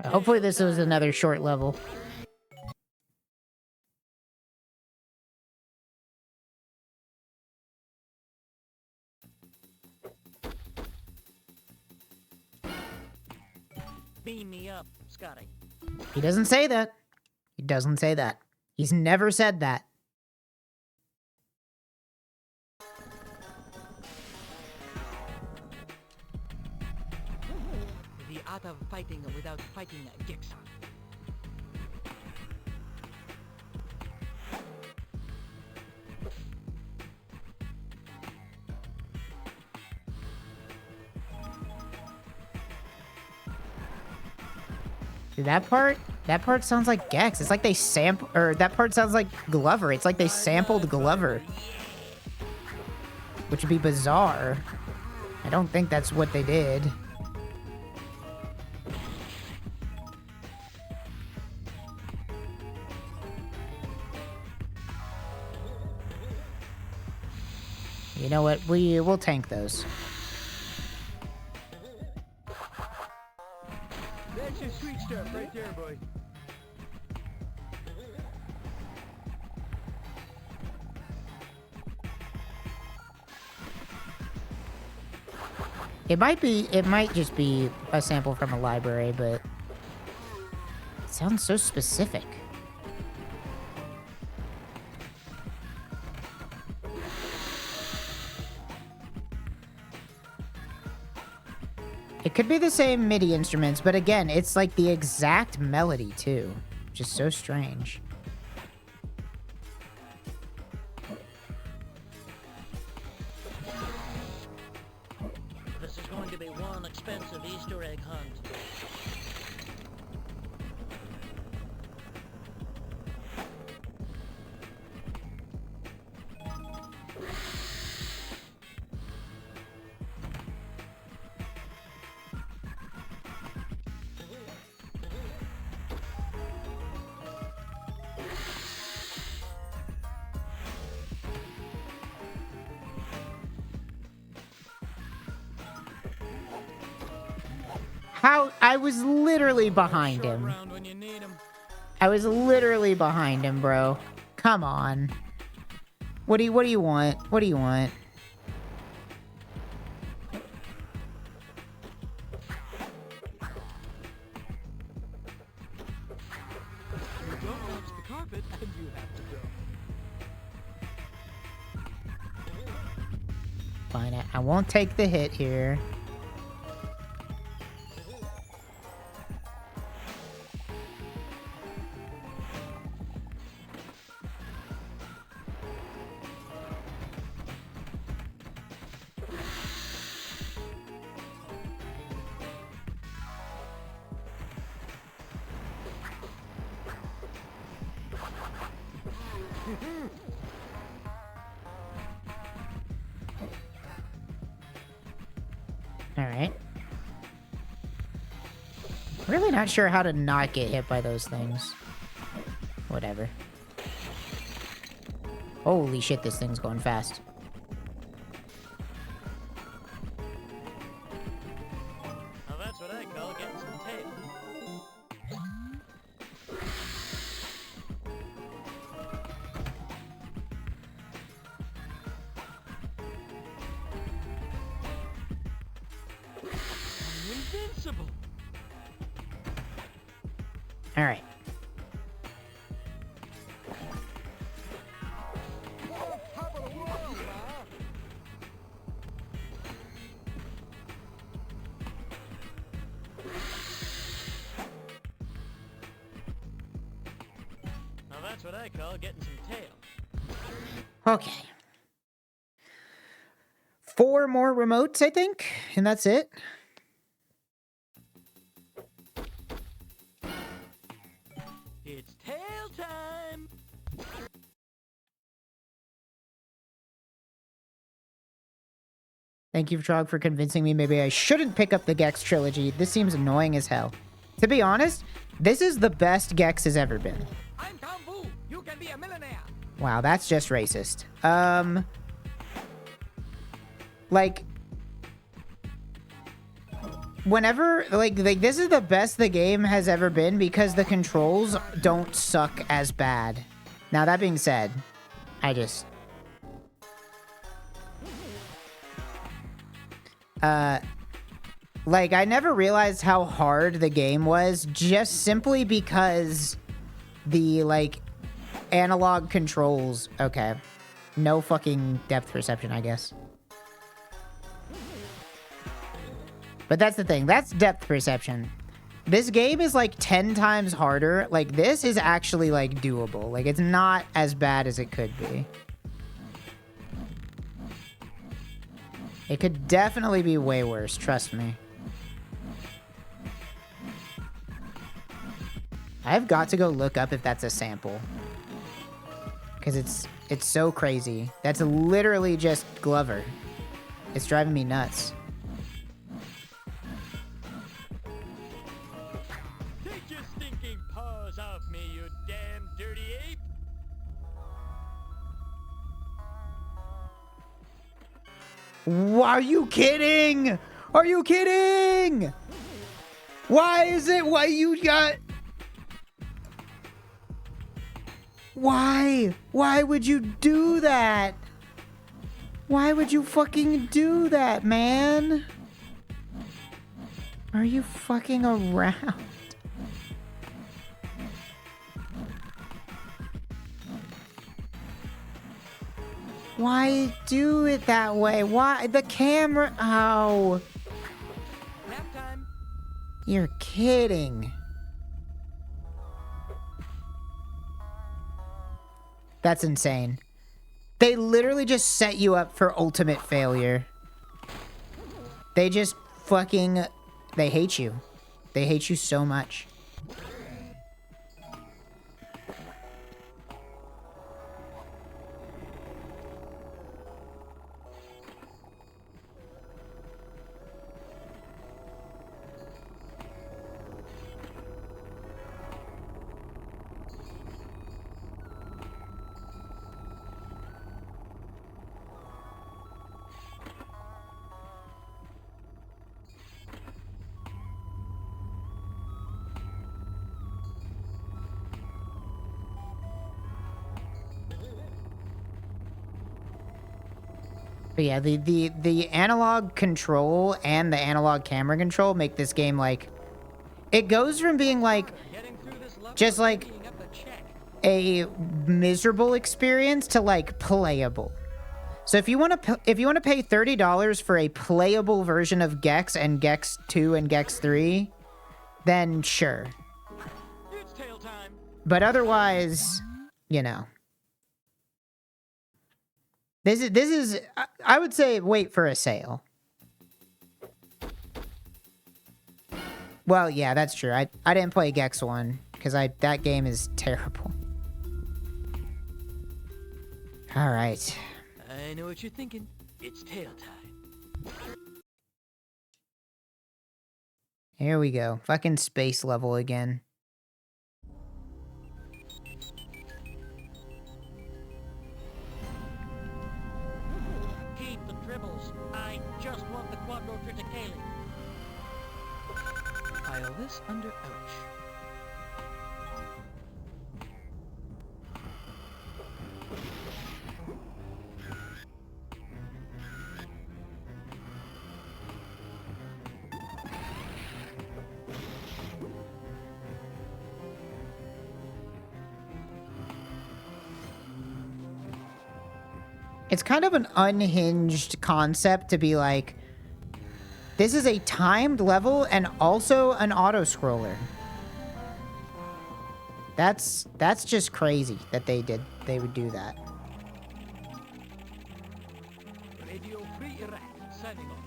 Hopefully this was another short level. Beam me up, Scotty. He doesn't say that. He doesn't say that. He's never said that. The art of fighting without fighting Gex. Dude, that part sounds like Gex. It's like they sample, or that part sounds like Glover. It's like they sampled Glover. Which would be bizarre. I don't think that's what they did. You know what? We'll tank those. That's your sweet stuff right there, boy. It might just be a sample from a library, but it sounds so specific. It could be the same MIDI instruments, but again, it's like the exact melody too, which is so strange. This is going to be one expensive Easter egg hunt. How? I was literally behind him. Around when you need 'em. I was literally behind him, bro. Come on. What do you want? What do you want? You don't touch the carpet, and you have to go. Fine, I won't take the hit here. Alright. Really not sure how to not get hit by those things. Whatever. Holy shit, this thing's going fast. Now that's what I call getting some tape. invincible. All right. Now that's what I call getting some tail. Okay. 4 more remotes, I think, and that's it. It's tail time. Thank you, Trog, for convincing me maybe I shouldn't pick up the Gex trilogy. This seems annoying as hell. To be honest, this is the best Gex has ever been. I'm Tom Wu. You can be a millionaire. Wow, that's just racist. Like, whenever, like this is the best the game has ever been because the controls don't suck as bad. Now, that being said, like, I never realized how hard the game was just simply because the, like, analog controls. Okay. No fucking depth perception, I guess. But that's the thing. That's depth perception. This game is, like, 10 times harder. Like, this is actually, like, doable. Like, it's not as bad as it could be. It could definitely be way worse, trust me. I've got to go look up if that's a sample. Because it's so crazy. That's literally just Glover. It's driving me nuts. Take your stinking paws off me, you damn dirty ape. Are you kidding? Are you kidding? Why is it? Why you got... Why? Why would you do that? Why would you fucking do that, man? Are you fucking around? Why do it that way? Why? The camera... Oh. Nap time. You're kidding. That's insane. They literally just set you up for ultimate failure. They just fucking... They hate you. They hate you so much. But yeah, the analog control and the analog camera control make this game, like, it goes from being like just like a miserable experience to like playable. So if you want to pay $30 for a playable version of Gex and Gex 2 and Gex 3, then sure. It's tail time. But otherwise, you know. This is I would say wait for a sale. Well, yeah, that's true. I didn't play Gex 1 because that game is terrible. All right. I know what you're thinking. It's tail time. Here we go. Fucking space level again. Keep the dribbles. I just want the quattro triticale. Pile this under ouch. It's kind of an unhinged concept to be like, this is a timed level and also an auto-scroller. That's just crazy that they would do that. Radio Free Iraq, signing off.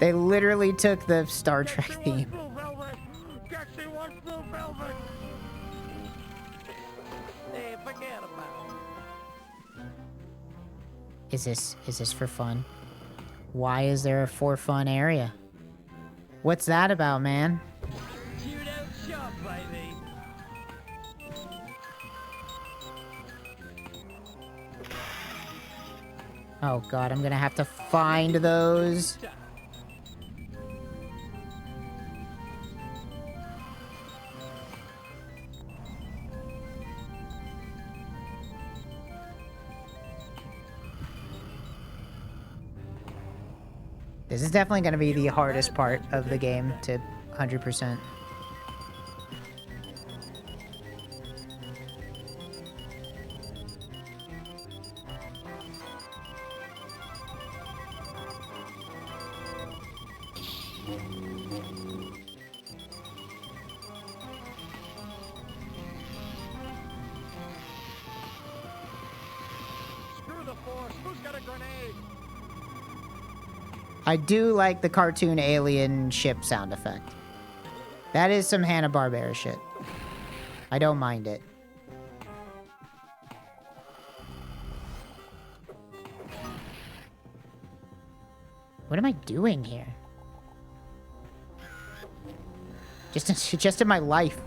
They literally took the Star Trek theme. Blue velvet. Gexy wants blue velvet. Hey, forget about it. Is this for fun? Why is there a for fun area? What's that about, man? Shoot out shop, baby. Oh god, I'm gonna have to find those. This is definitely going to be the hardest part of the game to 100%. Screw the force. Who's got a grenade? I do like the cartoon alien ship sound effect. That is some Hanna-Barbera shit. I don't mind it. What am I doing here? Just in my life.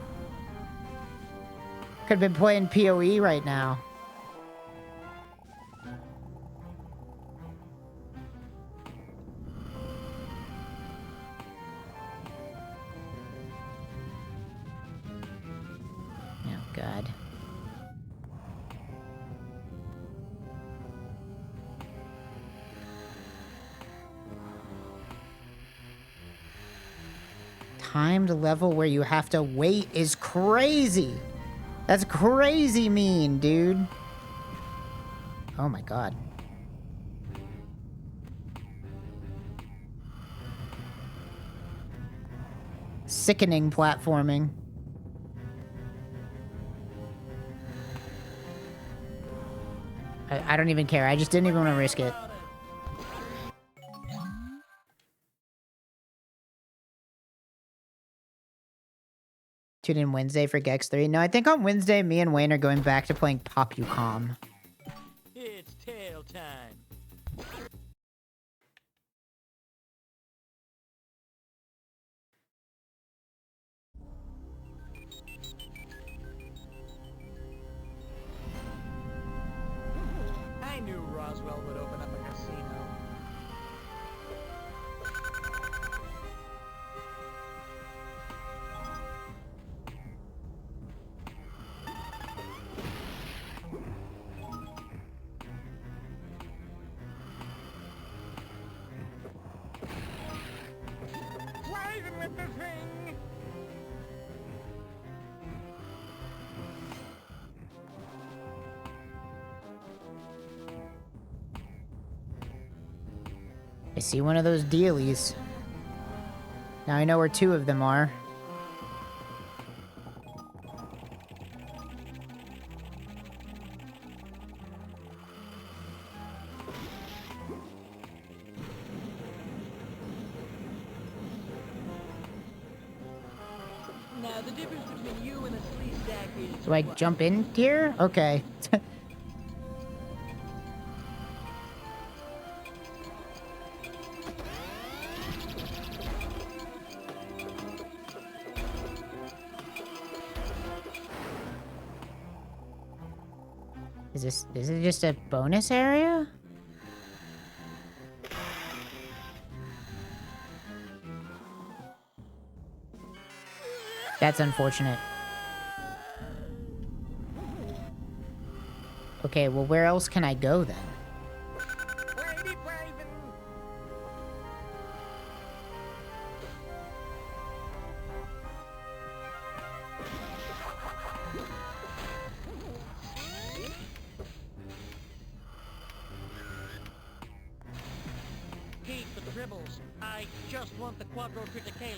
Could have been playing PoE right now. Oh, God. Timed level where you have to wait is crazy. That's crazy mean, dude. Oh my god. Sickening platforming. I don't even care. I just didn't even want to risk it. Tune in Wednesday for Gex 3. No, I think on Wednesday, me and Wayne are going back to playing Popucom. It's tail time. I knew Roswell would open up a casino. Driving with the thing. I see one of those Dailies. Now I know where two of them are. Now, the difference between you and a sleaze stack is... Do I jump in here? Okay. Is it just a bonus area? That's unfortunate. Okay, well, where else can I go then? Brady Braven, Thanks. I just want the Quadro Criticale.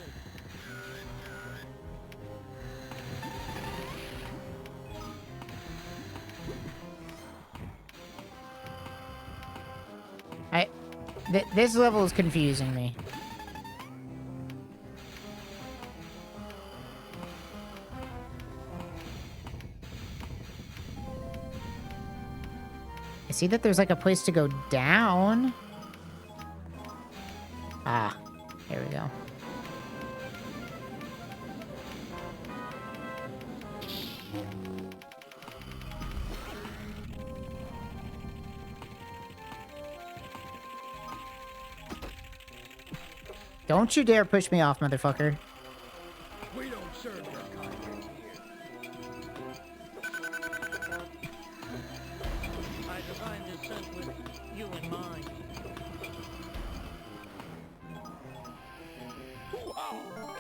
This level is confusing me. I see that there's like a place to go down. Ah, here we go. Don't you dare push me off, motherfucker. We don't serve your kind here. I designed this set with you in mind.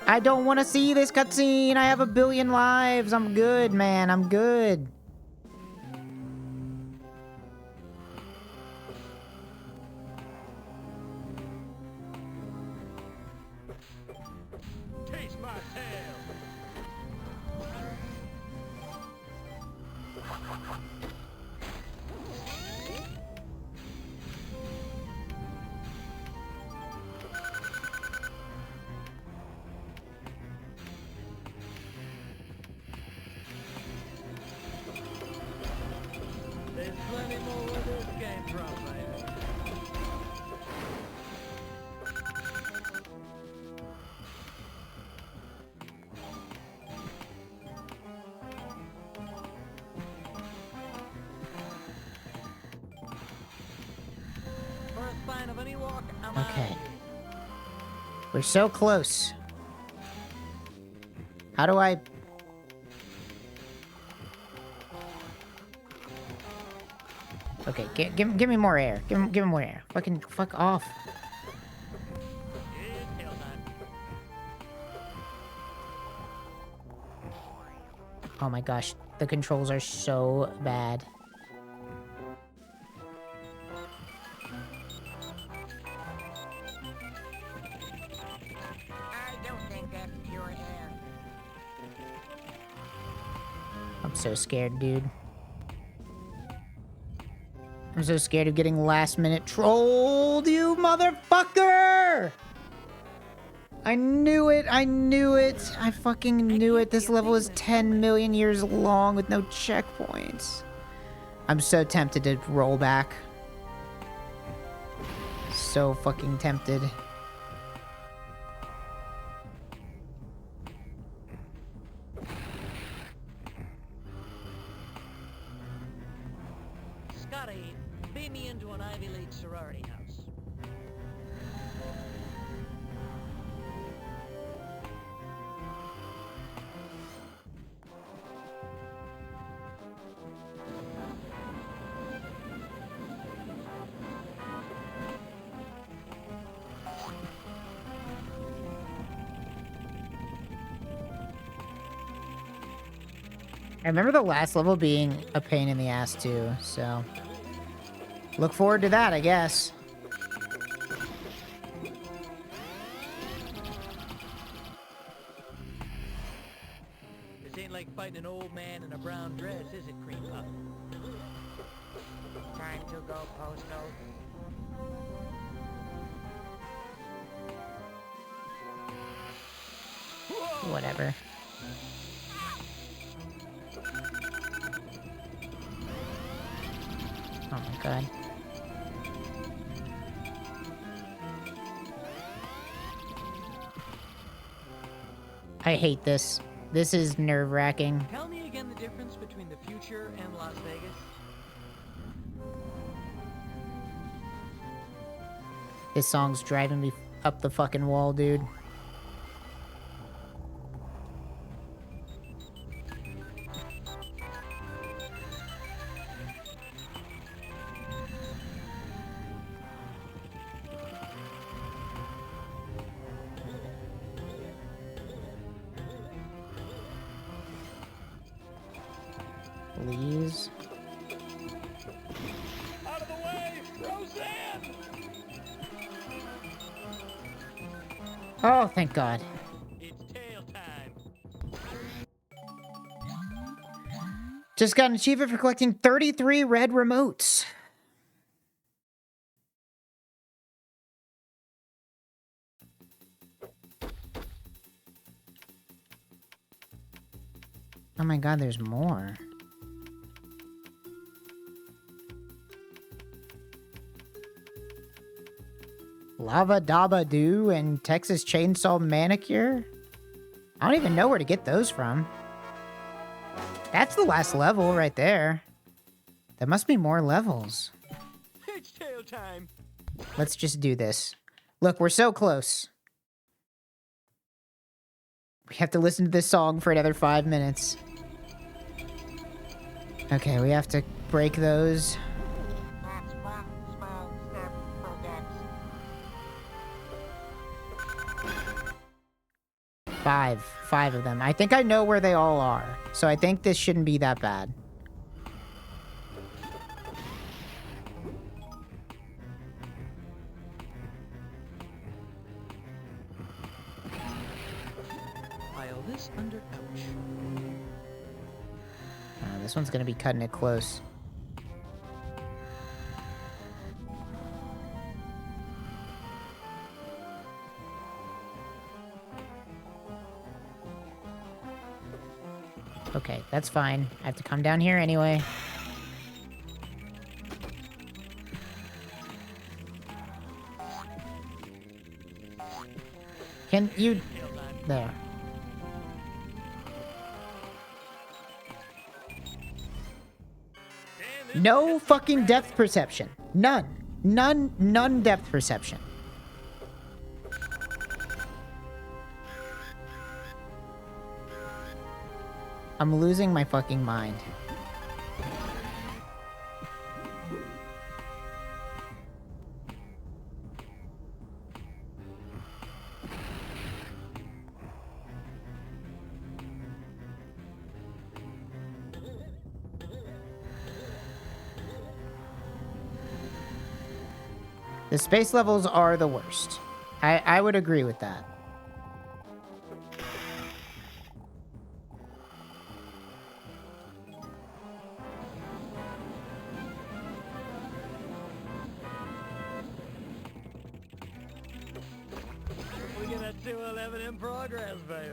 I don't want to see this cutscene. I have 1 billion lives. I'm good, man. I'm good. Taste my tail. There's plenty more where this came from, man. First sign of any walk, I'm Okay. We're so close. How do I... Okay, give me more air. Give me more air. Fuck off. It's tail time. Oh my gosh, the controls are so bad. I don't think that's pure air. I'm so scared, dude. I'm so scared of getting last minute trolled, you motherfucker! I knew it, I knew it. I fucking knew it. This level is 10 million years long with no checkpoints. I'm so tempted to roll back. So fucking tempted. Scotty, beam me into an Ivy League sorority house. I remember the last level being a pain in the ass too, so... Look forward to that, I guess. This ain't like fighting an old man in a brown dress, is it, Cream Puff? Time to go postal. Whatever. Oh my god. I hate this. This is nerve-wracking. Tell me again the difference between the future and Las Vegas. This song's driving me up the fucking wall, dude. Please. Out of the way, Roseanne! Oh, thank God. It's tail time. Just got an achievement for collecting 33 red remotes. Oh my God, there's more. Lava Daba Doo and Texas Chainsaw Manicure? I don't even know where to get those from. That's the last level right there. There must be more levels. It's tail time. Let's just do this. Look, we're so close. We have to listen to this song for another 5 minutes. Okay, we have to break those. That's one small step for Dex. 5 of them. I think I know where they all are. So I think this shouldn't be that bad. File this under ouch. This one's gonna be cutting it close. Okay, that's fine. I have to come down here anyway. Can you... There. No fucking depth perception. None. None depth perception. I'm losing my fucking mind. The space levels are the worst. I would agree with that. We get a 211 in progress, baby.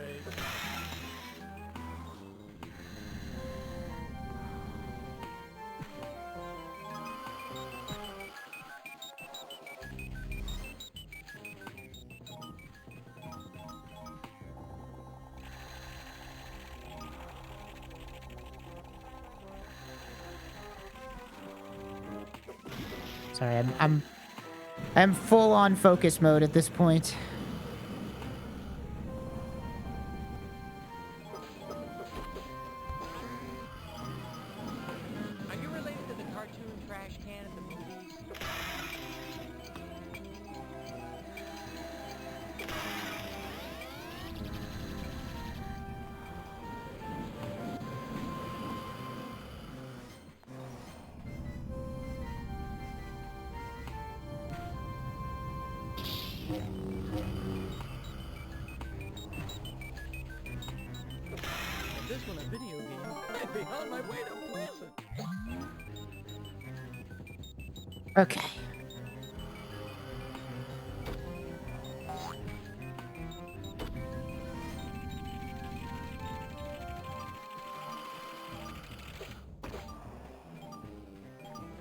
Sorry, I'm full on focus mode at this point. Are you related to the cartoon trash can at the movies? If this one a video game, I'd be on my way to Pleasant. Okay.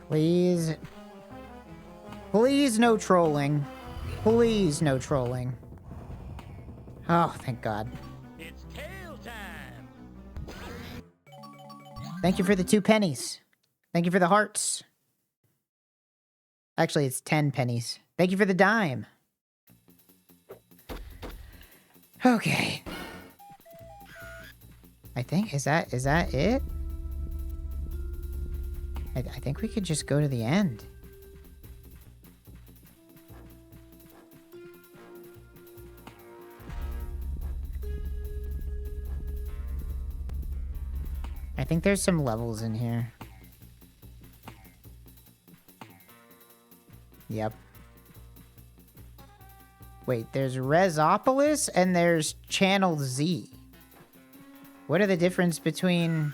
Please. Please no trolling. Please no trolling. Oh, thank God. It's tail time. Thank you for the 2 pennies. Thank you for the hearts. Actually, it's 10 pennies. Thank you for the dime. Okay. I think, is that it? I think we could just go to the end. I think there's some levels in here. Yep. Wait, there's Resopolis and there's Channel Z. What are the difference between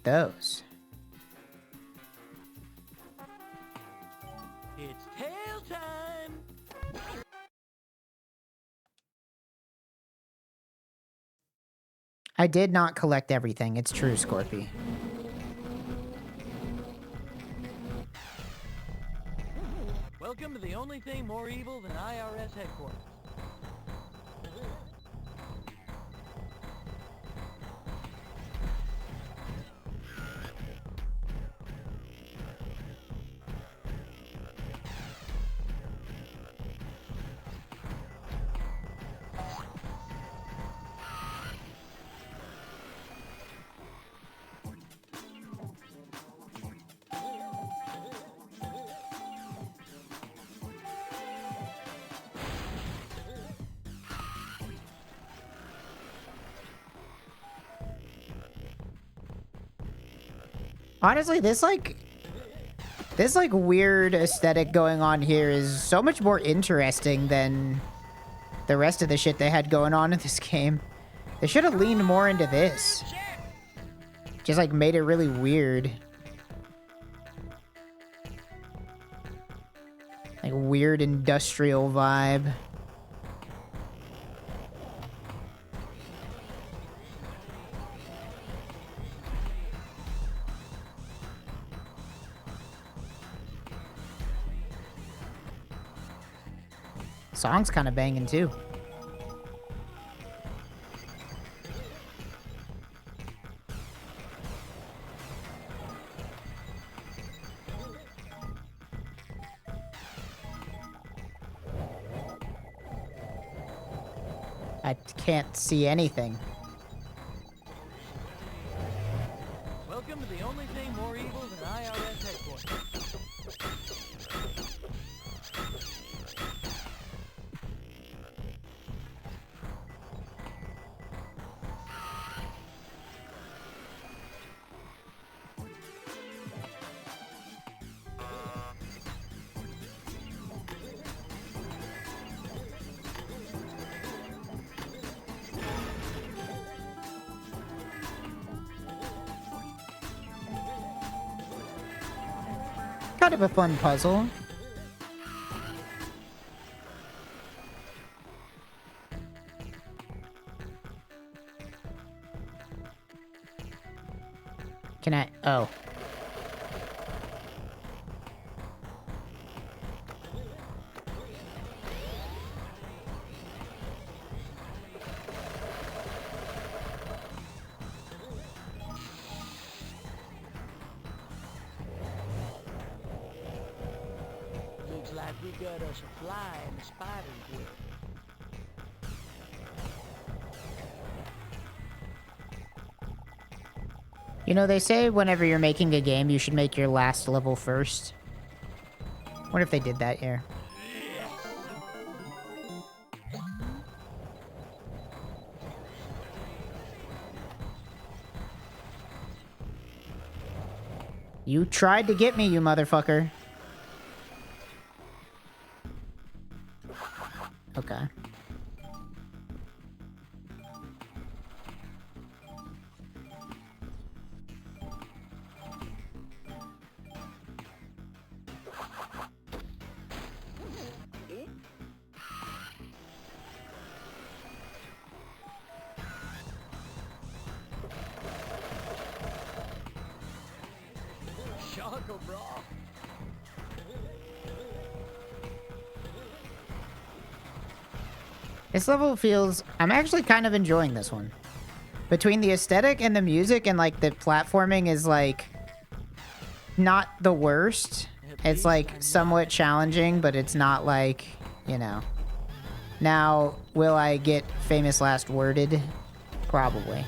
those? It's tail time. I did not collect everything. It's true, Scorpy. Welcome to the only thing more evil than IRS headquarters. Honestly, this weird aesthetic going on here is so much more interesting than the rest of the shit they had going on in this game. They should have leaned more into this. Just like made it really weird. Like weird industrial vibe. Song's kind of banging too. I can't see anything. Welcome to the only thing more evil than IRS headquarters. Kind of a fun puzzle. Can I? Oh. Looks like we got us a fly in the spider's web. You know, they say whenever you're making a game, you should make your last level first. Wonder if they did that here. You tried to get me, you motherfucker. Okay. Choco, bro. This level feels... I'm actually kind of enjoying this one. Between the aesthetic and the music and, like, the platforming is, like, not the worst. It's, like, somewhat challenging, but it's not, like, you know. Now, will I get famous last worded? Probably.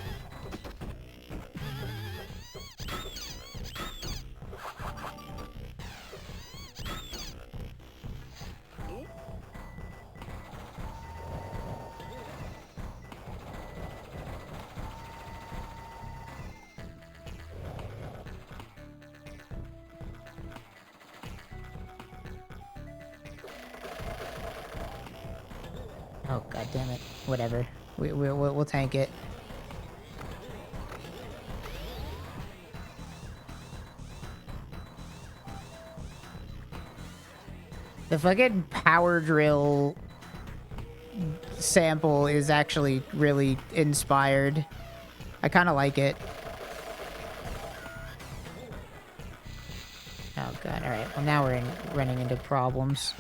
Oh, god damn it. Whatever. We'll tank it. The fucking power drill sample is actually really inspired. I kind of like it. Oh god, alright. Well, now we're running into problems.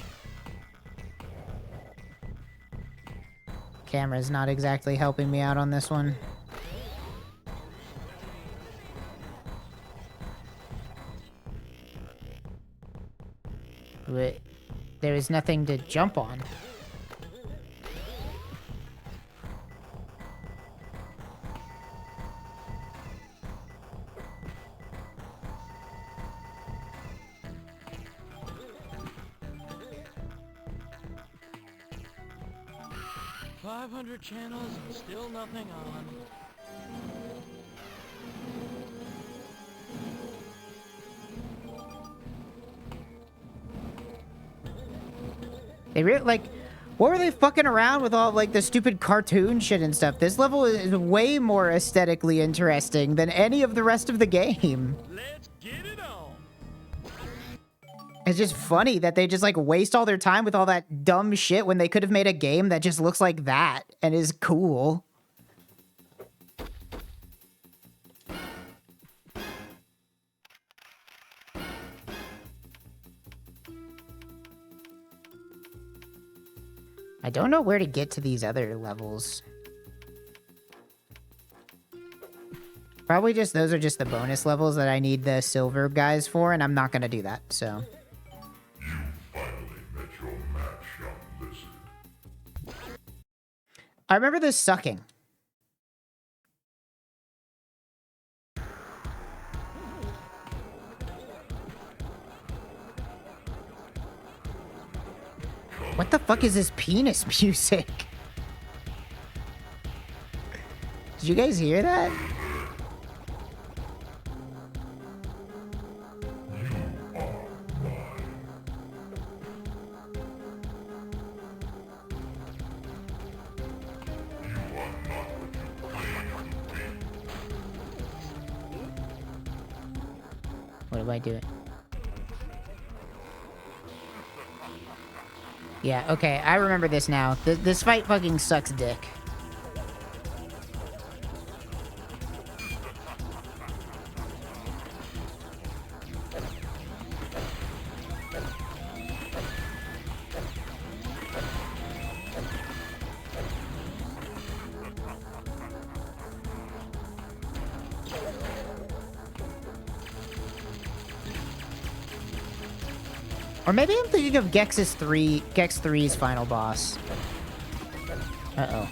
Camera's not exactly helping me out on this one. But there is nothing to jump on. $500 channels and still nothing on. They really, like, what were they fucking around with all, like, the stupid cartoon shit and stuff? This level is way more aesthetically interesting than any of the rest of the game. Let's get it on. It's just funny that they just, like, waste all their time with all that dumb shit when they could have made a game that just looks like that and is cool. I don't know where to get to these other levels. Probably just, those are just the bonus levels that I need the silver guys for, and I'm not gonna do that, so. You finally met your match, young lizard. I remember this sucking. What the fuck is this penis music? Did you guys hear that? What do I do? Yeah, okay, I remember this now. This fight fucking sucks dick. Or maybe I'm thinking of Gex 3's final boss. Uh-oh.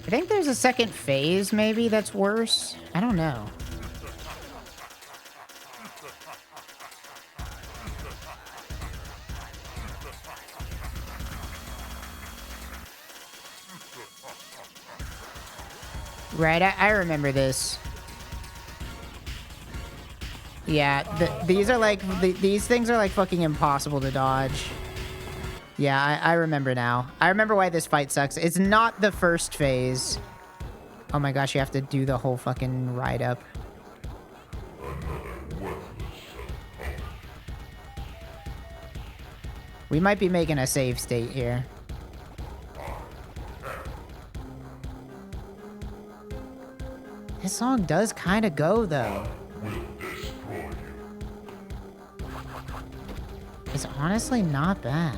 I think there's a second phase, maybe, that's worse. I don't know. Right, I remember this. Yeah, these are like, these things are like fucking impossible to dodge. Yeah, I remember now. I remember why this fight sucks. It's not the first phase. Oh my gosh, you have to do the whole fucking ride up. We might be making a save state here. This song does kind of go, though. It's honestly not bad.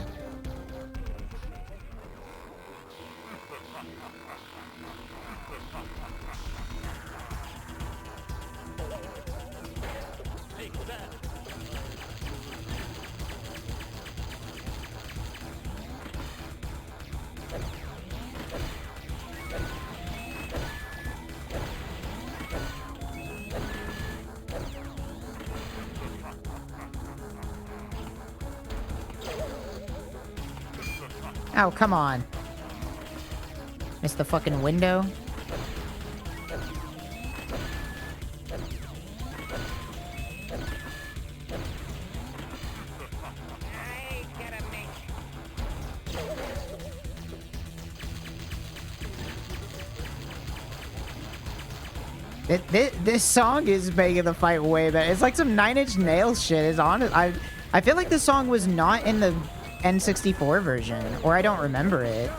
Oh, come on. Missed the fucking window. This song is making the fight way better. It's like some 9 Inch Nails shit. Is on it. I feel like this song was not in the N64 version, or I don't remember it.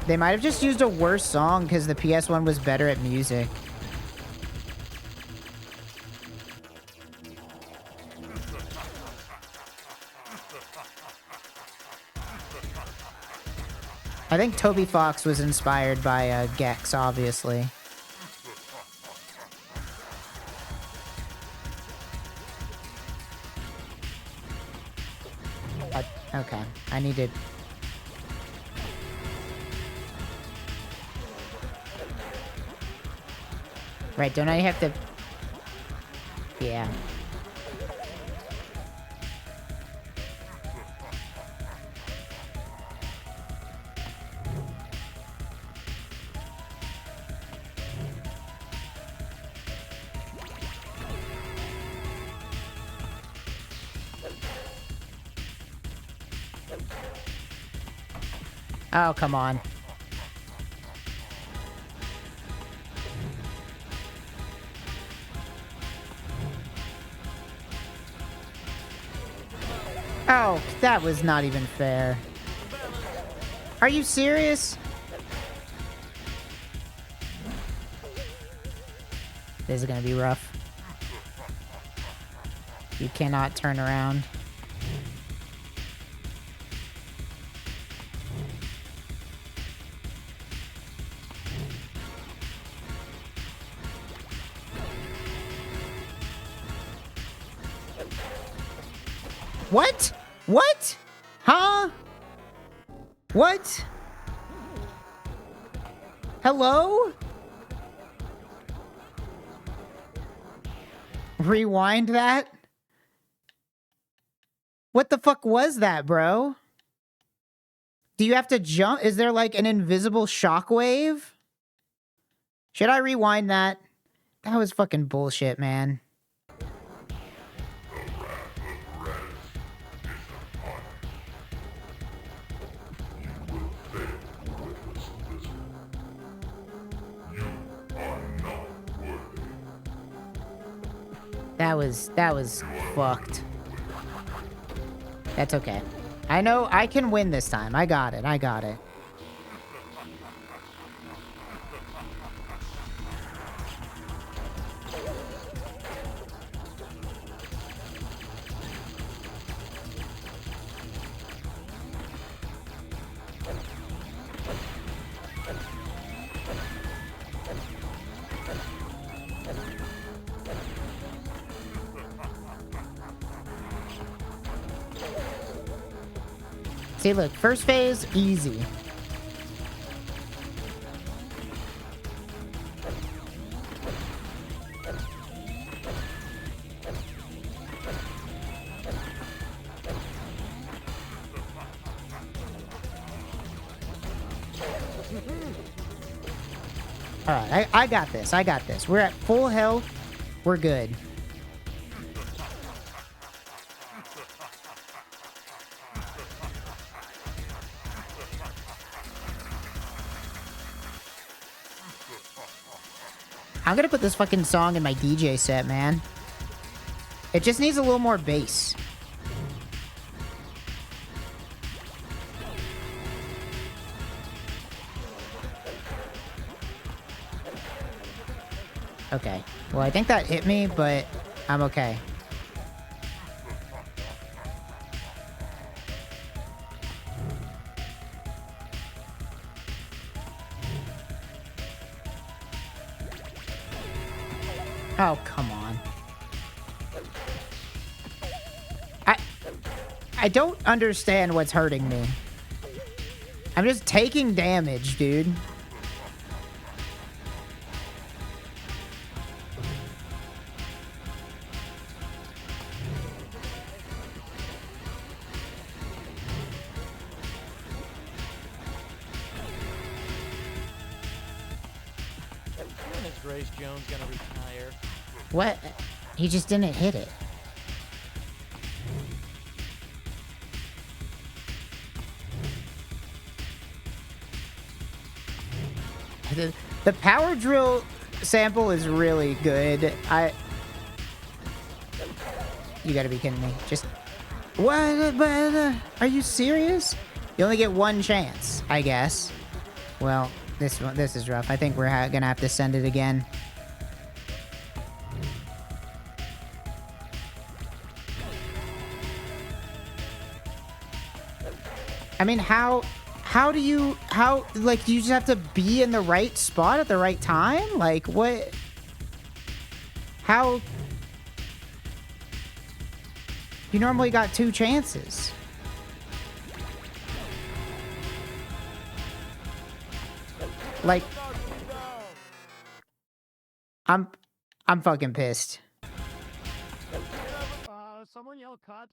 They might have just used a worse song because the PS1 was better at music. I think Toby Fox was inspired by Gex, obviously. Okay, I need to... Right, don't I have to... Yeah. Oh, come on. Oh, that was not even fair. Are you serious? This is gonna be rough. You cannot turn around. What? What? Huh? What? Hello? Rewind that? What the fuck was that, bro? Do you have to jump? Is there like an invisible shockwave? Should I rewind that? That was fucking bullshit, man. That was fucked. That's okay. I know I can win this time. I got it. I got it. See, look, first phase, easy. All right, I got this. I got this. We're at full health. We're good. I'm gonna put this fucking song in my DJ set, man. It just needs a little more bass. Okay. Well, I think that hit me, but I'm okay. Oh, come on. I don't understand what's hurting me. I'm just taking damage, dude. When is Grace Jones gonna retire? What? He just didn't hit it. The power drill sample is really good. You gotta be kidding me. Just... What? Are you serious? You only get one chance, I guess. Well, this is rough. I think we're gonna have to send it again. I mean, do you just have to be in the right spot at the right time? Like, what? How? You normally got 2 chances. Like, I'm fucking pissed. Someone yell cut.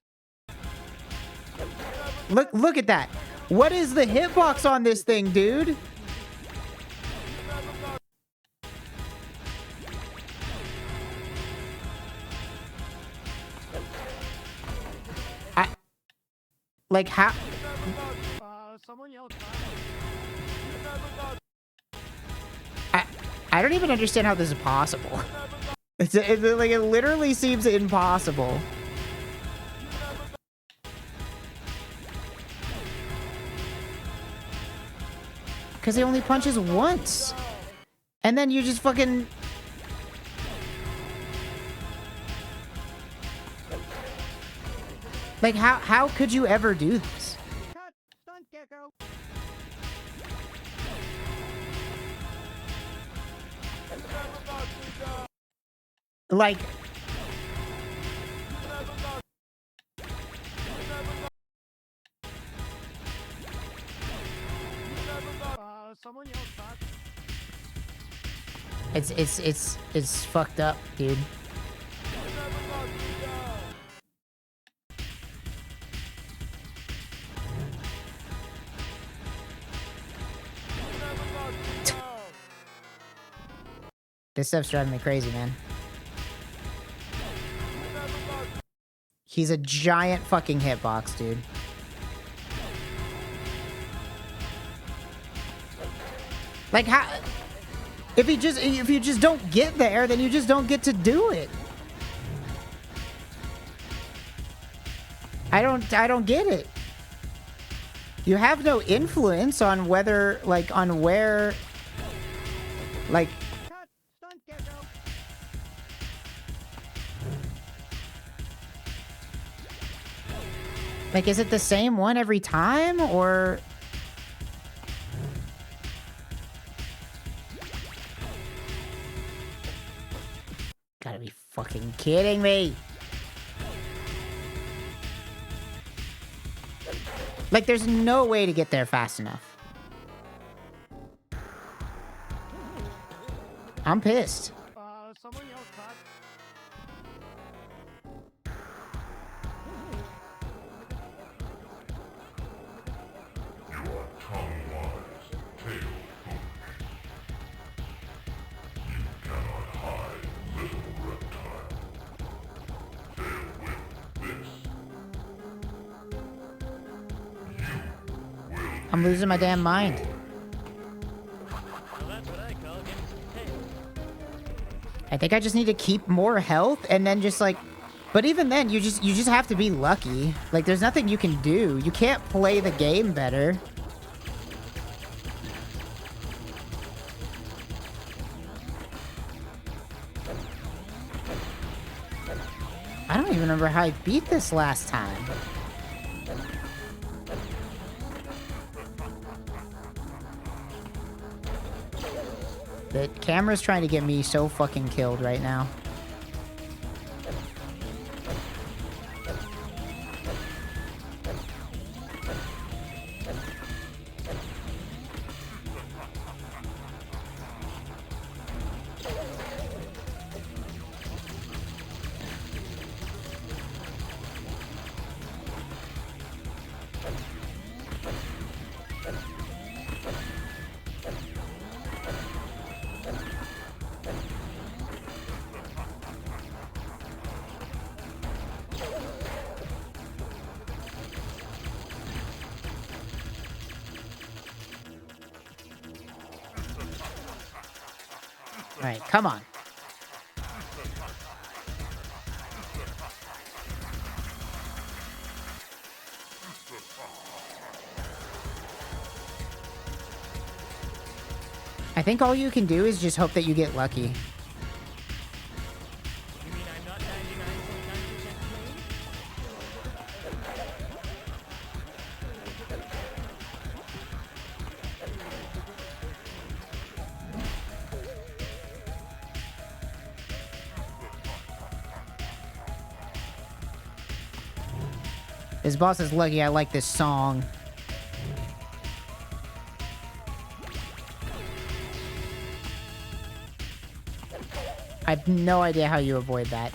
Look at that. What is the hitbox on this thing, dude? Like, how? Someone yell I don't even understand how this is possible. Like, it literally seems impossible. Because he only punches once. And then you just fucking... Like, how could you ever do this? cut. Stunt gecko. Like... Someone yell cut. It's fucked up, dude. This stuff's driving me crazy, man. He's a giant fucking hitbox, dude. Like, how... If you just don't get there, then you just don't get to do it. I don't get it. You have no influence on whether, like, on where... Like... Cut. Stunt gecko. Like, is it the same one every time, or... Gotta be fucking kidding me. Like, there's no way to get there fast enough. I'm pissed. Someone yell cut. You are tongue-wise, tail-hooked. You cannot hide, little reptile. Deal with this. I'm losing my damn mind. Well, that's what I call getting some tail. I think I just need to keep more health and then just like... But even then, you just have to be lucky. Like, there's nothing you can do. You can't play the game better. I don't even remember how I beat this last time. The camera's trying to get me so fucking killed right now. Alright, come on. I think all you can do is just hope that you get lucky. You mean I'm not 99.9% This boss is lucky I like this song. I have no idea how you avoid that.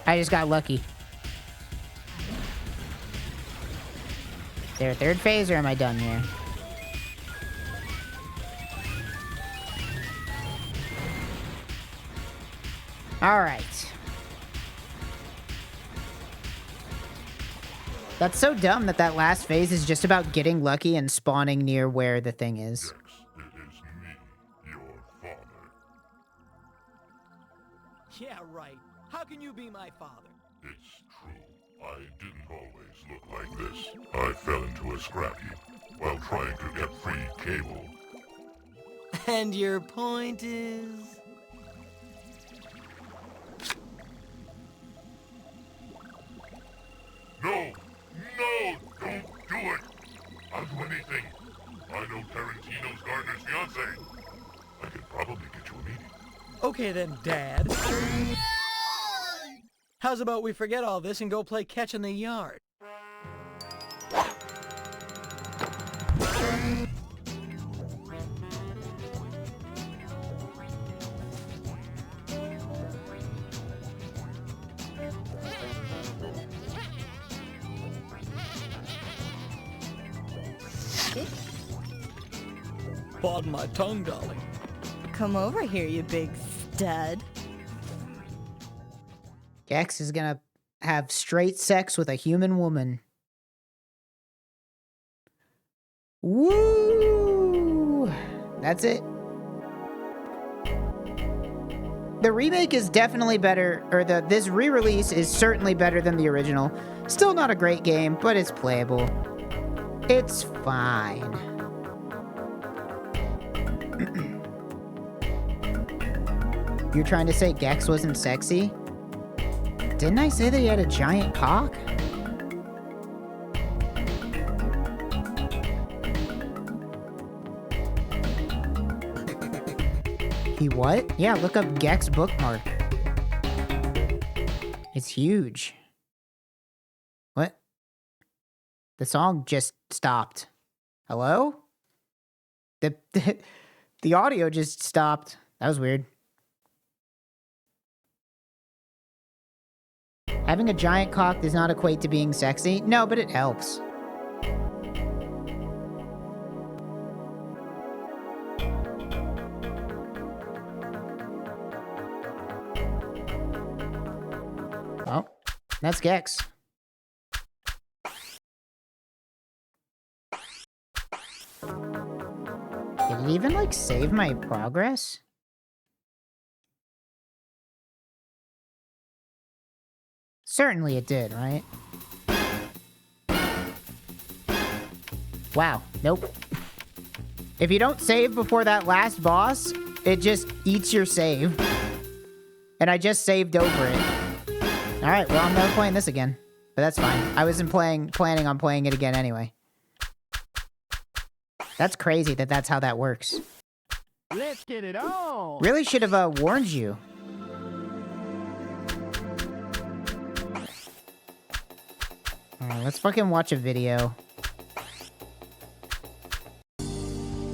I just got lucky. Is there a third phase or am I done here? Alright. That's so dumb that that last phase is just about getting lucky and spawning near where the thing is. Yes, it is me, your father. Yeah, right. How can you be my father? It's true. I didn't always look like this. I fell into a scrap heap while trying to get free cable. And your point is? No! No! Don't do it! I'll do anything. I know Tarantino's Gardner's fiancé. I could probably get you a meeting. Okay then, Dad. How's about we forget all this and go play catch in the yard? Pardon my tongue, darling. Come over here, you big stud. Gex is gonna have straight sex with a human woman. Woo! That's it. The remake is definitely better, or this re-release is certainly better than the original. Still not a great game, but it's playable. It's fine. You're trying to say Gex wasn't sexy? Didn't I say that he had a giant cock? He what? Yeah, look up Gex bookmark. It's huge. What? The song just stopped. Hello? The audio just stopped. That was weird. Having a giant cock does not equate to being sexy. No, but it helps. Oh, that's Gex. Did it even, like, save my progress? Certainly it did, right? Wow, nope. If you don't save before that last boss, it just eats your save. And I just saved over it. Alright, well, I'm never playing this again. But that's fine. I wasn't planning on playing it again anyway. That's crazy that that's how that works. Let's get it on. Really should have warned you. Alright, let's fucking watch a video.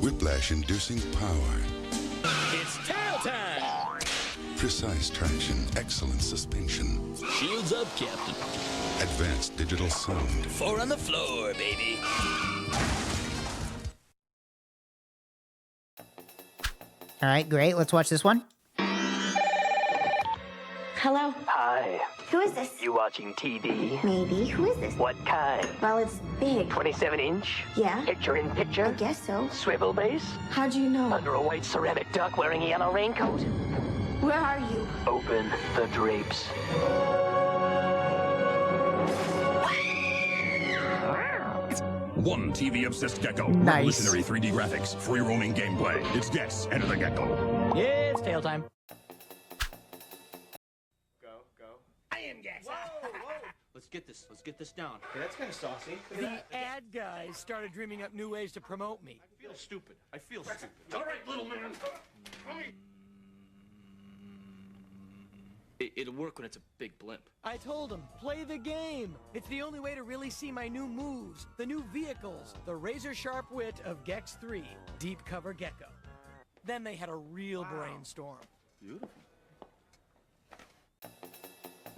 Whiplash-inducing power. It's tail time. Precise traction, excellent suspension. Shields up, Captain. Advanced digital sound. 4 on the floor, baby. All right, great. Let's watch this one. Hello? Hi. Who is this? You watching TV? Maybe. Who is this? What kind? Well, it's big. 27-inch? Yeah? Picture in picture? I guess so. Swivel base? How'd you know? Under a white ceramic duck wearing a yellow raincoat? Where are you? Open the drapes. One TV-obsessed gecko. Nice. Revolutionary 3D graphics. Free-roaming gameplay. It's Gex. Enter the gecko. Yeah, it's tail time. I am Gex. Let's get this down. Okay, that's kind of saucy. The ad guys started dreaming up new ways to promote me. I feel stupid. All right, little man. It'll work when it's a big blimp. I told them, play the game. It's the only way to really see my new moves, the new vehicles, the razor-sharp wit of Gex 3, Deep Cover Gecko. Then they had a real brainstorm. Beautiful.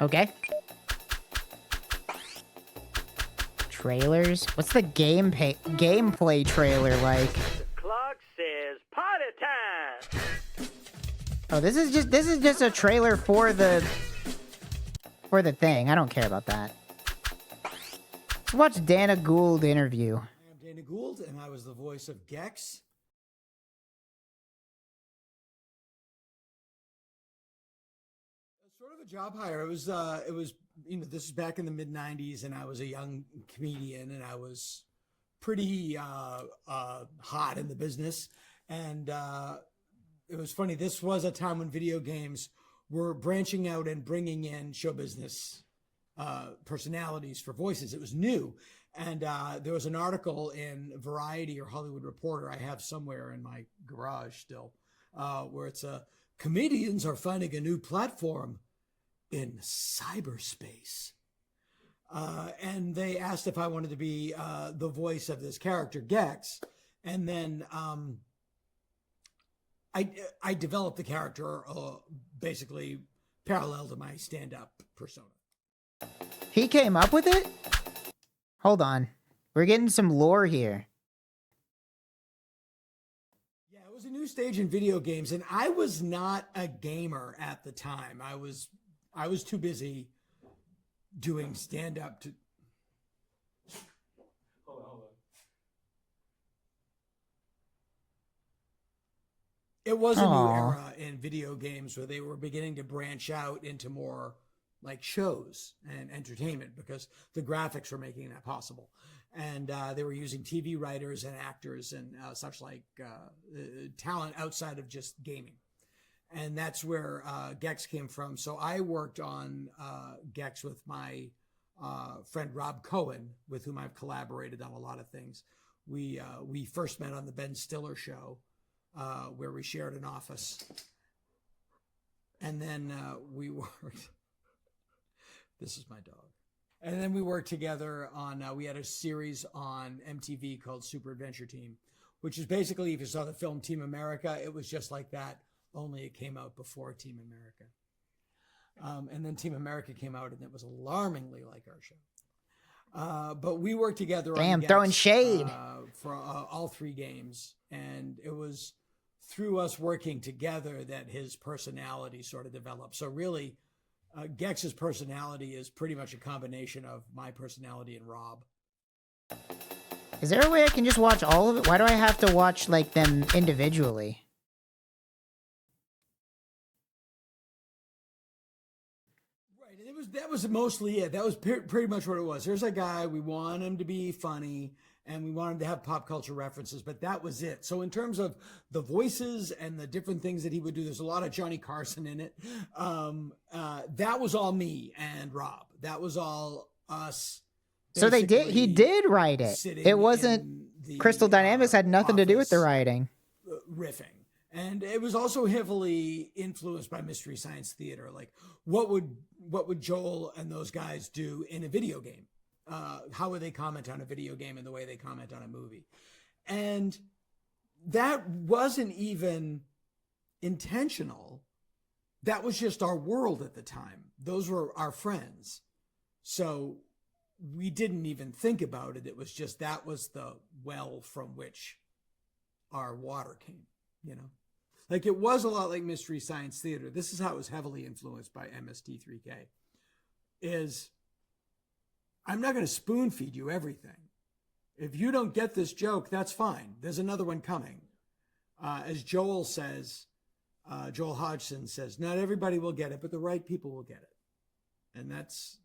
Okay. Trailers? What's the gameplay trailer like? The clock says party time. Oh, this is just a trailer for the thing. I don't care about that. Let's watch Dana Gould interview. I'm Dana Gould, and I was the voice of Gex. Sort of a job hire. It was, this is back in the mid '90s, and I was a young comedian, and I was pretty hot in the business, and it was funny. This was a time when video games were branching out and bringing in show business personalities for voices. It was new. And there was an article in Variety or Hollywood Reporter I have somewhere in my garage still, where it's comedians are finding a new platform in cyberspace. And they asked if I wanted to be the voice of this character, Gex. And then I developed the character basically parallel to my stand-up persona. He came up with it? Hold on. We're getting some lore here. Yeah, it was a new stage in video games, and I was not a gamer at the time. I was too busy doing stand-up to... Hold on. It was a new era in video games where they were beginning to branch out into more like shows and entertainment because the graphics were making that possible. And they were using TV writers and actors and such like talent outside of just gaming. And that's where Gex came from. So I worked on Gex with my friend Rob Cohen, with whom I've collaborated on a lot of things. We first met on the Ben Stiller show, where we shared an office. And then we worked... This is my dog. And then we worked together on, we had a series on MTV called Super Adventure Team, which is basically, if you saw the film Team America, it was just like that, only it came out before Team America. And then Team America came out, and it was alarmingly like our show. But we worked together on Gex, throwing shade. For all three games. And it was through us working together that his personality sort of developed. So really, Gex's personality is pretty much a combination of my personality and Rob. Is there a way I can just watch all of it? Why do I have to watch like them individually? Right, and that was mostly it. That was pretty much what it was. Here's a guy, we want him to be funny, and we want him to have pop culture references, but that was it. So in terms of the voices and the different things that he would do, there's a lot of Johnny Carson in it. That was all me and Rob. That was all us. So he did write it. It wasn't, Crystal Dynamics had nothing to do with the writing. Riffing. And it was also heavily influenced by Mystery Science Theater. Like, what would Joel and those guys do in a video game? How would they comment on a video game and the way they comment on a movie? And that wasn't even intentional. that was just our world at the time. Those were our friends. So we didn't even think about it. It was just that was the well from which our water came, you know? Like it was a lot like Mystery Science Theater. This is how it was heavily influenced by MST3K. Is I'm not going to spoon feed you everything. If you don't get this joke, that's fine. There's another one coming. As Joel says, Joel Hodgson says, not everybody will get it, but the right people will get it. And that's,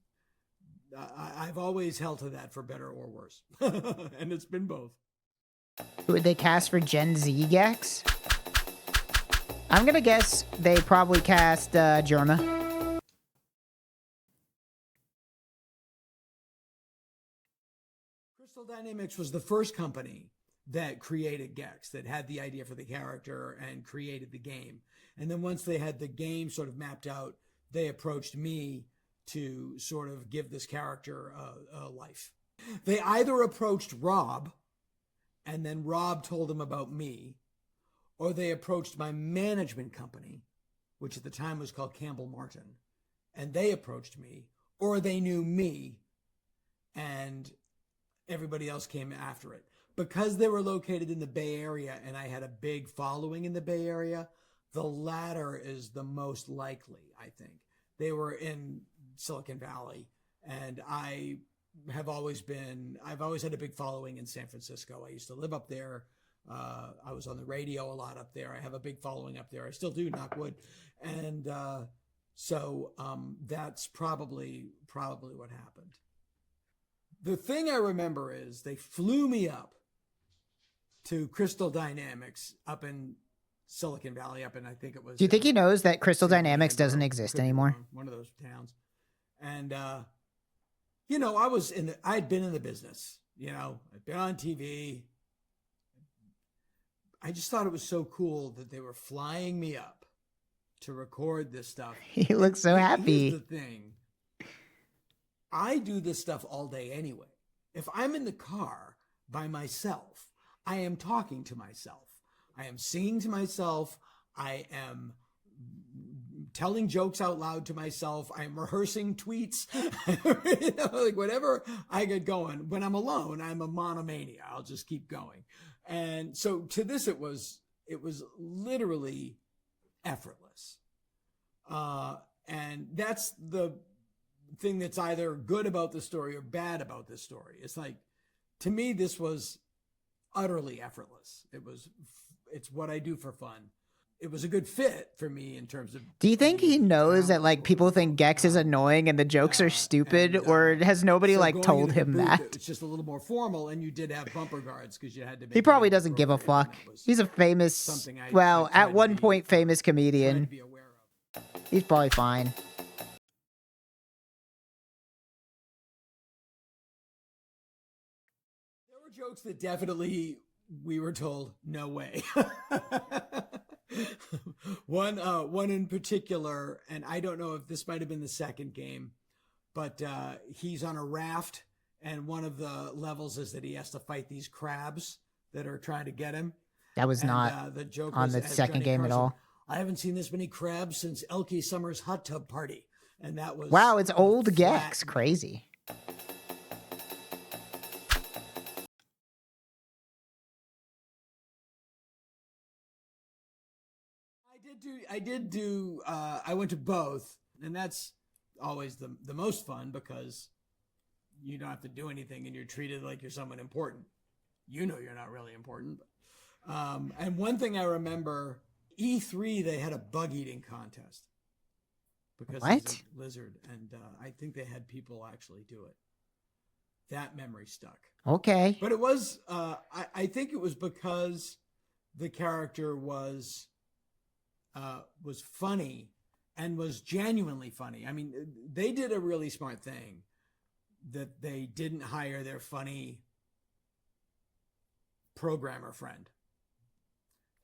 I've always held to that for better or worse. And it's been both. Who would they cast for Gen Z Gex? I'm gonna guess they probably cast Germa. Crystal Dynamics was the first company that created Gex, that had the idea for the character and created the game. And then once they had the game sort of mapped out, they approached me to sort of give this character a life. They either approached Rob, and then Rob told them about me, or they approached my management company, which at the time was called Campbell Martin, and they approached me, or they knew me, and everybody else came after it. Because they were located in the Bay Area and I had a big following in the Bay Area, the latter is the most likely, I think. They were in Silicon Valley, and I've always had a big following in San Francisco. I used to live up there. I was on the radio a lot up there. I have a big following up there. I still do, knock wood. And so that's probably what happened. The thing I remember is they flew me up to Crystal Dynamics up in Silicon Valley, up in, I think it was. Do you think he knows that Crystal Dynamics doesn't exist anymore? One of those towns. And, you know, I'd been in the business, you know, I'd been on TV. I just thought it was so cool that they were flying me up to record this stuff. He looks so happy. Here's the thing. I do this stuff all day anyway. If I'm in the car by myself, I am talking to myself. I am singing to myself. I am telling jokes out loud to myself. I'm rehearsing tweets. You know, like whatever I get going. When I'm alone, I'm a monomania. I'll just keep going. And so to this, it was literally effortless. And that's the thing that's either good about the story or bad about this story. It's like, to me, this was utterly effortless. It's what I do for fun. It was a good fit for me in terms of. Do you think he knows that like people think Gex is annoying and the jokes are stupid, or has nobody like told him that? It's just a little more formal, and you did have bumper guards because you had to. He probably doesn't give a fuck. He's a famous, well, at one point famous comedian. He's probably fine. There were jokes that definitely we were told no way. One in particular, and I don't know if this might have been the second game, but he's on a raft, and one of the levels is that he has to fight these crabs that are trying to get him. That was not the joke on the second game at all. I haven't seen this many crabs since Elkie Summer's hot tub party, and that was wow. It's old Gex, crazy. I went to both, and that's always the most fun because you don't have to do anything and you're treated like you're someone important. You know you're not really important. And one thing I remember, E3, they had a bug eating contest. Because he's a lizard, and I think they had people actually do it. That memory stuck. Okay. But it was, I think it was because the character was funny and was genuinely funny. I mean, they did a really smart thing that they didn't hire their funny programmer friend,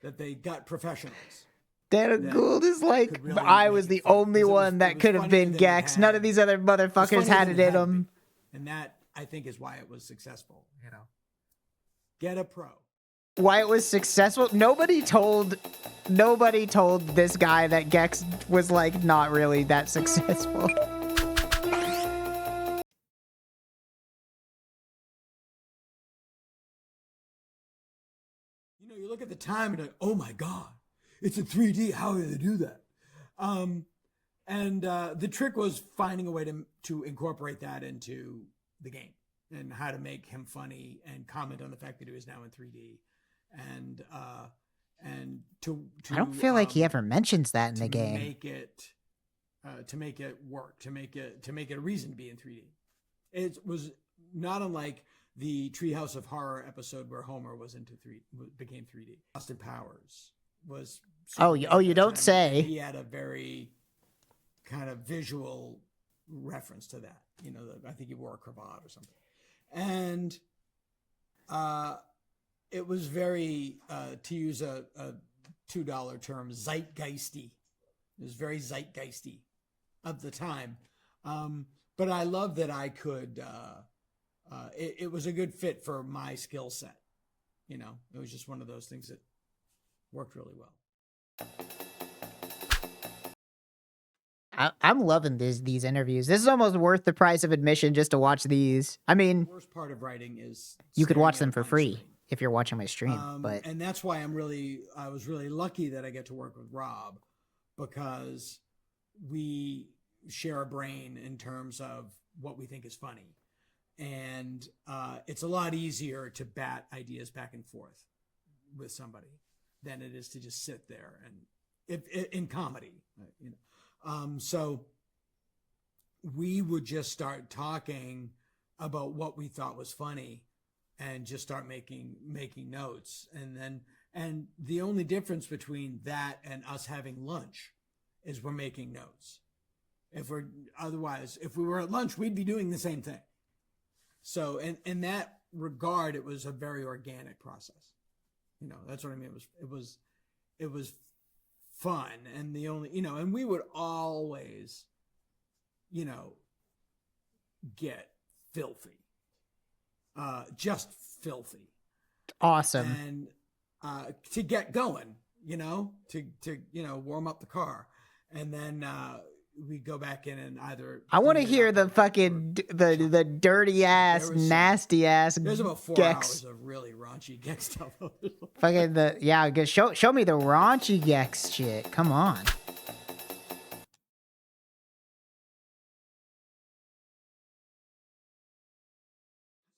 that they got professionals. Dana Gould is like, really I was the only one that could have been Gex. None of these other motherfuckers had it in them. And that, I think, is why it was successful, you know. Get a pro. why it was successful. Nobody told this guy that Gex was like not really that successful. You know, you look at the time and like, oh my God, it's in 3D. How did they do that? And the trick was finding a way to incorporate that into the game and how to make him funny and comment on the fact that he was now in 3D. And to I don't feel like he ever mentions that in the game. To make it work, to make it a reason to be in 3D. It was not unlike the Treehouse of Horror episode where Homer became 3D. Austin Powers was. Oh, you don't say. He had a very kind of visual reference to that. You know, I think he wore a cravat or something, and it was very, to use a $2 term, zeitgeisty. It was very zeitgeisty of the time. But I love that I could, it was a good fit for my skill set. You know, it was just one of those things that worked really well. I'm loving these interviews. This is almost worth the price of admission just to watch these. I mean, The worst part of writing is you could staring watch at them it for on the free screen. if you're watching my stream, but And that's why I was really lucky that I get to work with Rob, because we share a brain in terms of what we think is funny. And it's a lot easier to bat ideas back and forth with somebody than it is to just sit there and in comedy, you know. So we would just start talking about what we thought was funny and just start making notes. And the only difference between that and us having lunch is we're making notes. If we were at lunch, we'd be doing the same thing. So in that regard, it was a very organic process. You know, that's what I mean. It was fun. And and we would always, get filthy, just filthy. awesome. And to get going, to warm up the car, and then we go back in and either. I want to hear the fucking the dirty ass, nasty ass. There's about 4 Gex. hours of really raunchy Gex stuff. Fucking show me the raunchy Gex shit. Come on.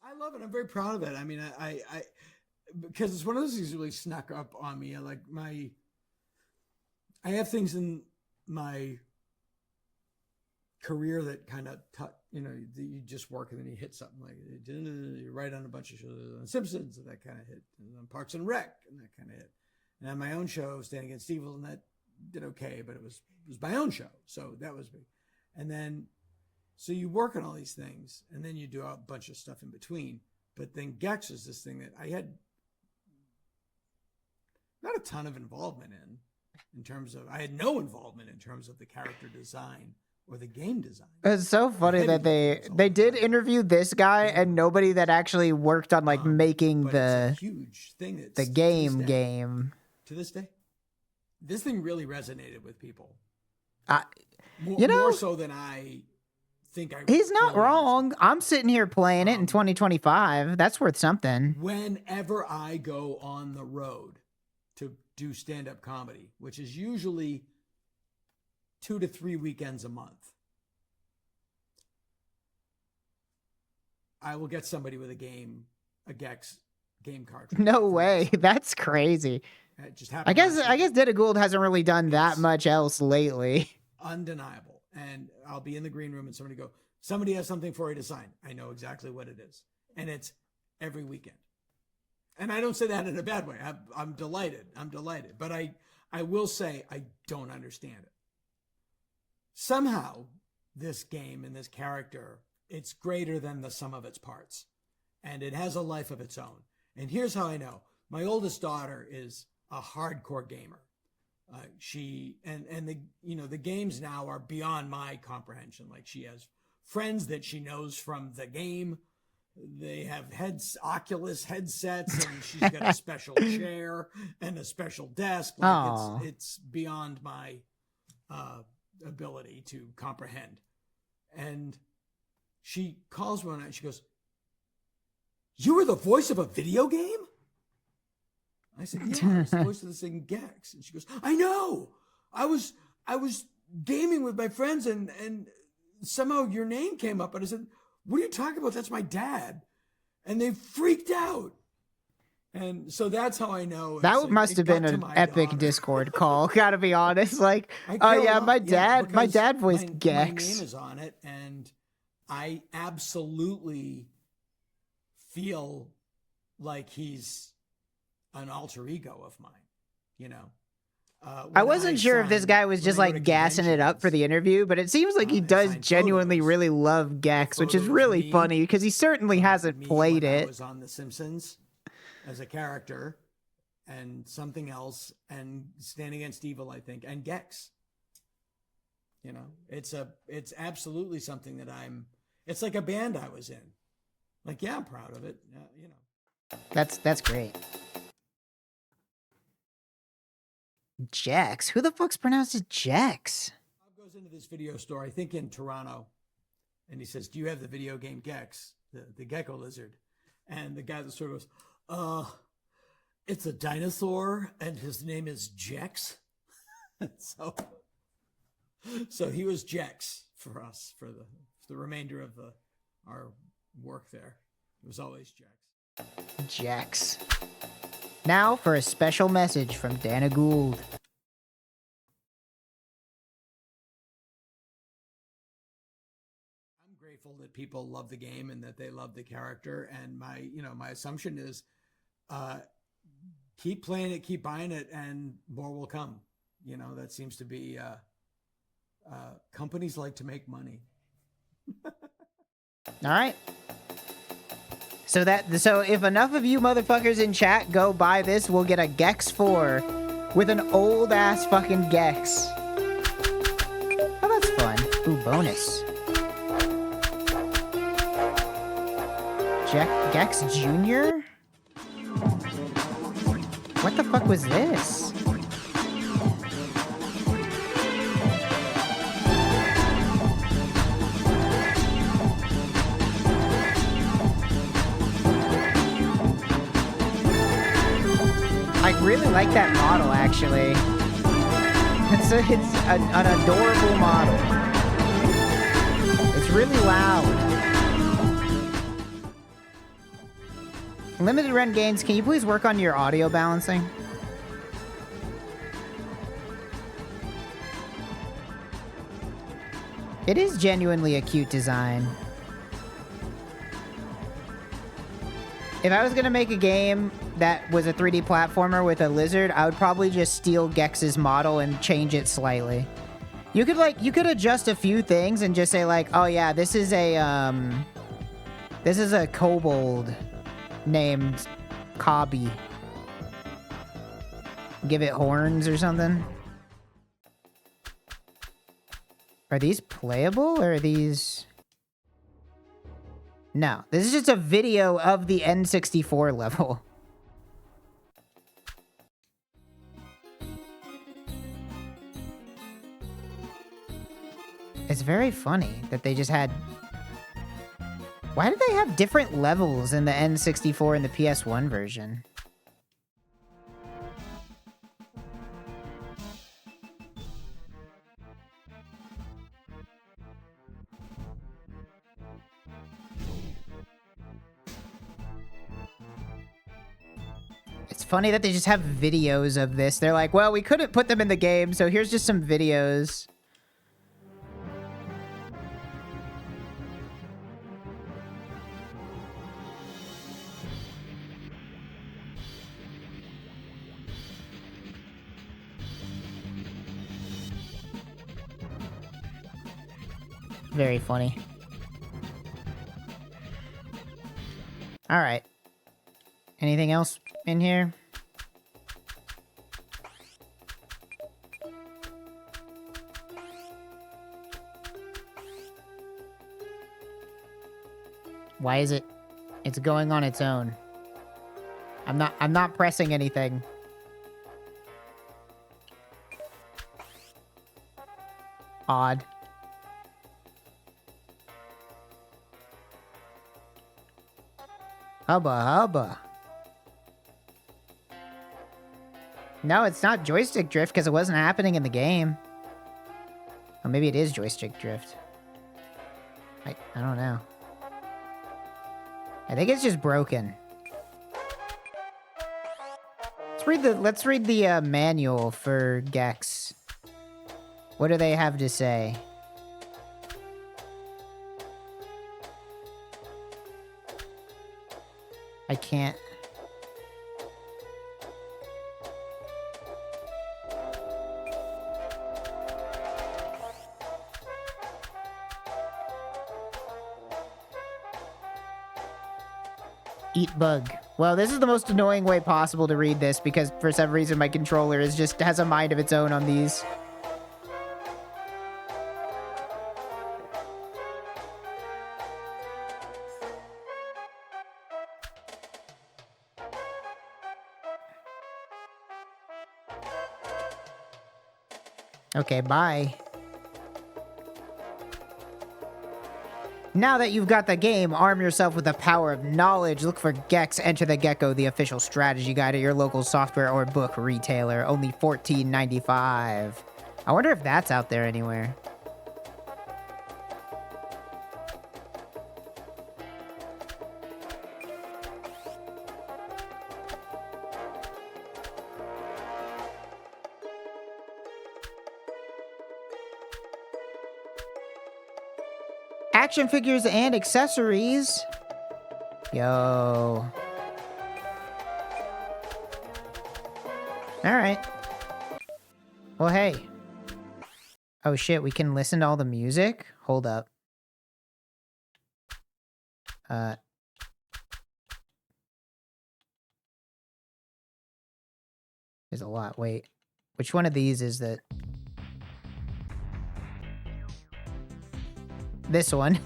I love it. I'm very proud of it. I mean, I because it's one of those things that really snuck up on me. I have things in my career that kind of, you just work and then you hit something like you write on a bunch of shows on Simpsons and that kind of hit, and on Parks and Rec and that kind of hit, and on my own show, Stand Against Evil, and that did okay, but it was my own show, so that was big. And then, so you work on all these things, and then you do a bunch of stuff in between. But then Gex was this thing that I had not a ton of involvement in terms of, I had no involvement in terms of the character design or the game design. It's so funny that they did interview this guy and nobody that actually worked on making the huge thing the game. To this day, this thing really resonated with people. More so than I think. He's not wrong. I'm sitting here playing it in 2025. That's worth something. Whenever I go on the road to do stand-up comedy, which is usually 2 to 3 weekends a month, I will get somebody with a Gex game cartridge. No way. That's crazy. It just I guess Data Gould hasn't really done that much else lately. Undeniable. And I'll be in the green room and somebody has something for you to sign. I know exactly what it is. And it's every weekend. And I don't say that in a bad way. I'm delighted. But I will say I don't understand it. Somehow, this game and this character, it's greater than the sum of its parts. And it has a life of its own. And here's how I know. My oldest daughter is a hardcore gamer. The games now are beyond my comprehension. Like, she has friends that she knows from the game they have Oculus headsets, and she's got a special chair and a special desk. Like Aw. it's beyond my ability to comprehend. And she calls one night and she goes, "You were the voice of a video game?" I said, "Yeah, I was the voice of this thing, Gex." And she goes, "I know. I was gaming with my friends and somehow your name came up." And I said, "What are you talking about? That's my dad." And they freaked out. And so that's how I know. That must have been an epic Discord call. Gotta be honest. Like, oh yeah, my dad voiced Gex. My name is on it, and I absolutely feel like he's an alter ego of mine. You know. I wasn't sure if this guy was just like gassing it up for the interview, but it seems like he does genuinely really love Gex, which is really funny because he certainly hasn't played it. I was on The Simpsons as a character and something else and Stand Against Evil, I think, and Gex. You know, it's absolutely something that it's like a band I was in. Like, yeah, I'm proud of it. You know. That's great. Jex? Who the fuck's pronounced as Jex? Bob goes into this video store, I think in Toronto, and he says, "Do you have the video game Gex, the gecko lizard?" And the guy at the store goes, "It's a dinosaur, and his name is Jex." so he was Jex for us for the remainder of our work there. It was always Jex. Jex. Now for a special message from Dana Gould. I'm grateful that people love the game and that they love the character. And my assumption is, keep playing it, keep buying it, and more will come. You know, that seems to be companies like to make money. All right. So if enough of you motherfuckers in chat go buy this, we'll get a Gex 4 with an old ass fucking Gex. Oh, that's fun. Ooh, bonus. Gex Jr.? What the fuck was this? I really like that model, actually. It's an adorable model. It's really loud. Limited Run Games, can you please work on your audio balancing? It is genuinely a cute design. If I was gonna make a game that was a 3D platformer with a lizard, I would probably just steal Gex's model and change it slightly. You could adjust a few things and just say like, oh yeah, this is a kobold named Cobby. Give it horns or something. Are these playable or are these... No, this is just a video of the N64 level. It's very funny that they just had... Why did they have different levels in the N64 and the PS1 version? It's funny that they just have videos of this. They're like, well, we couldn't put them in the game, so here's just some videos. Very funny. All right. Anything else in here? Why is it It's going on its own. I'm not pressing anything. Odd. Hubba hubba. No, it's not joystick drift because it wasn't happening in the game. Or maybe it is joystick drift. I don't know. I think it's just broken. Let's read the manual for Gex. What do they have to say? I can't. Eat bug. Well, this is the most annoying way possible to read this because for some reason my controller has a mind of its own on these. Okay, bye. Now that you've got the game, arm yourself with the power of knowledge. Look for Gex, Enter the Gecko, the official strategy guide at your local software or book retailer. Only $14.95. I wonder if that's out there anywhere. Action figures and accessories. Yo. Alright. Well, hey. Oh shit, we can listen to all the music? Hold up. There's a lot. Wait. Which one of these is that? This one.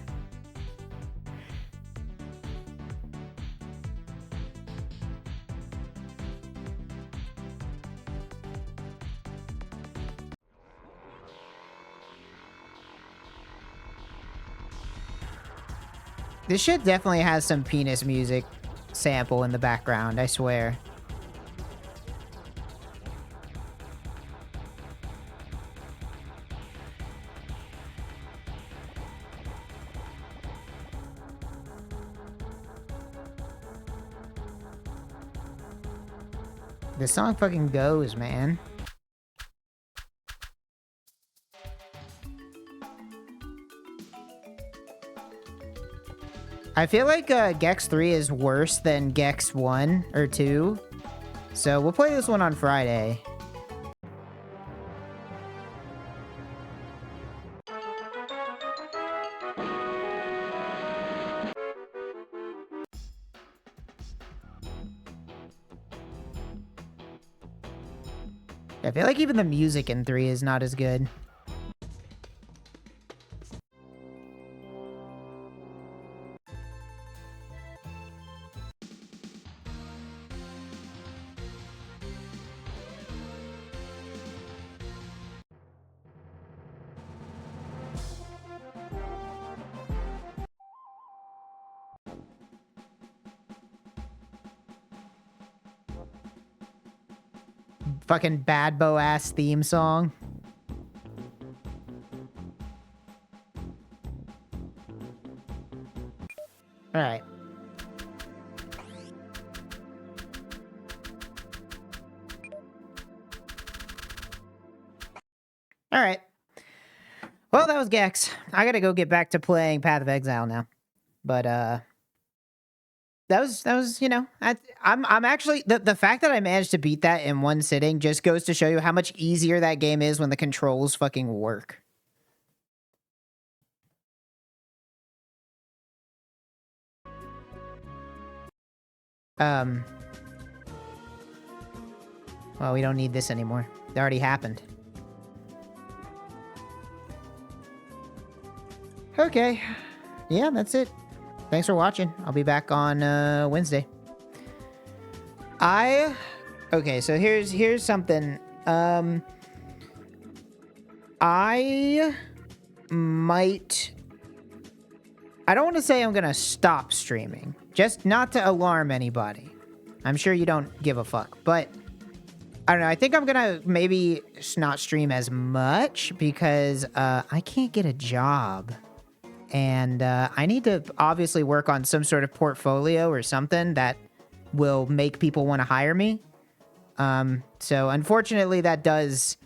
This shit definitely has some penis music sample in the background, I swear. This song fucking goes, man. I feel like Gex 3 is worse than Gex 1 or 2. So we'll play this one on Friday. I feel like even the music in 3 is not as good. Fucking bad bow ass theme song. All right. All right. Well, that was Gex. I gotta go get back to playing Path of Exile now. But that was, you know, I'm actually the fact that I managed to beat that in one sitting just goes to show you how much easier that game is when the controls fucking work. Well, we don't need this anymore. It already happened. Okay. Yeah, that's it. thanks for watching. I'll be back on Wednesday. Okay, so here's something. I don't want to say I'm gonna stop streaming, just not to alarm anybody. I'm sure you don't give a fuck, but I don't know. I think I'm gonna maybe not stream as much because I can't get a job, and I need to obviously work on some sort of portfolio or something that will make people want to hire me. So unfortunately, that does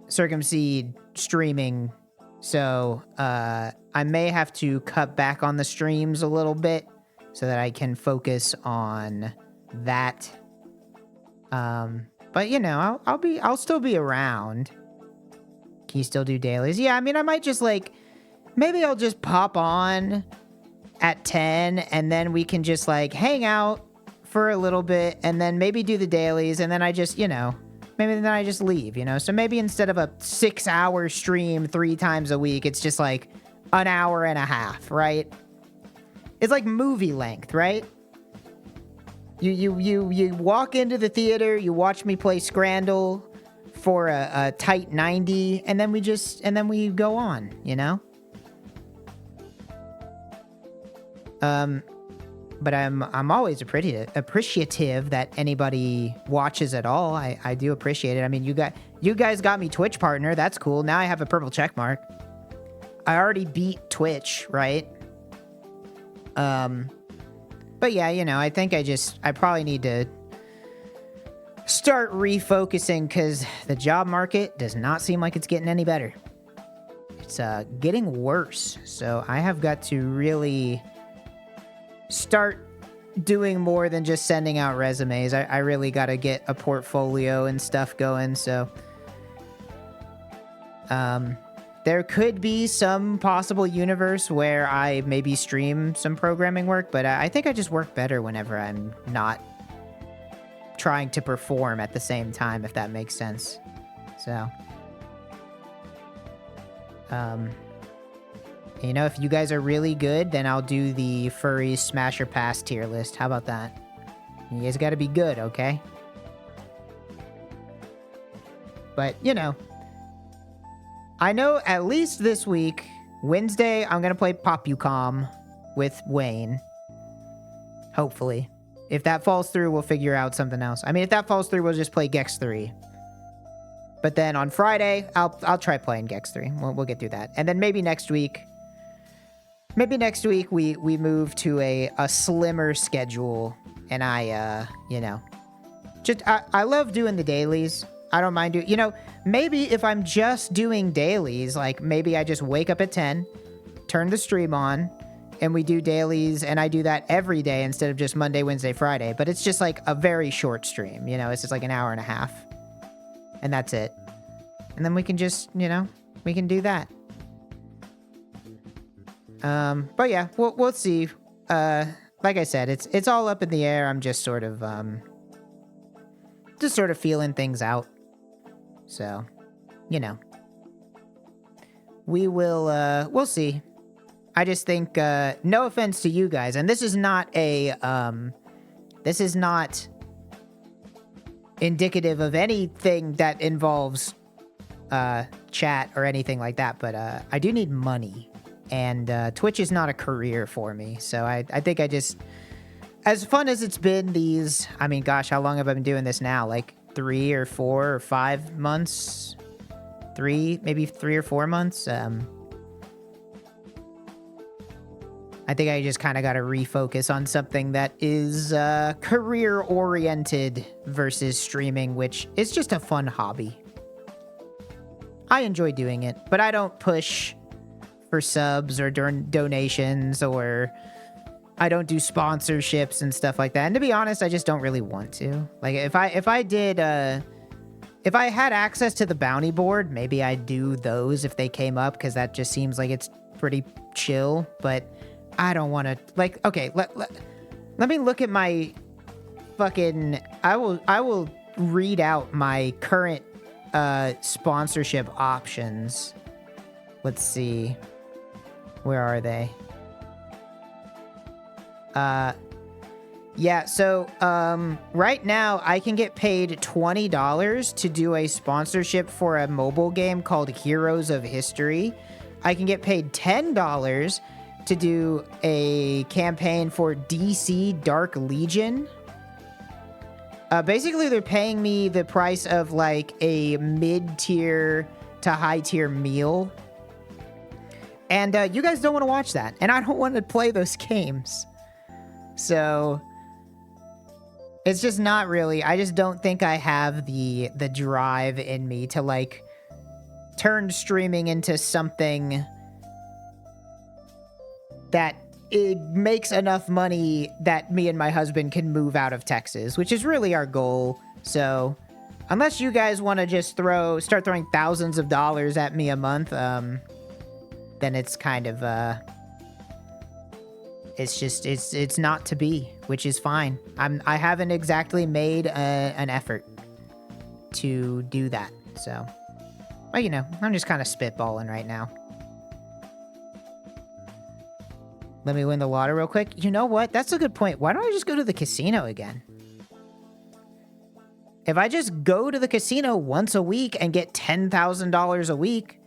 circumcede streaming. So I may have to cut back on the streams a little bit so that I can focus on that. But you know, I'll still be around. Can you still do dailies? Yeah, I mean, I might just maybe I'll just pop on at 10 and then we can just hang out for a little bit and then maybe do the dailies and then I just, maybe then I just leave, So maybe instead of a 6-hour stream 3 times a week, it's just an hour and a half, right? It's like movie length, right? You walk into the theater, you watch me play Scrandle for a tight 90, and then we go on, But I'm always appreciative that anybody watches at all. I do appreciate it. I mean, you guys got me Twitch partner. That's cool. Now I have a purple check mark. I already beat Twitch, right? But yeah, I think I probably need to start refocusing because the job market does not seem like it's getting any better. It's getting worse. So I have got to really start doing more than just sending out resumes. I really got to get a portfolio and stuff going. So there could be some possible universe where I maybe stream some programming work, but I think I just work better whenever I'm not trying to perform at the same time, if that makes sense. So if you guys are really good, then I'll do the furry smasher pass tier list. How about that? You guys got to be good, okay? But, I know at least this week, Wednesday, I'm going to play Popucom with Wayne. Hopefully. If that falls through, we'll figure out something else. I mean, if that falls through, we'll just play Gex 3. But then on Friday, I'll try playing Gex 3. We'll get through that. And then maybe next week... we move to a slimmer schedule, and I love doing the dailies. I don't mind doing, maybe if I'm just doing dailies, maybe I just wake up at 10, turn the stream on, and we do dailies, and I do that every day instead of just Monday, Wednesday, Friday. But it's just a very short stream, it's just an hour and a half, and that's it. And then we can just, we can do that. But yeah, we'll see. Like I said, it's all up in the air. I'm just sort of feeling things out. So, we'll see. I just think, no offense to you guys, and this is not indicative of anything that involves, chat or anything like that, but, I do need money. And Twitch is not a career for me. So I think as fun as it's been I mean, gosh, how long have I been doing this now? 3 or 4 or 5 months? Maybe 3 or 4 months? I think I just kind of got to refocus on something that is career-oriented versus streaming, which is just a fun hobby. I enjoy doing it, but I don't push for subs or donations, or I don't do sponsorships and stuff like that. And to be honest, I just don't really want to. If I had access to the bounty board, maybe I'd do those if they came up, because that just seems like it's pretty chill. But I don't want to. Okay, let me look at my fucking. I will read out my current sponsorship options. Let's see. Where are they? Yeah, so, right now I can get paid $20 to do a sponsorship for a mobile game called Heroes of History. I can get paid $10 to do a campaign for DC Dark Legion. Basically, they're paying me the price of, like, a mid-tier to high-tier meal. And, you guys don't want to watch that. And I don't want to play those games. So, it's just not really. I just don't think I have the drive in me to, like, turn streaming into something that it makes enough money that me and my husband can move out of Texas, which is really our goal. So, unless you guys want to just start throwing thousands of dollars at me a month, then it's kind of, it's not to be, which is fine. I haven't exactly made an effort to do that, so. Well, you know, I'm just kind of spitballing right now. Let me win the lotto real quick. You know what? That's a good point. Why don't I just go to the casino again? If I just go to the casino once a week and get $10,000 a week,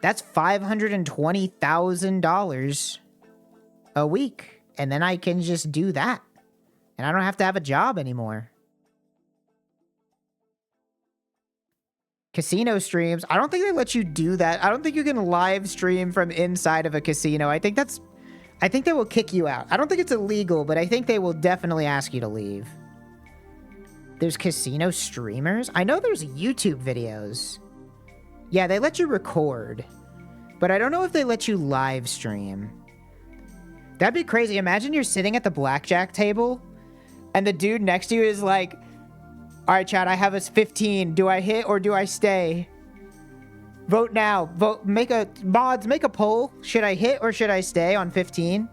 that's $520,000 a week. And then I can just do that. And I don't have to have a job anymore. Casino streams. I don't think they let you do that. I don't think you can live stream from inside of a casino. I think they will kick you out. I don't think it's illegal, but I think they will definitely ask you to leave. There's casino streamers? I know there's YouTube videos. Yeah, they let you record. But I don't know if they let you live stream. That'd be crazy. Imagine you're sitting at the blackjack table, and the dude next to you is like, all right, Chad, I have a 15. Do I hit or do I stay? Vote now. Mods, make a poll. Should I hit or should I stay on 15?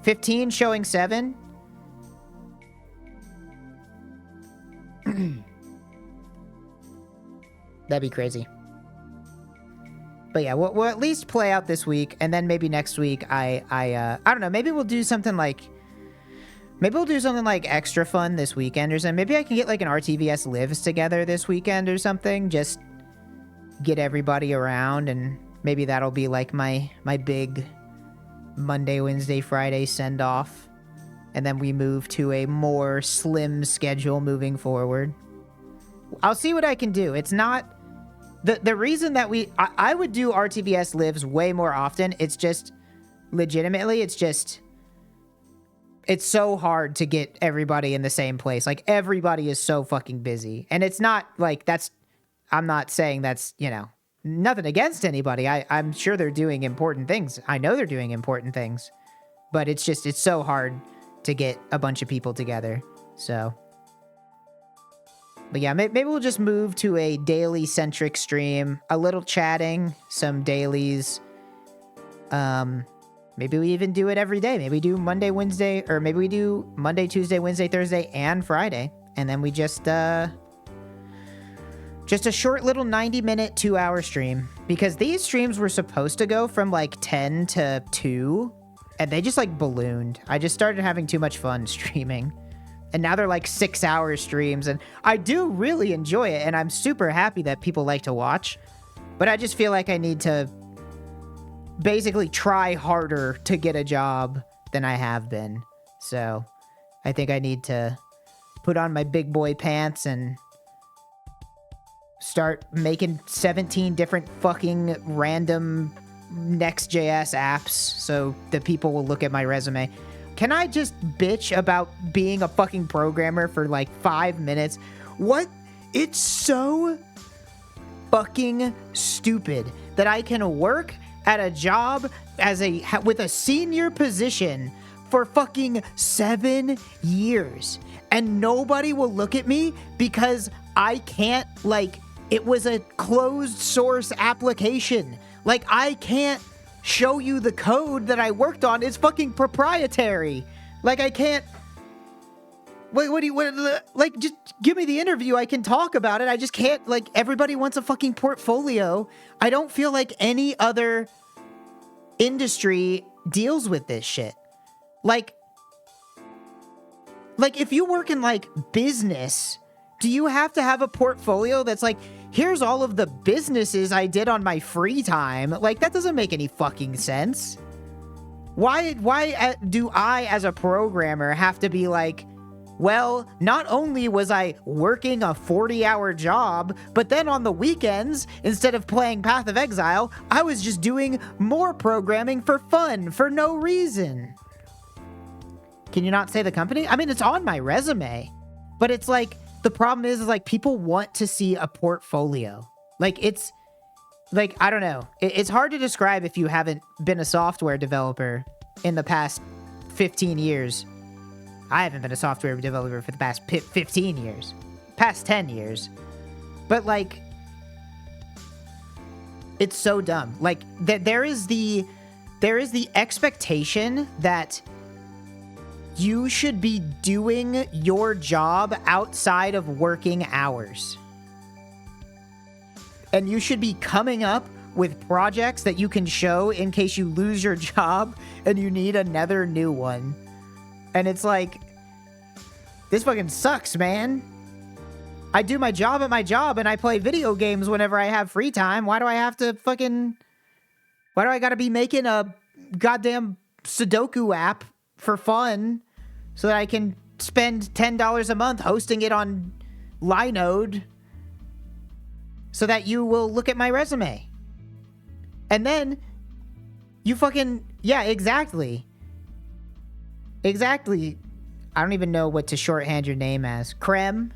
15 showing 7. That'd be crazy. But yeah, we'll at least play out this week, and then maybe next week I don't know, maybe we'll do something like extra fun this weekend or something. Maybe I can get like an RTVS Lives together this weekend or something. Just get everybody around, and maybe that'll be like my big Monday, Wednesday, Friday send off. And then we move to a more slim schedule moving forward. I'll see what I can do. It's not the reason that I would do RTVS Lives way more often. It's just legitimately, it's so hard to get everybody in the same place. Like, everybody is so fucking busy. And it's not like I'm not saying that's, you know, nothing against anybody. I'm sure they're doing important things. I know they're doing important things. But it's so hard to get a bunch of people together. So. But yeah, maybe we'll just move to a daily-centric stream. A little chatting, some dailies. Maybe we even do it every day. Maybe we do Monday, Wednesday, or maybe we do Monday, Tuesday, Wednesday, Thursday, and Friday. And then we just a short little 90-minute, 2-hour stream. Because these streams were supposed to go from like 10 to 2, and they just like ballooned. I just started having too much fun streaming. And now they're like 6-hour streams, and I do really enjoy it, and I'm super happy that people like to watch. But I just feel like I need to basically try harder to get a job than I have been. So I think I need to put on my big boy pants and start making 17 different fucking random Next.js apps so that people will look at my resume. Can I just bitch about being a fucking programmer for like 5 minutes? What? It's so fucking stupid that I can work at a job with a senior position for fucking 7 years and nobody will look at me because I can't, like, it was a closed source application. Like, I can't show you the code that I worked on. It's fucking proprietary. Like, I can't. Wait, like, just give me the interview. I can talk about it. I just can't, like, everybody wants a fucking portfolio. I don't feel like any other industry deals with this shit. Like if you work in like business, do you have to have a portfolio that's like, here's all of the businesses I did on my free time? Like, that doesn't make any fucking sense. Why do I, as a programmer, have to be like, well, not only was I working a 40-hour job, but then on the weekends, instead of playing Path of Exile, I was just doing more programming for fun, for no reason. Can you not say the company? I mean, it's on my resume, but it's like, the problem is like, people want to see a portfolio. Like, it's, like, I don't know. It's hard to describe if you haven't been a software developer in the past 15 years. I haven't been a software developer for the past 15 years. Past 10 years. But, like, it's so dumb. Like, there is the expectation that you should be doing your job outside of working hours. And you should be coming up with projects that you can show in case you lose your job and you need another new one. And it's like, this fucking sucks, man. I do my job at my job and I play video games whenever I have free time. Why do I have to fucking... Why do I gotta be making a goddamn Sudoku app for fun so that I can spend $10 a month hosting it on Linode so that you will look at my resume? And then you fucking... Yeah, exactly. Exactly. I don't even know what to shorthand your name as. Krem.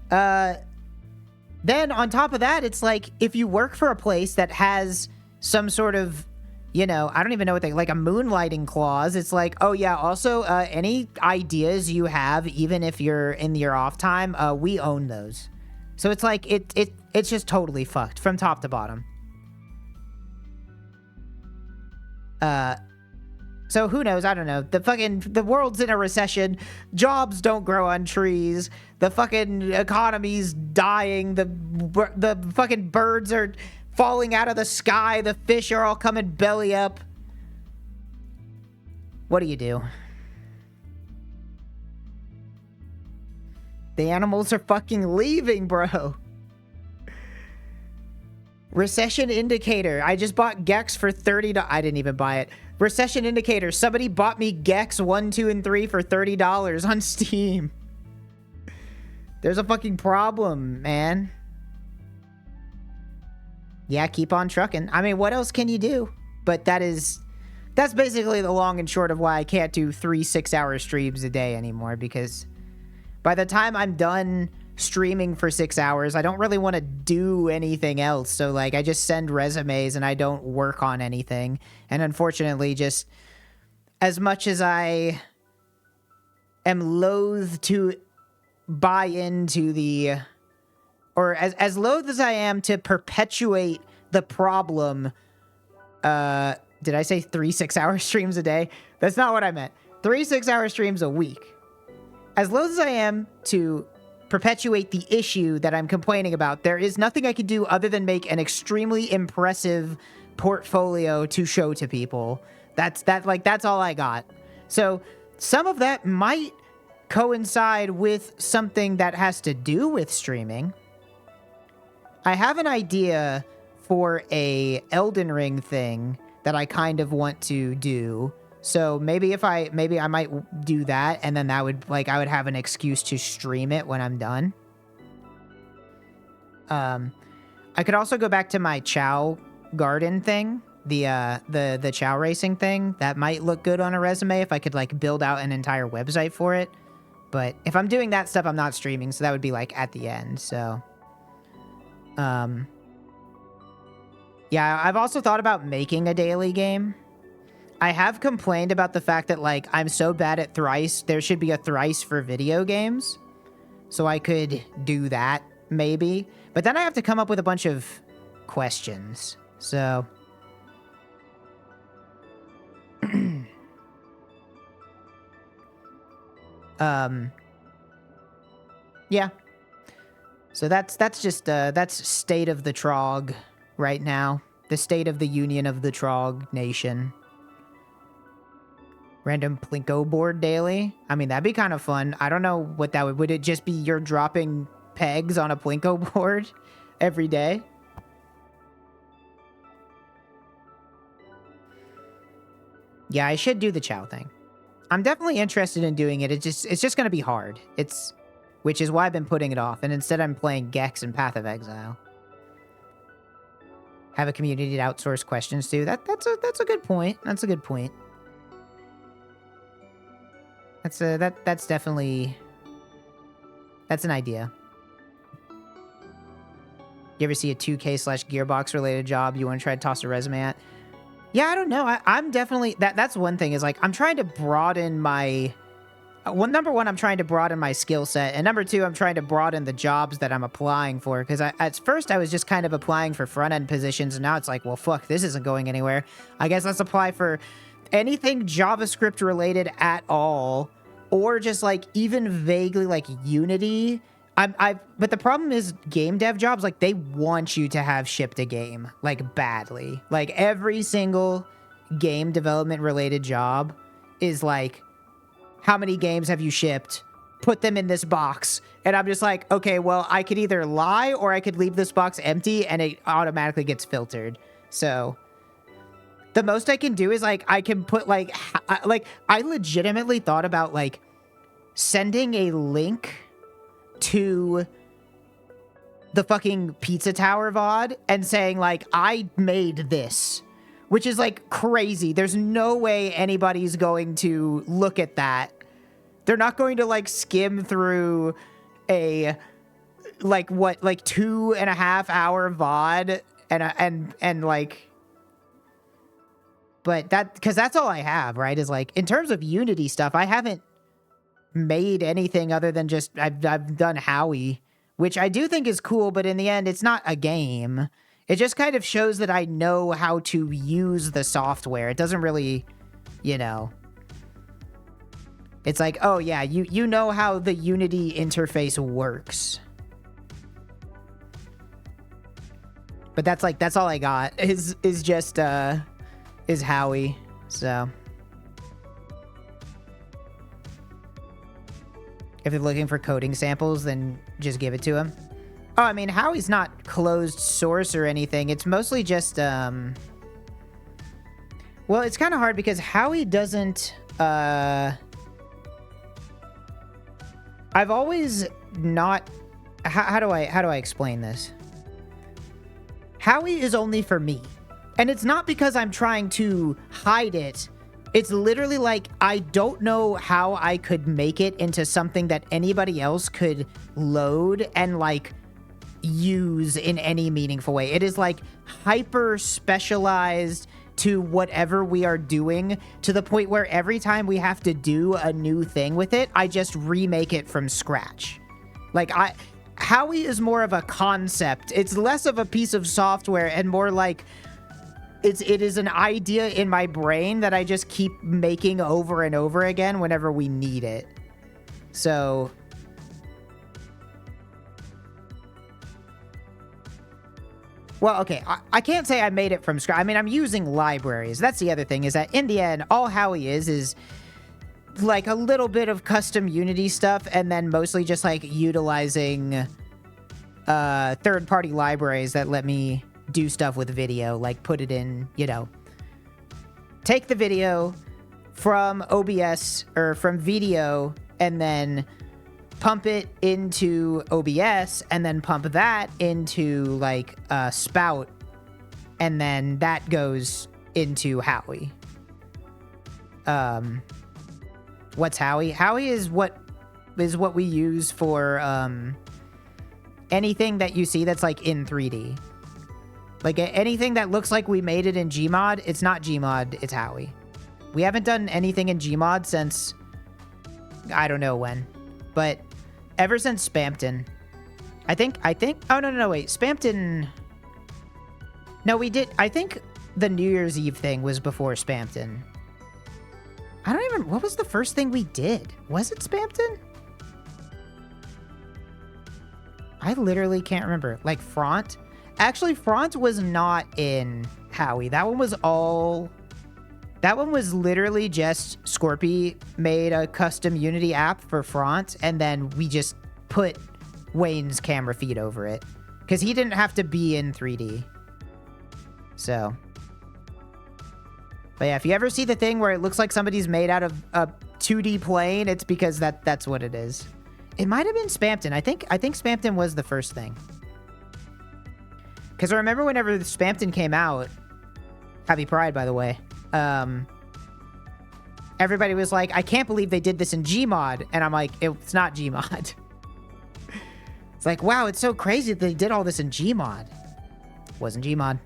Then on top of that, it's like, if you work for a place that has some sort of, you know, I don't even know what they, like a moonlighting clause. It's like, oh yeah, also, any ideas you have, even if you're in your off time, we own those. So it's like, it's just totally fucked from top to bottom. So who knows? I don't know. The world's in a recession. Jobs don't grow on trees. The fucking economy's dying. The fucking birds are falling out of the sky. The fish are all coming belly up. What do you do? The animals are fucking leaving, bro. Recession indicator. I just bought Gex for $30. I didn't even buy it. Recession indicator. Somebody bought me Gex 1, 2, and 3 for $30 on Steam. There's a fucking problem, man. Yeah, keep on trucking. I mean, what else can you do? But that's basically the long and short of why I can't do 3 6-hour streams a day anymore, because by the time I'm done streaming for 6 hours, I don't really want to do anything else. So like, I just send resumes and I don't work on anything. And unfortunately, just as much as I am loath to buy into the, or as loath as I am to perpetuate the problem, did I say 3 6-hour streams a day? That's not what I meant. 3 6-hour streams a week. As loath as I am to perpetuate the issue that I'm complaining about, there is nothing I could do other than make an extremely impressive portfolio to show to people. That's all I got. So some of that might coincide with something that has to do with streaming. I have an idea for a Elden Ring thing that I kind of want to do. So maybe I might do that, and then that would, like, I would have an excuse to stream it when I'm done. I could also go back to my Chow garden thing, the Chow racing thing. That might look good on a resume if I could, like, build out an entire website for it. But if I'm doing that stuff, I'm not streaming, so that would be, like, at the end, so... Yeah, I've also thought about making a daily game. I have complained about the fact that, like, I'm so bad at Thrice, there should be a Thrice for video games. So I could do that, maybe. But then I have to come up with a bunch of questions. So... yeah. So that's just, that's state of the Trog right now. The State of the Union of the Trog Nation. Random Plinko board daily. I mean, that'd be kind of fun. I don't know what that would it just be you're dropping pegs on a Plinko board every day? Yeah, I should do the Chow thing. I'm definitely interested in doing it. It's just going to be hard. Which is why I've been putting it off. And instead I'm playing Gex and Path of Exile. Have a community to outsource questions to. That's a good point. That's a good point. That's definitely... That's an idea. You ever see a 2K/Gearbox related job you want to try to toss a resume at? Yeah, I don't know. I'm definitely... That's one thing is like, I'm trying to broaden my... Well, number one, I'm trying to broaden my skill set. And number two, I'm trying to broaden the jobs that I'm applying for. Because at first, I was just kind of applying for front-end positions. And now it's like, well, fuck, this isn't going anywhere. I guess let's apply for anything JavaScript related at all. Or just like even vaguely like Unity. But the problem is game dev jobs, like they want you to have shipped a game like badly. Like every single game development related job is like, how many games have you shipped? Put them in this box. And I'm just like, okay, well, I could either lie or I could leave this box empty and it automatically gets filtered. So the most I can do is like, I can put like I legitimately thought about like sending a link to the fucking Pizza Tower VOD and saying like, I made this, which is like crazy. There's no way anybody's going to look at that. They're not going to like skim through a like 2.5 hour VOD and like, but because that's all I have, right? Is like, in terms of Unity stuff, I haven't made anything other than just, I've done Howie, which I do think is cool, but in the end, it's not a game. It just kind of shows that I know how to use the software. It doesn't really, you know. It's like, oh yeah, you know how the Unity interface works. But that's all I got is just is Howie. So if they're looking for coding samples, then just give it to him. Oh, I mean, Howie's not closed source or anything. It's mostly just well, it's kind of hard because Howie doesn't I've always not how do I explain this? Howie is only for me. And it's not because I'm trying to hide it. It's literally like, I don't know how I could make it into something that anybody else could load and like use in any meaningful way. It is like hyper specialized to whatever we are doing, to the point where every time we have to do a new thing with it, I just remake it from scratch. Like Howie is more of a concept. It's less of a piece of software and more like it is an idea in my brain that I just keep making over and over again whenever we need it. So well, okay, I can't say I made it from scratch. I mean, I'm using libraries. That's the other thing, is that in the end, all Howie is like a little bit of custom Unity stuff, and then mostly just like utilizing third-party libraries that let me do stuff with video, like put it in, you know, take the video from OBS or from Video and then pump it into OBS and then pump that into like a Spout, and then that goes into Howie. What's Howie? Howie is what we use for anything that you see that's like in 3D. Like anything that looks like we made it in Gmod, it's not Gmod, it's Howie. We haven't done anything in Gmod since I don't know when, but ever since Spampton. I think, oh no, wait, Spampton, no, we did, I think the New Year's Eve thing was before Spampton. I don't even, what was the first thing we did? Was it Spampton? I literally can't remember. Like Front? Actually, Front was not in Howie. That one was literally just Scorpy made a custom Unity app for Front, and then we just put Wayne's camera feed over it. Because he didn't have to be in 3D. So. But yeah, if you ever see the thing where it looks like somebody's made out of a 2D plane, it's because that's what it is. It might have been Spampton. I think Spampton was the first thing. Because I remember whenever Spampton came out, Happy Pride, by the way, everybody was like, I can't believe they did this in Gmod. And I'm like, it's not Gmod. It's like, wow, it's so crazy that they did all this in Gmod. Wasn't Gmod.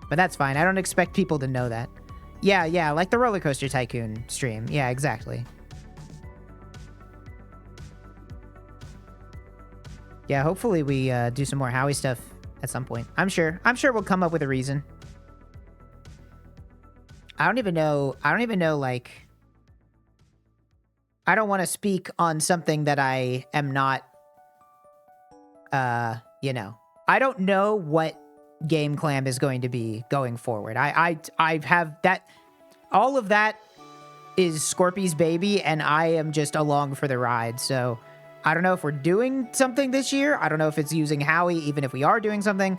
But that's fine. I don't expect people to know that. Yeah, like the Roller Coaster Tycoon stream. Yeah, exactly. Yeah, hopefully we do some more Howie stuff at some point. I'm sure we'll come up with a reason. I don't even know, like... I don't want to speak on something that I am not... you know. I don't know what Game Clam is going to be going forward. I have that... All of that is Scorpy's baby, and I am just along for the ride, so... I don't know if we're doing something this year. I don't know if it's using Howie, even if we are doing something.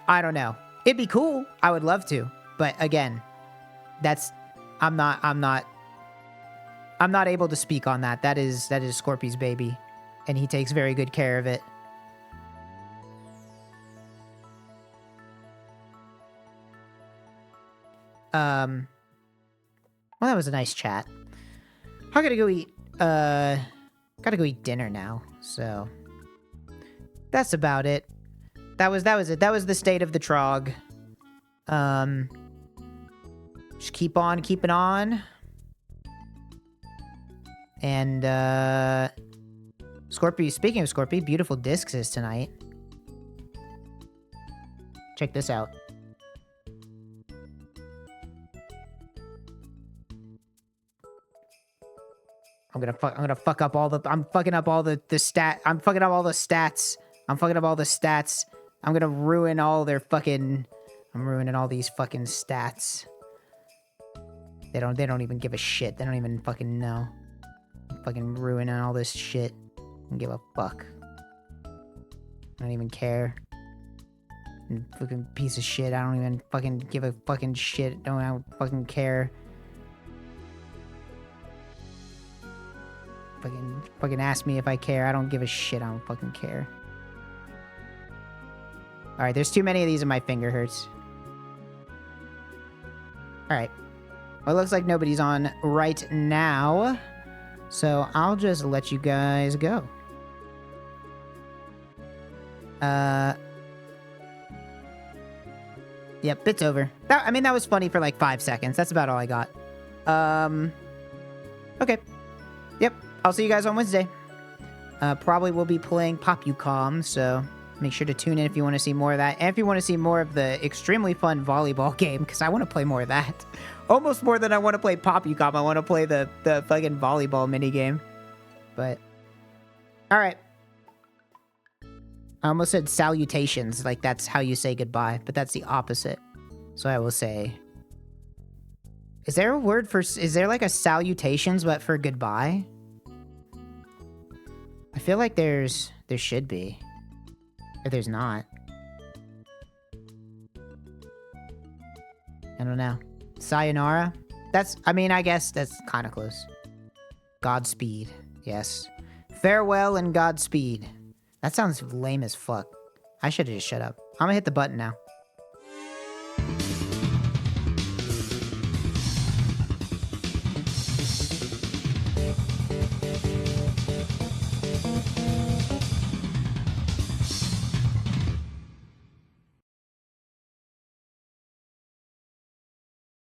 I don't know. It'd be cool. I would love to. But again, I'm not able to speak on that. That is Scorpy's baby, and he takes very good care of it. Well, that was a nice chat. I gotta go eat, gotta go eat dinner now, so that's about it. That was it. That was the state of the Trog. Just keep on keeping on. And, Scorpy, speaking of Scorpy, beautiful discs is tonight. Check this out. I'm gonna fuck up all the, I'm fucking up all the stats. I'm fucking up all the stats. I'm gonna ruin all their fucking, I'm ruining all these fucking stats. They don't even give a shit. They don't even fucking know. I'm fucking ruining all this shit. I don't give a fuck. I don't even care. Fucking piece of shit. I don't even fucking give a fucking shit. I don't fucking care. Fucking ask me if I care. I don't give a shit. I don't fucking care. Alright, there's too many of these and my finger hurts. Alright. Well, it looks like nobody's on right now. So I'll just let you guys go. Yep, it's over. I mean, that was funny for like 5 seconds. That's about all I got. Okay. Yep. I'll see you guys on Wednesday. Probably will be playing Popucom, so make sure to tune in if you want to see more of that. And if you want to see more of the extremely fun volleyball game, because I want to play more of that. Almost more than I want to play Popucom. I want to play the fucking volleyball minigame. But, alright. I almost said salutations, like that's how you say goodbye, but that's the opposite. So I will say... Is there a word for... Is there like a salutations, but for goodbye? I feel like there should be. If there's not. I don't know. Sayonara? I mean, I guess that's kind of close. Godspeed. Yes. Farewell and Godspeed. That sounds lame as fuck. I should have just shut up. I'm gonna hit the button now.